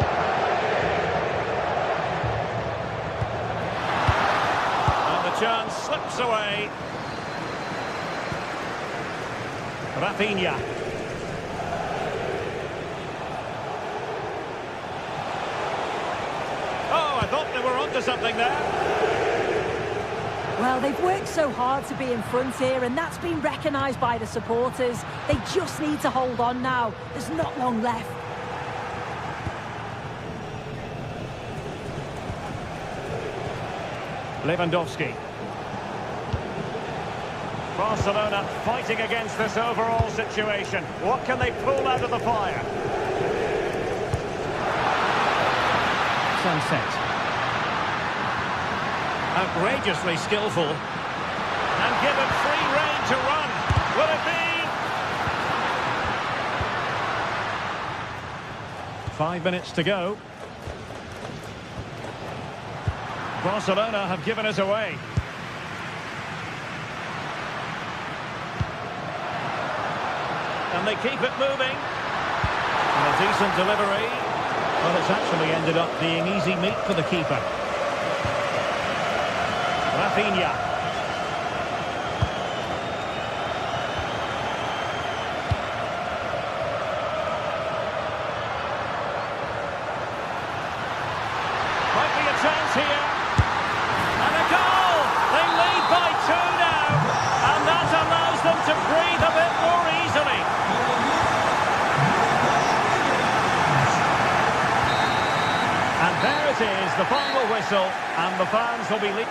And the chance slips away. Rafinha. Oh, I thought they were onto something there. Well, they've worked so hard to be in front here, and that's been recognised by the supporters. They just need to hold on now. There's not long left. Lewandowski. Barcelona fighting against this overall situation. What can they pull out of the fire? Sunset. Outrageously skillful. And given free rein to run. Will it be? 5 minutes to go. Barcelona have given us away. And they keep it moving. And a decent delivery. Well, it's actually ended up being easy meat for the keeper. Rafinha. Might be a chance here. And a goal! They lead by 2 now. And that allows them to breathe a bit more easily. And there it is, the final whistle, and the fans will be leading.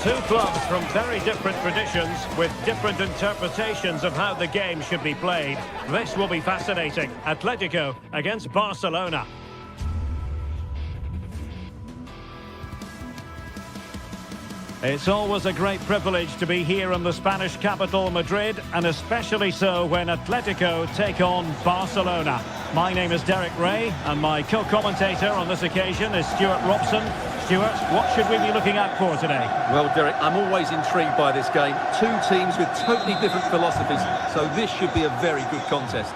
Two clubs from very different traditions with different interpretations of how the game should be played. This will be fascinating. Atletico against Barcelona. It's always a great privilege to be here in the Spanish capital, Madrid, and especially so when Atletico take on Barcelona. My name is Derek Ray, and my co-commentator on this occasion is Stuart Robson. Stuart, what should we be looking out for today? Well, Derek, I'm always intrigued by this game. Two teams with totally different philosophies, so this should be a very good contest.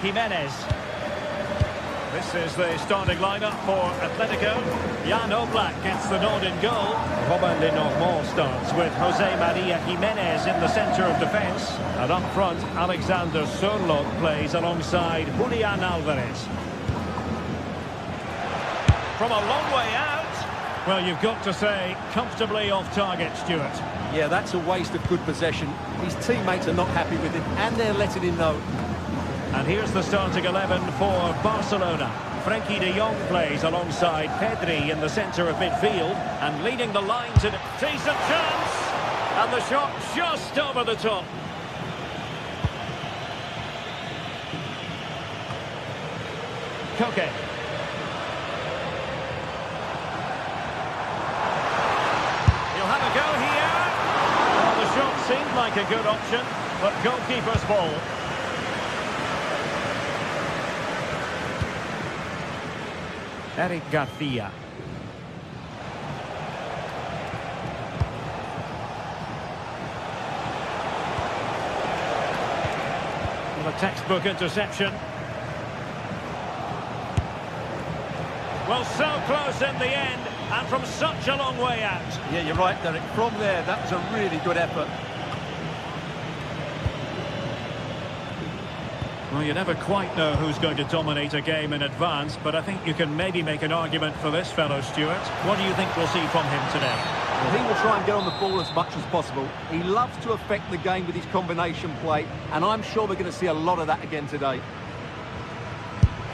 Jimenez. This is the starting lineup for Atletico. Jan Oblak gets the nod in goal. Robin Lenormand starts with Jose Maria Jimenez in the centre of defence. And up front, Alexander Sørloth plays alongside Julian Alvarez. From a long way out. Well, you've got to say, comfortably off target, Stuart. Yeah, that's a waste of good possession. His teammates are not happy with him, and they're letting him know. And here's the starting 11 for Barcelona. Frenkie de Jong plays alongside Pedri in the centre of midfield. And leading the line to decent chance. And the shot just over the top. Koke. He'll have a go here. Well, the shot seemed like a good option, but goalkeeper's ball. Eric Garcia. Well, a textbook interception. Well, so close in the end, and from such a long way out. Yeah, you're right, Derek. From there, that was a really good effort. Well, you never quite know who's going to dominate a game in advance, but I think you can maybe make an argument for this fellow, Stuart. What do you think we'll see from him today? Well, he will try and get on the ball as much as possible. He loves to affect the game with his combination play, and I'm sure we're going to see a lot of that again today.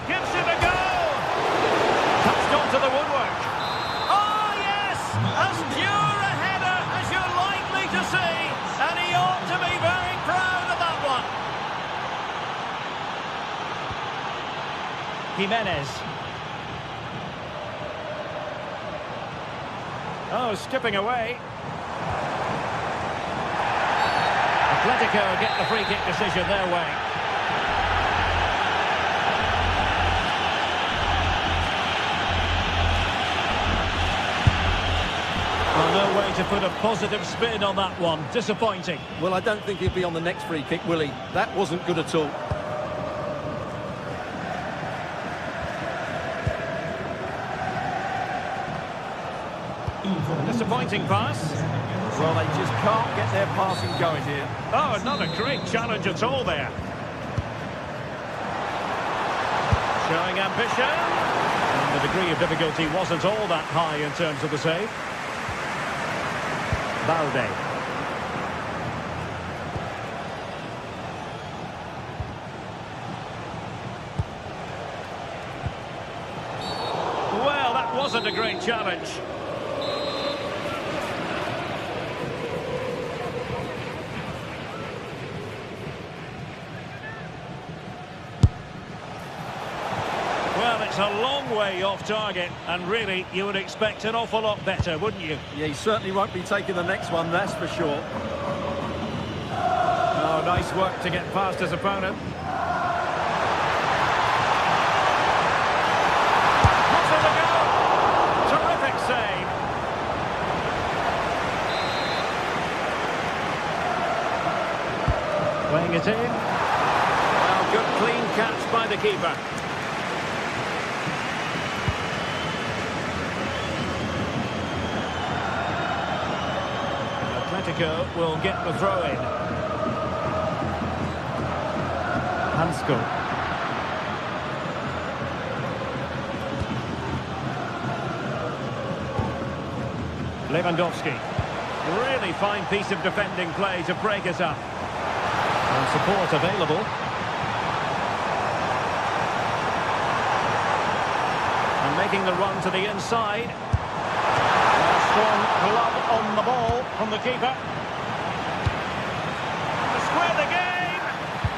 Gives it a go! Touched onto the woodwork. Oh, yes! As pure a header as you're likely to see, and he ought to be very proud of that one. Jimenez. Oh, skipping away. Atletico get the free kick decision their way. Well, no way to put a positive spin on that one. Disappointing. Well, I don't think he'll be on the next free kick, will he? That wasn't good at all. Disappointing pass. Well, they just can't get their passing going here. Oh, not a great challenge at all there. Showing ambition. And the degree of difficulty wasn't all that high in terms of the save. Balde. Well, that wasn't a great challenge. Well, it's a long way off target, and really, you would expect an awful lot better, wouldn't you? Yeah, he certainly won't be taking the next one, that's for sure. Oh, nice work to get past his opponent. What's the goal? Terrific save. Playing it in. Well, good clean catch by the keeper. Atletico will get the throw in. Hansko. Lewandowski. Really fine piece of defending play to break us up. And support available. And making the run to the inside. A strong glove on the ball from the keeper. To square the game.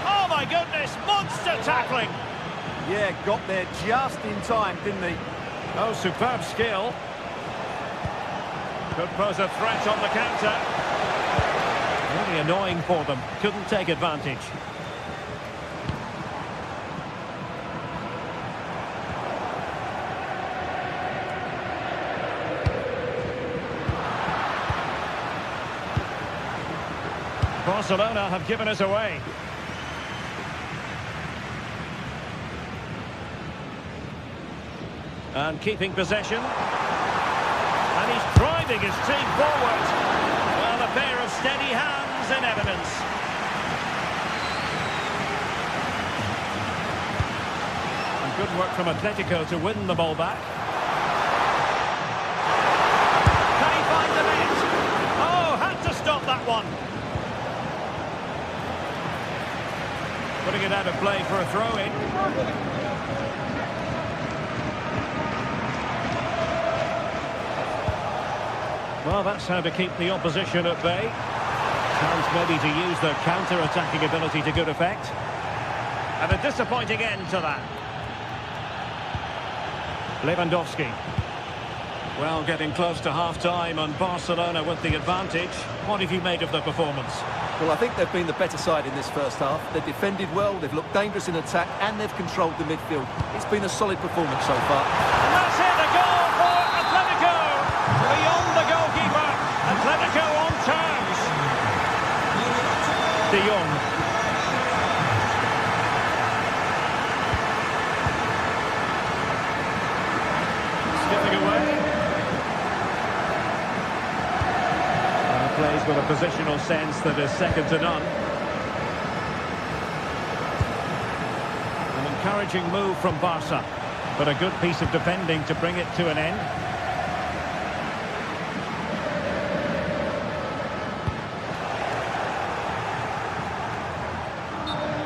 Oh my goodness, monster tackling. Yeah, got there just in time, didn't he? Oh, superb skill. Could pose a threat on the counter. Really annoying for them. Couldn't take advantage. Barcelona have given us away. And keeping possession. And he's driving his team forward. Well, a pair of steady hands in evidence. And good work from Atletico to win the ball back. Can he find the net? Oh, had to stop that one. Putting it out of play for a throw-in. Well, that's how to keep the opposition at bay. Chance maybe to use their counter-attacking ability to good effect. And a disappointing end to that. Lewandowski. Well, getting close to half-time and Barcelona with the advantage. What have you made of the performance? Well, I think they've been the better side in this first half. They've defended well, they've looked dangerous in attack, and they've controlled the midfield. It's been a solid performance so far. And that's it, a goal for Atletico! Beyond the goalkeeper, Atletico on terms. De Jong. Skipping away. Plays with a positional sense that is second to none. An encouraging move from Barca, but a good piece of defending to bring it to an end.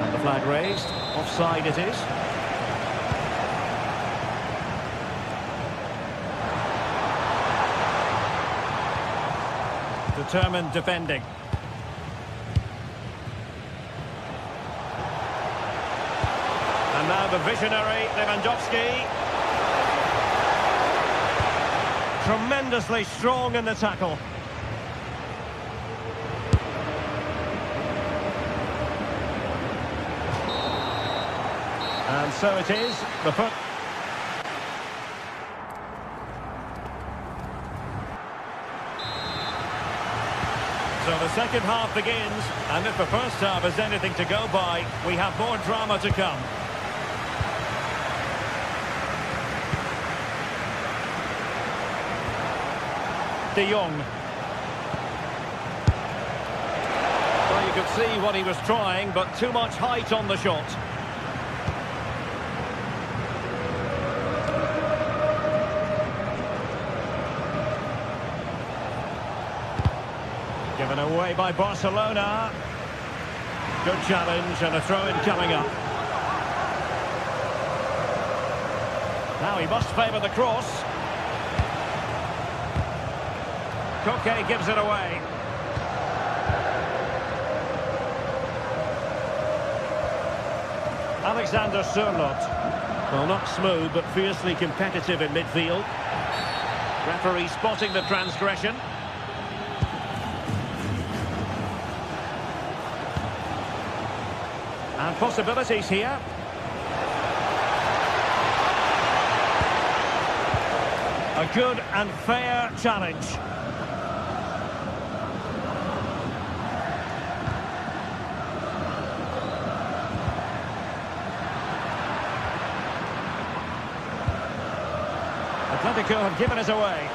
And the flag raised. Offside it is. Determined defending. And now the visionary Lewandowski. Tremendously strong in the tackle. And so it is. The foot. So the second half begins, and if the first half is anything to go by, we have more drama to come. De Jong. Well, you could see what he was trying, but too much height on the shot. Given away by Barcelona. Good challenge and a throw-in coming up. Now he must favour the cross. Koke gives it away. Alexander Sørloth. Well, not smooth, but fiercely competitive in midfield. Referee spotting the transgression. And possibilities here. A good and fair challenge. Atletico have given us away.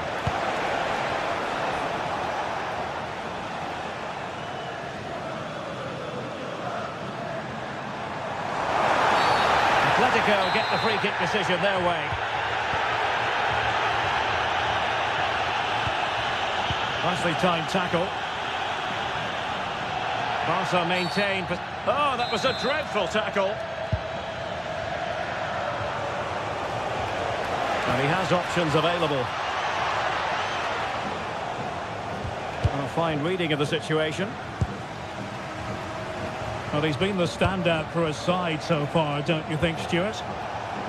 Atletico get the free kick decision their way. Nicely timed tackle. Barca maintained. Oh, that was a dreadful tackle. And he has options available. A fine reading of the situation. Well, he's been the standout for his side so far, don't you think, Stuart?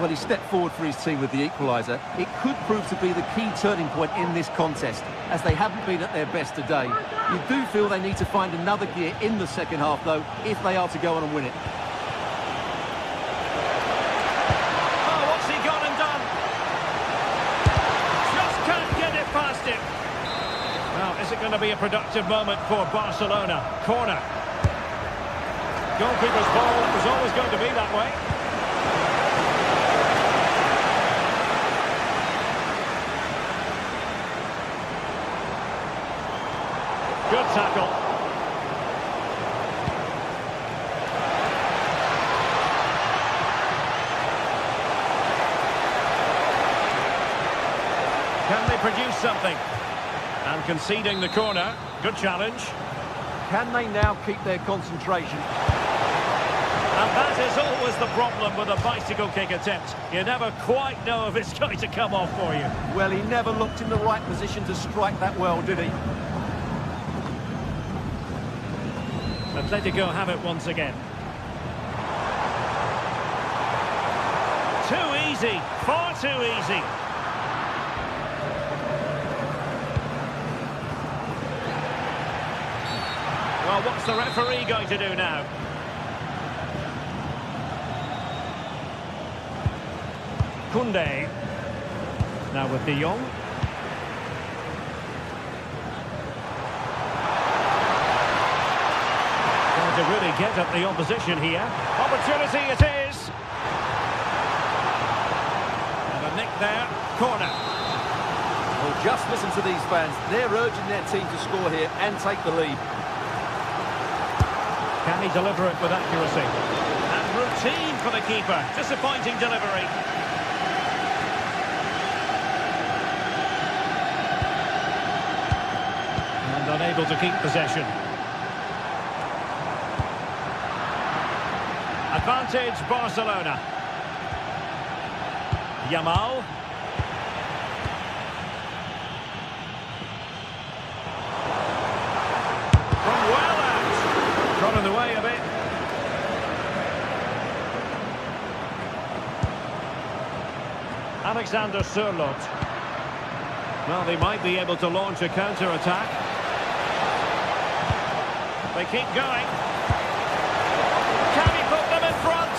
Well, he stepped forward for his team with the equaliser. It could prove to be the key turning point in this contest, as they haven't been at their best today. You do feel they need to find another gear in the second half, though, if they are to go on and win it. Oh, what's he gone and done? Just can't get it past him. Now, is it going to be a productive moment for Barcelona? Corner. Goalkeeper's ball, it was always going to be that way. Good tackle. Can they produce something? And conceding the corner. Good challenge. Can they now keep their concentration? And that is always the problem with a bicycle kick attempt. You never quite know if it's going to come off for you. Well, he never looked in the right position to strike that well, did he? Atletico have it once again. Too easy, far too easy. Well, what's the referee going to do now? Koundé. Now with De Jong. To really get at the opposition here. Opportunity it is. And a nick there. Corner. Well, just listen to these fans. They're urging their team to score here and take the lead. Can he deliver it with accuracy? And routine for the keeper. Disappointing delivery. And unable to keep possession. Advantage Barcelona. Yamal. From well out. Got in the way a bit. Alexander Sørloth. Well, they might be able to launch a counter-attack. They keep going. Can he put them in front?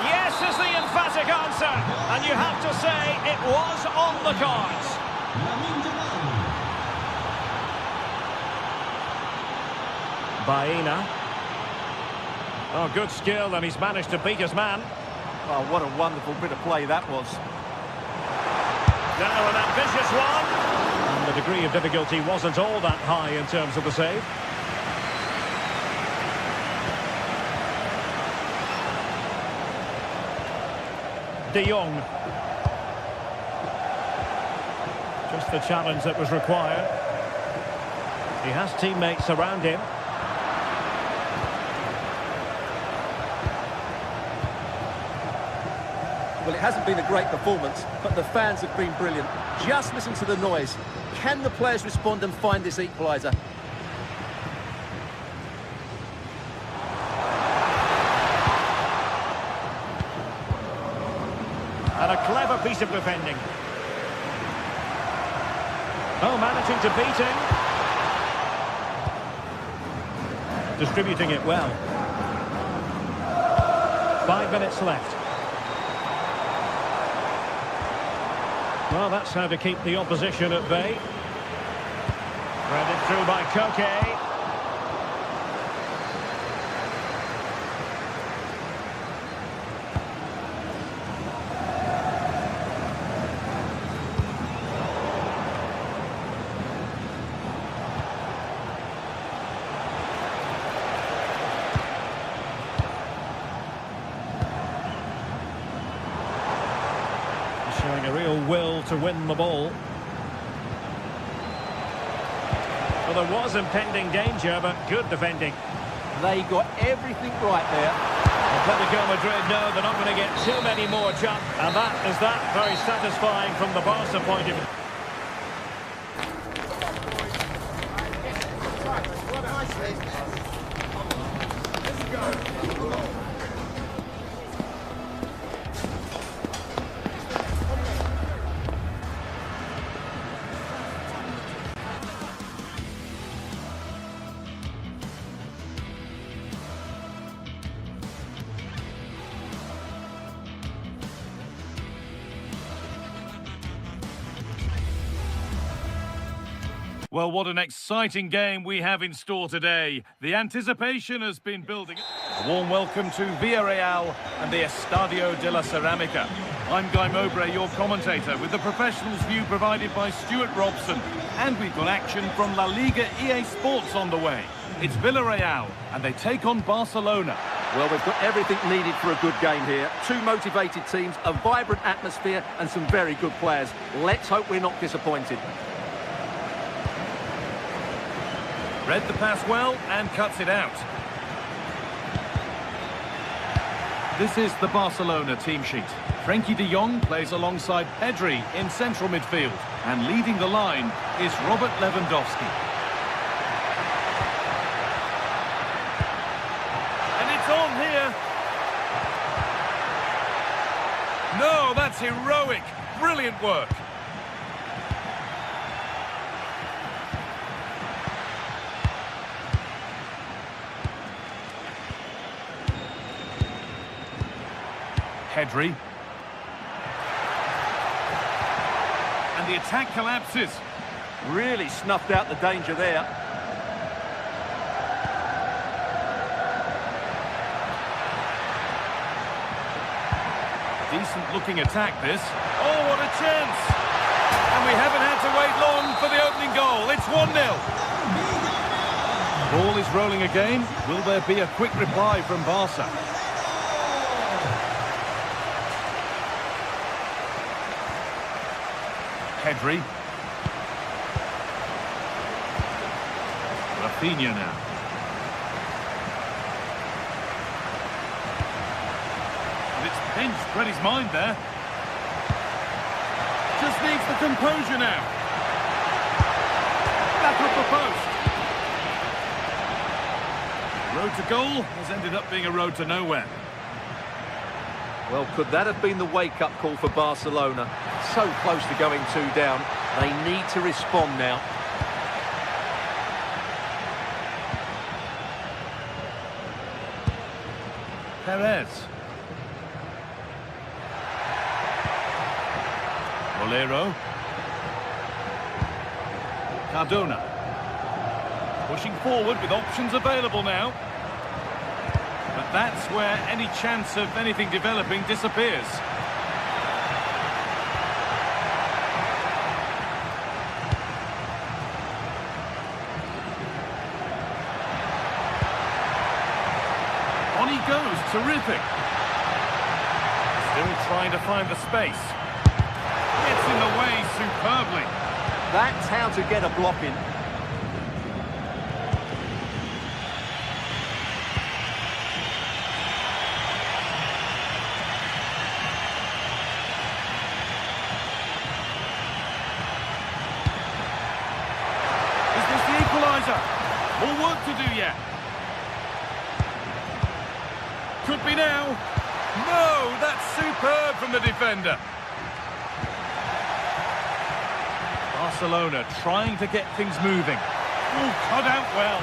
Yes is the emphatic answer. And you have to say it was on the cards. Baena. Oh, good skill, and he's managed to beat his man. Oh, what a wonderful bit of play that was. Now an ambitious one. And the degree of difficulty wasn't all that high in terms of the save. De Jong. Just the challenge that was required. He has teammates around him. Well, it hasn't been a great performance, but the fans have been brilliant. Just listen to the noise. Can the players respond and find this equaliser? And a clever piece of defending. Oh, managing to beat him. Distributing it well. 5 minutes left. Well, that's how to keep the opposition at bay. Threaded through by Koke. Showing a real will to win the ball. Well, there was impending danger, but good defending. They got everything right there. Atletico Madrid know they're not going to get too many more chances. And that is that. Very satisfying from the Barca point of view. Well, what an exciting game we have in store today. The anticipation has been building. A warm welcome to Villarreal and the Estadio de la Ceramica. I'm Guy Mowbray, your commentator, with the professionals' view provided by Stuart Robson. And we've got action from La Liga EA Sports on the way. It's Villarreal, and they take on Barcelona. Well, they've got everything needed for a good game here. Two motivated teams, a vibrant atmosphere, and some very good players. Let's hope we're not disappointed. Read the pass well and cuts it out. This is the Barcelona team sheet. Frenkie de Jong plays alongside Pedri in central midfield. And leading the line is Robert Lewandowski. And it's on here. No, that's heroic. Brilliant work. Pedri. And the attack collapses. Really snuffed out the danger there. Decent looking attack this. Oh, what a chance! And we haven't had to wait long for the opening goal. It's 1-0. Ball is rolling again. Will there be a quick reply from Barca? Pedri. Rafinha now. And it's pinched, read his mind there. Just needs the composure now. Back up the post. Road to goal has ended up being a road to nowhere. Well, could that have been the wake-up call for Barcelona? So close to going 2 down. They need to respond now. Perez. Bolero. Cardona. Pushing forward with options available now. But that's where any chance of anything developing disappears. On he goes, terrific. Still trying to find the space. Gets in the way superbly. That's how to get a block in. More work to do yet. Could be now. No, that's superb from the defender. Barcelona trying to get things moving. Oh, cut out well.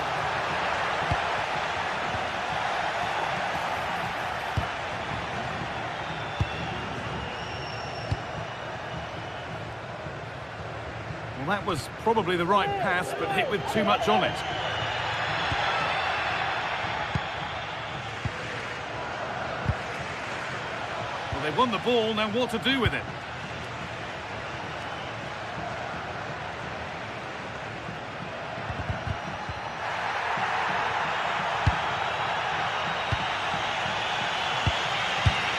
Well, that was probably the right pass, but hit with too much on it. Well, they've won the ball, now what to do with it?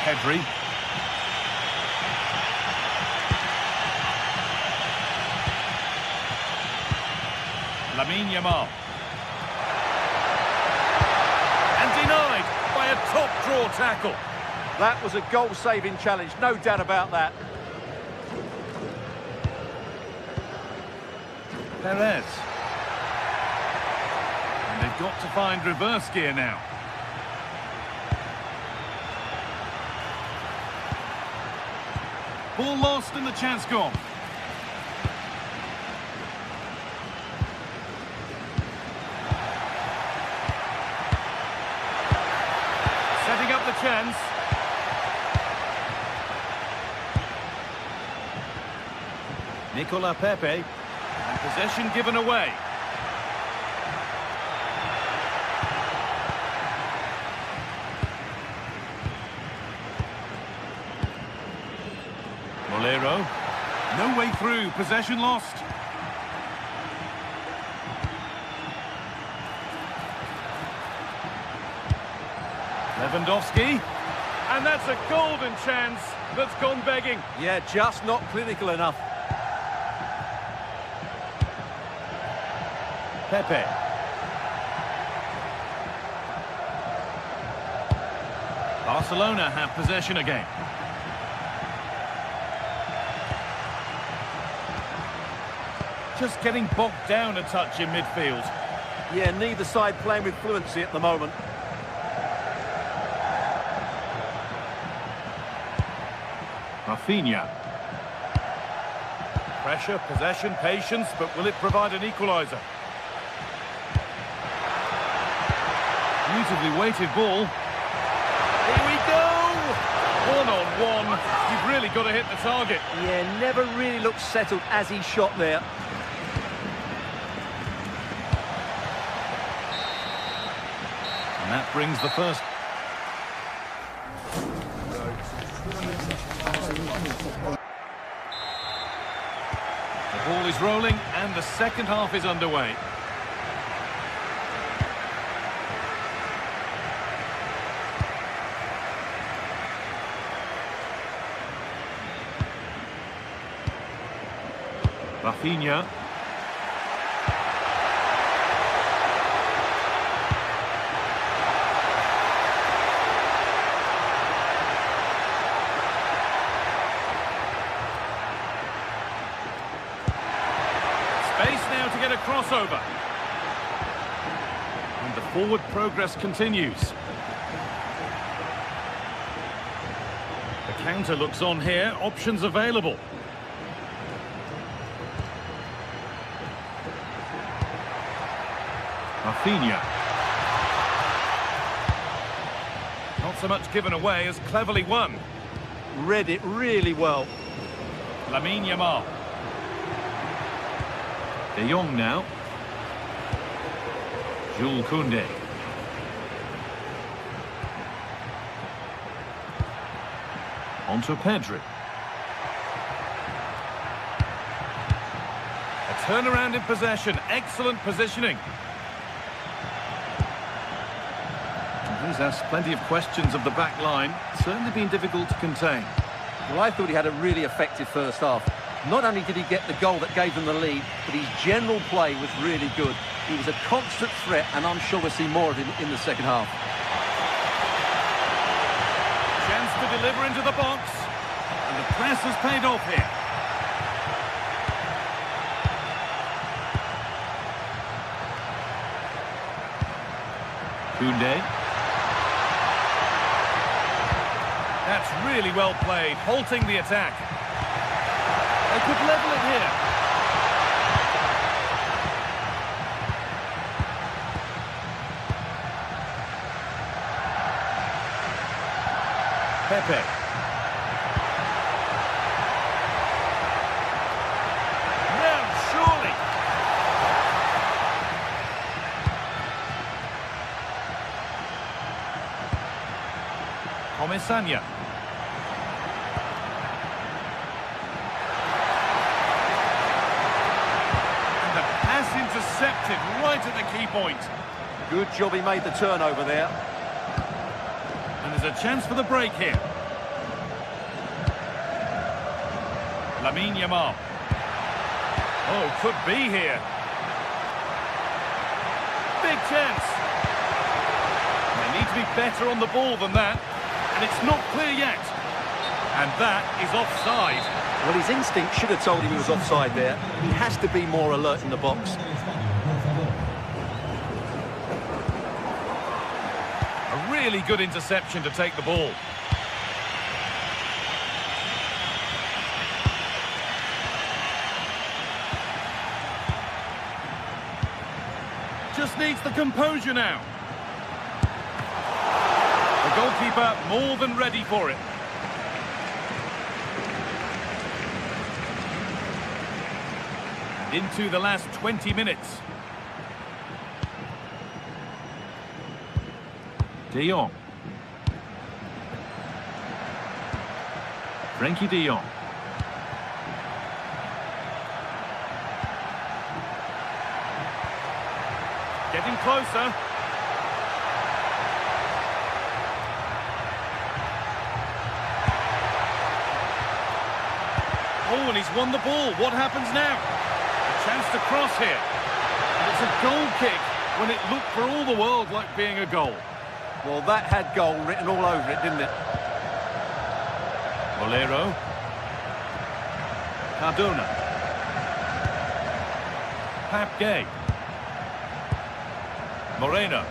Pedri. Lamine Yamal. And denied by a top-draw tackle. That was a goal-saving challenge, no doubt about that. Perez. And they've got to find reverse gear now. Ball lost and the chance gone. Setting up the chance. Nicola Pepe. And possession given away. Molero. No way through. Possession lost. Lewandowski. And that's a golden chance that's gone begging. Yeah, just not clinical enough. Pepe. Barcelona have possession again. Just getting bogged down a touch in midfield. Yeah, neither side playing with fluency at the moment. Rafinha. Pressure, possession, patience, but will it provide an equaliser? Beautifully weighted ball. Here we go! One-on-one. You've really got to hit the target. Yeah, never really looked settled as he shot there. And that brings the first. The ball is rolling and the second half is underway. Rafinha. Space now to get a crossover. And the forward progress continues. The counter looks on here, options available. Rafinha. Not so much given away as cleverly won. Read it really well. Lamine Yamal. De Jong now. Jules Koundé. Onto Pedri. A turnaround in possession. Excellent positioning. He's asked plenty of questions of the back line. Certainly been difficult to contain. Well, I thought he had a really effective first half. Not only did he get the goal that gave them the lead, but his general play was really good. He was a constant threat, and I'm sure we'll see more of him in the second half. Chance to deliver into the box. And the press has paid off here. Koundé. That's really well played, halting the attack. They could level it here. Pepe. No, surely. Comesaña. Intercepted right at the key point. Good job he made the turnover there. And there's a chance for the break here. Lamine Yamal. Oh, could be here. Big chance. They need to be better on the ball than that. And it's not clear yet. And that is offside. Well, his instinct should have told him he was offside there. He has to be more alert in the box. A really good interception to take the ball. Just needs the composure now. The goalkeeper more than ready for it. into the last 20 minutes. De Jong. Frankie De Jong. Getting closer. Oh, and he's won the ball. What happens now? A chance to cross here. And it's a goal kick when it looked for all the world like being a goal. Well, that had goal written all over it, didn't it? Bolero. Cardona. Pap Gay. Moreno.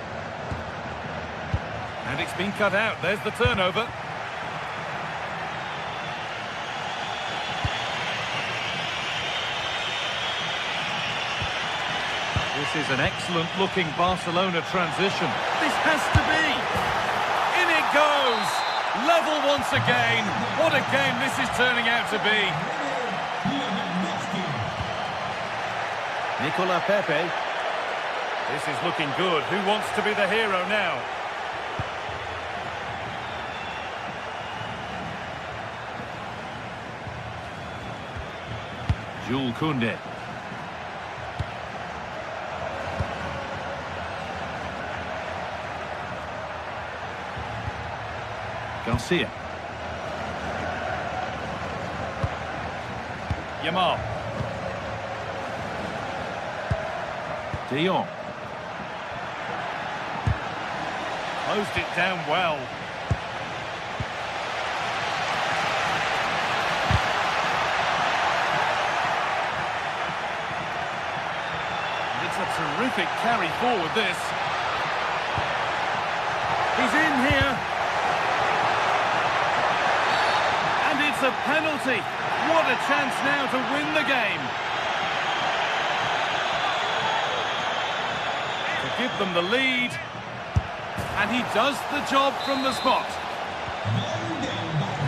And it's been cut out. There's the turnover. This is an excellent-looking Barcelona transition. This has to be! In it goes! Level once again. What a game this is turning out to be. Nicola Pepe. This is looking good. Who wants to be the hero now? Jules Koundé. Garcia. Yamal. De Jong. Closed it down well. It's a terrific carry forward, this. He's in here. A penalty. What a chance now to win the game. To give them the lead. And he does the job from the spot.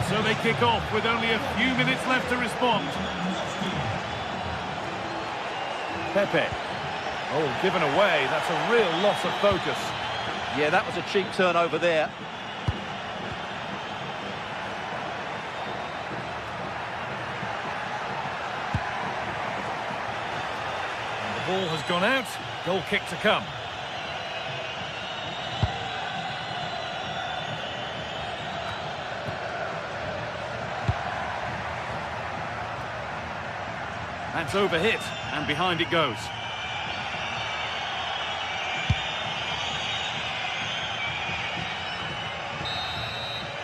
So they kick off with only a few minutes left to respond. Pepe. Oh, given away. That's a real loss of focus. Yeah, that was a cheap turnover there. Ball has gone out, goal kick to come. That's overhit, and behind it goes.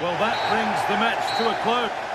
Well, that brings the match to a close.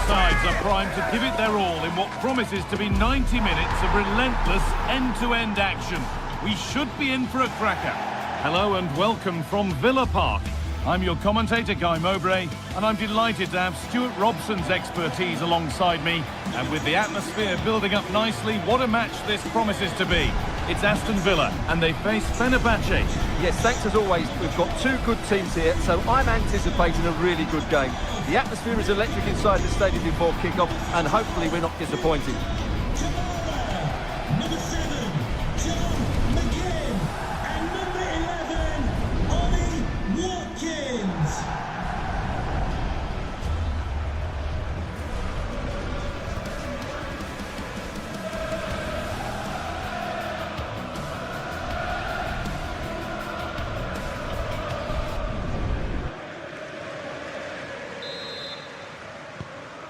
Sides are primed to give it their all in what promises to be 90 minutes of relentless end-to-end action. We should be in for a cracker. Hello and welcome from Villa Park. I'm your commentator, Guy Mowbray, and I'm delighted to have Stuart Robson's expertise alongside me. And with the atmosphere building up nicely, what a match this promises to be. It's Aston Villa, and they face Fenerbahce. Yes, thanks as always. We've got two good teams here, so I'm anticipating a really good game. The atmosphere is electric inside the stadium before kick-off, and hopefully we're not disappointed. Number 7, John McGinn, and number 11, Ollie Watkins.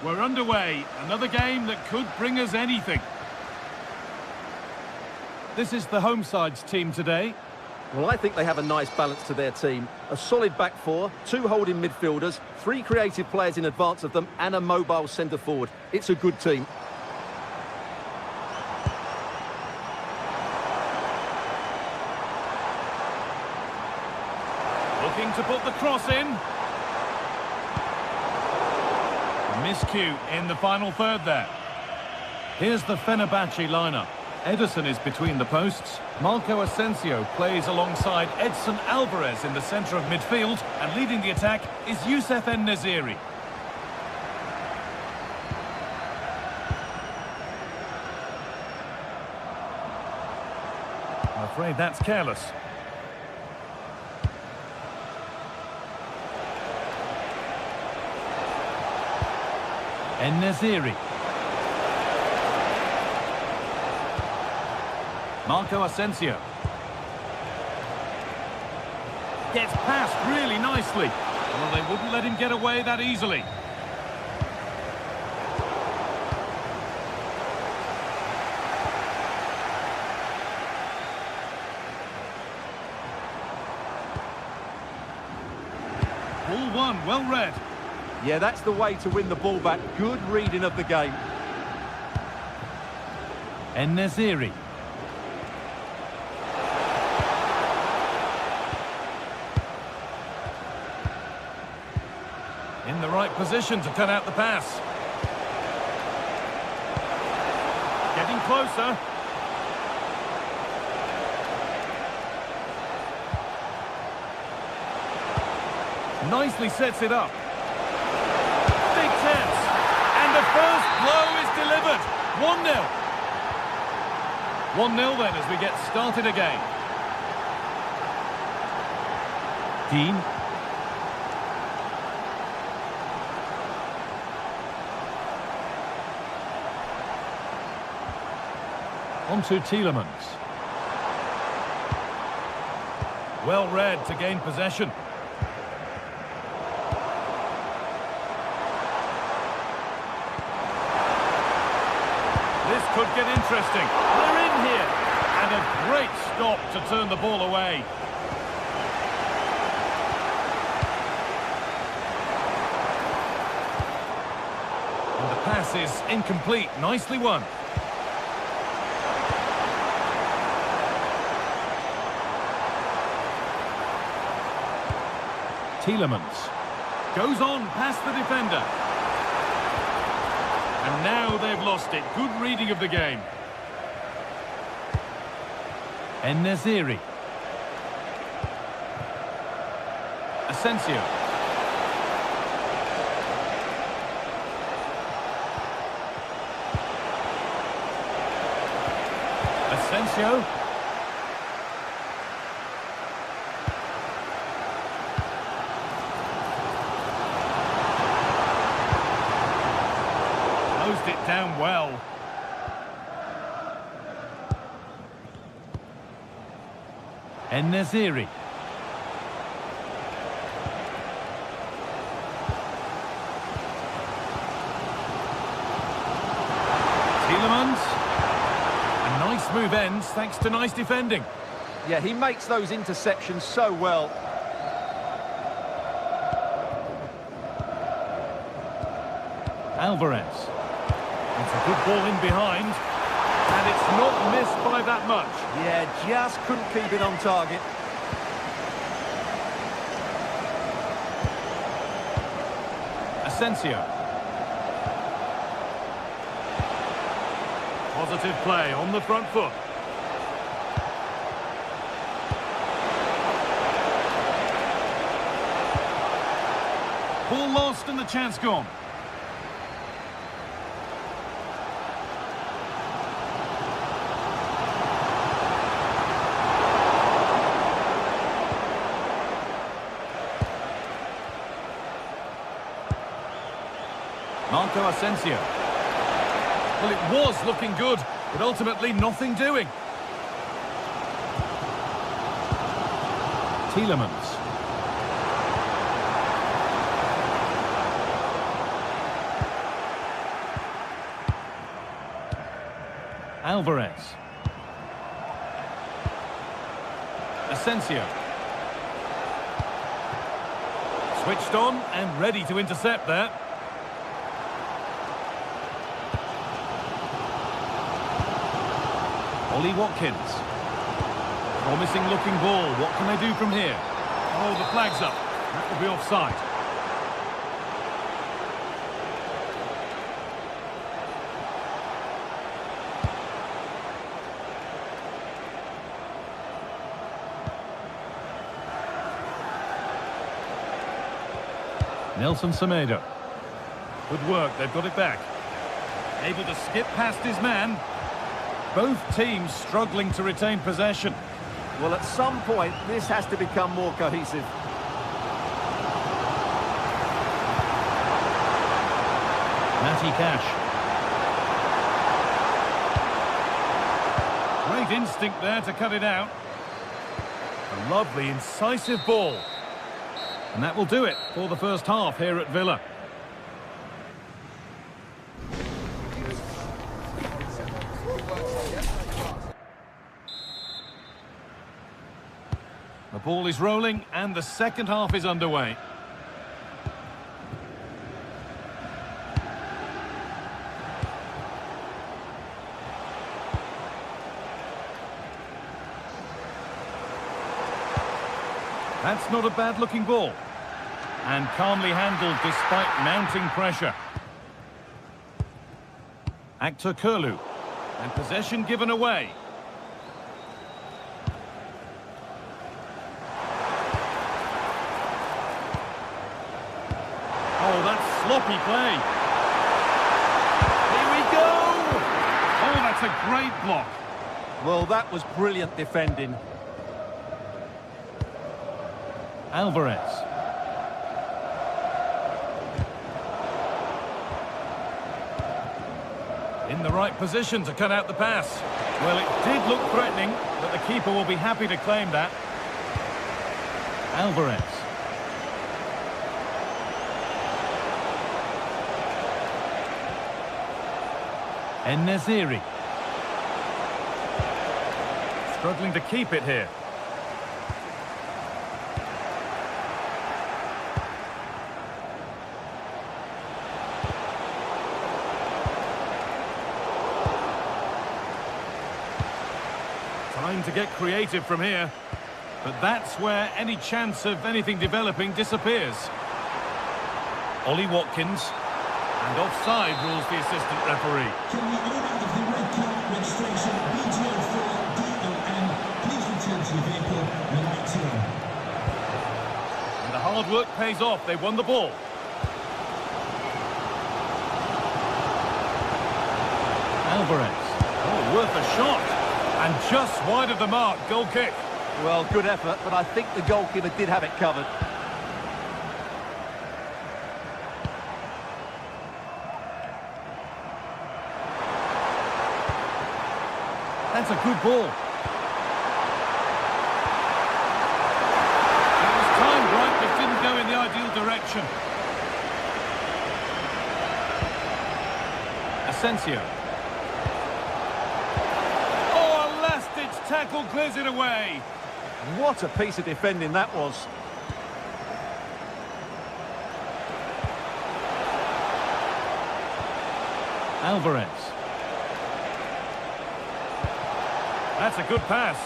We're underway. Another game that could bring us anything. This is the home side's team today. Well, I think they have a nice balance to their team. A solid back four, 2 holding midfielders, 3 creative players in advance of them, and a mobile centre forward. It's a good team. Looking to put the cross in. Miscue in the final third there. Here's the Fenerbahce lineup. Ederson is between the posts. Marco Asensio plays alongside Edson Alvarez in the centre of midfield, and leading the attack is Youssef En-Nesyri. I'm afraid that's careless. En-Nesyri. Marco Asensio. Gets past really nicely. Well, they wouldn't let him get away that easily. Ball one, well read. Yeah, that's the way to win the ball back. Good reading of the game. En-Nesyri. In the right position to cut out the pass. Getting closer. Nicely sets it up. Big chance. And the first blow is delivered. 1-0. 1-0 then as we get started again. Dean. On to Tielemans. Well read to gain possession. This could get interesting. They're in here. And a great stop to turn the ball away. And the pass is incomplete. Nicely won. Tielemans goes on past the defender. And now they've lost it. Good reading of the game. En-Nesyri. Asensio. Asensio. Closed it down well. En-Nesyri. Tielemans. A nice move ends thanks to nice defending. Yeah, he makes those interceptions so well. Alvarez. It's a good ball in behind. And it's not missed by that much. Yeah, just couldn't keep it on target. Asensio. Positive play on the front foot. Ball lost and the chance gone. Marco Asensio. Well, it was looking good, but ultimately nothing doing. Tielemans. Alvarez. Asensio. Switched on and ready to intercept there. Ollie Watkins. Promising looking ball. What can they do from here? Oh, the flag's up. That will be offside. Nelson Semedo. Good work, they've got it back. Able to skip past his man. Both teams struggling to retain possession. Well, at some point, this has to become more cohesive. Matty Cash. Great instinct there to cut it out. A lovely, incisive ball. And that will do it for the first half here at Villa. The ball is rolling and the second half is underway. That's not a bad-looking ball. And calmly handled despite mounting pressure. Actor Kurlu. And possession given away. Oh, that's sloppy play. Here we go! Oh, that's a great block. Well, that was brilliant defending. Alvarez. In the right position to cut out the pass. Well, it did look threatening, but the keeper will be happy to claim that. Alvarez. En-Nesyri. Struggling to keep it here. Time to get creative from here. But that's where any chance of anything developing disappears. Ollie Watkins. And offside rules the assistant referee. Can the owner of the red card registration BTO4DON please return to your vehicle when lights are on? And the hard work pays off. They won the ball. Alvarez. Oh, worth a shot. And just wide of the mark. Goal kick. Well, good effort, but I think the goalkeeper did have it covered. That's a good ball. It was timed right, but didn't go in the ideal direction. Asensio. Oh, a last-ditch tackle clears it away. What a piece of defending that was. Alvarez. That's a good pass.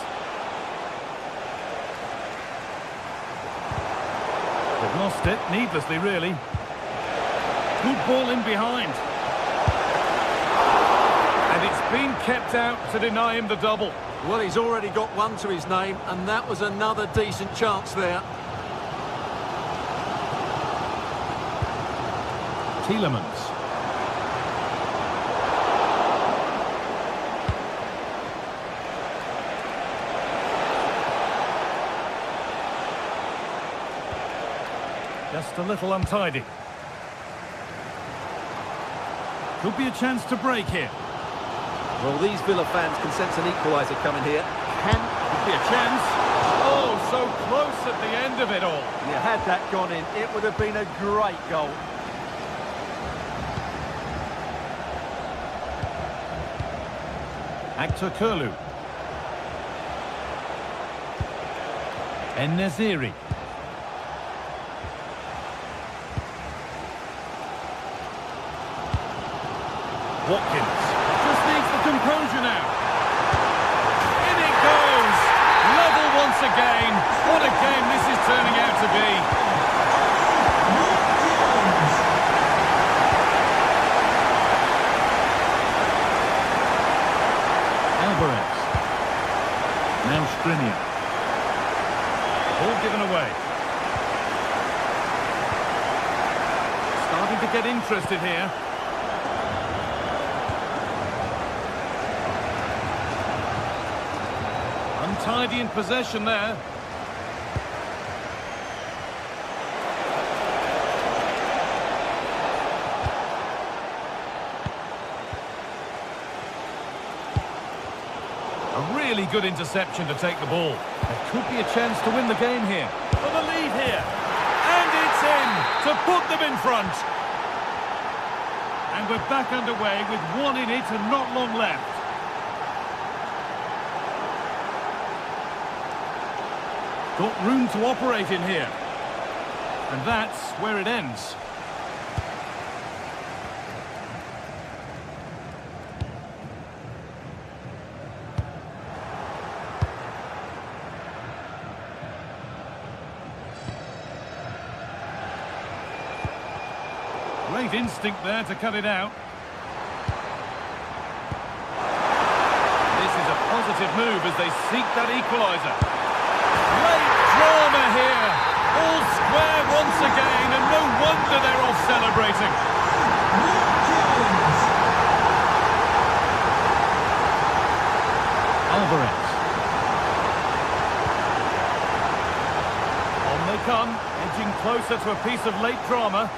They've lost it, needlessly, really. Good ball in behind. And it's been kept out to deny him the double. Well, he's already got one to his name, and that was another decent chance there. Tielemans. Just a little untidy. Could be a chance to break here. Well, these Villa fans can sense an equaliser coming here. Could be a chance. Oh, so close at the end of it all. You had that gone in, it would have been a great goal. Actor Kurlu. En-Nesyri. Watkins. Just needs the composure now. In it goes! Level once again. What a game this is turning out to be. Alvarez. Now Skriniar. All given away. Starting to get interested here. Untidy in possession there. A really good interception to take the ball. There could be a chance to win the game here. For the lead here. And it's in to put them in front. And we're back underway with one in it and not long left. Got room to operate in here. And that's where it ends. Great instinct there to cut it out. This is a positive move as they seek that equaliser. Great drama here. All square once again, and no wonder they're off celebrating. Alvarez. On they come, edging closer to a piece of late drama.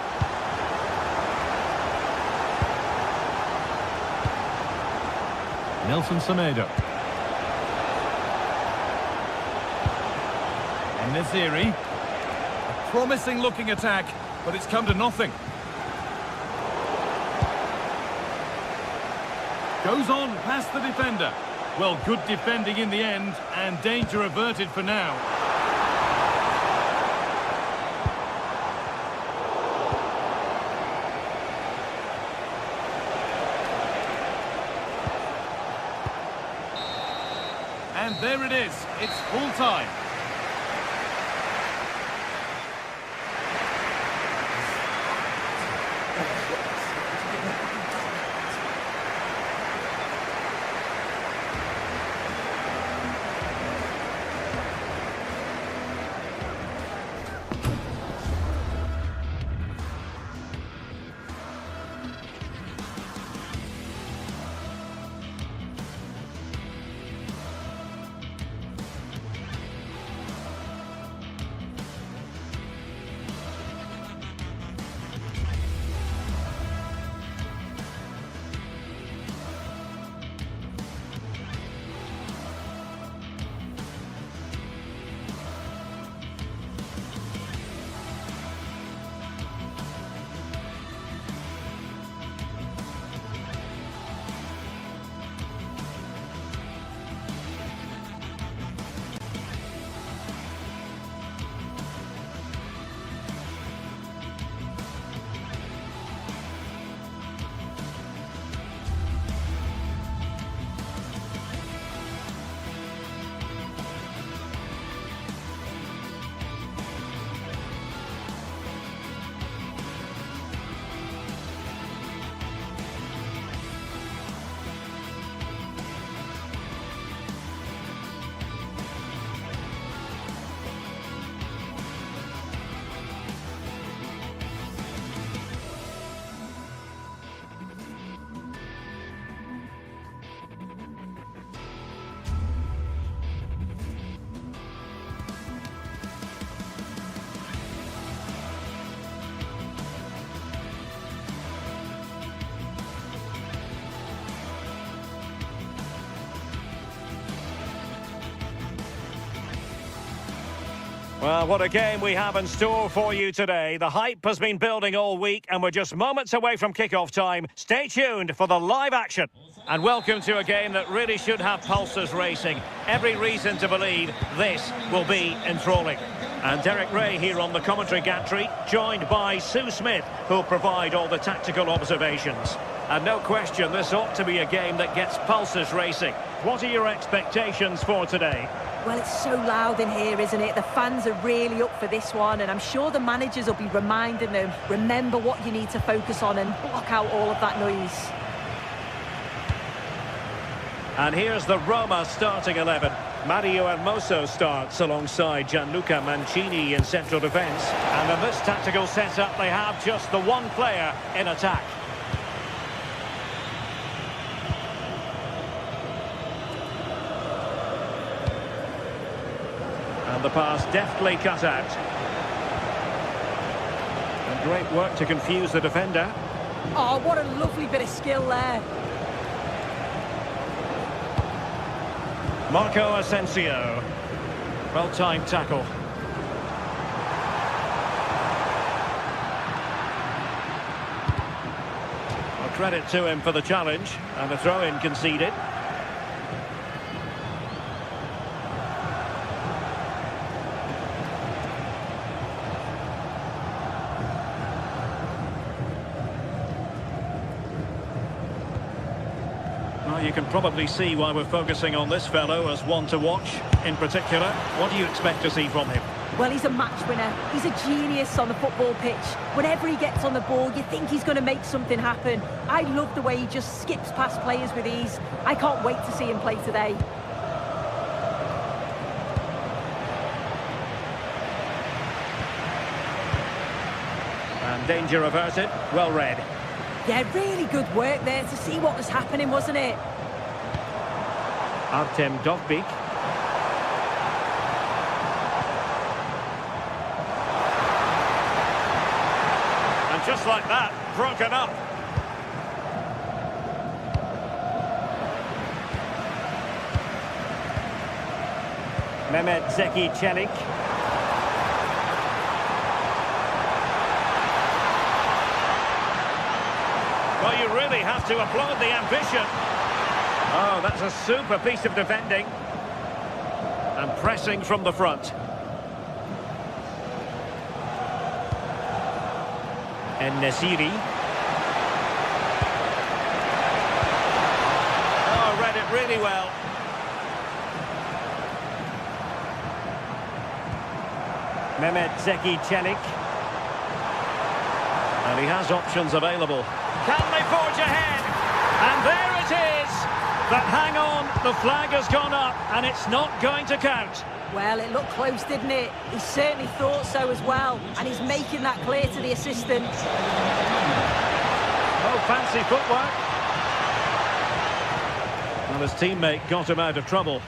Nelson Semedo. En-Nesyri. A promising looking attack, but it's come to nothing. Goes on past the defender. Well, good defending in the end, and danger averted for now. And there it is, it's full time. Well, what a game we have in store for you today. The hype has been building all week and we're just moments away from kick-off time. Stay tuned for the live action. And welcome to a game that really should have pulses racing. Every reason to believe this will be enthralling. And Derek Ray here on the commentary gantry, joined by Sue Smith, who'll provide all the tactical observations. And no question, this ought to be a game that gets pulses racing. What are your expectations for today? Well, it's so loud in here, isn't it? The fans are really up for this one, and I'm sure the managers will be reminding them, remember what you need to focus on and block out all of that noise. And here's the Roma starting 11. Mario Hermoso starts alongside Gianluca Mancini in central defence. And in this tactical setup, they have just the one player in attack. And the pass deftly cut out. And great work to confuse the defender. Oh, what a lovely bit of skill there. Marco Asensio. Well-timed tackle. Well, credit to him for the challenge. And a throw-in conceded. Well, you can probably see why we're focusing on this fellow as one to watch in particular. What do you expect to see from him? Well, he's a match winner. He's a genius on the football pitch. Whenever he gets on the ball, you think he's going to make something happen. I love the way he just skips past players with ease. I can't wait to see him play today. And danger averted. Well read. Yeah, really good work there to see what was happening, wasn't it? Artem Dovbyk. And just like that, broken up. Mehmet Zeki Çelik. Well, you really have to applaud the ambition. Oh, that's a super piece of defending. And pressing from the front. En-Nesyri. Oh, read it really well. Mehmet Zeki Çelik. And he has options available. Can they forge ahead? And there it is! But hang on, the flag has gone up and it's not going to count. Well, it looked close, didn't it? He certainly thought so as well. And he's making that clear to the assistant. Oh, fancy footwork. Well, his teammate got him out of trouble.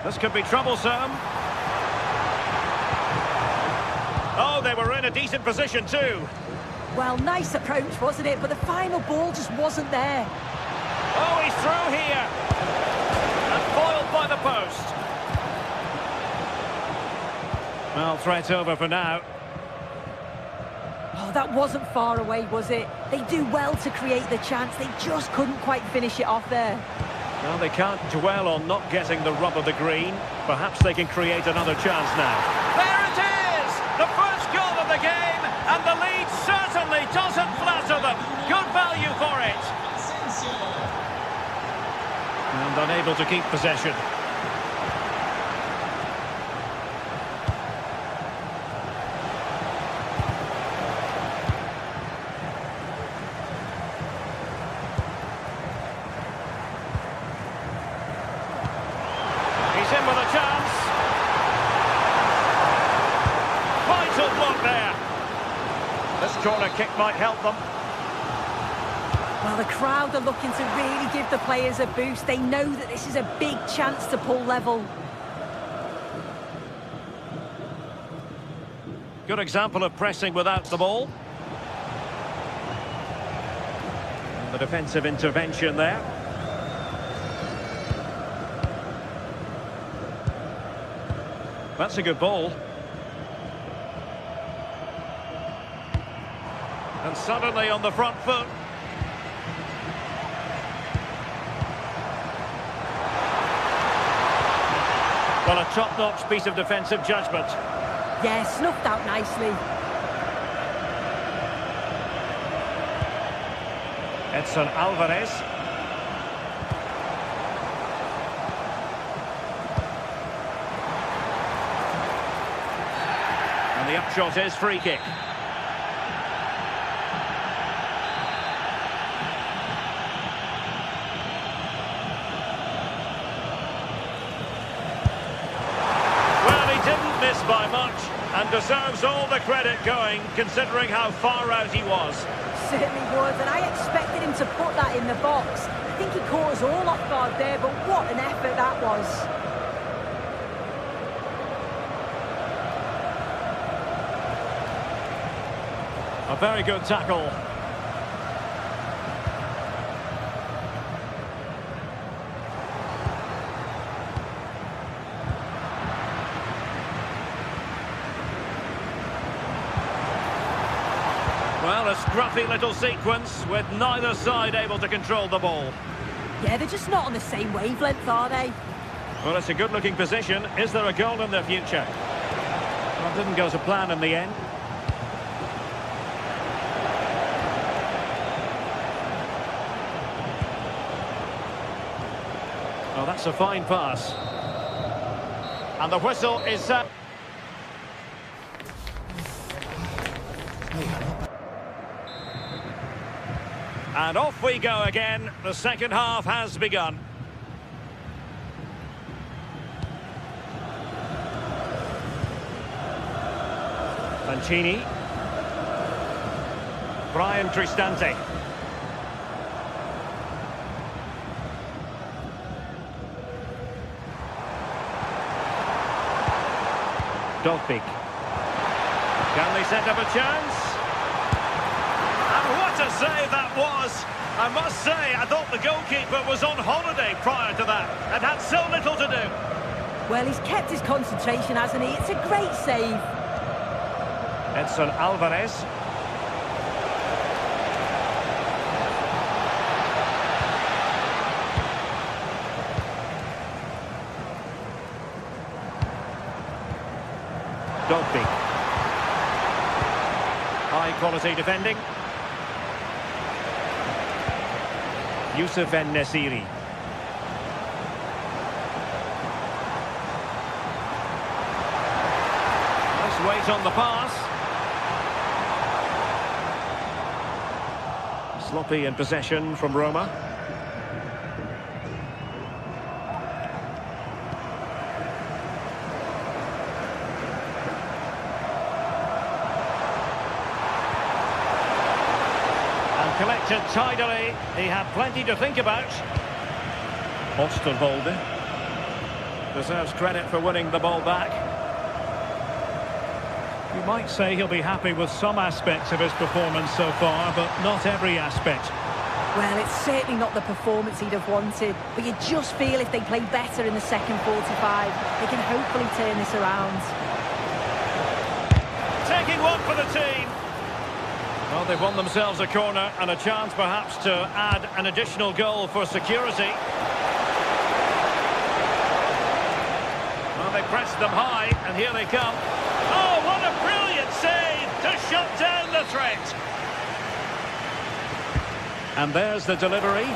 This could be troublesome. Oh, they were in a decent position too. Well, nice approach, wasn't it? But the final ball just wasn't there. Oh, he's through here. And foiled by the post. Well, threat over for now. Oh, that wasn't far away, was it? They do well to create the chance. They just couldn't quite finish it off there. Well, they can't dwell on not getting the rub of the green. Perhaps they can create another chance now. There it is! The first goal of the game, and the lead certainly doesn't flatter them. Good value for it. And unable to keep possession. He's in with a chance. Vital block there. This corner kick might help them. Well, the crowd are looking to really give the players a boost. They know that this is a big chance to pull level. Good example of pressing without the ball. And the defensive intervention there. That's a good ball. And suddenly on the front foot. Well, a top-notch piece of defensive judgment. Yeah, snuffed out nicely. Edson Alvarez. And the upshot is free kick. By much, and deserves all the credit going, considering how far out he was. Certainly was, and I expected him to put that in the box. I think he caught us all off guard there, but what an effort that was. A very good tackle. Well, a scruffy little sequence with neither side able to control the ball. Yeah, they're just not on the same wavelength, are they? Well, it's a good-looking position. Is there a goal in the future? Well, it didn't go to plan in the end. Oh, that's a fine pass. And the whistle is... And off we go again. The second half has begun. Mancini. Brian Cristante. Dovbik. Can they set up a chance? And what a save that was! I must say, I thought the goalkeeper was on holiday prior to that and had so little to do. Well, he's kept his concentration, hasn't he? It's a great save. Edson Alvarez. Dovbik. High quality defending. Youssef En-Nesyri. Nice weight on the pass. Sloppy in possession from Roma. Collected tidily. He had plenty to think about. Osterwolde deserves credit for winning the ball back. You might say he'll be happy with some aspects of his performance so far, but not every aspect. Well, it's certainly not the performance he'd have wanted, but you just feel if they play better in the second 45, they can hopefully turn this around. Taking one for the team. Well, they've won themselves a corner and a chance perhaps to add an additional goal for security. Well, they pressed them high, and here they come. Oh, what a brilliant save to shut down the threat. And there's the delivery.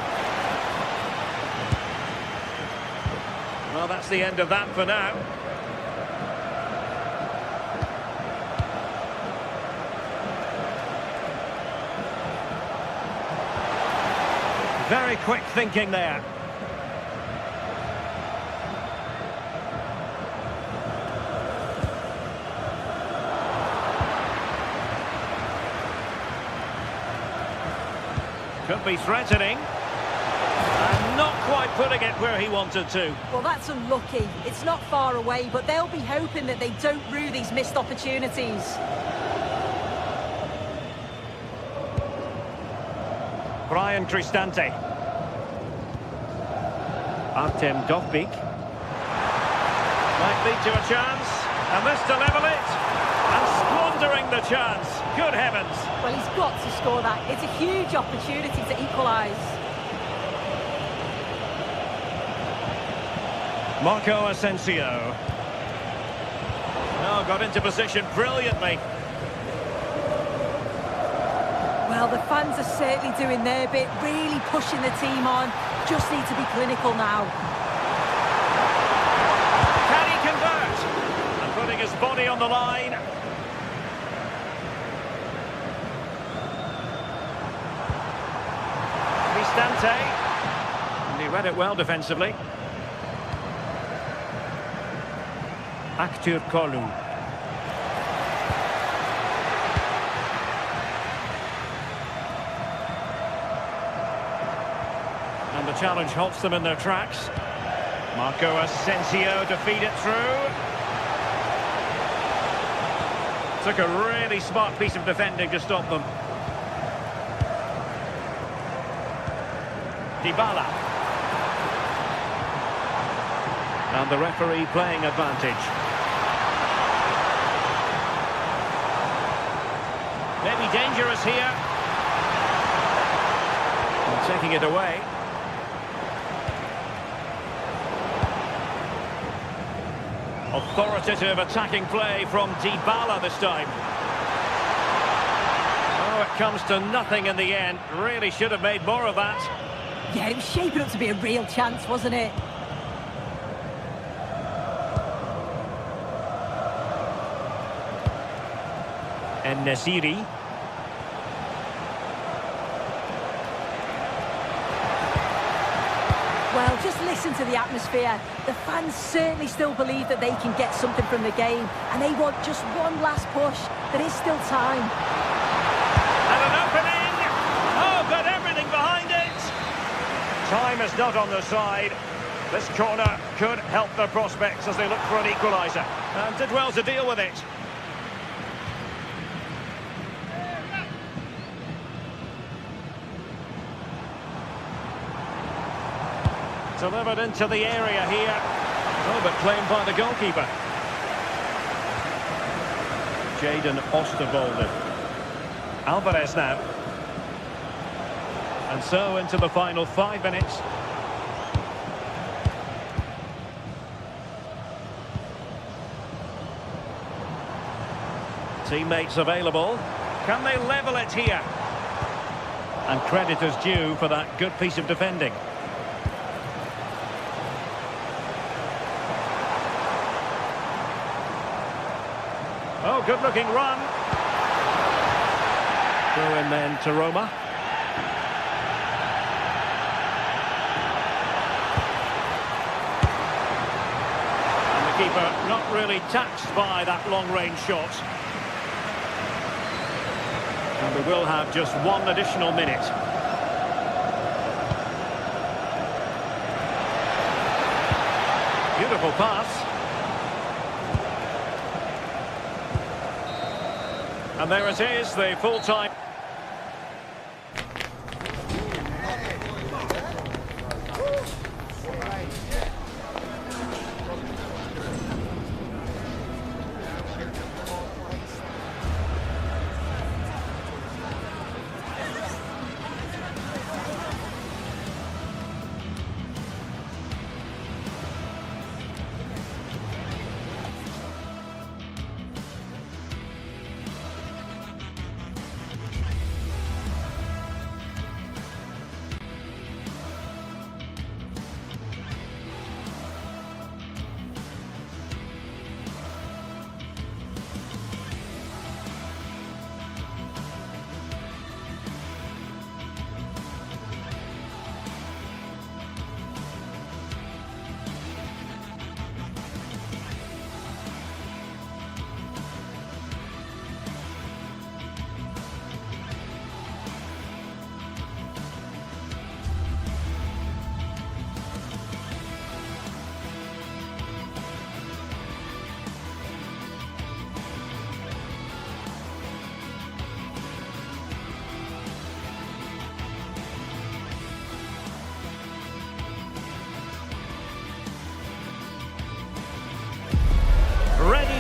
Well, that's the end of that for now. Very quick thinking there. Could be threatening. And not quite putting it where he wanted to. Well, that's unlucky. It's not far away, but they'll be hoping that they don't rue these missed opportunities. Brian Cristante. Artem Dovbik. Might lead to a chance. And this to level it. And squandering the chance. Good heavens. Well, he's got to score that. It's a huge opportunity to equalise. Marco Asensio. Oh, got into position brilliantly. Well, the fans are certainly doing their bit, really pushing the team on. Just need to be clinical now. Can he convert? And putting his body on the line. Cristante. And he read it well defensively. Aktür Kolu. And the challenge halts them in their tracks. Marco Asensio to feed it through. Took a really smart piece of defending to stop them. Dybala. And the referee playing advantage. Maybe dangerous here. And taking it away. Authoritative attacking play from Dybala this time. Oh, it comes to nothing in the end. Really should have made more of that. Yeah, it was shaping up to be a real chance, wasn't it? En-Nesyri. Well, just listen to the atmosphere. The fans certainly still believe that they can get something from the game, and they want just one last push. There is still time. And an opening! Oh, got everything behind it! Time is not on their side. This corner could help their prospects as they look for an equaliser. And did well to deal with it. Delivered into the area here. Oh, but claimed by the goalkeeper. Jadon Osterwolde. Alvarez now. And so into the final 5 minutes. Teammates available. Can they level it here? And credit is due for that good piece of defending. Oh, good-looking run. Throw in then to Roma. And the keeper not really taxed by that long-range shot. And we will have just one additional minute. Beautiful pass. And there it is, the full-time.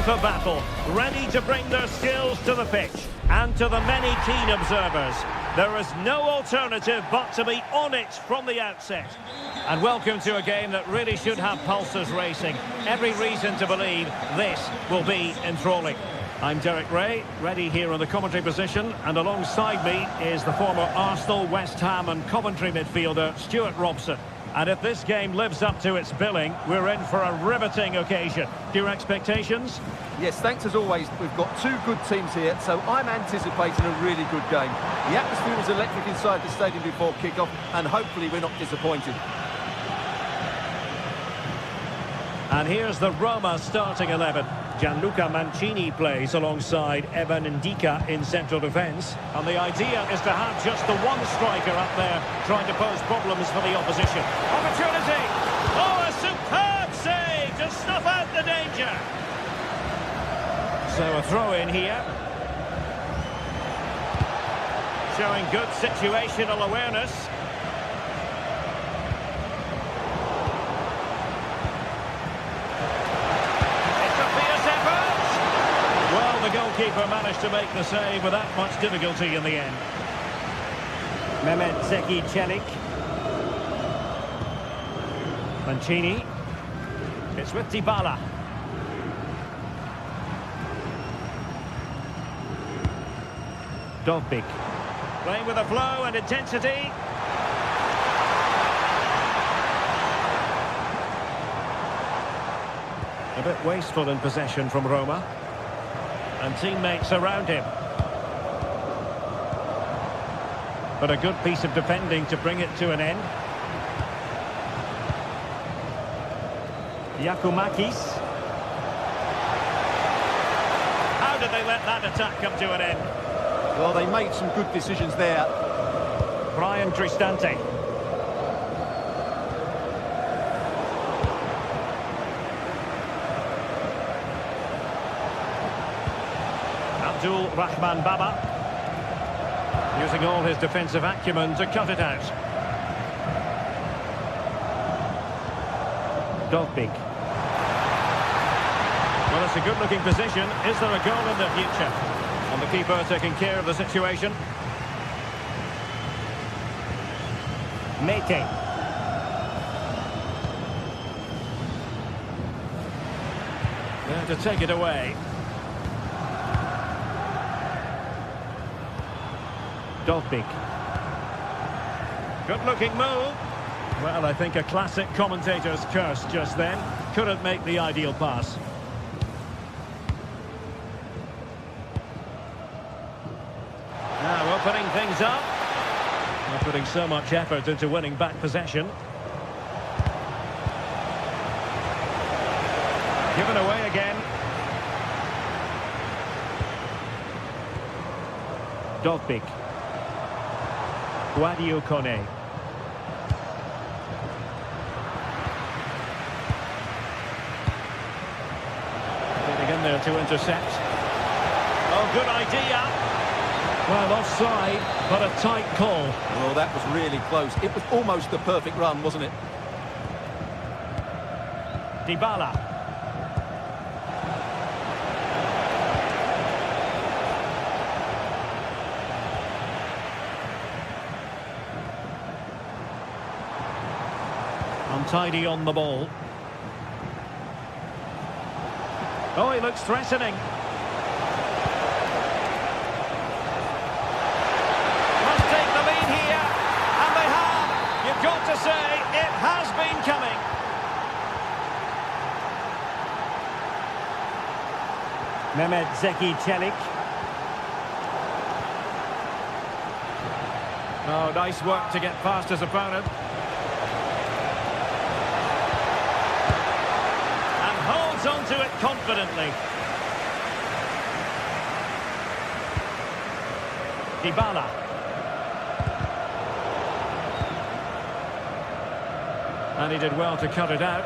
for battle, ready to bring their skills to the pitch. And to the many keen observers, there is no alternative but to be on it from the outset. And welcome to a game that really should have pulses racing. Every reason to believe this will be enthralling. I'm Derek Ray, ready here on the commentary position, and alongside me is the former Arsenal, West Ham and Coventry midfielder Stuart Robson. And if this game lives up to its billing, we're in for a riveting occasion. Your expectations? Yes, thanks as always. We've got two good teams here, so I'm anticipating a really good game. The atmosphere is electric inside the stadium before kick-off, and hopefully we're not disappointed. And here's the Roma starting 11. Gianluca Mancini plays alongside Evan Ndika in central defence. And the idea is to have just the one striker up there trying to pose problems for the opposition. Opportunity! Oh, a superb save to snuff out the danger. So a throw in here. Showing good situational awareness. The goalkeeper managed to make the save without much difficulty in the end. Mehmet Zeki Çelik. Mancini. It's with Dybala. Dovbik. Playing with a flow and intensity. A bit wasteful in possession from Roma. And teammates around him. But a good piece of defending to bring it to an end. Yakumakis. How did they let that attack come to an end? Well, they made some good decisions there. Brian Cristante. Abdul Rahman Baba, using all his defensive acumen to cut it out. Dovbik. Well, it's a good-looking position. Is there a goal in the future? And the keeper taking care of the situation. Mete. There to take it away. Dovbik. Good-looking move. Well, I think a classic commentator's curse just then. Couldn't make the ideal pass. Now opening things up. Not putting so much effort into winning back possession. Given away again. Dovbik. Guadio Kone. Getting in there to intercept. Oh, good idea. Well, offside, but a tight call. Well, that was really close. It was almost the perfect run, wasn't it? Dybala. Untidy on the ball. Oh, he looks threatening. Must take the lead here. And they have. You've got to say, it has been coming. Mehmet Zeki Çelik. Oh, nice work to get past his opponent. Onto it confidently. Dybala. And he did well to cut it out.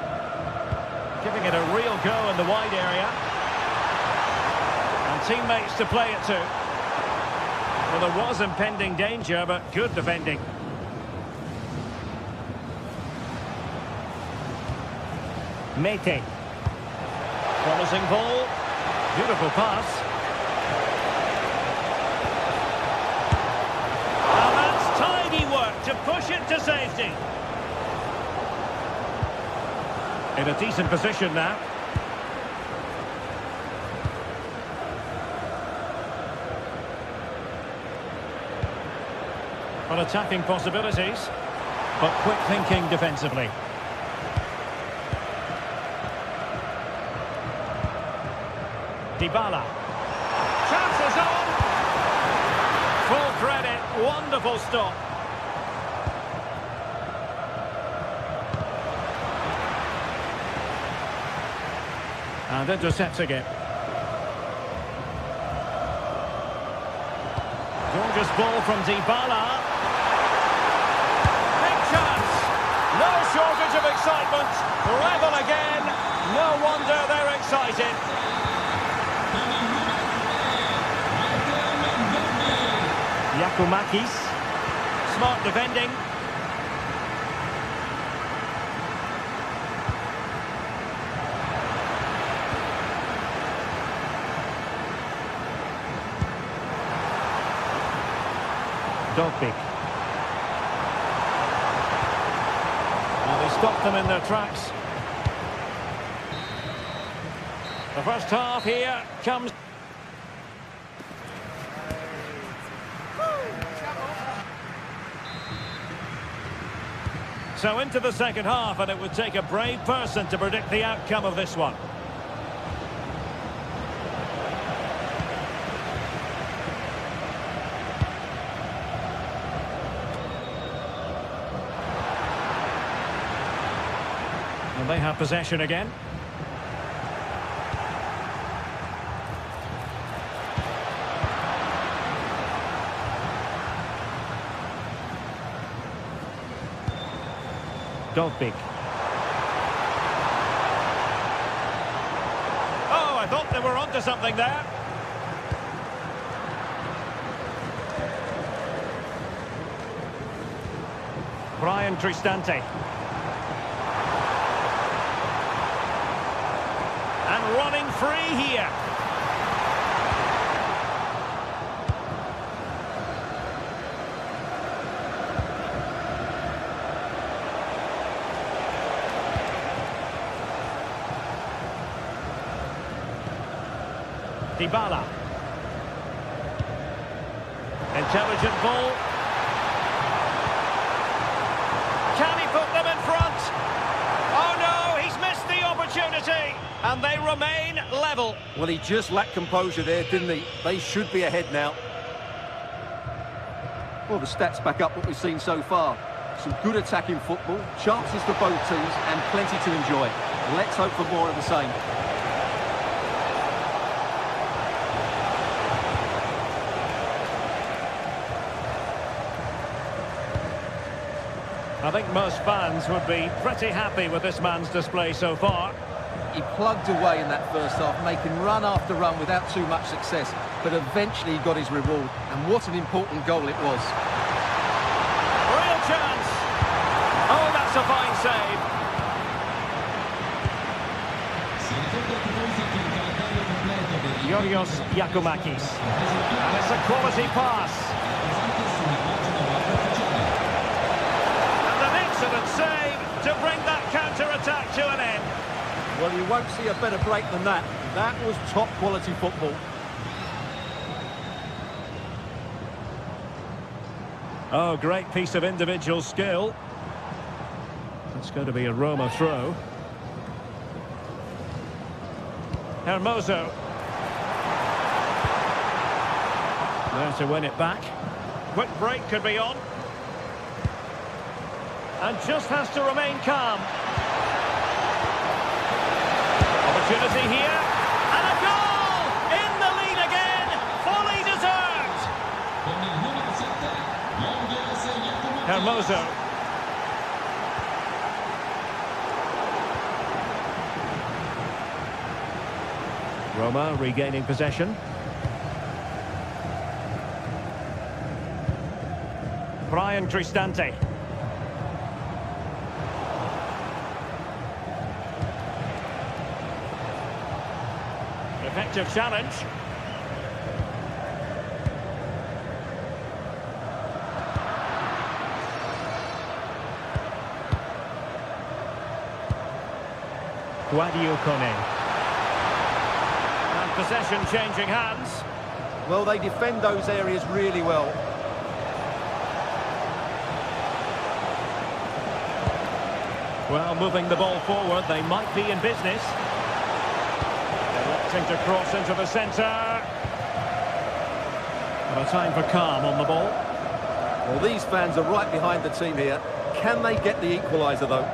Giving it a real go in the wide area. And teammates to play it to. Well, there was impending danger, but good defending. Mete. Promising ball. Beautiful pass. And that's tidy work to push it to safety. In a decent position now. But attacking possibilities, but quick thinking defensively. Dybala. Chances on! Full credit, wonderful stop. And intercepting it. Gorgeous ball from Dybala. No shortage of excitement. Level again. No wonder they're excited. Giacomakis. Smart defending. Dogbik. Stop them in their tracks. The first half here comes. So into the second half, and it would take a brave person to predict the outcome of this one. And they have possession again. Dogbik. Oh, I thought they were onto something there. Brian Cristante. And running free here. Dybala. Intelligent ball. Can he put them in front? Oh no, he's missed the opportunity. And they remain level. Well, he just lacked composure there, didn't he? They should be ahead now. Well, the stats back up what we've seen so far. Some good attacking football, chances for both teams, and plenty to enjoy. Let's hope for more of the same. I think most fans would be pretty happy with this man's display so far. He plugged away in that first half, making run after run without too much success, but eventually he got his reward, and what an important goal it was. Real chance! Oh, that's a fine save. Yorios Giacomakis. And it's a quality pass. And an excellent save to bring that counter-attack to an end. Well, you won't see a better break than that. That was top-quality football. Oh, great piece of individual skill. It's going to be a Roma throw. Hermoso. There to win it back. Quick break could be on. And just has to remain calm. Opportunity here. And a goal! In the lead again. Fully deserved. Hermoso. Roma regaining possession. Brian Cristante. effective challenge. Guadio Kone. And possession changing hands. Well, they defend those areas really well. Well, moving the ball forward, they might be in business. Electing to cross into the centre. And a time for calm on the ball. Well, these fans are right behind the team here. Can they get the equaliser, though?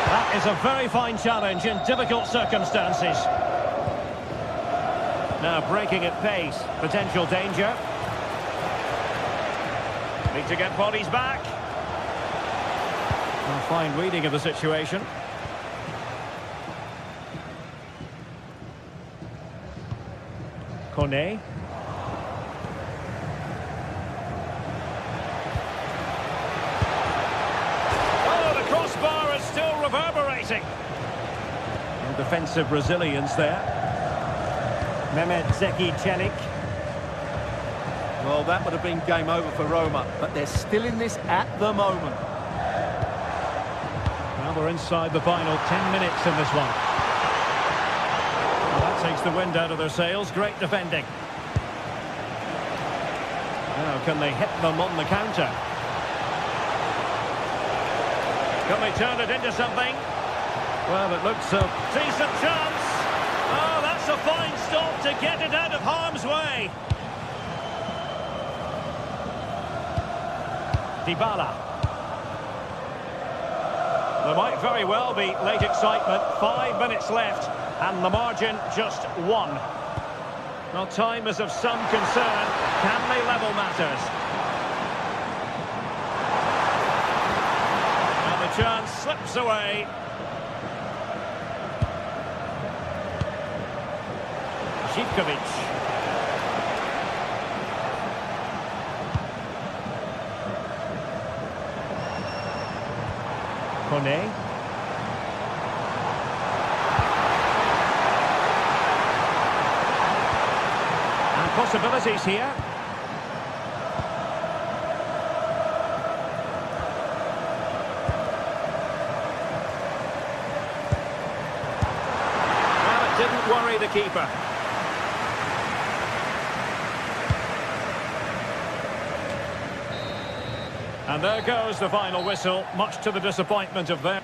That is a very fine challenge in difficult circumstances. Now breaking at pace, potential danger. Need to get bodies back. A fine reading of the situation. Kone. Reverberating. And defensive resilience there. Mehmet Zeki Çelik. Well, that would have been game over for Roma, but they're still in this at the moment. Now we're inside the final 10 minutes in this one. Well, that takes the wind out of their sails. Great defending. Now, can they hit them on the counter? Can they turn it into something? Well, it looks a decent chance. Oh, that's a fine stop to get it out of harm's way. Dybala. There might very well be late excitement. 5 minutes left, and the margin just 1. Well, time is of some concern. Can they level matters? Chance slips away. Zivkovic. Kone. And possibilities here. Didn't worry the keeper. And there goes the final whistle, much to the disappointment of them.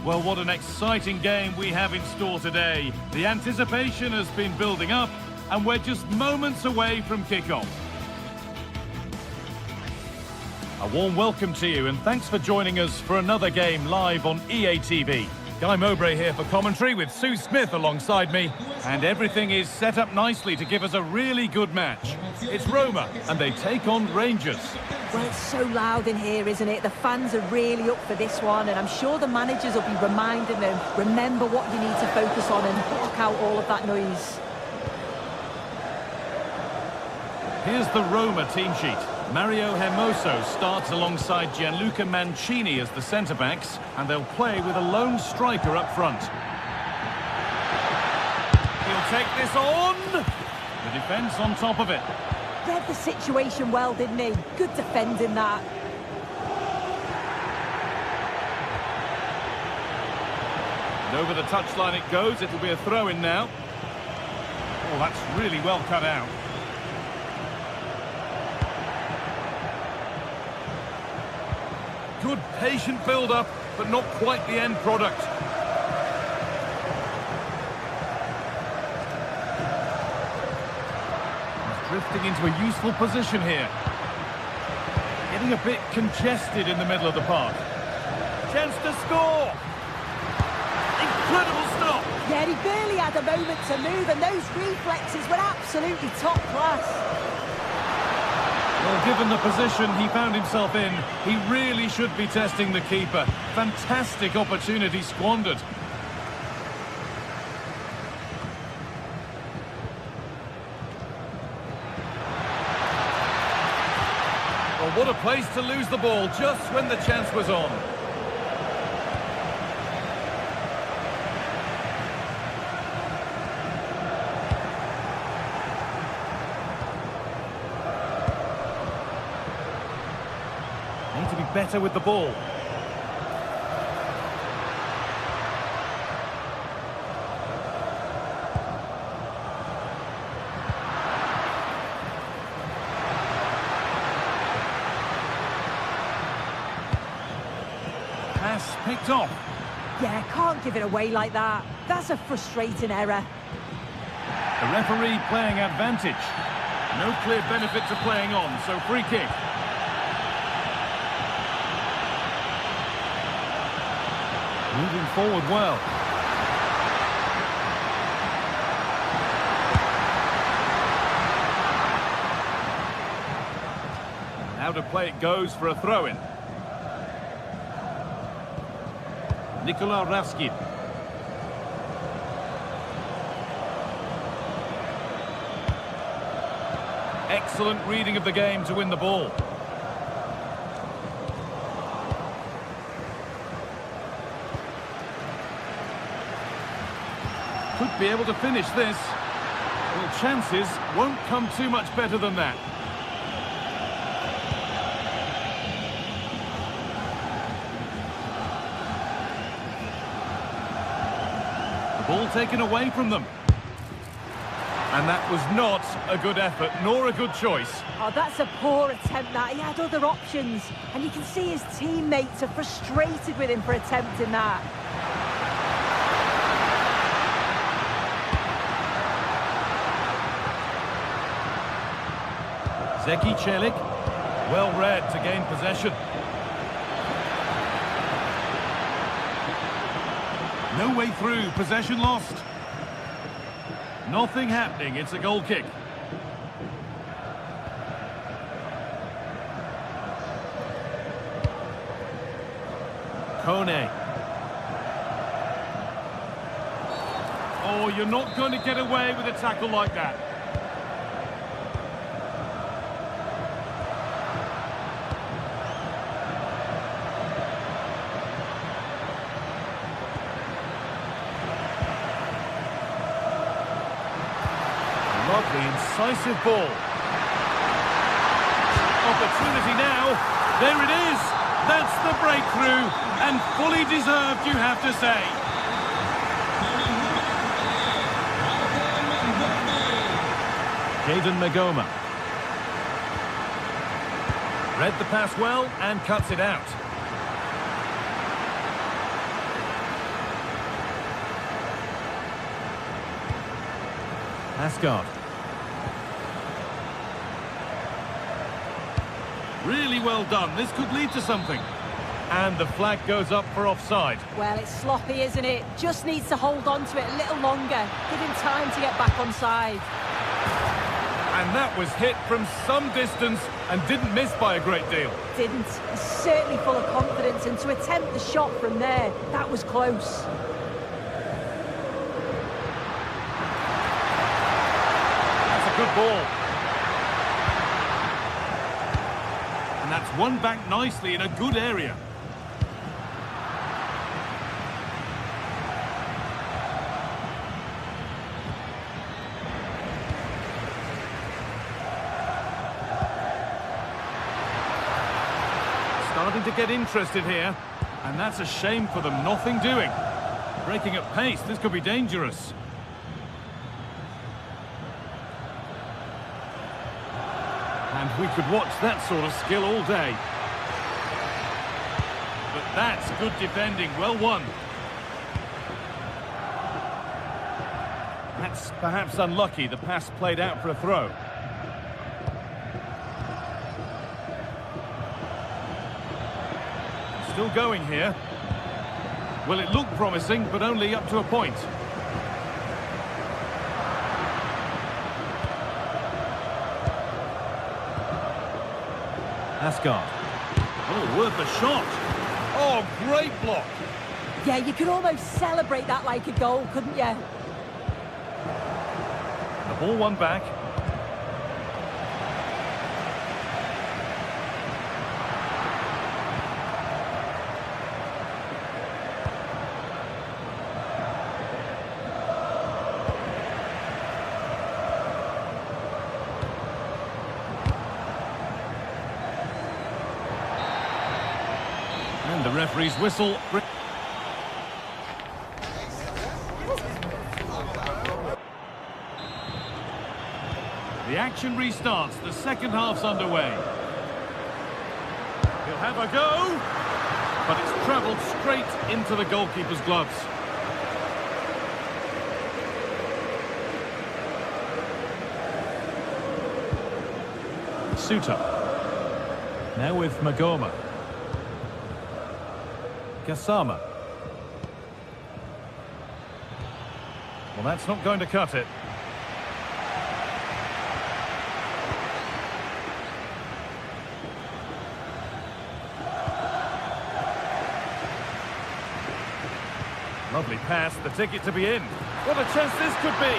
Well, what an exciting game we have in store today. The anticipation has been building up, and we're just moments away from kick-off. A warm welcome to you and thanks for joining us for another game live on EA TV. Guy Mowbray here for commentary with Sue Smith alongside me, and everything is set up nicely to give us a really good match. It's Roma and they take on Rangers. Well, it's so loud in here, isn't it? The fans are really up for this one, and I'm sure the managers will be reminding them, remember what you need to focus on and block out all of that noise. Here's the Roma team sheet. Mario Hermoso starts alongside Gianluca Mancini as the centre-backs, and they'll play with a lone striker up front. He'll take this on! The defence on top of it. Read the situation well, didn't he? Good defending that. And over the touchline it goes. It'll be a throw-in now. Oh, that's really well cut out. Good patient build-up, but not quite the end product. He's drifting into a useful position here. Getting a bit congested in the middle of the park. Chance to score! Incredible stop! Yeah, he barely had a moment to move, and those reflexes were absolutely top class. Well, given the position he found himself in, he really should be testing the keeper. Fantastic opportunity squandered. Well, what a place to lose the ball just when the chance was on. Need to be better with the ball. Pass picked off. Yeah, can't give it away like that. That's a frustrating error. The referee playing advantage. No clear benefit to playing on, so free kick. Moving forward well. Now to play it goes for a throw-in. Nikola Raskin. Excellent reading of the game to win the ball. Could be able to finish this. Well, chances won't come too much better than that. The ball taken away from them. And that was not a good effort, nor a good choice. Oh, that's a poor attempt, that. He had other options. And you can see his teammates are frustrated with him for attempting that. Zeki Celik, well read to gain possession. No way through, possession lost. Nothing happening, it's a goal kick. Kone. Oh, you're not going to get away with a tackle like that. Lovely, incisive ball. Opportunity now. There it is. That's the breakthrough. And fully deserved, you have to say. Jaden Magoma. Read the pass well and cuts it out. Asgard. Really well done. This could lead to something. And the flag goes up for offside. Well, it's sloppy, isn't it? Just needs to hold on to it a little longer. Give him time to get back onside. And that was hit from some distance and didn't miss by a great deal. Didn't. He's certainly full of confidence, and to attempt the shot from there, that was close. That's a good ball. And that's won back nicely in a good area. Starting to get interested here, and that's a shame for them. Nothing doing. Breaking at pace, this could be dangerous. And we could watch that sort of skill all day. But that's good defending, well won. That's perhaps unlucky, the pass played out for a throw. Still going here. Well, it looked promising, but only up to a point. Asgard. Oh, worth a shot. Oh, great block. Yeah, you could almost celebrate that like a goal, couldn't you? The ball won back. And the referee's whistle. The action restarts. The second half's underway. He'll have a go, but it's travelled straight into the goalkeeper's gloves. Suter. Now with Magoma. Gassama. Well, that's not going to cut it. Lovely pass, the ticket to be in. What a chance this could be!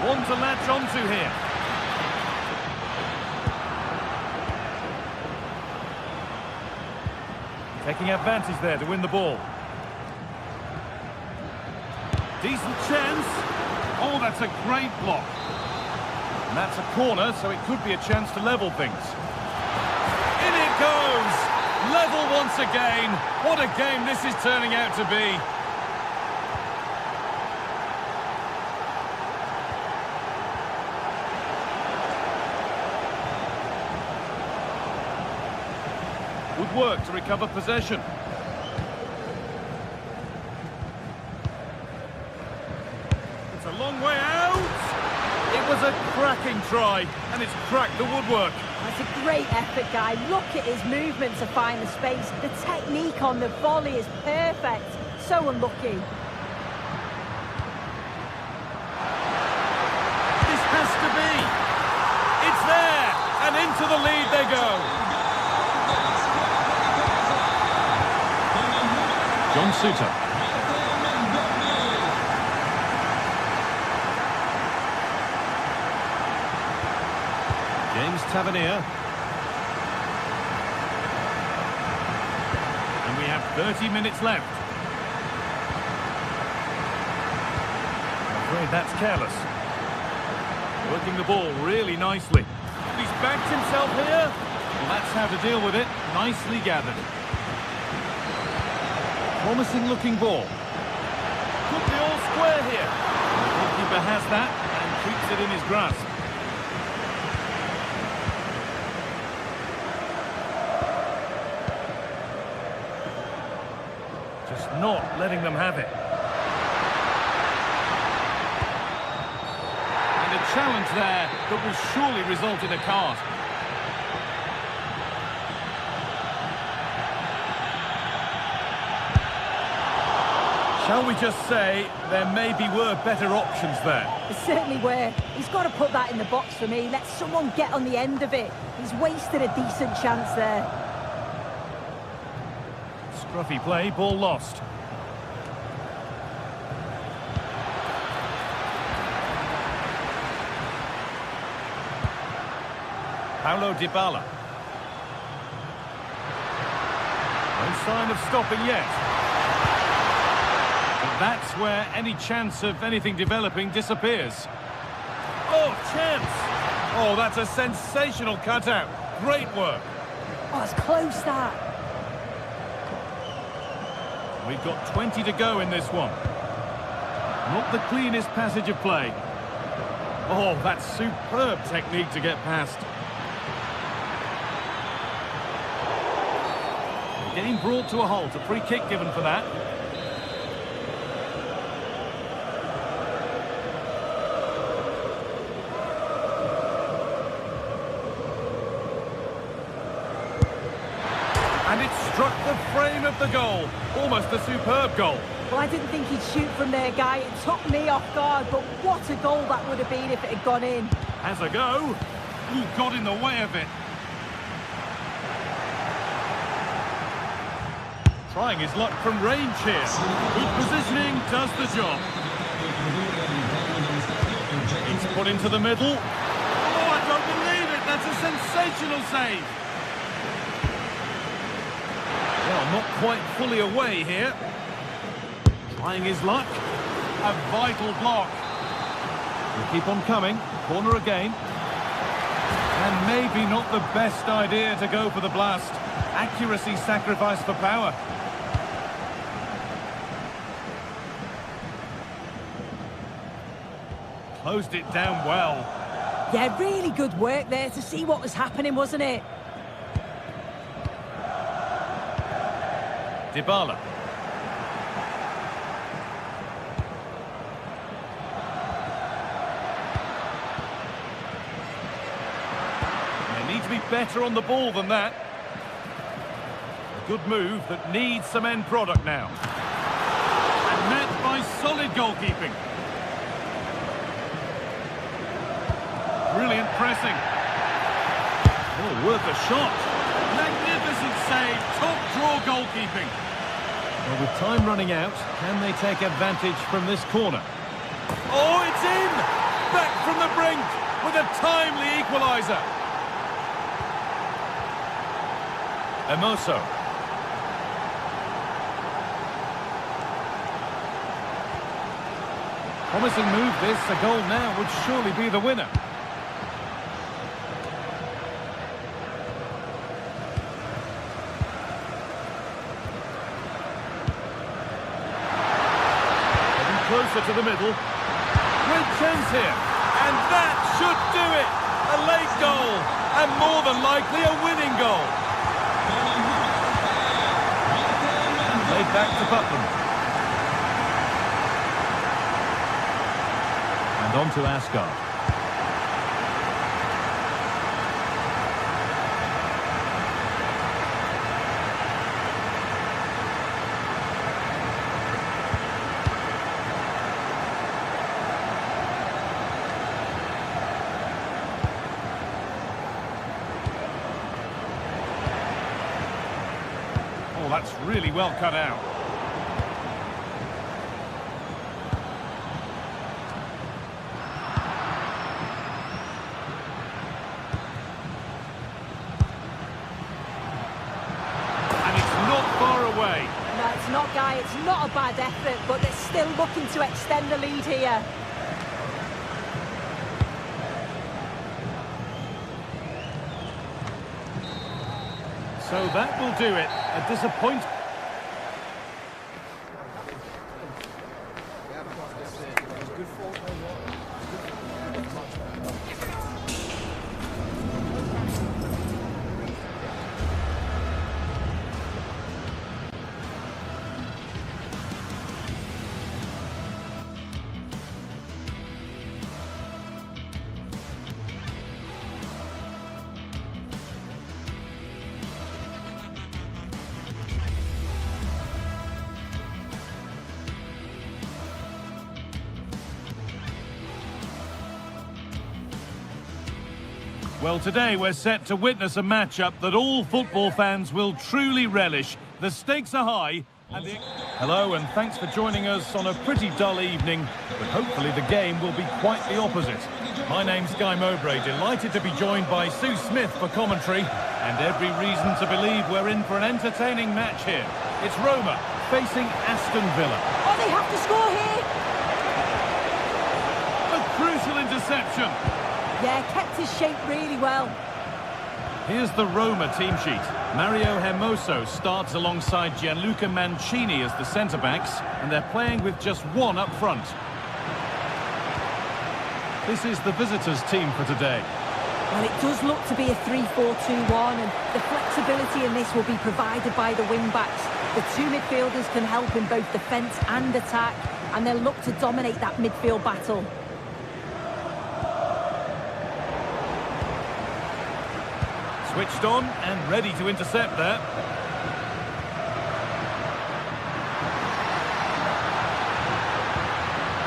One to latch onto here. Taking advantage there to win the ball. Decent chance. Oh, that's a great block. And that's a corner, so it could be a chance to level things. In it goes! Level once again. What a game this is turning out to be. Good work to recover possession. It's a long way out. It was a cracking try, and it's cracked the woodwork. That's a great effort, Guy. Look at his movement to find the space. The technique on the volley is perfect. So unlucky. This has to be. It's there, and into the lead they go. John Suter. James Tavernier. And we have 30 minutes left. I'm afraid that's careless. Working the ball really nicely. He's backed himself here. Well, that's how to deal with it. Nicely gathered. Promising looking ball. Could be all square here. The goalkeeper has that and keeps it in his grasp. Just not letting them have it. challenge there that will surely result in a card. Shall we just say there maybe were better options there? There certainly were. He's got to put that in the box for me. Let someone get on the end of it. He's wasted a decent chance there. Scruffy play, ball lost. Paulo Dybala. No sign of stopping yet. But that's where any chance of anything developing disappears. Oh, chance! Oh, that's a sensational cutout. Great work. Oh, it's close, that. We've got 20 to go in this one. Not the cleanest passage of play. Oh, that's superb technique to get past. The game brought to a halt. A free kick given for that. And it struck the frame of the goal. Almost a superb goal. Well, I didn't think he'd shoot from there, Guy. It took me off guard, but what a goal that would have been if it had gone in. Has a go. Ooh, got in the way of it. Trying his luck from range here. Good positioning, does the job. It's put into the middle. Oh, I don't believe it. That's a sensational save. Well, not quite fully away here. Trying his luck. A vital block. Will keep on coming. Corner again. And maybe not the best idea to go for the blast. Accuracy sacrificed for power. Closed it down well. Yeah, really good work there to see what was happening, wasn't it? Dybala. They need to be better on the ball than that. A good move that needs some end product now. And met by solid goalkeeping. Brilliant pressing. Oh, worth a shot. Magnificent save. Top draw goalkeeping. Well, with time running out, can they take advantage from this corner? Oh, it's in! Back from the brink with a timely equaliser. Emoso. Promising move this. A goal now would surely be the winner. Closer to the middle. Great chance here. And that should do it. A late goal. And more than likely a winning goal. Laid back to Butland. And on to Asgard. Oh, that's really well cut out. And it's not far away. No, it's not, Guy. It's not a bad effort, but they're still looking to extend the lead here. So that will do it. A disappointment. Well, today we're set to witness a matchup that all football fans will truly relish. The stakes are high. Hello, and thanks for joining us on a pretty dull evening, but hopefully the game will be quite the opposite. My name's Guy Mowbray, delighted to be joined by Sue Smith for commentary, and every reason to believe we're in for an entertaining match here. It's Roma facing Aston Villa. Oh, they have to score here! A crucial interception. Yeah, kept his shape really well. Here's the Roma team sheet. Mario Hermoso starts alongside Gianluca Mancini as the centre-backs, and they're playing with just one up front. This is the visitors' team for today. Well, it does look to be a 3-4-2-1, and the flexibility in this will be provided by the wing-backs. The two midfielders can help in both defence and attack, and they'll look to dominate that midfield battle. Switched on and ready to intercept there.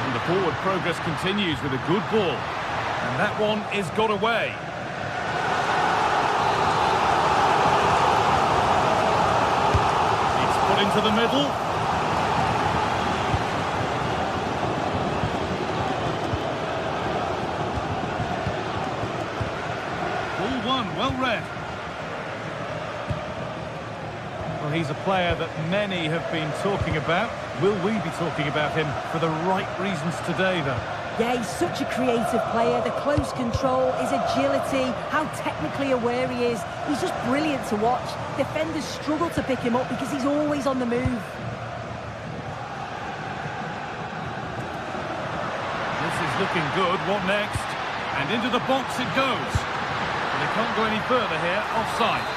And the forward progress continues with a good ball. And that one is got away. It's put into the middle. Ball one, well read. Well, he's a player that many have been talking about. Will we be talking about him for the right reasons today, though? Yeah, he's such a creative player. The close control, his agility, how technically aware he is. He's just brilliant to watch. Defenders struggle to pick him up because he's always on the move. This is looking good. What next? And into the box it goes. And they can't go any further here. Offside.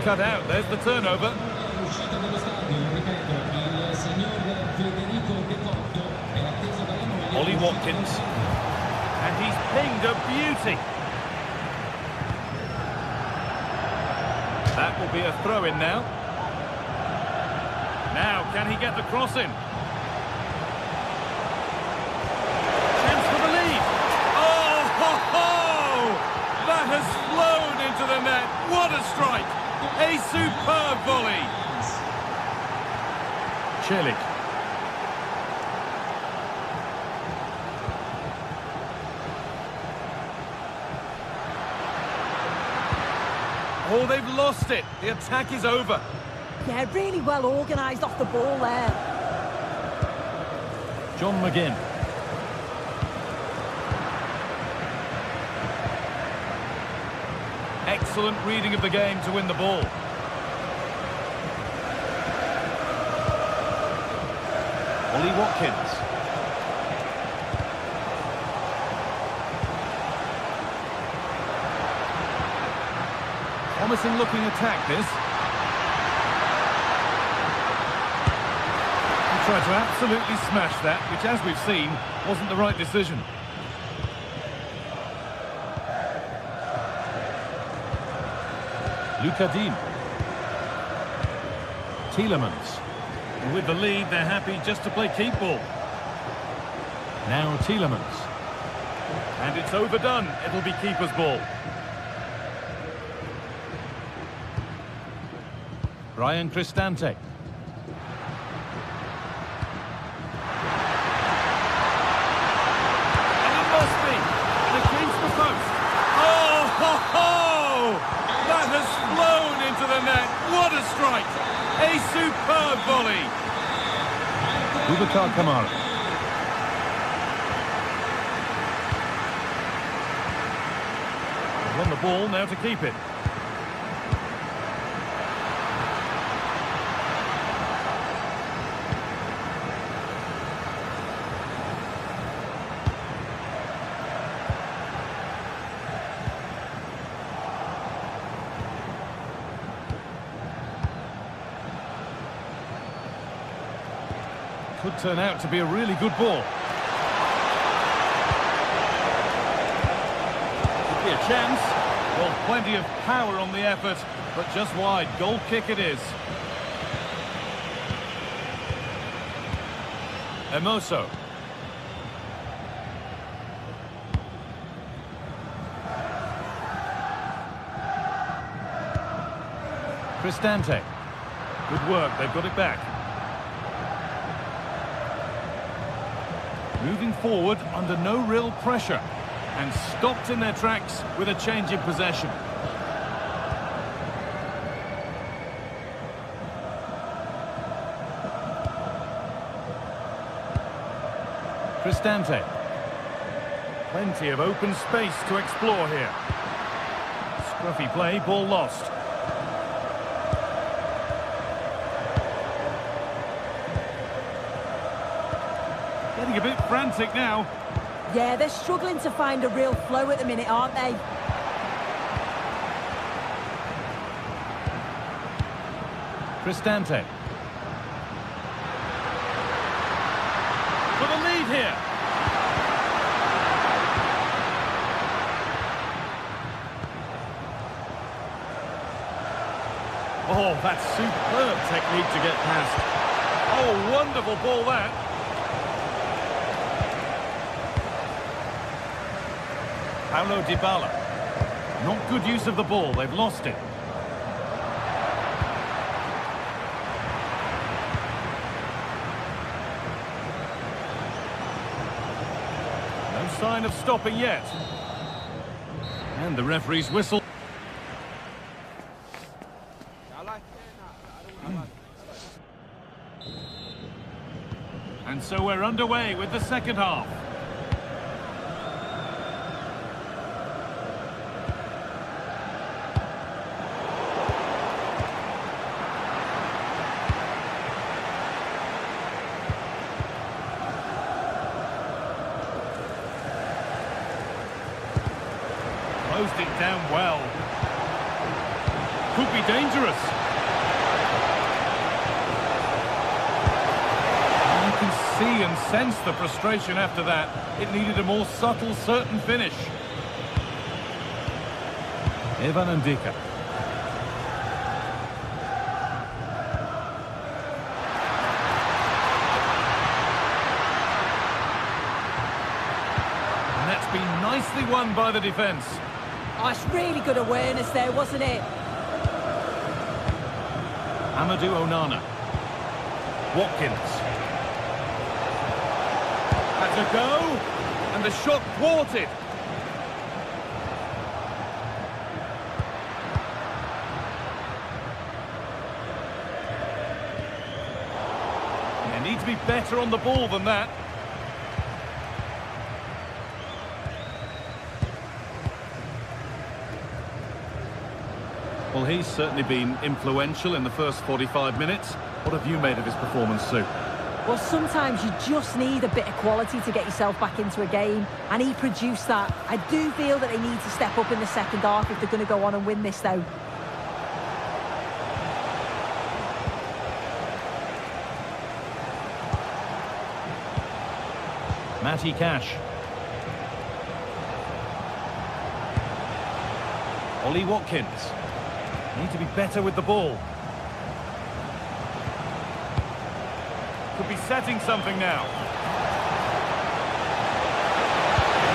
Cut out, there's the turnover. Ollie Watkins, and he's pinged a beauty. That will be a throw-in now. Now, can he get the cross in? Chance for the lead. Oh, ho, ho! That has flown into the net. What a strike! A superb volley. Celik. Oh, they've lost it. The attack is over. Yeah, really well organised off the ball there. John McGinn. Excellent reading of the game to win the ball. Ollie Watkins. Promising looking attack this. He tried to absolutely smash that, which as we've seen, wasn't the right decision. Luca Dean. Tielemans. And with the lead, they're happy just to play keep ball. Now Tielemans. And it's overdone. It'll be keeper's ball. Brian Cristante. And it must be. And against the post. Oh, ho, ho! That has flown into the net. What a strike! A superb volley. Boubacar Kamara. On the ball now to keep it. Could turn out to be a really good ball. Could be a chance. Well, plenty of power on the effort, but just wide. Goal kick it is. Emoso. Cristante. Good work, they've got it back. Moving forward under no real pressure. And stopped in their tracks with a change in possession. Cristante. Plenty of open space to explore here. Scruffy play, ball lost. Getting a bit frantic now. Yeah, they're struggling to find a real flow at the minute, aren't they? Cristante. For the lead here. Oh, that's superb technique to get past. Oh, wonderful ball that. Paulo Dybala. Not good use of the ball, they've lost it. No sign of stopping yet. And the referee's whistle. And so we're underway with the second half. Closed it down well. Could be dangerous. You can see and sense the frustration after that. It needed a more subtle, certain finish. Evan Ndika. And that's been nicely won by the defence. Oh, it's really good awareness there, wasn't it? Amadou Onana. Watkins. That's a go. And the shot thwarted. They need to be better on the ball than that. Well, he's certainly been influential in the first 45 minutes. What have you made of his performance, Sue? Well, sometimes you just need a bit of quality to get yourself back into a game, and he produced that. I do feel that they need to step up in the second half if they're going to go on and win this, though. Matty Cash. Ollie Watkins. Need to be better with the ball. Could be setting something now.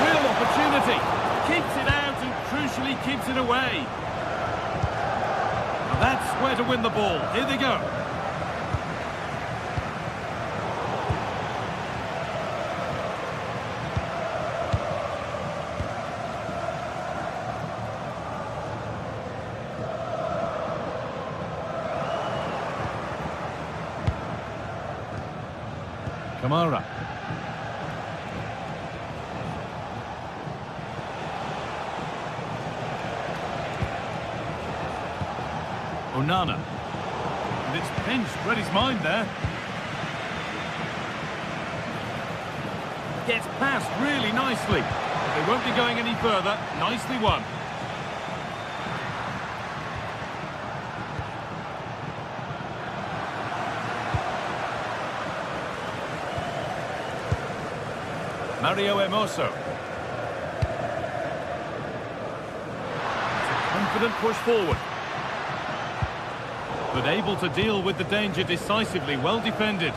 Real opportunity. Keeps it out and crucially keeps it away. Now that's where to win the ball. Here they go. Kamara. Onana. And it's pinched, read his mind there. Gets past really nicely. They won't be going any further. Nicely won. Mario Emoso. It's a confident push forward. But able to deal with the danger decisively, well defended.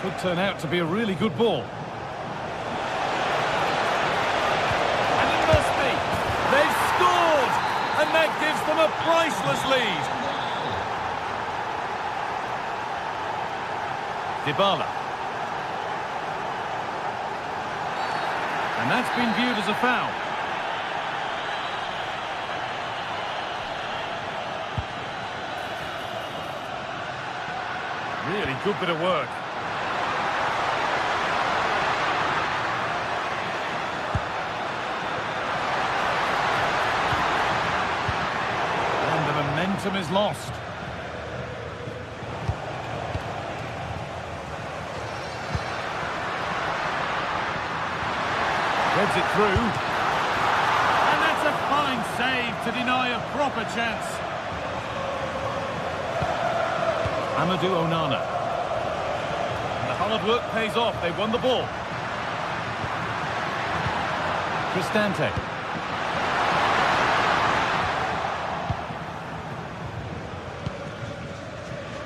Could turn out to be a really good ball. And it must be. They've scored! And that gives them a priceless lead. Dybala. And that's been viewed as a foul. Really good bit of work. And the momentum is lost. Heads it through. And that's a fine save to deny a proper chance. Amadou Onana. And the hard work pays off. They've won the ball. Cristante.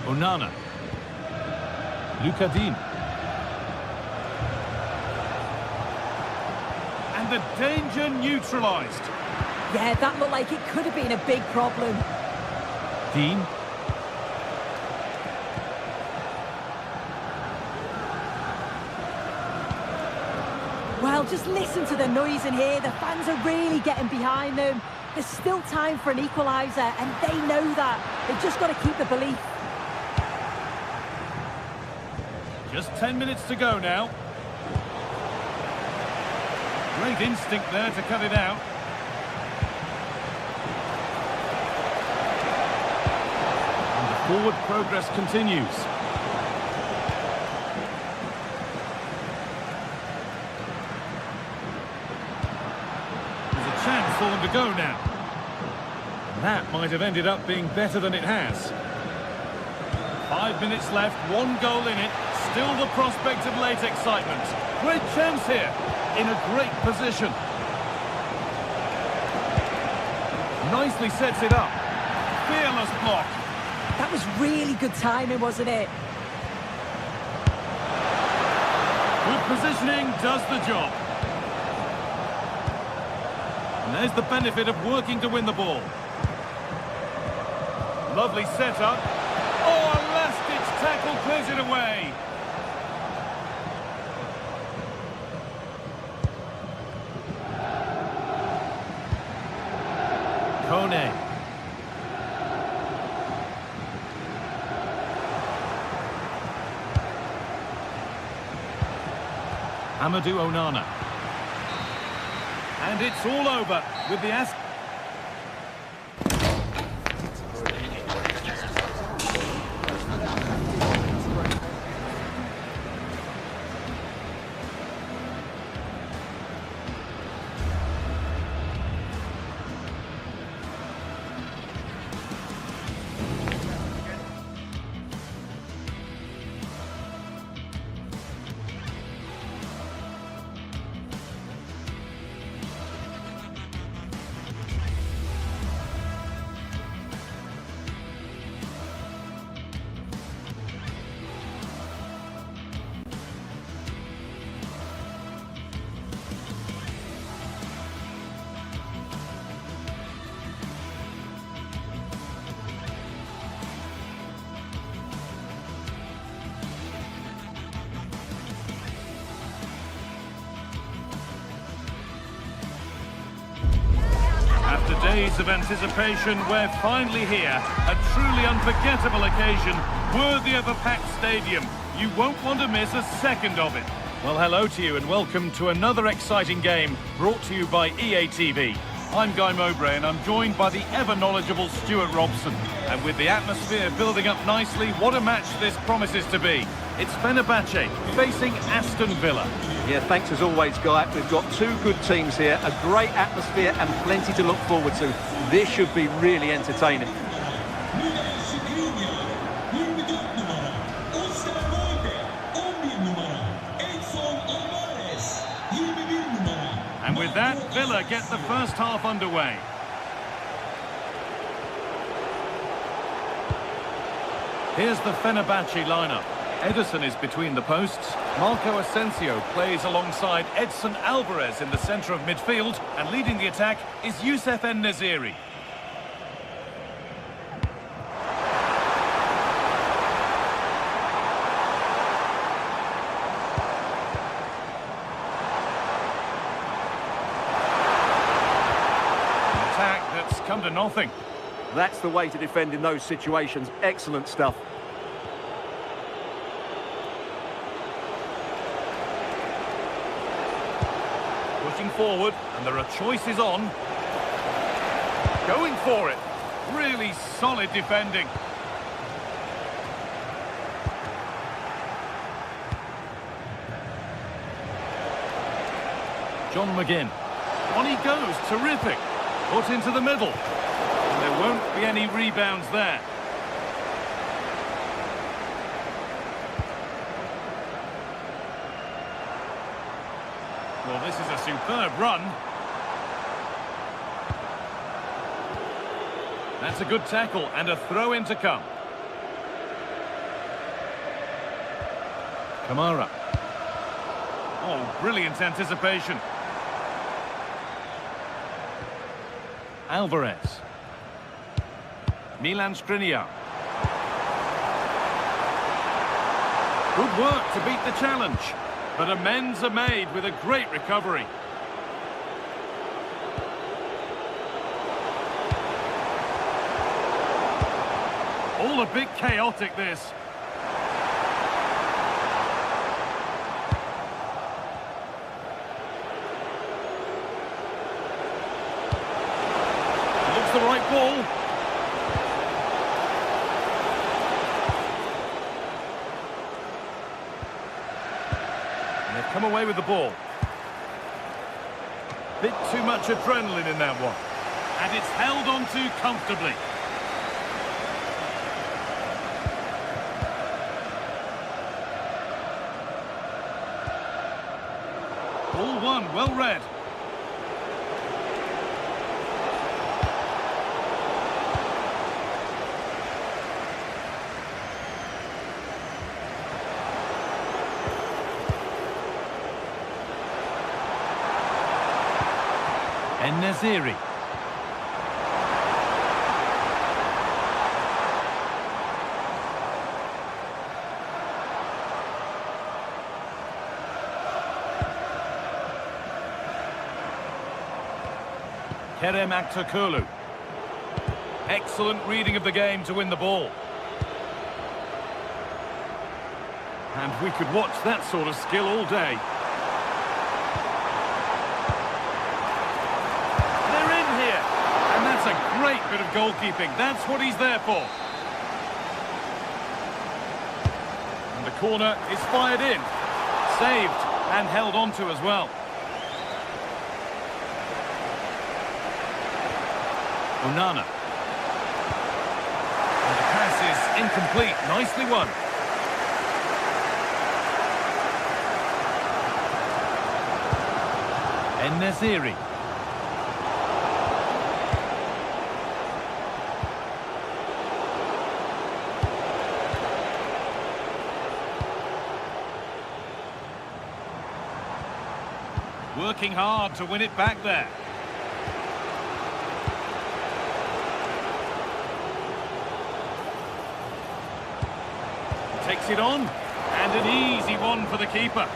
Onana. Lucadine. And the danger neutralised. Yeah, that looked like it could have been a big problem. Dean. Well, just listen to the noise in here. The fans are really getting behind them. There's still time for an equaliser, and they know that. They've just got to keep the belief. Just 10 minutes to go now. Great instinct there to cut it out. And the forward progress continues. There's a chance for them to go now. That might have ended up being better than it has. 5 minutes left, 1 goal in it. Still the prospect of late excitement. Great chance here. In a great position. Nicely sets it up. Fearless block. That was really good timing, wasn't it? Good positioning does the job. And there's the benefit of working to win the ball. Lovely setup. Oh, a last-ditch tackle clears it away. Kone. Amadou Onana. And it's all over with the After days of anticipation, we're finally here. A truly unforgettable occasion, worthy of a packed stadium. You won't want to miss a second of it. Well, hello to you and welcome to another exciting game brought to you by EA TV. I'm Guy Mowbray and I'm joined by the ever-knowledgeable Stuart Robson. And with the atmosphere building up nicely, what a match this promises to be. It's Fenerbahce facing Aston Villa. Yeah, thanks as always, Guy. We've got two good teams here, a great atmosphere and plenty to look forward to. This should be really entertaining. And with that, Villa get the first half underway. Here's the Fenerbahce lineup. Ederson is between the posts. Marco Asensio plays alongside Edson Alvarez in the centre of midfield. And leading the attack is Youssef En-Nesyri. That's come to nothing. That's the way to defend in those situations. Excellent stuff. Pushing forward, and there are choices on. Going for it. Really solid defending. John McGinn. On he goes, terrific. Put into the middle. And there won't be any rebounds there. Well, this is a superb run. That's a good tackle and a throw-in to come. Kamara. Oh, brilliant anticipation. Alvarez. Milan Skriniar. Good work to beat the challenge. But amends are made with a great recovery. All a bit chaotic, this. Looks the right ball. And they've come away with the ball. Bit too much adrenaline in that one. And it's held on to comfortably. Ball one, well read. En-Nesyri. Kerem Aktürkoğlu. Excellent reading of the game to win the ball. And we could watch that sort of skill all day. They're in here. And that's a great bit of goalkeeping. That's what he's there for. And the corner is fired in. Saved and held on to as well. Onana. And the pass is incomplete. Nicely won. En-Nesyri. Working hard to win it back there. Takes it on, and an easy one for the keeper.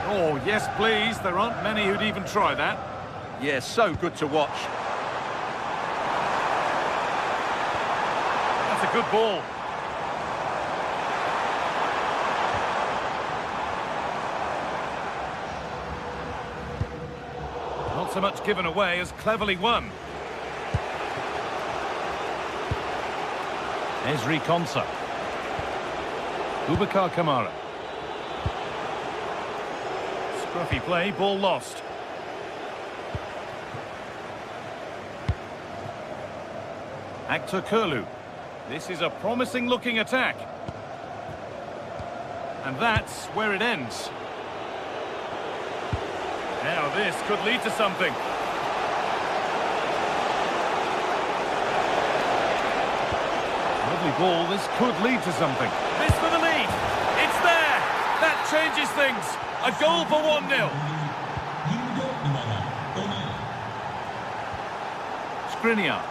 Oh, yes, please. There aren't many who'd even try that. Yeah, so good to watch. That's a good ball. Not so much given away as cleverly won. Ezri Konsa. Boubacar Kamara. Scruffy play, ball lost. Aktürkoğlu. This is a promising looking attack. And that's where it ends. Now this could lead to something. ball, this could lead to something. This for the lead. It's there. That changes things. A goal for 1-0. 24 numara Onan. Skriniar.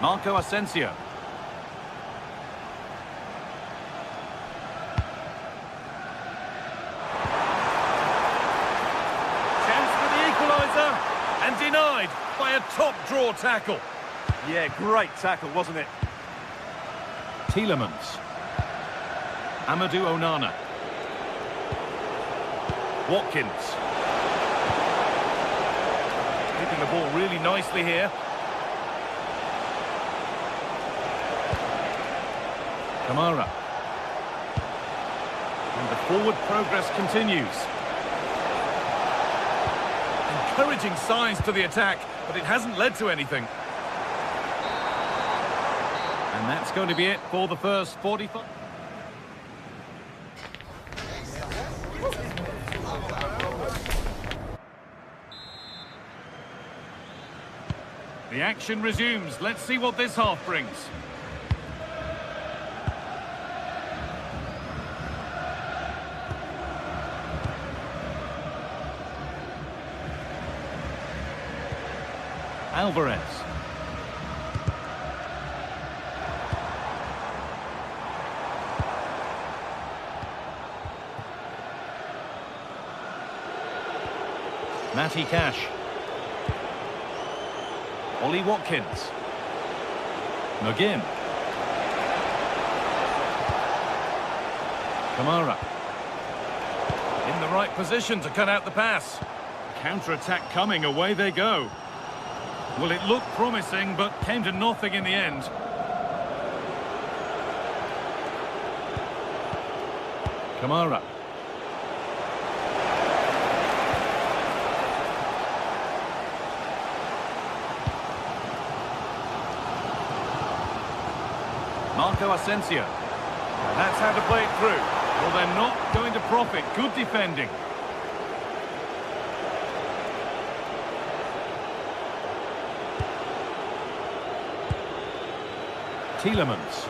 Marco Asensio. Chance for the equaliser. And denied by a top-draw tackle. Yeah, great tackle, wasn't it? Tielemans. Amadou Onana. Watkins. Keeping the ball really nicely here. Kamara. And the forward progress continues. Encouraging signs to the attack, but it hasn't led to anything. And that's going to be it for the first 45. The action resumes. Let's see what this half brings. Alvarez. Matty Cash. Ollie Watkins. McGinn. Kamara. In the right position to cut out the pass. Counter-attack coming, away they go. Well, it looked promising, but came to nothing in the end. Kamara. Marco Asensio. That's how to play it through. Well, they're not going to profit. Good defending. Tielemans.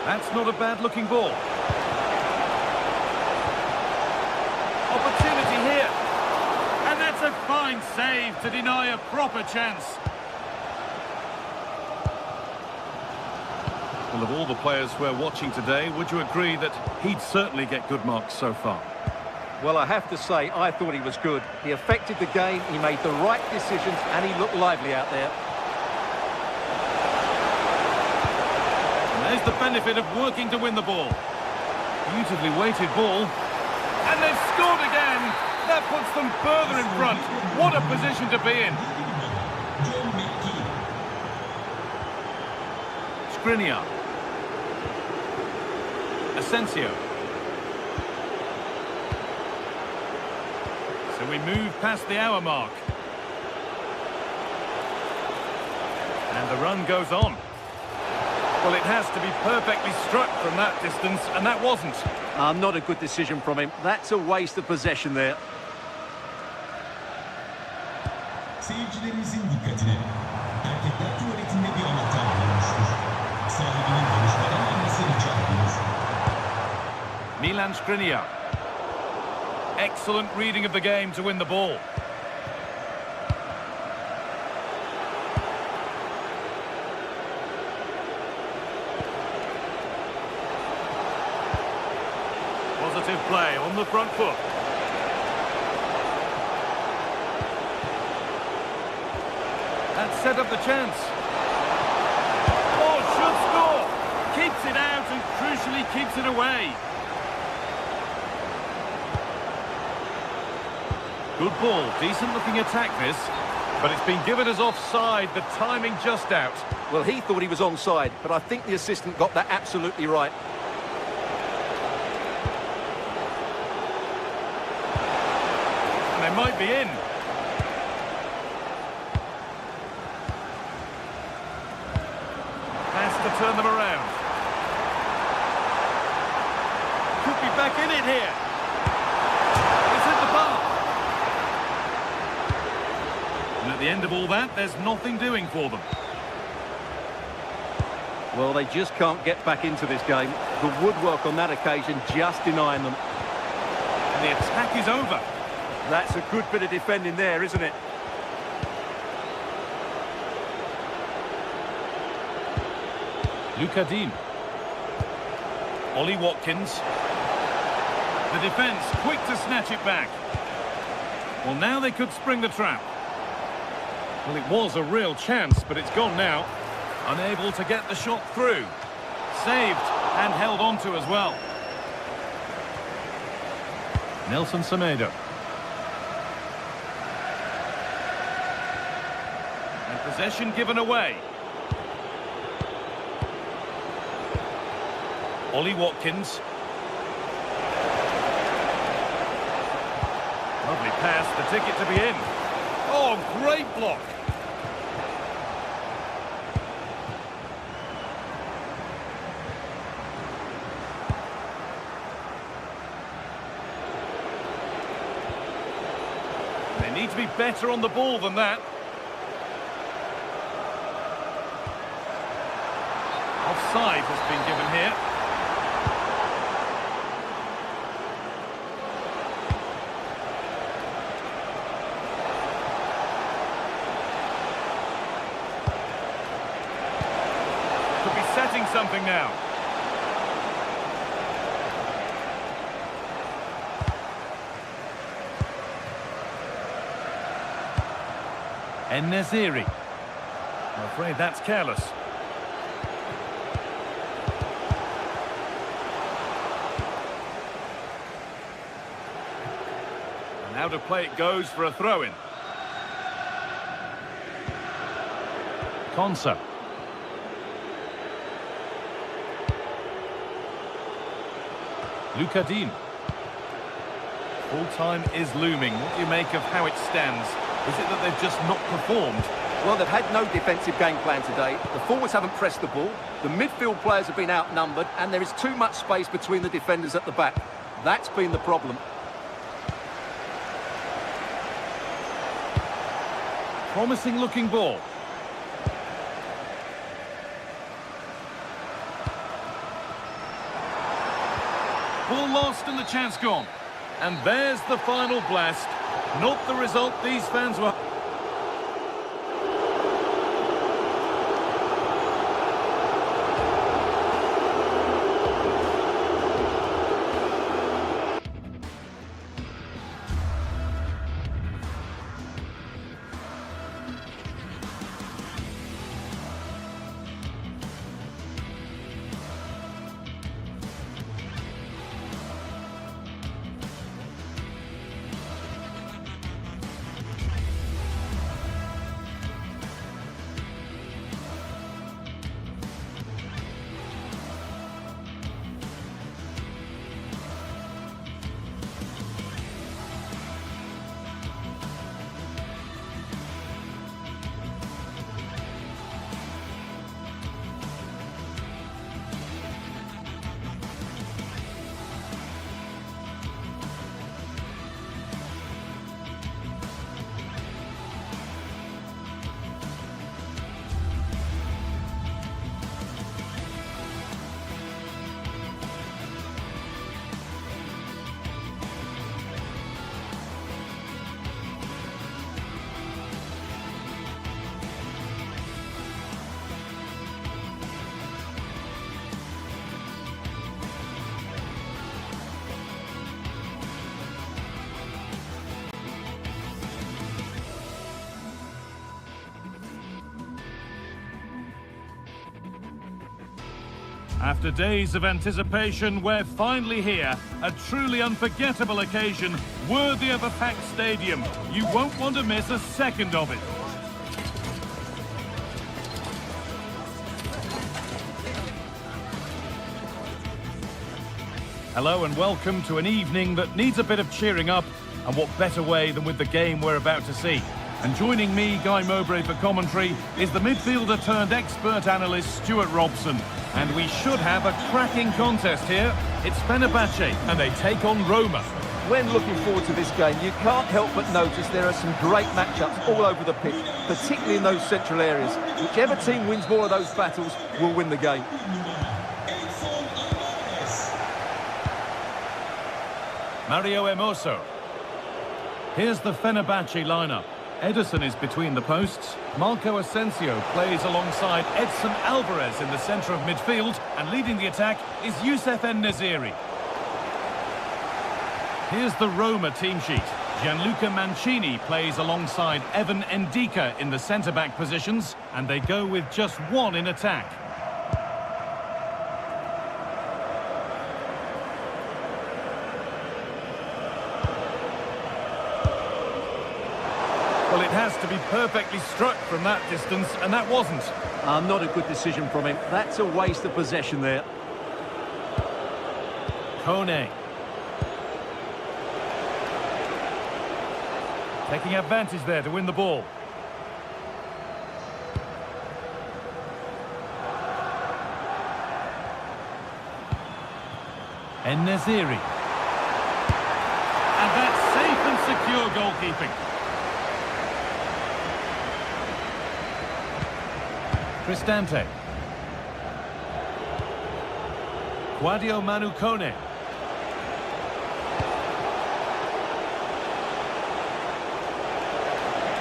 That's not a bad-looking ball. Opportunity here. And that's a fine save to deny a proper chance. Well, of all the players we're watching today, would you agree that he'd certainly get good marks so far? Well, I have to say, I thought he was good. He affected the game, he made the right decisions, and he looked lively out there. And there's the benefit of working to win the ball. Beautifully weighted ball. And they've scored again. That puts them further in front. What a position to be in. Skriniar. Asensio. So we move past the hour mark. And the run goes on. Well, it has to be perfectly struck from that distance, and that wasn't. Not a good decision from him. That's a waste of possession there. Seyircilerimizin dikkatine. Erkekler tuvaletinde bir anahtar bulunmuştur. Sahibinin konuşmadan alması rica ediniz. Milan Skriniar. Excellent reading of the game to win the ball. Positive play on the front foot. That set up the chance. Oh, should score. Keeps it out and crucially keeps it away. Good ball, decent looking attack this, but it's been given as offside, the timing just out. Well, he thought he was onside, but I think the assistant got that absolutely right. And they might be in. Has to turn them around. Could be back in it here. It's hit the bar. And at the end of all that, there's nothing doing for them. Well, they just can't get back into this game. The woodwork on that occasion just denying them. And the attack is over. That's a good bit of defending there, isn't it? Luca Dean. Ollie Watkins. The defence quick to snatch it back. Well, now they could spring the trap. Well, it was a real chance, but it's gone now. Unable to get the shot through. Saved and held on to as well. Nelson Semedo. And possession given away. Ollie Watkins. Lovely pass, the ticket to be in. Oh, great block. They need to be better on the ball than that. Offside has been given here. Could be setting something now. En-Nesyri. I'm afraid that's careless. And out of play it goes for a throw-in. Konsa. Luca Dean. Full time is looming. What do you make of how it stands? Is it that they've just not performed? Well, they've had no defensive game plan today. The forwards haven't pressed the ball. The midfield players have been outnumbered, and there is too much space between the defenders at the back. That's been the problem. Promising looking ball. Ball lost and the chance gone. And there's the final blast. Not the result these fans were... After days of anticipation, we're finally here. A truly unforgettable occasion, worthy of a packed stadium. You won't want to miss a second of it. Hello and welcome to an evening that needs a bit of cheering up, and what better way than with the game we're about to see. And joining me, Guy Mowbray, for commentary is the midfielder turned expert analyst Stuart Robson. And we should have a cracking contest here. It's Fenerbahce and they take on Roma. When looking forward to this game, you can't help but notice there are some great matchups all over the pitch, particularly in those central areas. Whichever team wins more of those battles will win the game. Mario Hermoso. Here's the Fenerbahce lineup. Ederson is between the posts. Marco Asensio plays alongside Edson Alvarez in the centre of midfield, and leading the attack is Youssef En-Nesyri. Here's the Roma team sheet. Gianluca Mancini plays alongside Evan Ndika in the centre-back positions, and they go with just one in attack. Well, it has to be perfectly struck from that distance, and that wasn't. Not a good decision from him. That's a waste of possession there. Kone. Taking advantage there to win the ball. En-Nesyri. And that's safe and secure goalkeeping. Cristante. Guadio Manu Kone.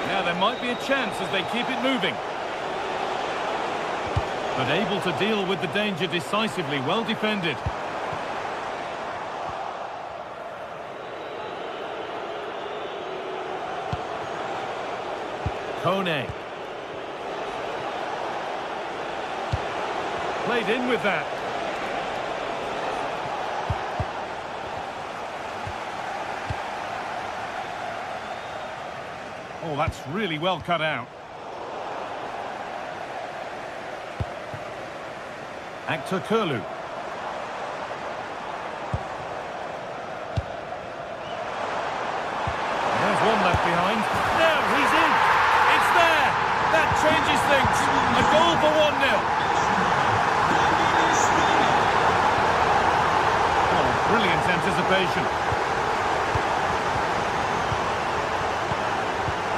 Now there might be a chance as they keep it moving. But able to deal with the danger decisively, well defended. Kone. Played in with that. Oh, that's really well cut out. Actor Kurlu. There's one left behind. Now he's in. It's there. That changes things. A goal for 1-0. Oh, brilliant anticipation.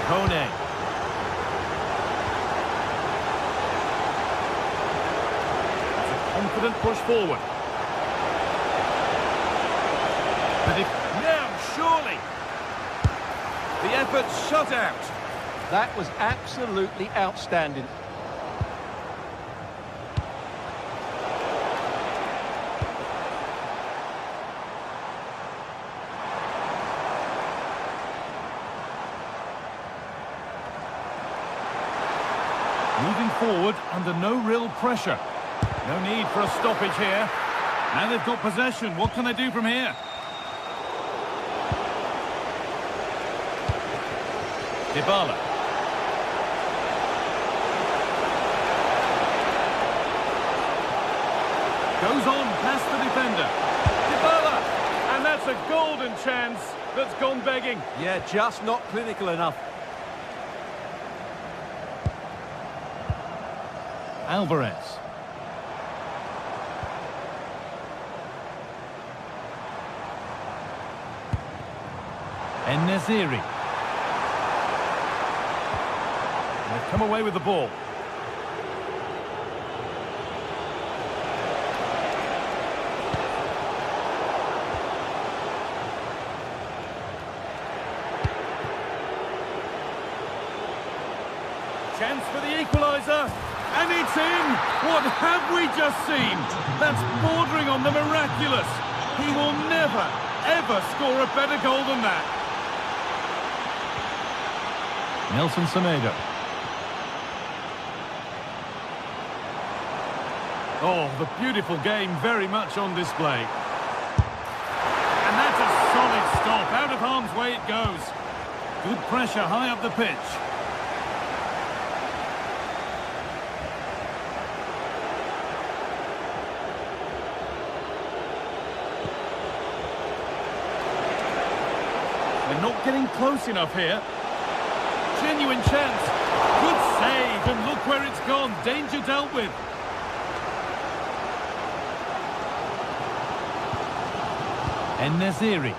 Kone. That's a confident push forward. But if now, surely. The effort shut out. That was absolutely outstanding. Moving forward under no real pressure. No need for a stoppage here. Now they've got possession. What can they do from here? Dybala. Goes on past the defender. Dybala! And that's a golden chance that's gone begging. Yeah, just not clinical enough. Alvarez. En-Nesyri. They've come away with the ball. Chance for the equaliser. And it's in! What have we just seen? That's bordering on the miraculous. He will never, ever score a better goal than that. Nelson Semedo. Oh, the beautiful game very much on display. And that's a solid stop. Out of harm's way it goes. Good pressure high up the pitch. They're not getting close enough here. Genuine chance. Good save, and look where it's gone. Danger dealt with. En-Nesyri.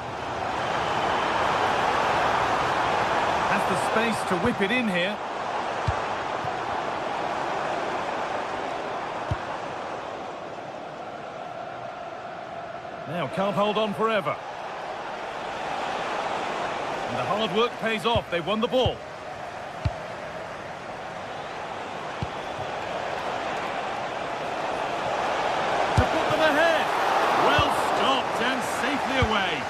space to whip it in here. Now can't hold on forever. And the hard work pays off. They've won the ball. To put them ahead. Well stopped and safely away.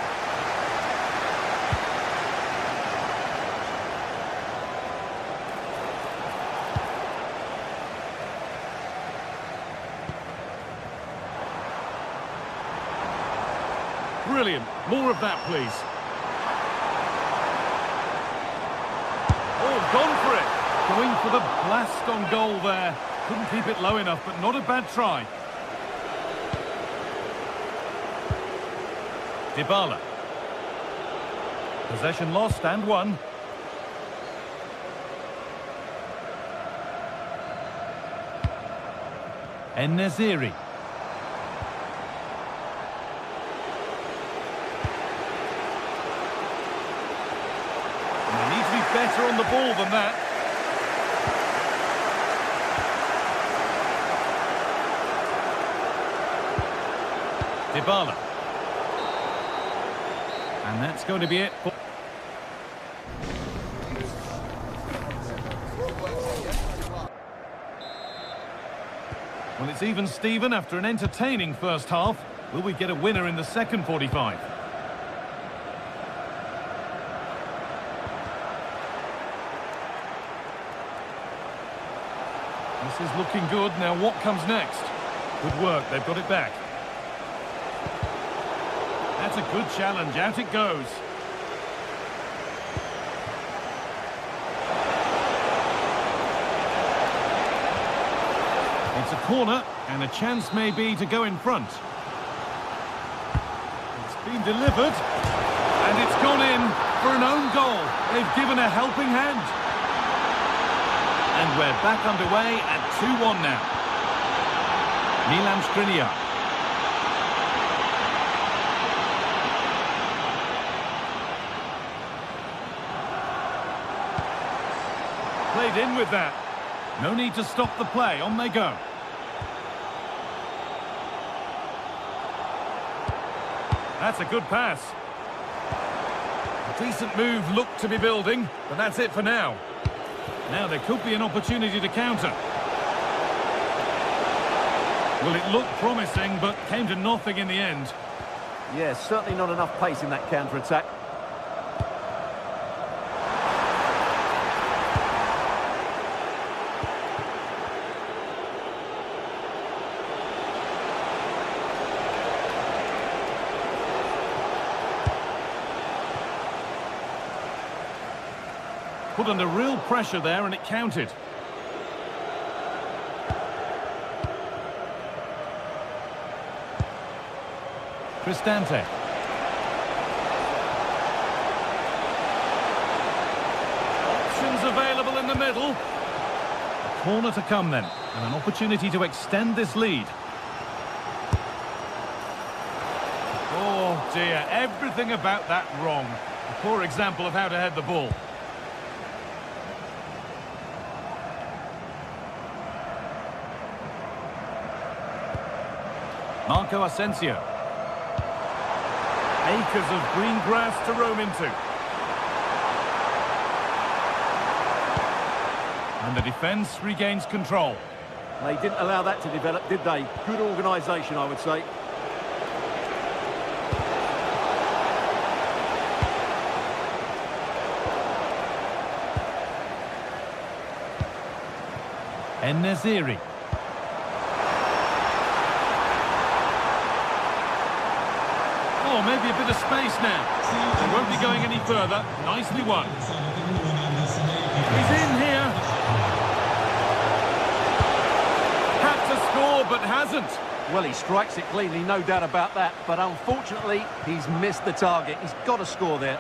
Brilliant. More of that, please. Oh, gone for it. Going for the blast on goal there. Couldn't keep it low enough, but not a bad try. Dybala. Possession lost and won. En-Nesyri. Better on the ball than that. Dybala. And that's going to be it. Well, it's even Steven after an entertaining first half. Will we get a winner in the second 45? This is looking good. Now what comes next? Good work, they've got it back. That's a good challenge, out it goes. It's a corner, and a chance maybe to go in front. It's been delivered, and it's gone in for an own goal. They've given a helping hand. And we're back underway at 2-1 now. Milan Skriniar. Played in with that. No need to stop the play. On they go. That's a good pass. A decent move looked to be building, but that's it for now. Now there could be an opportunity to counter. Well, it looked promising, but came to nothing in the end. Yeah, certainly not enough pace in that counter-attack. Put under real pressure there, and it counted. Cristante. Options available in the middle. A corner to come then, and an opportunity to extend this lead. Oh dear, everything about that wrong. A poor example of how to head the ball. Marco Asensio. Acres of green grass to roam into. And the defence regains control. They didn't allow that to develop, did they? Good organisation, I would say. En-Nesyri. Oh, maybe a bit of space now. They won't be going any further. Nicely won. He's in here. Had to score, but hasn't. Well, he strikes it cleanly, no doubt about that. But unfortunately, he's missed the target. He's got to score there.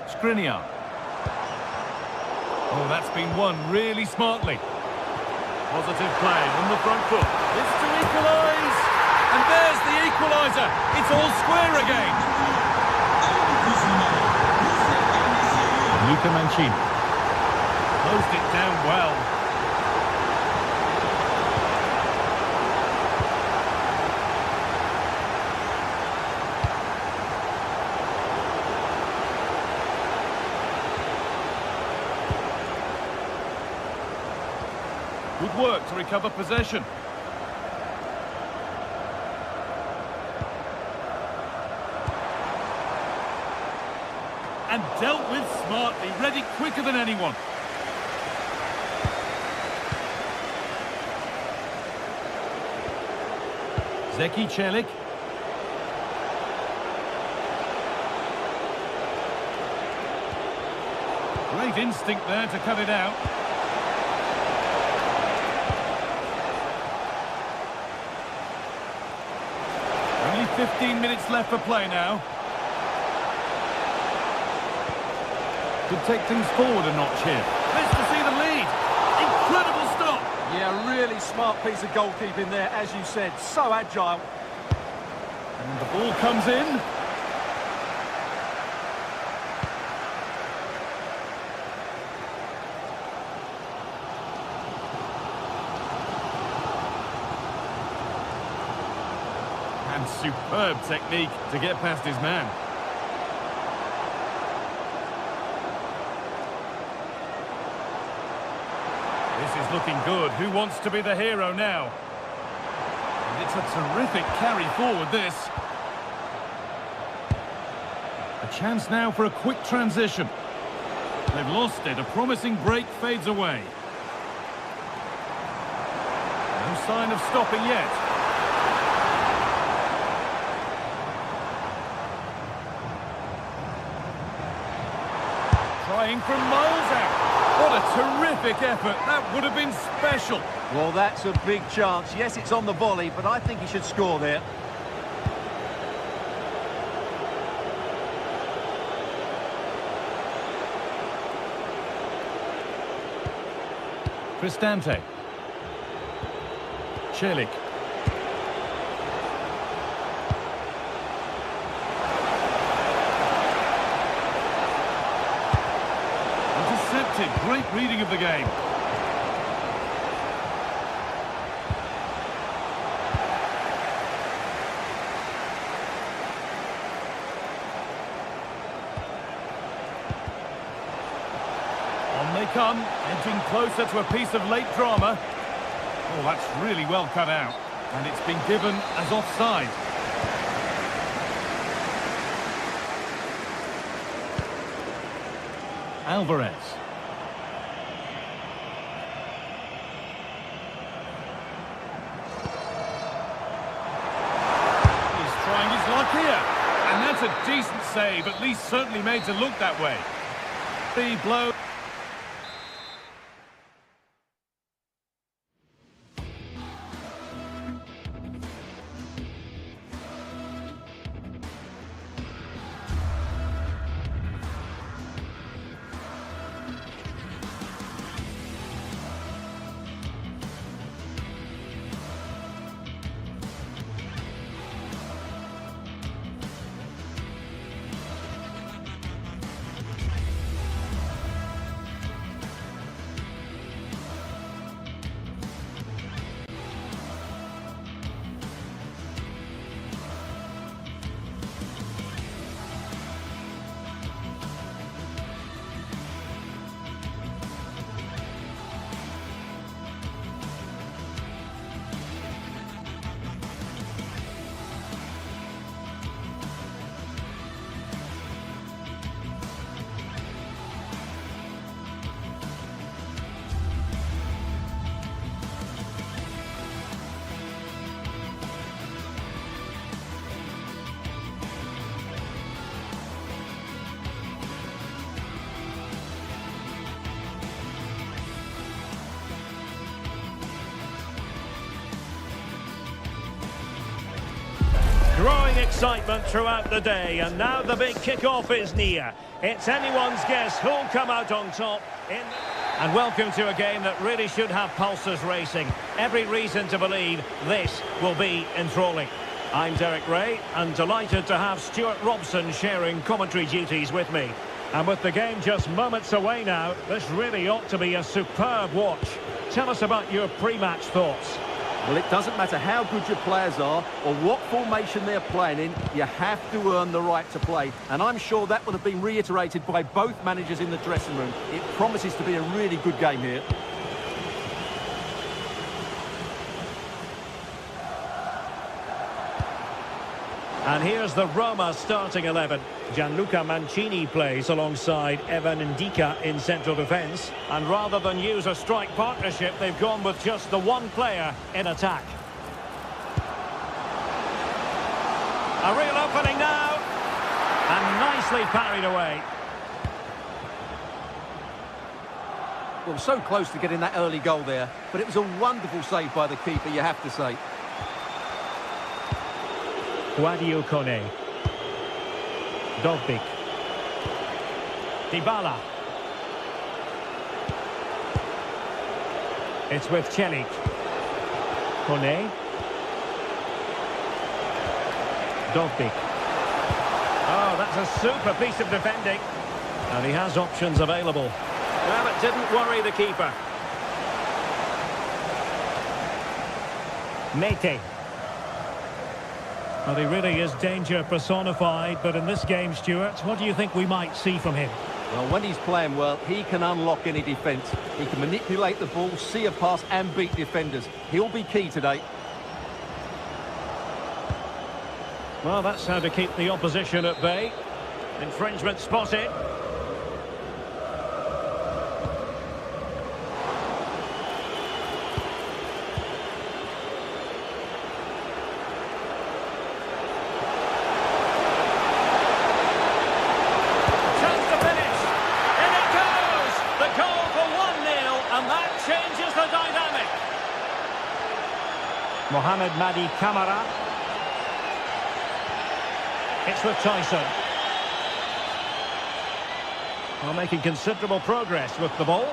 Skriniar. Oh, that's been won really smartly. Positive play on the front foot. It's to equalise. And there's the equaliser. It's all square again. Luca Mancini. Closed it down well. Good work to recover possession. And dealt with smartly, read it quicker than anyone. Zeki Celik. Great instinct there to cut it out. Only 15 minutes left for play now. Could take things forward a notch here. Let's to see the lead. Incredible stop. Yeah, really smart piece of goalkeeping there, as you said. So agile. And the ball comes in. And superb technique to get past his man. This is looking good. Who wants to be the hero now? And it's a terrific carry forward, this. A chance now for a quick transition. They've lost it. A promising break fades away. No sign of stopping yet. Trying from miles out. What a terrific effort. That would have been special. Well, that's a big chance. Yes, it's on the volley, but I think he should score there. Cristante. Celik. Intercepted. Great reading of the game. On they come, edging closer to a piece of late drama. Oh, that's really well cut out. And it's been given as offside. Alvarez. He's trying his luck here. And that's a decent save, at least certainly made to look that way. The blow. Growing excitement throughout the day, and now the big kick-off is near. It's anyone's guess who'll come out on top in... And welcome to a game that really should have pulses racing. Every reason to believe this will be enthralling. I'm Derek Ray, and delighted to have Stuart Robson sharing commentary duties with me. And with the game just moments away now, this really ought to be a superb watch. Tell us about your pre-match thoughts. Well, it doesn't matter how good your players are or what formation they're playing in, you have to earn the right to play. And I'm sure that would have been reiterated by both managers in the dressing room. It promises to be a really good game here. And here's the Roma starting 11. Gianluca Mancini plays alongside Evan Ndika in central defence. And rather than use a strike partnership, they've gone with just the one player in attack. A real opening now. And nicely parried away. Well, so close to getting that early goal there, but it was a wonderful save by the keeper, you have to say. Guadio Kone. Dovbik. Dybala. It's with Celik. Kone. Dovbik. Oh, that's a super piece of defending. And he has options available. Well, it didn't worry the keeper. Mete. Well, he really is danger personified, but in this game, Stuart, what do you think we might see from him? Well, when he's playing well, he can unlock any defence. He can manipulate the ball, see a pass and beat defenders. He'll be key today. Well, that's how to keep the opposition at bay. Infringement spotted. Mohamed Madi Kamara. It's with Tyson. Well, making considerable progress with the ball.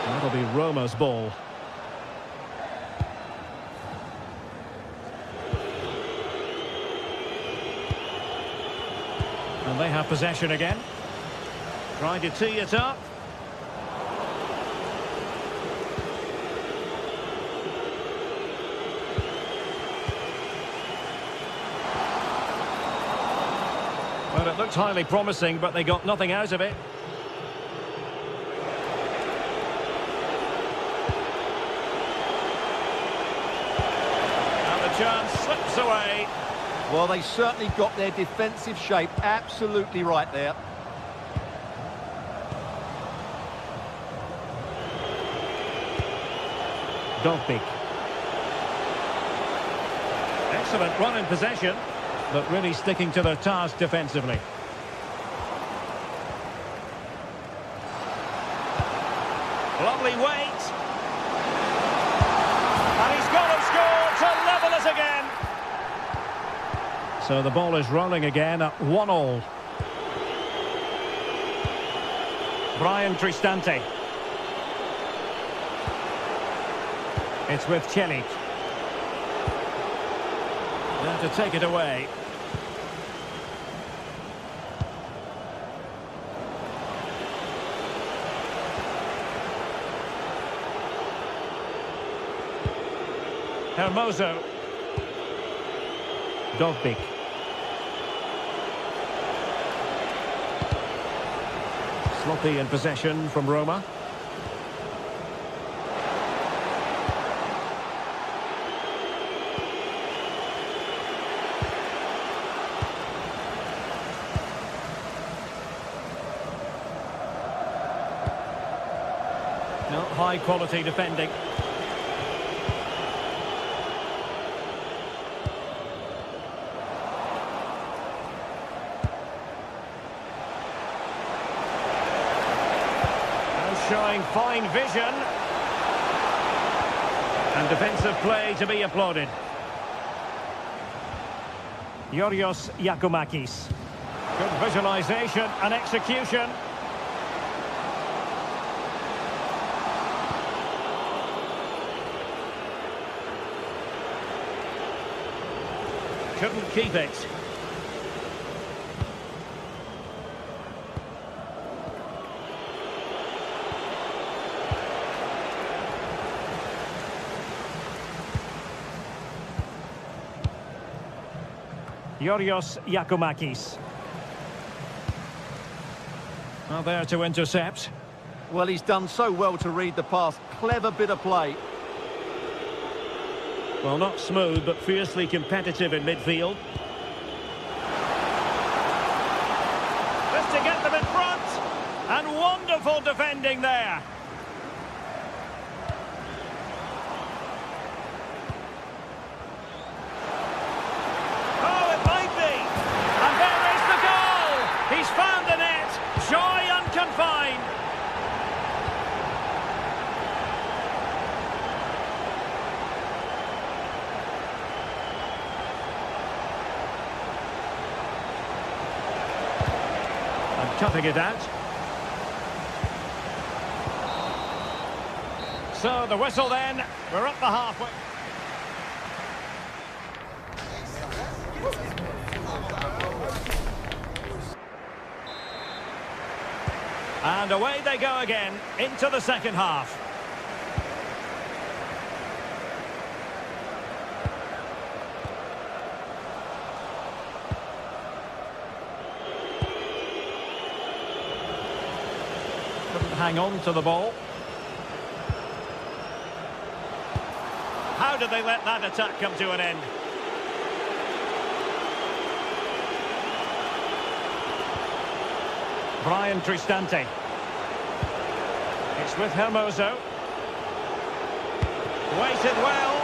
That'll be Roma's ball. And they have possession again. Trying to tee it up. Well, it looked highly promising, but they got nothing out of it. And the chance slips away. Well, they certainly got their defensive shape absolutely right there. Dovbik. Excellent run in possession, but really sticking to their task defensively. Lovely weight. And he's got to score to level it again. So the ball is rolling again at 1-1. Brian Cristante. It's with Celik. There to take it away. Hermoso. Dovbik. Sloppy in possession from Roma. No, high quality defending. Showing fine vision. And defensive play to be applauded. Yorios Yakumakis. Good visualisation and execution. Couldn't keep it. Yorios Giacomakis. Well, there to intercept. Well, he's done so well to read the pass. Clever bit of play. Well, not smooth, but fiercely competitive in midfield. Just to get them in front. And wonderful defending there. Oh, it might be. And there is the goal. He's found the net. Joy unconfined. Cutting it out. So the whistle then. We're up the halfway. And away they go again into the second half. Hang on to the ball. How did they let that attack come to an end? Brian Cristante. It's with Hermoso. Waited well.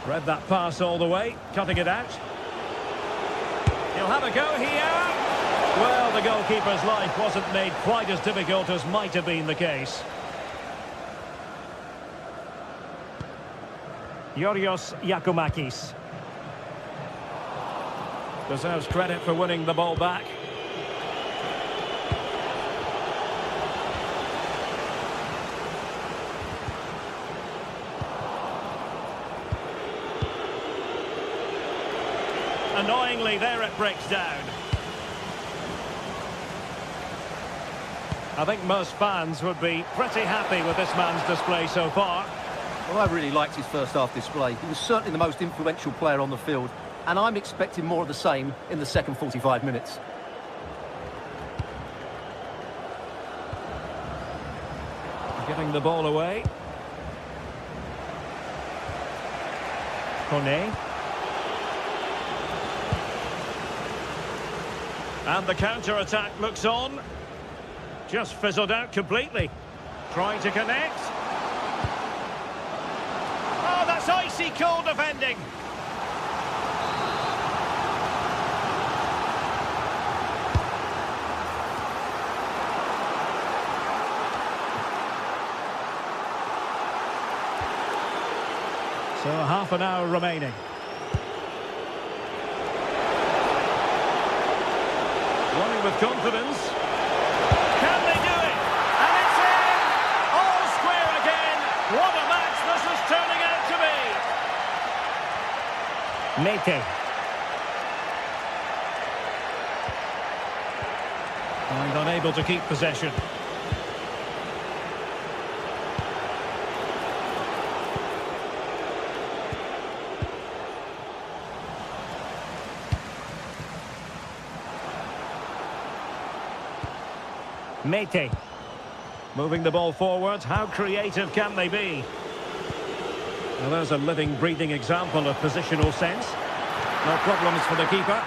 Read that pass all the way, cutting it out. He'll have a go here. Well, the goalkeeper's life wasn't made quite as difficult as might have been the case. Yorios Giacomakis. Deserves credit for winning the ball back. Annoyingly, there it breaks down. I think most fans would be pretty happy with this man's display so far. Well, I really liked his first half display. He was certainly the most influential player on the field, and I'm expecting more of the same in the second 45 minutes. Giving the ball away. Kone. And the counter-attack looks on. Just fizzled out completely. Trying to connect. Oh, that's icy cold defending. So half an hour remaining. Running with confidence. Can they do it? And it's in! All square again. What a match this is turning out to be. Mete. And unable to keep possession. Mete. Moving the ball forward. How creative can they be? Well, there's a living, breathing example of positional sense. No problems for the keeper.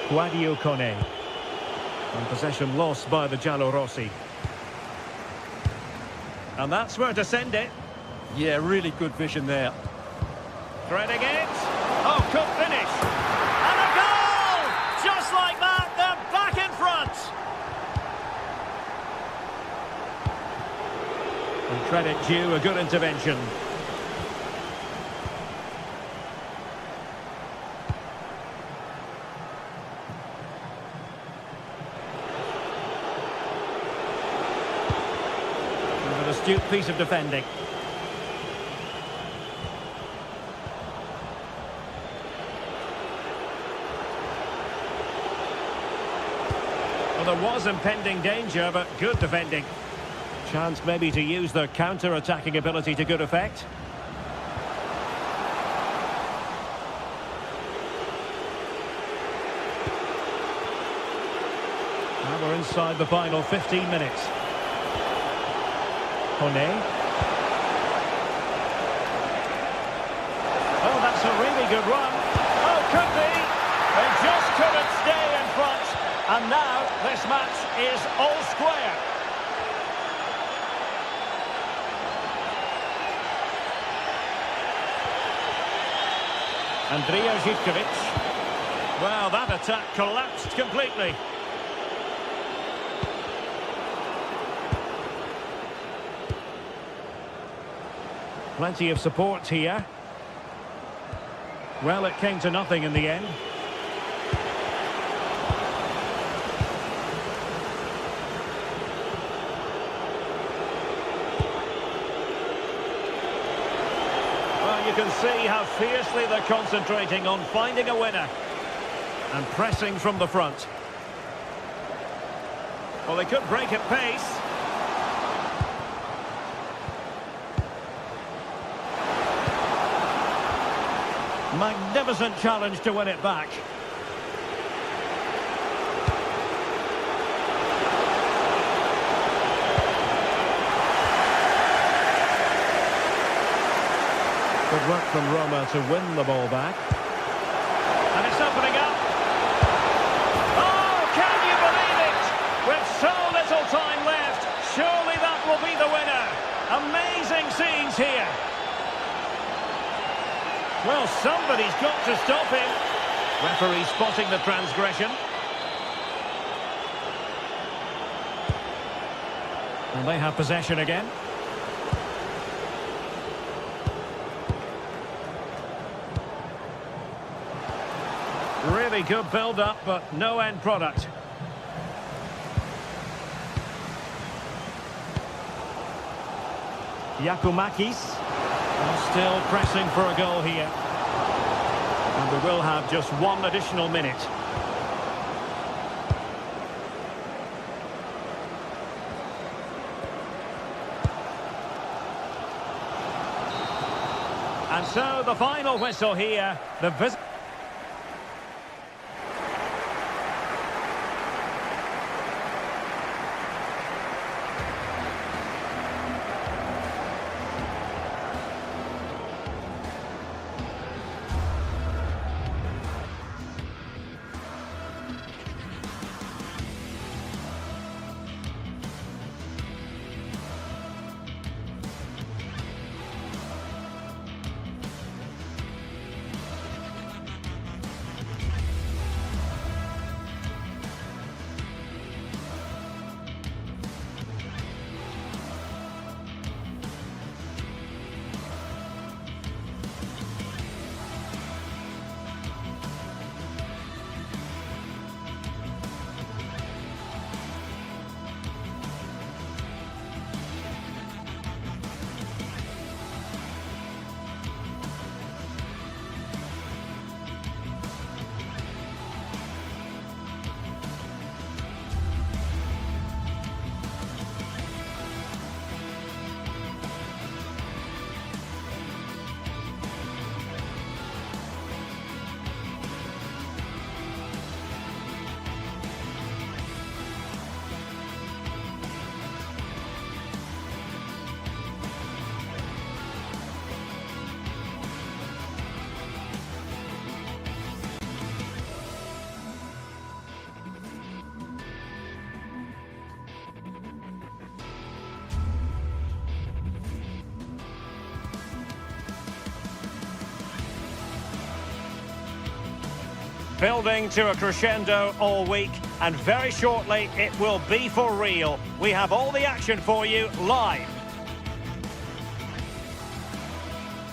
Guadio Kone. And possession lost by the Giallorossi. And that's where to send it. Yeah, really good vision there. Threading it. Oh, good finish. And a goal! Just like that, they're back in front. And credit due, a good intervention. Astute piece of defending. Well, there was impending danger, but good defending. Chance maybe to use their counter-attacking ability to good effect. Now we're inside the final 15 minutes. Kone. Oh, that's a really good run. Oh, could be. They just couldn't stay in front. And now this match is all square. Andrija Živković. Well, that attack collapsed completely. Plenty of support here. Well, it came to nothing in the end. You can see how fiercely they're concentrating on finding a winner and pressing from the front. Well, they could break at pace. Magnificent challenge to win it back. Good work from Roma to win the ball back. And it's opening up. Oh, can you believe it? With so little time left, surely that will be the winner. Amazing scenes here. Well, somebody's got to stop him. Referee spotting the transgression. And they have possession again. Really good build-up, but no end product. Giacomakis still pressing for a goal here. And we will have just one additional minute. And so the final whistle here. The visit. Building to a crescendo all week, and very shortly it will be for real. We have all the action for you live.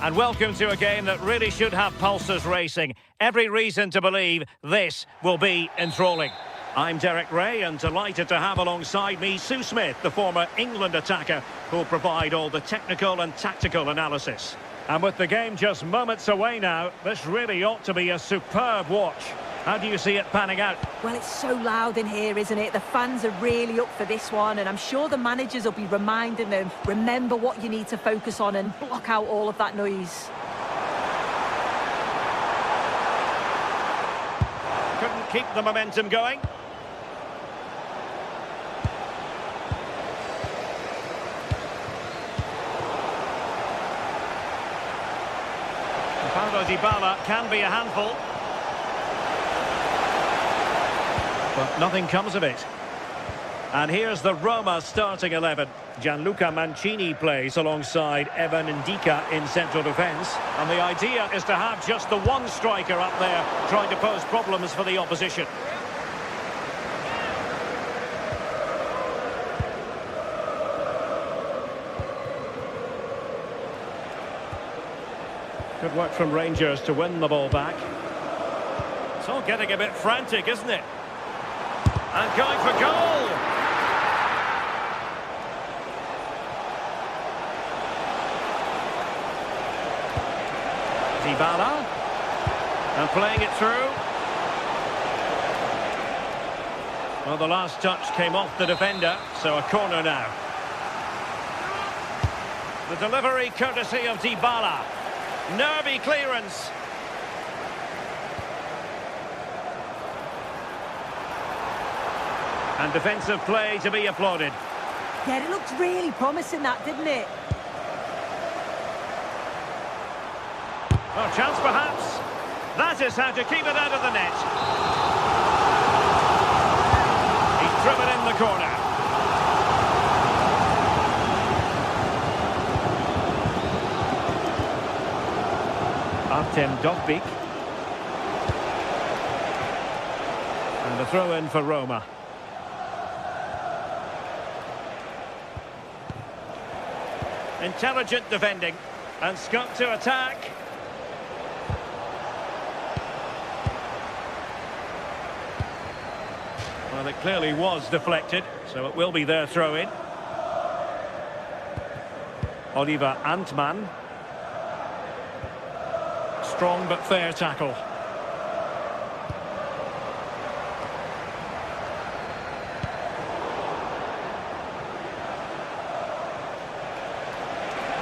And welcome to a game that really should have pulses racing. Every reason to believe this will be enthralling. I'm Derek Ray, and delighted to have alongside me Sue Smith, the former England attacker, who'll provide all the technical and tactical analysis. And with the game just moments away now, this really ought to be a superb watch. How do you see it panning out? Well, it's so loud in here, isn't it? The fans are really up for this one, and I'm sure the managers will be reminding them, remember what you need to focus on and block out all of that noise. Couldn't keep the momentum going. Paulo Dybala can be a handful. But nothing comes of it. And here's the Roma starting 11. Gianluca Mancini plays alongside Evan Ndika in central defence. And the idea is to have just the one striker up there trying to pose problems for the opposition. Good work from Rangers to win the ball back. It's all getting a bit frantic, isn't it? And going for goal! Dybala. And playing it through. Well, the last touch came off the defender, so a corner now. The delivery courtesy of Dybala. Nervy clearance. And defensive play to be applauded. Yeah, it looked really promising, that, didn't it? Oh, chance perhaps. That is how to keep it out of the net. He's driven in the corner. Artem Dovbyk. And a throw-in for Roma. Intelligent defending. And scope to attack. Well, it clearly was deflected, so it will be their throw-in. Oliver Antman. Strong but fair tackle.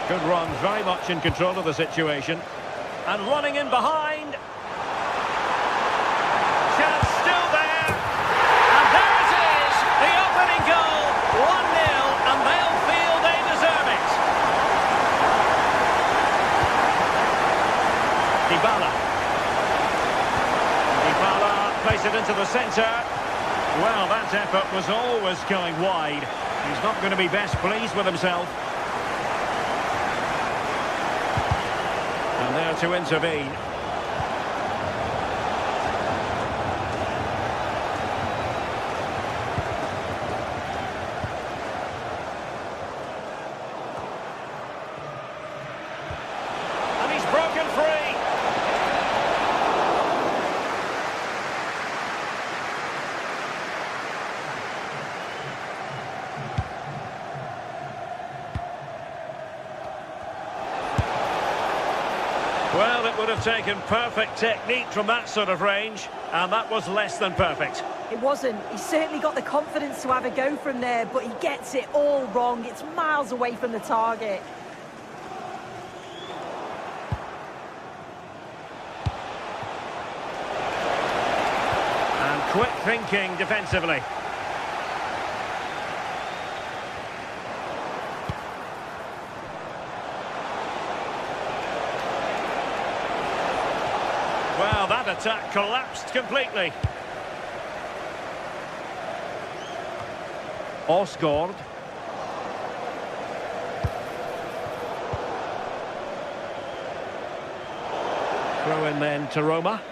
Good run, very much in control of the situation. And running in behind. Chance still there. And there it is, the opening goal. 1-0, and they'll feel they deserve it. Dybala. Dybala plays it into the centre. Well, that effort was always going wide. He's not going to be best pleased with himself. And there to intervene. And he's broken free. Well, it would have taken perfect technique from that sort of range, and that was less than perfect. It wasn't. He's certainly got the confidence to have a go from there, but he gets it all wrong. It's miles away from the target. And quick thinking defensively. Well, that attack collapsed completely. Osgård. Throw in then to Roma.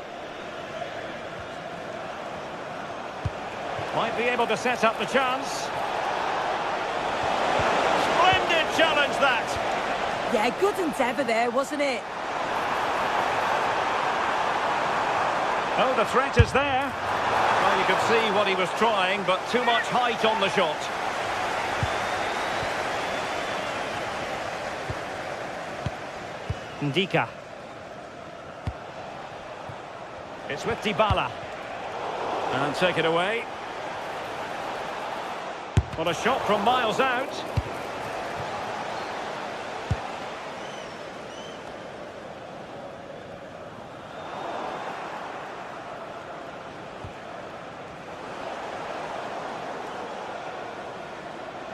Might be able to set up the chance. Splendid challenge, that. Yeah, good endeavour there, wasn't it? Oh, the threat is there. Well, you you could see what he was trying, but too much height on the shot. Ndika. It's with Dybala. And take it away. What a shot from miles out.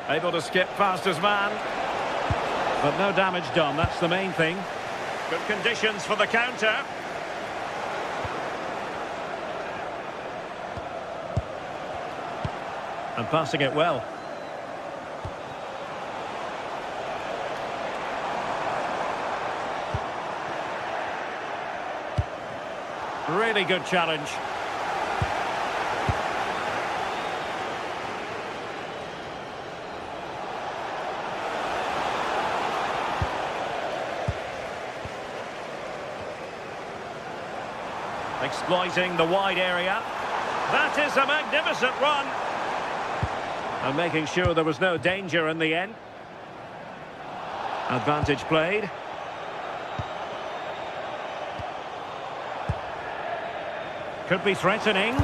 Able to skip past his man. But no damage done, that's the main thing. Good conditions for the counter. And passing it well. Really good challenge. Exploiting the wide area. That is a magnificent run. And making sure there was no danger in the end. Advantage played. Could be threatening.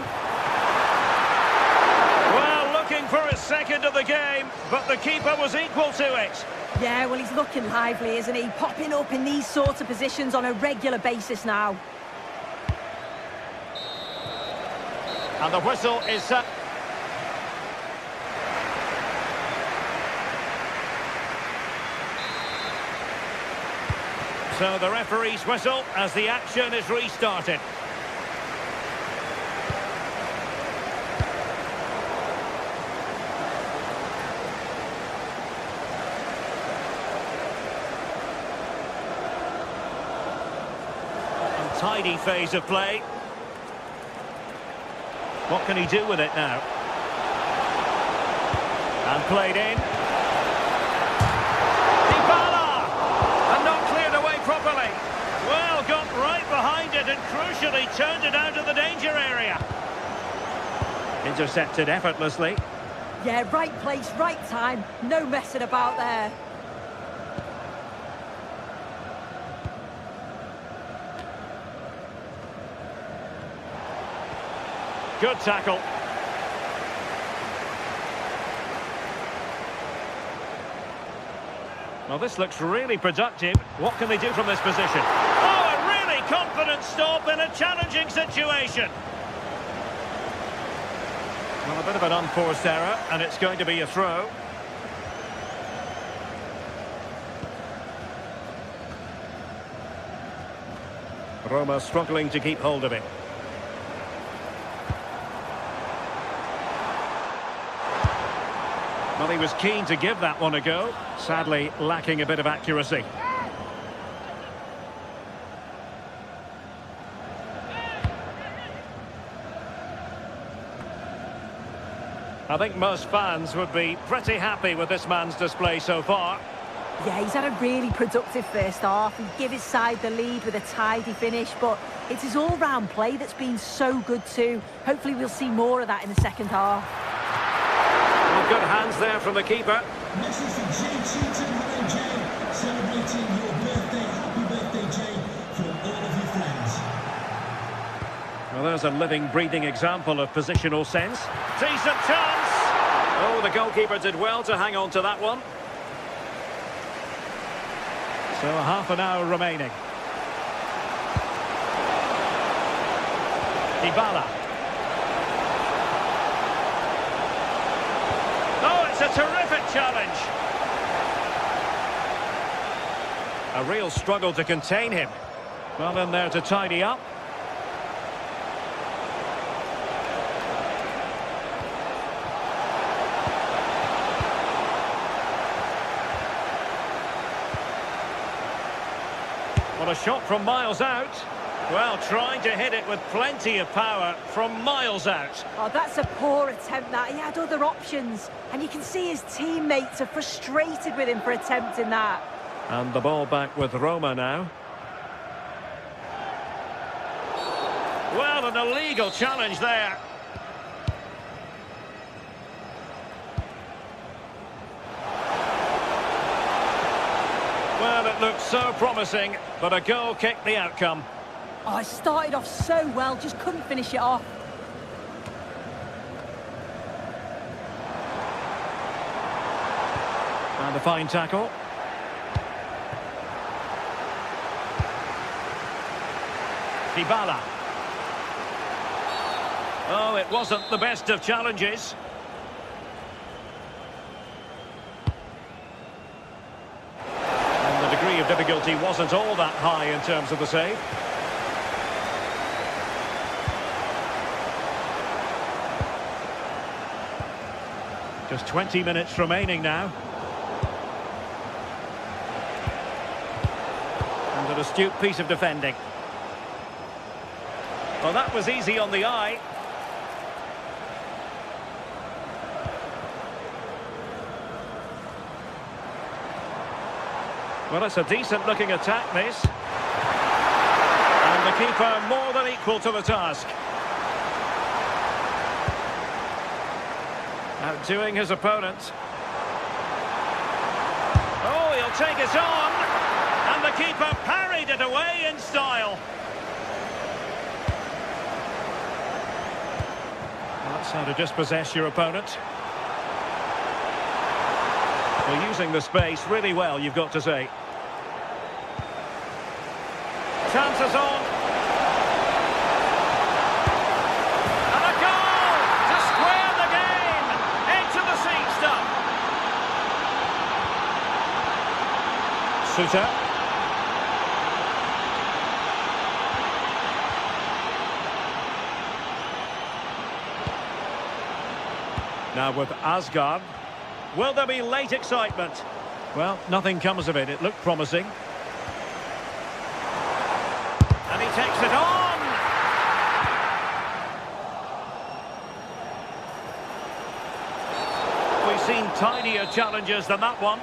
Well, looking for his second of the game, but the keeper was equal to it. Yeah, well, he's looking lively, isn't he? Popping up in these sorts of positions on a regular basis now. And the whistle is set. So the referee's whistle as the action is restarted. Untidy phase of play. What can he do with it now? And played in. Dybala! And not cleared away properly. Well, got right behind it and crucially turned it out of the danger area. Intercepted effortlessly. Yeah, right place, right time. No messing about there. Good tackle. Well, this looks really productive. What can they do from this position? Oh, a really confident stop in a challenging situation. Well, a bit of an unforced error, and it's going to be a throw. Roma struggling to keep hold of it. Well, he was keen to give that one a go, sadly lacking a bit of accuracy. I think most fans would be pretty happy with this man's display so far. Yeah, he's had a really productive first half. He gave his side the lead with a tidy finish, but it's his all-round play that's been so good too. Hopefully we'll see more of that in the second half. Well, good hands there from the keeper. Message for Jay Cheatham. Hello, Jay. Celebrating your birthday. Happy birthday, Jay, from all of your friends. Well, there's a living, breathing example of positional sense. Decent chance! Oh, the goalkeeper did well to hang on to that one. So half an hour remaining. Dybala. Oh, it's a terrific challenge. A real struggle to contain him. Well in there to tidy up. What a shot from miles out. Well, trying to hit it with plenty of power from miles out. Oh, that's a poor attempt, that. He had other options. And you can see his teammates are frustrated with him for attempting that. And the ball back with Roma now. Well, an illegal challenge there. Well, it looked so promising, but a goal kicked the outcome. Oh, it started off so well, just couldn't finish it off. And a fine tackle. Dybala. Oh, it wasn't the best of challenges. And the degree of difficulty wasn't all that high in terms of the save. Just 20 minutes remaining now. And an astute piece of defending. Well, that was easy on the eye. Well, it's a decent-looking attack, this. And the keeper more than equal to the task. Outdoing his opponent. Oh, he'll take it on. And the keeper parried it away in style. That's how to dispossess your opponent. Well, using the space really well, you've got to say. Chances on. And a goal to square the game. Into the seat stump. Suter. Now with Asgard. Will there be late excitement? Well, nothing comes of it. It looked promising. And he takes it on! We've seen tinier challenges than that one.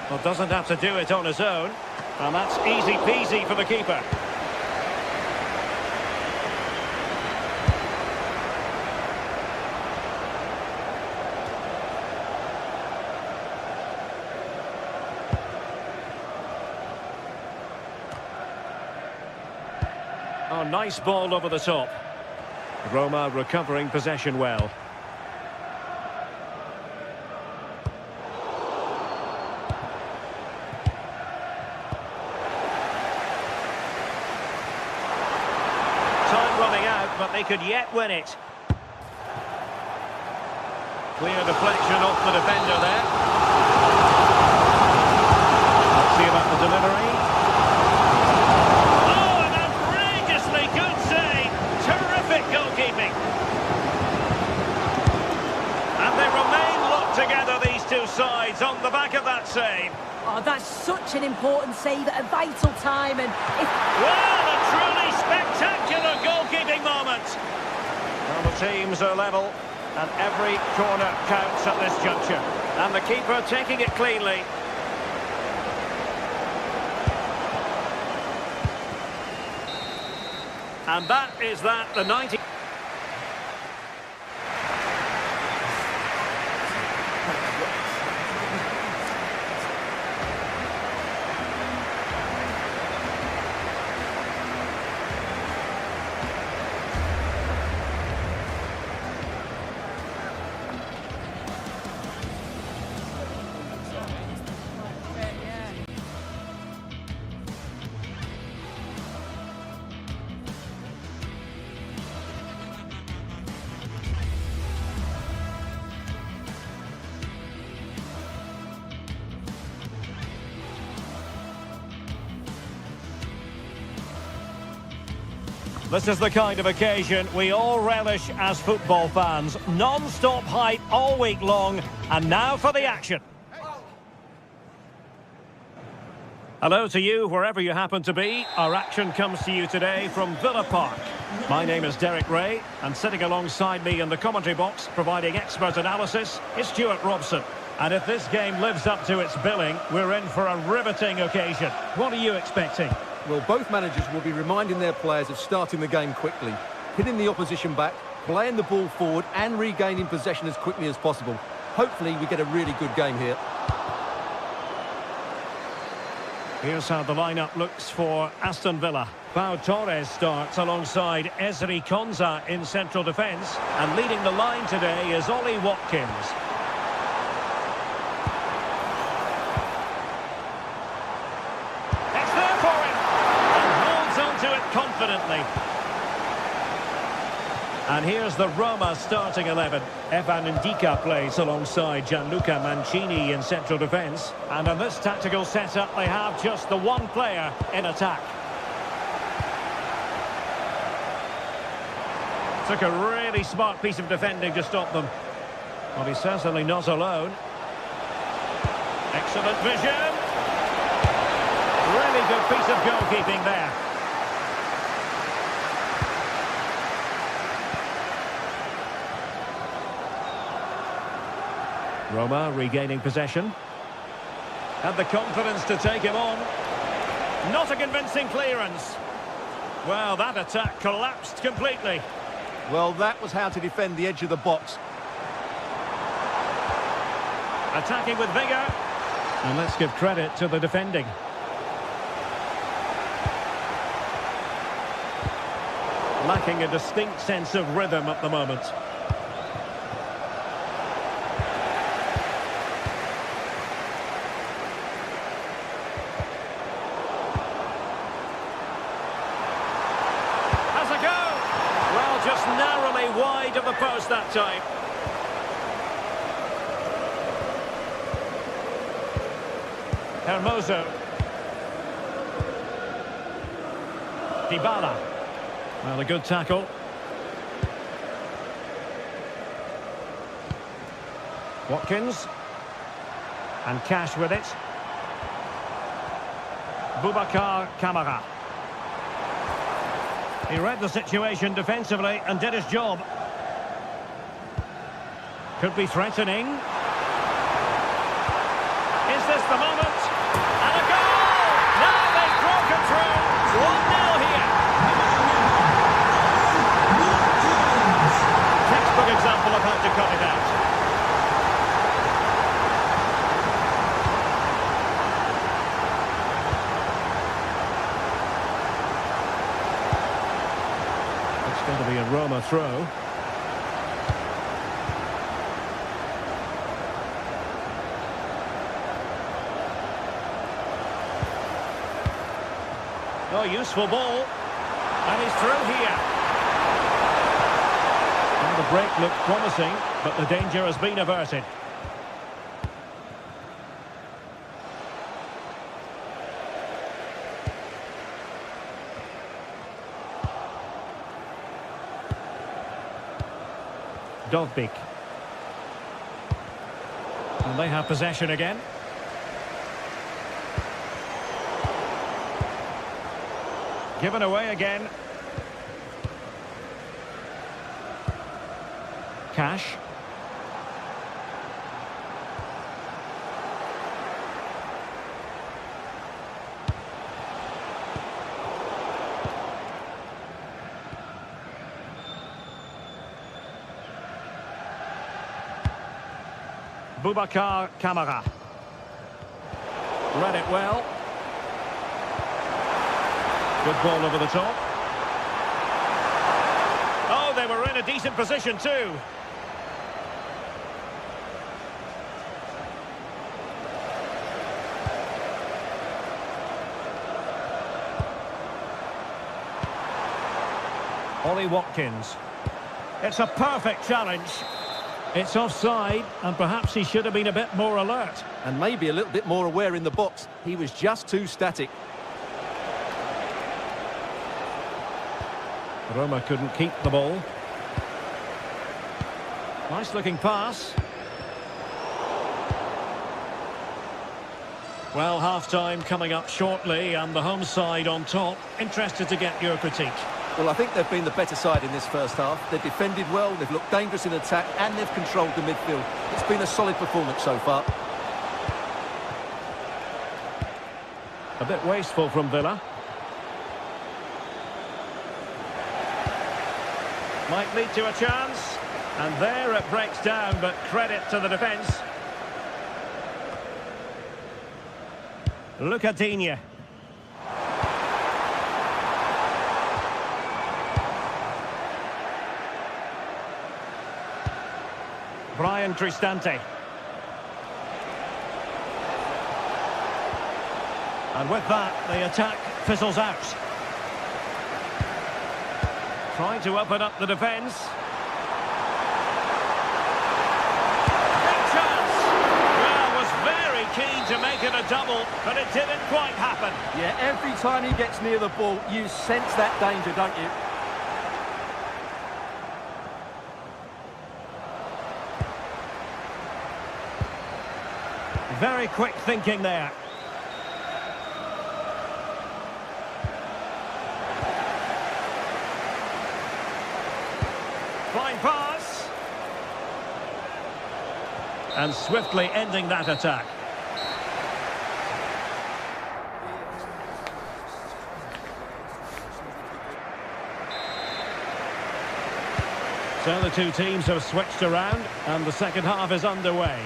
Well, doesn't have to do it on his own. And that's easy peasy for the keeper. Oh, nice ball over the top. Roma recovering possession well. But they could yet win it. Clear deflection off the defender there. Let's see about the delivery. Oh, an outrageously good save. Terrific goalkeeping. And they remain locked together, these two sides, on the back of that save. Oh, that's such an important save at a vital time. And if... Well, a truly spectacular goalkeeping moment. Well, the teams are level, and every corner counts at this juncture. And the keeper taking it cleanly. And that is that, the 90... This is the kind of occasion we all relish as football fans. Non-stop hype all week long, and now for the action. Hello to you, wherever you happen to be. Our action comes to you today from Villa Park. My name is Derek Ray, and sitting alongside me in the commentary box, providing expert analysis, is Stuart Robson. And if this game lives up to its billing, we're in for a riveting occasion. What are you expecting? Well, both managers will be reminding their players of starting the game quickly. hitting the opposition back, playing the ball forward and regaining possession as quickly as possible. Hopefully we get a really good game here. Here's how the lineup looks for Aston Villa. Pau Torres starts alongside Ezri Konsa in central defence. And leading the line today is Ollie Watkins. It's there for him! And holds onto it confidently. And here's the Roma starting 11. Evan Ndika plays alongside Gianluca Mancini in central defence. And in this tactical setup, they have just the one player in attack. Took a really smart piece of defending to stop them. Well, he's certainly not alone. Excellent vision. Really good piece of goalkeeping there. Roma regaining possession. Had the confidence to take him on. Not a convincing clearance. Well, that attack collapsed completely. Well, that was how to defend the edge of the box. Attacking with vigour. And let's give credit to the defending. Lacking a distinct sense of rhythm at the moment. Just narrowly wide of the post that time. Hermoso. Dybala. Well, a good tackle. Watkins. And Cash with it. Boubacar Kamara. He read the situation defensively and did his job. Could be threatening. Is this the moment? And a goal! Now they've broken through. 1-0 here. Textbook example of how to cut it out. Going to be a Roma throw. Oh, useful ball. And he's through here. And the break looked promising, but the danger has been averted. Dovbik. And they have possession again. Given away again. Cash. Boubacar Kamara. Read it well. Good ball over the top. Oh, they were in a decent position too. Ollie Watkins. It's a perfect challenge. It's offside, and perhaps he should have been a bit more alert. And maybe a little bit more aware in the box. He was just too static. Roma couldn't keep the ball. Nice looking pass. Well, half-time coming up shortly, and the home side on top. Interested to get your critique. Well, I think they've been the better side in this first half. They've defended well, they've looked dangerous in attack, and they've controlled the midfield. It's been a solid performance so far. A bit wasteful from Villa. Might lead to a chance. And there it breaks down, but credit to the defence. Lucadinha. Brian Cristante. And with that, the attack fizzles out. Trying to open up the defence. Big chance! Well, was very keen to make it a double, but it didn't quite happen. Yeah, every time he gets near the ball, you sense that danger, don't you? Very quick thinking there. Fine pass. And swiftly ending that attack. So the two teams have switched around and the second half is underway.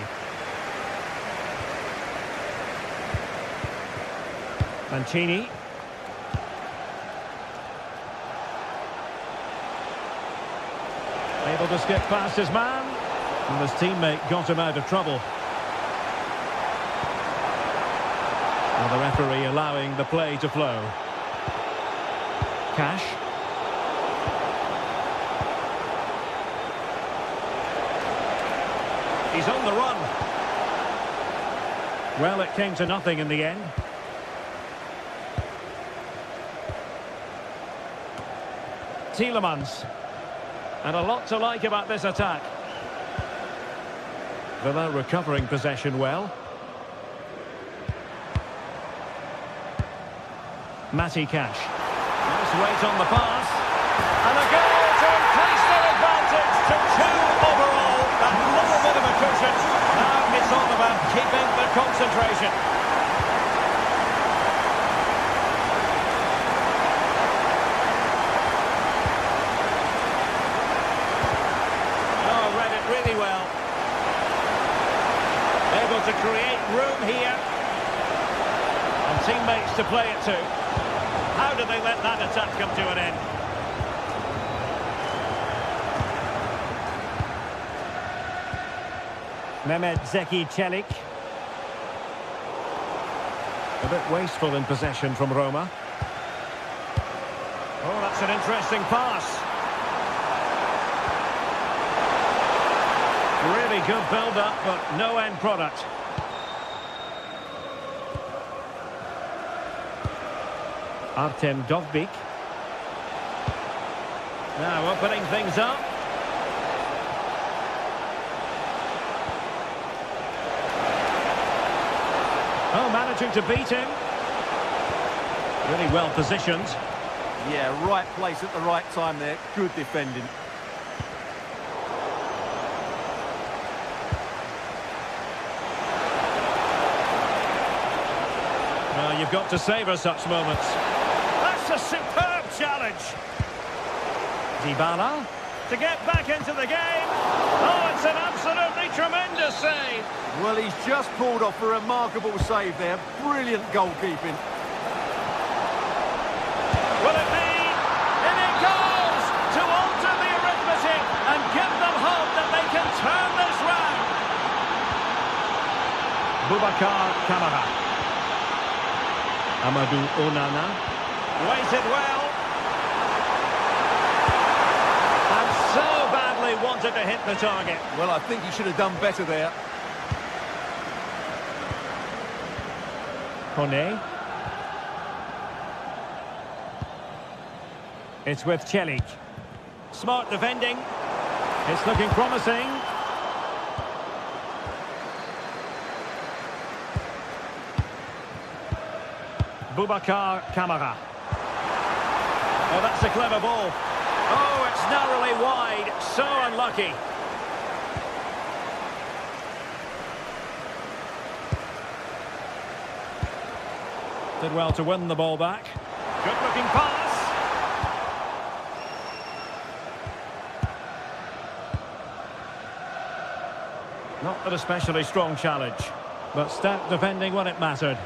Mancini. Able to skip past his man. And his teammate got him out of trouble. And the referee allowing the play to flow. Cash. He's on the run. Well, it came to nothing in the end. Tielemans. And a lot to like about this attack. Villa recovering possession well. Matty Cash. Nice weight on the pass. And a goal to increase their advantage to 2 overall. That little bit of a cushion. Now it's all about keeping the concentration. Really well. Able to create room here. And teammates to play it to. How do they let that attack come to an end? Mehmet Zeki Çelik. A bit wasteful in possession from Roma. Oh, that's an interesting pass. Really good build-up, but no end product. Artem Dovbyk. Now opening things up. Oh, managing to beat him. Really well positioned. Yeah, right place at the right time there. Good defending. Well, you've got to savour such moments. That's a superb challenge. Dybala to get back into the game. Oh, it's an absolutely tremendous save. Well, he's just pulled off a remarkable save there. Brilliant goalkeeping. Will it be? And it goes to alter the arithmetic and give them hope that they can turn this round. Boubacar Kamara. Amadou Onana. Waited well. And so badly wanted to hit the target. Well, I think he should have done better there. Kone. It's with Çelik. Smart defending. It's looking promising. Boubacar Kamara. Oh, that's a clever ball. Oh, it's narrowly wide. So unlucky. Did well to win the ball back. Good looking pass. Not an especially strong challenge, but stout defending when it mattered.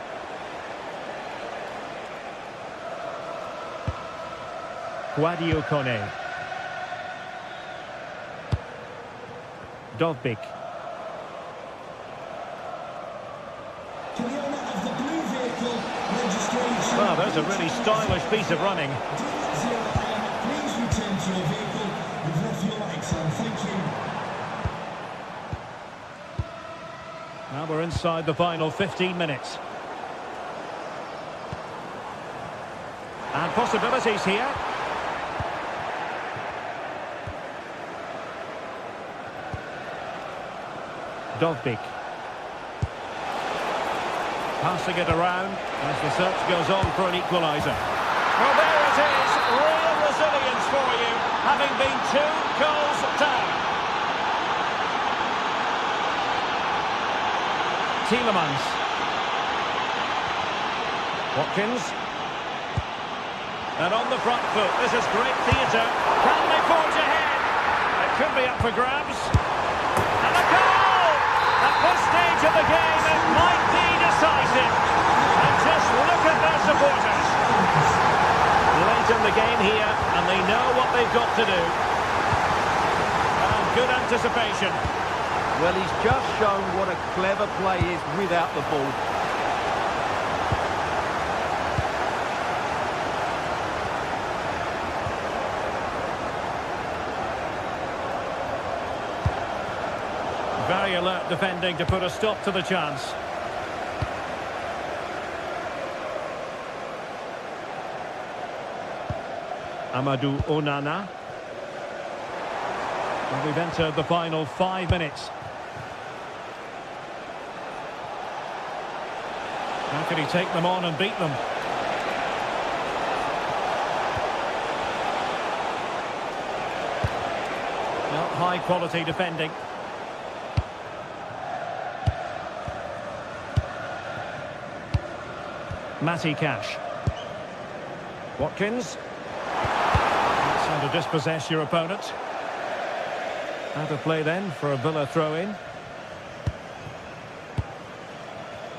Guadio Kone. Dovbik. To the owner of the blue vehicle, registration. Well, there's a really stylish piece of running. Please return to your vehicle with no fuel lights on. Thank you. Now we're inside the final 15 minutes. And possibilities here. Dovbik. Passing it around as the search goes on for an equaliser. Well, there it is. Real resilience for you, having been 2 goals down. Tielemans. Watkins. And on the front foot, this is great theatre. Can they forge ahead? It could be up for grabs. And a goal! At this stage of the game, it might be decisive. And just look at their supporters. Late in the game here, and they know what they've got to do. And good anticipation. Well, he's just shown what a clever play is without the ball. Very alert defending to put a stop to the chance. Amadou Onana. And we've entered the final 5 minutes. How can he take them on and beat them? Well, high quality defending. Matty Cash. Watkins. That's how to dispossess your opponent. Out of play then for a Villa throw-in.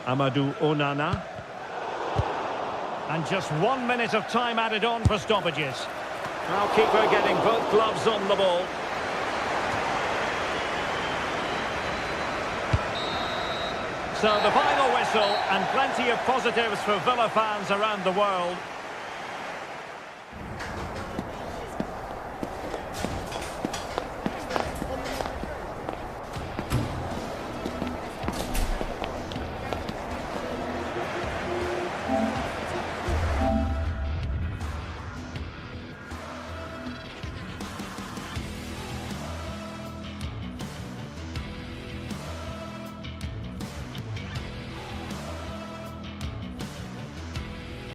Amadou Onana. And just 1 minute of time added on for stoppages. Now keeper getting both gloves on the ball. So the final whistle, and plenty of positives for Villa fans around the world.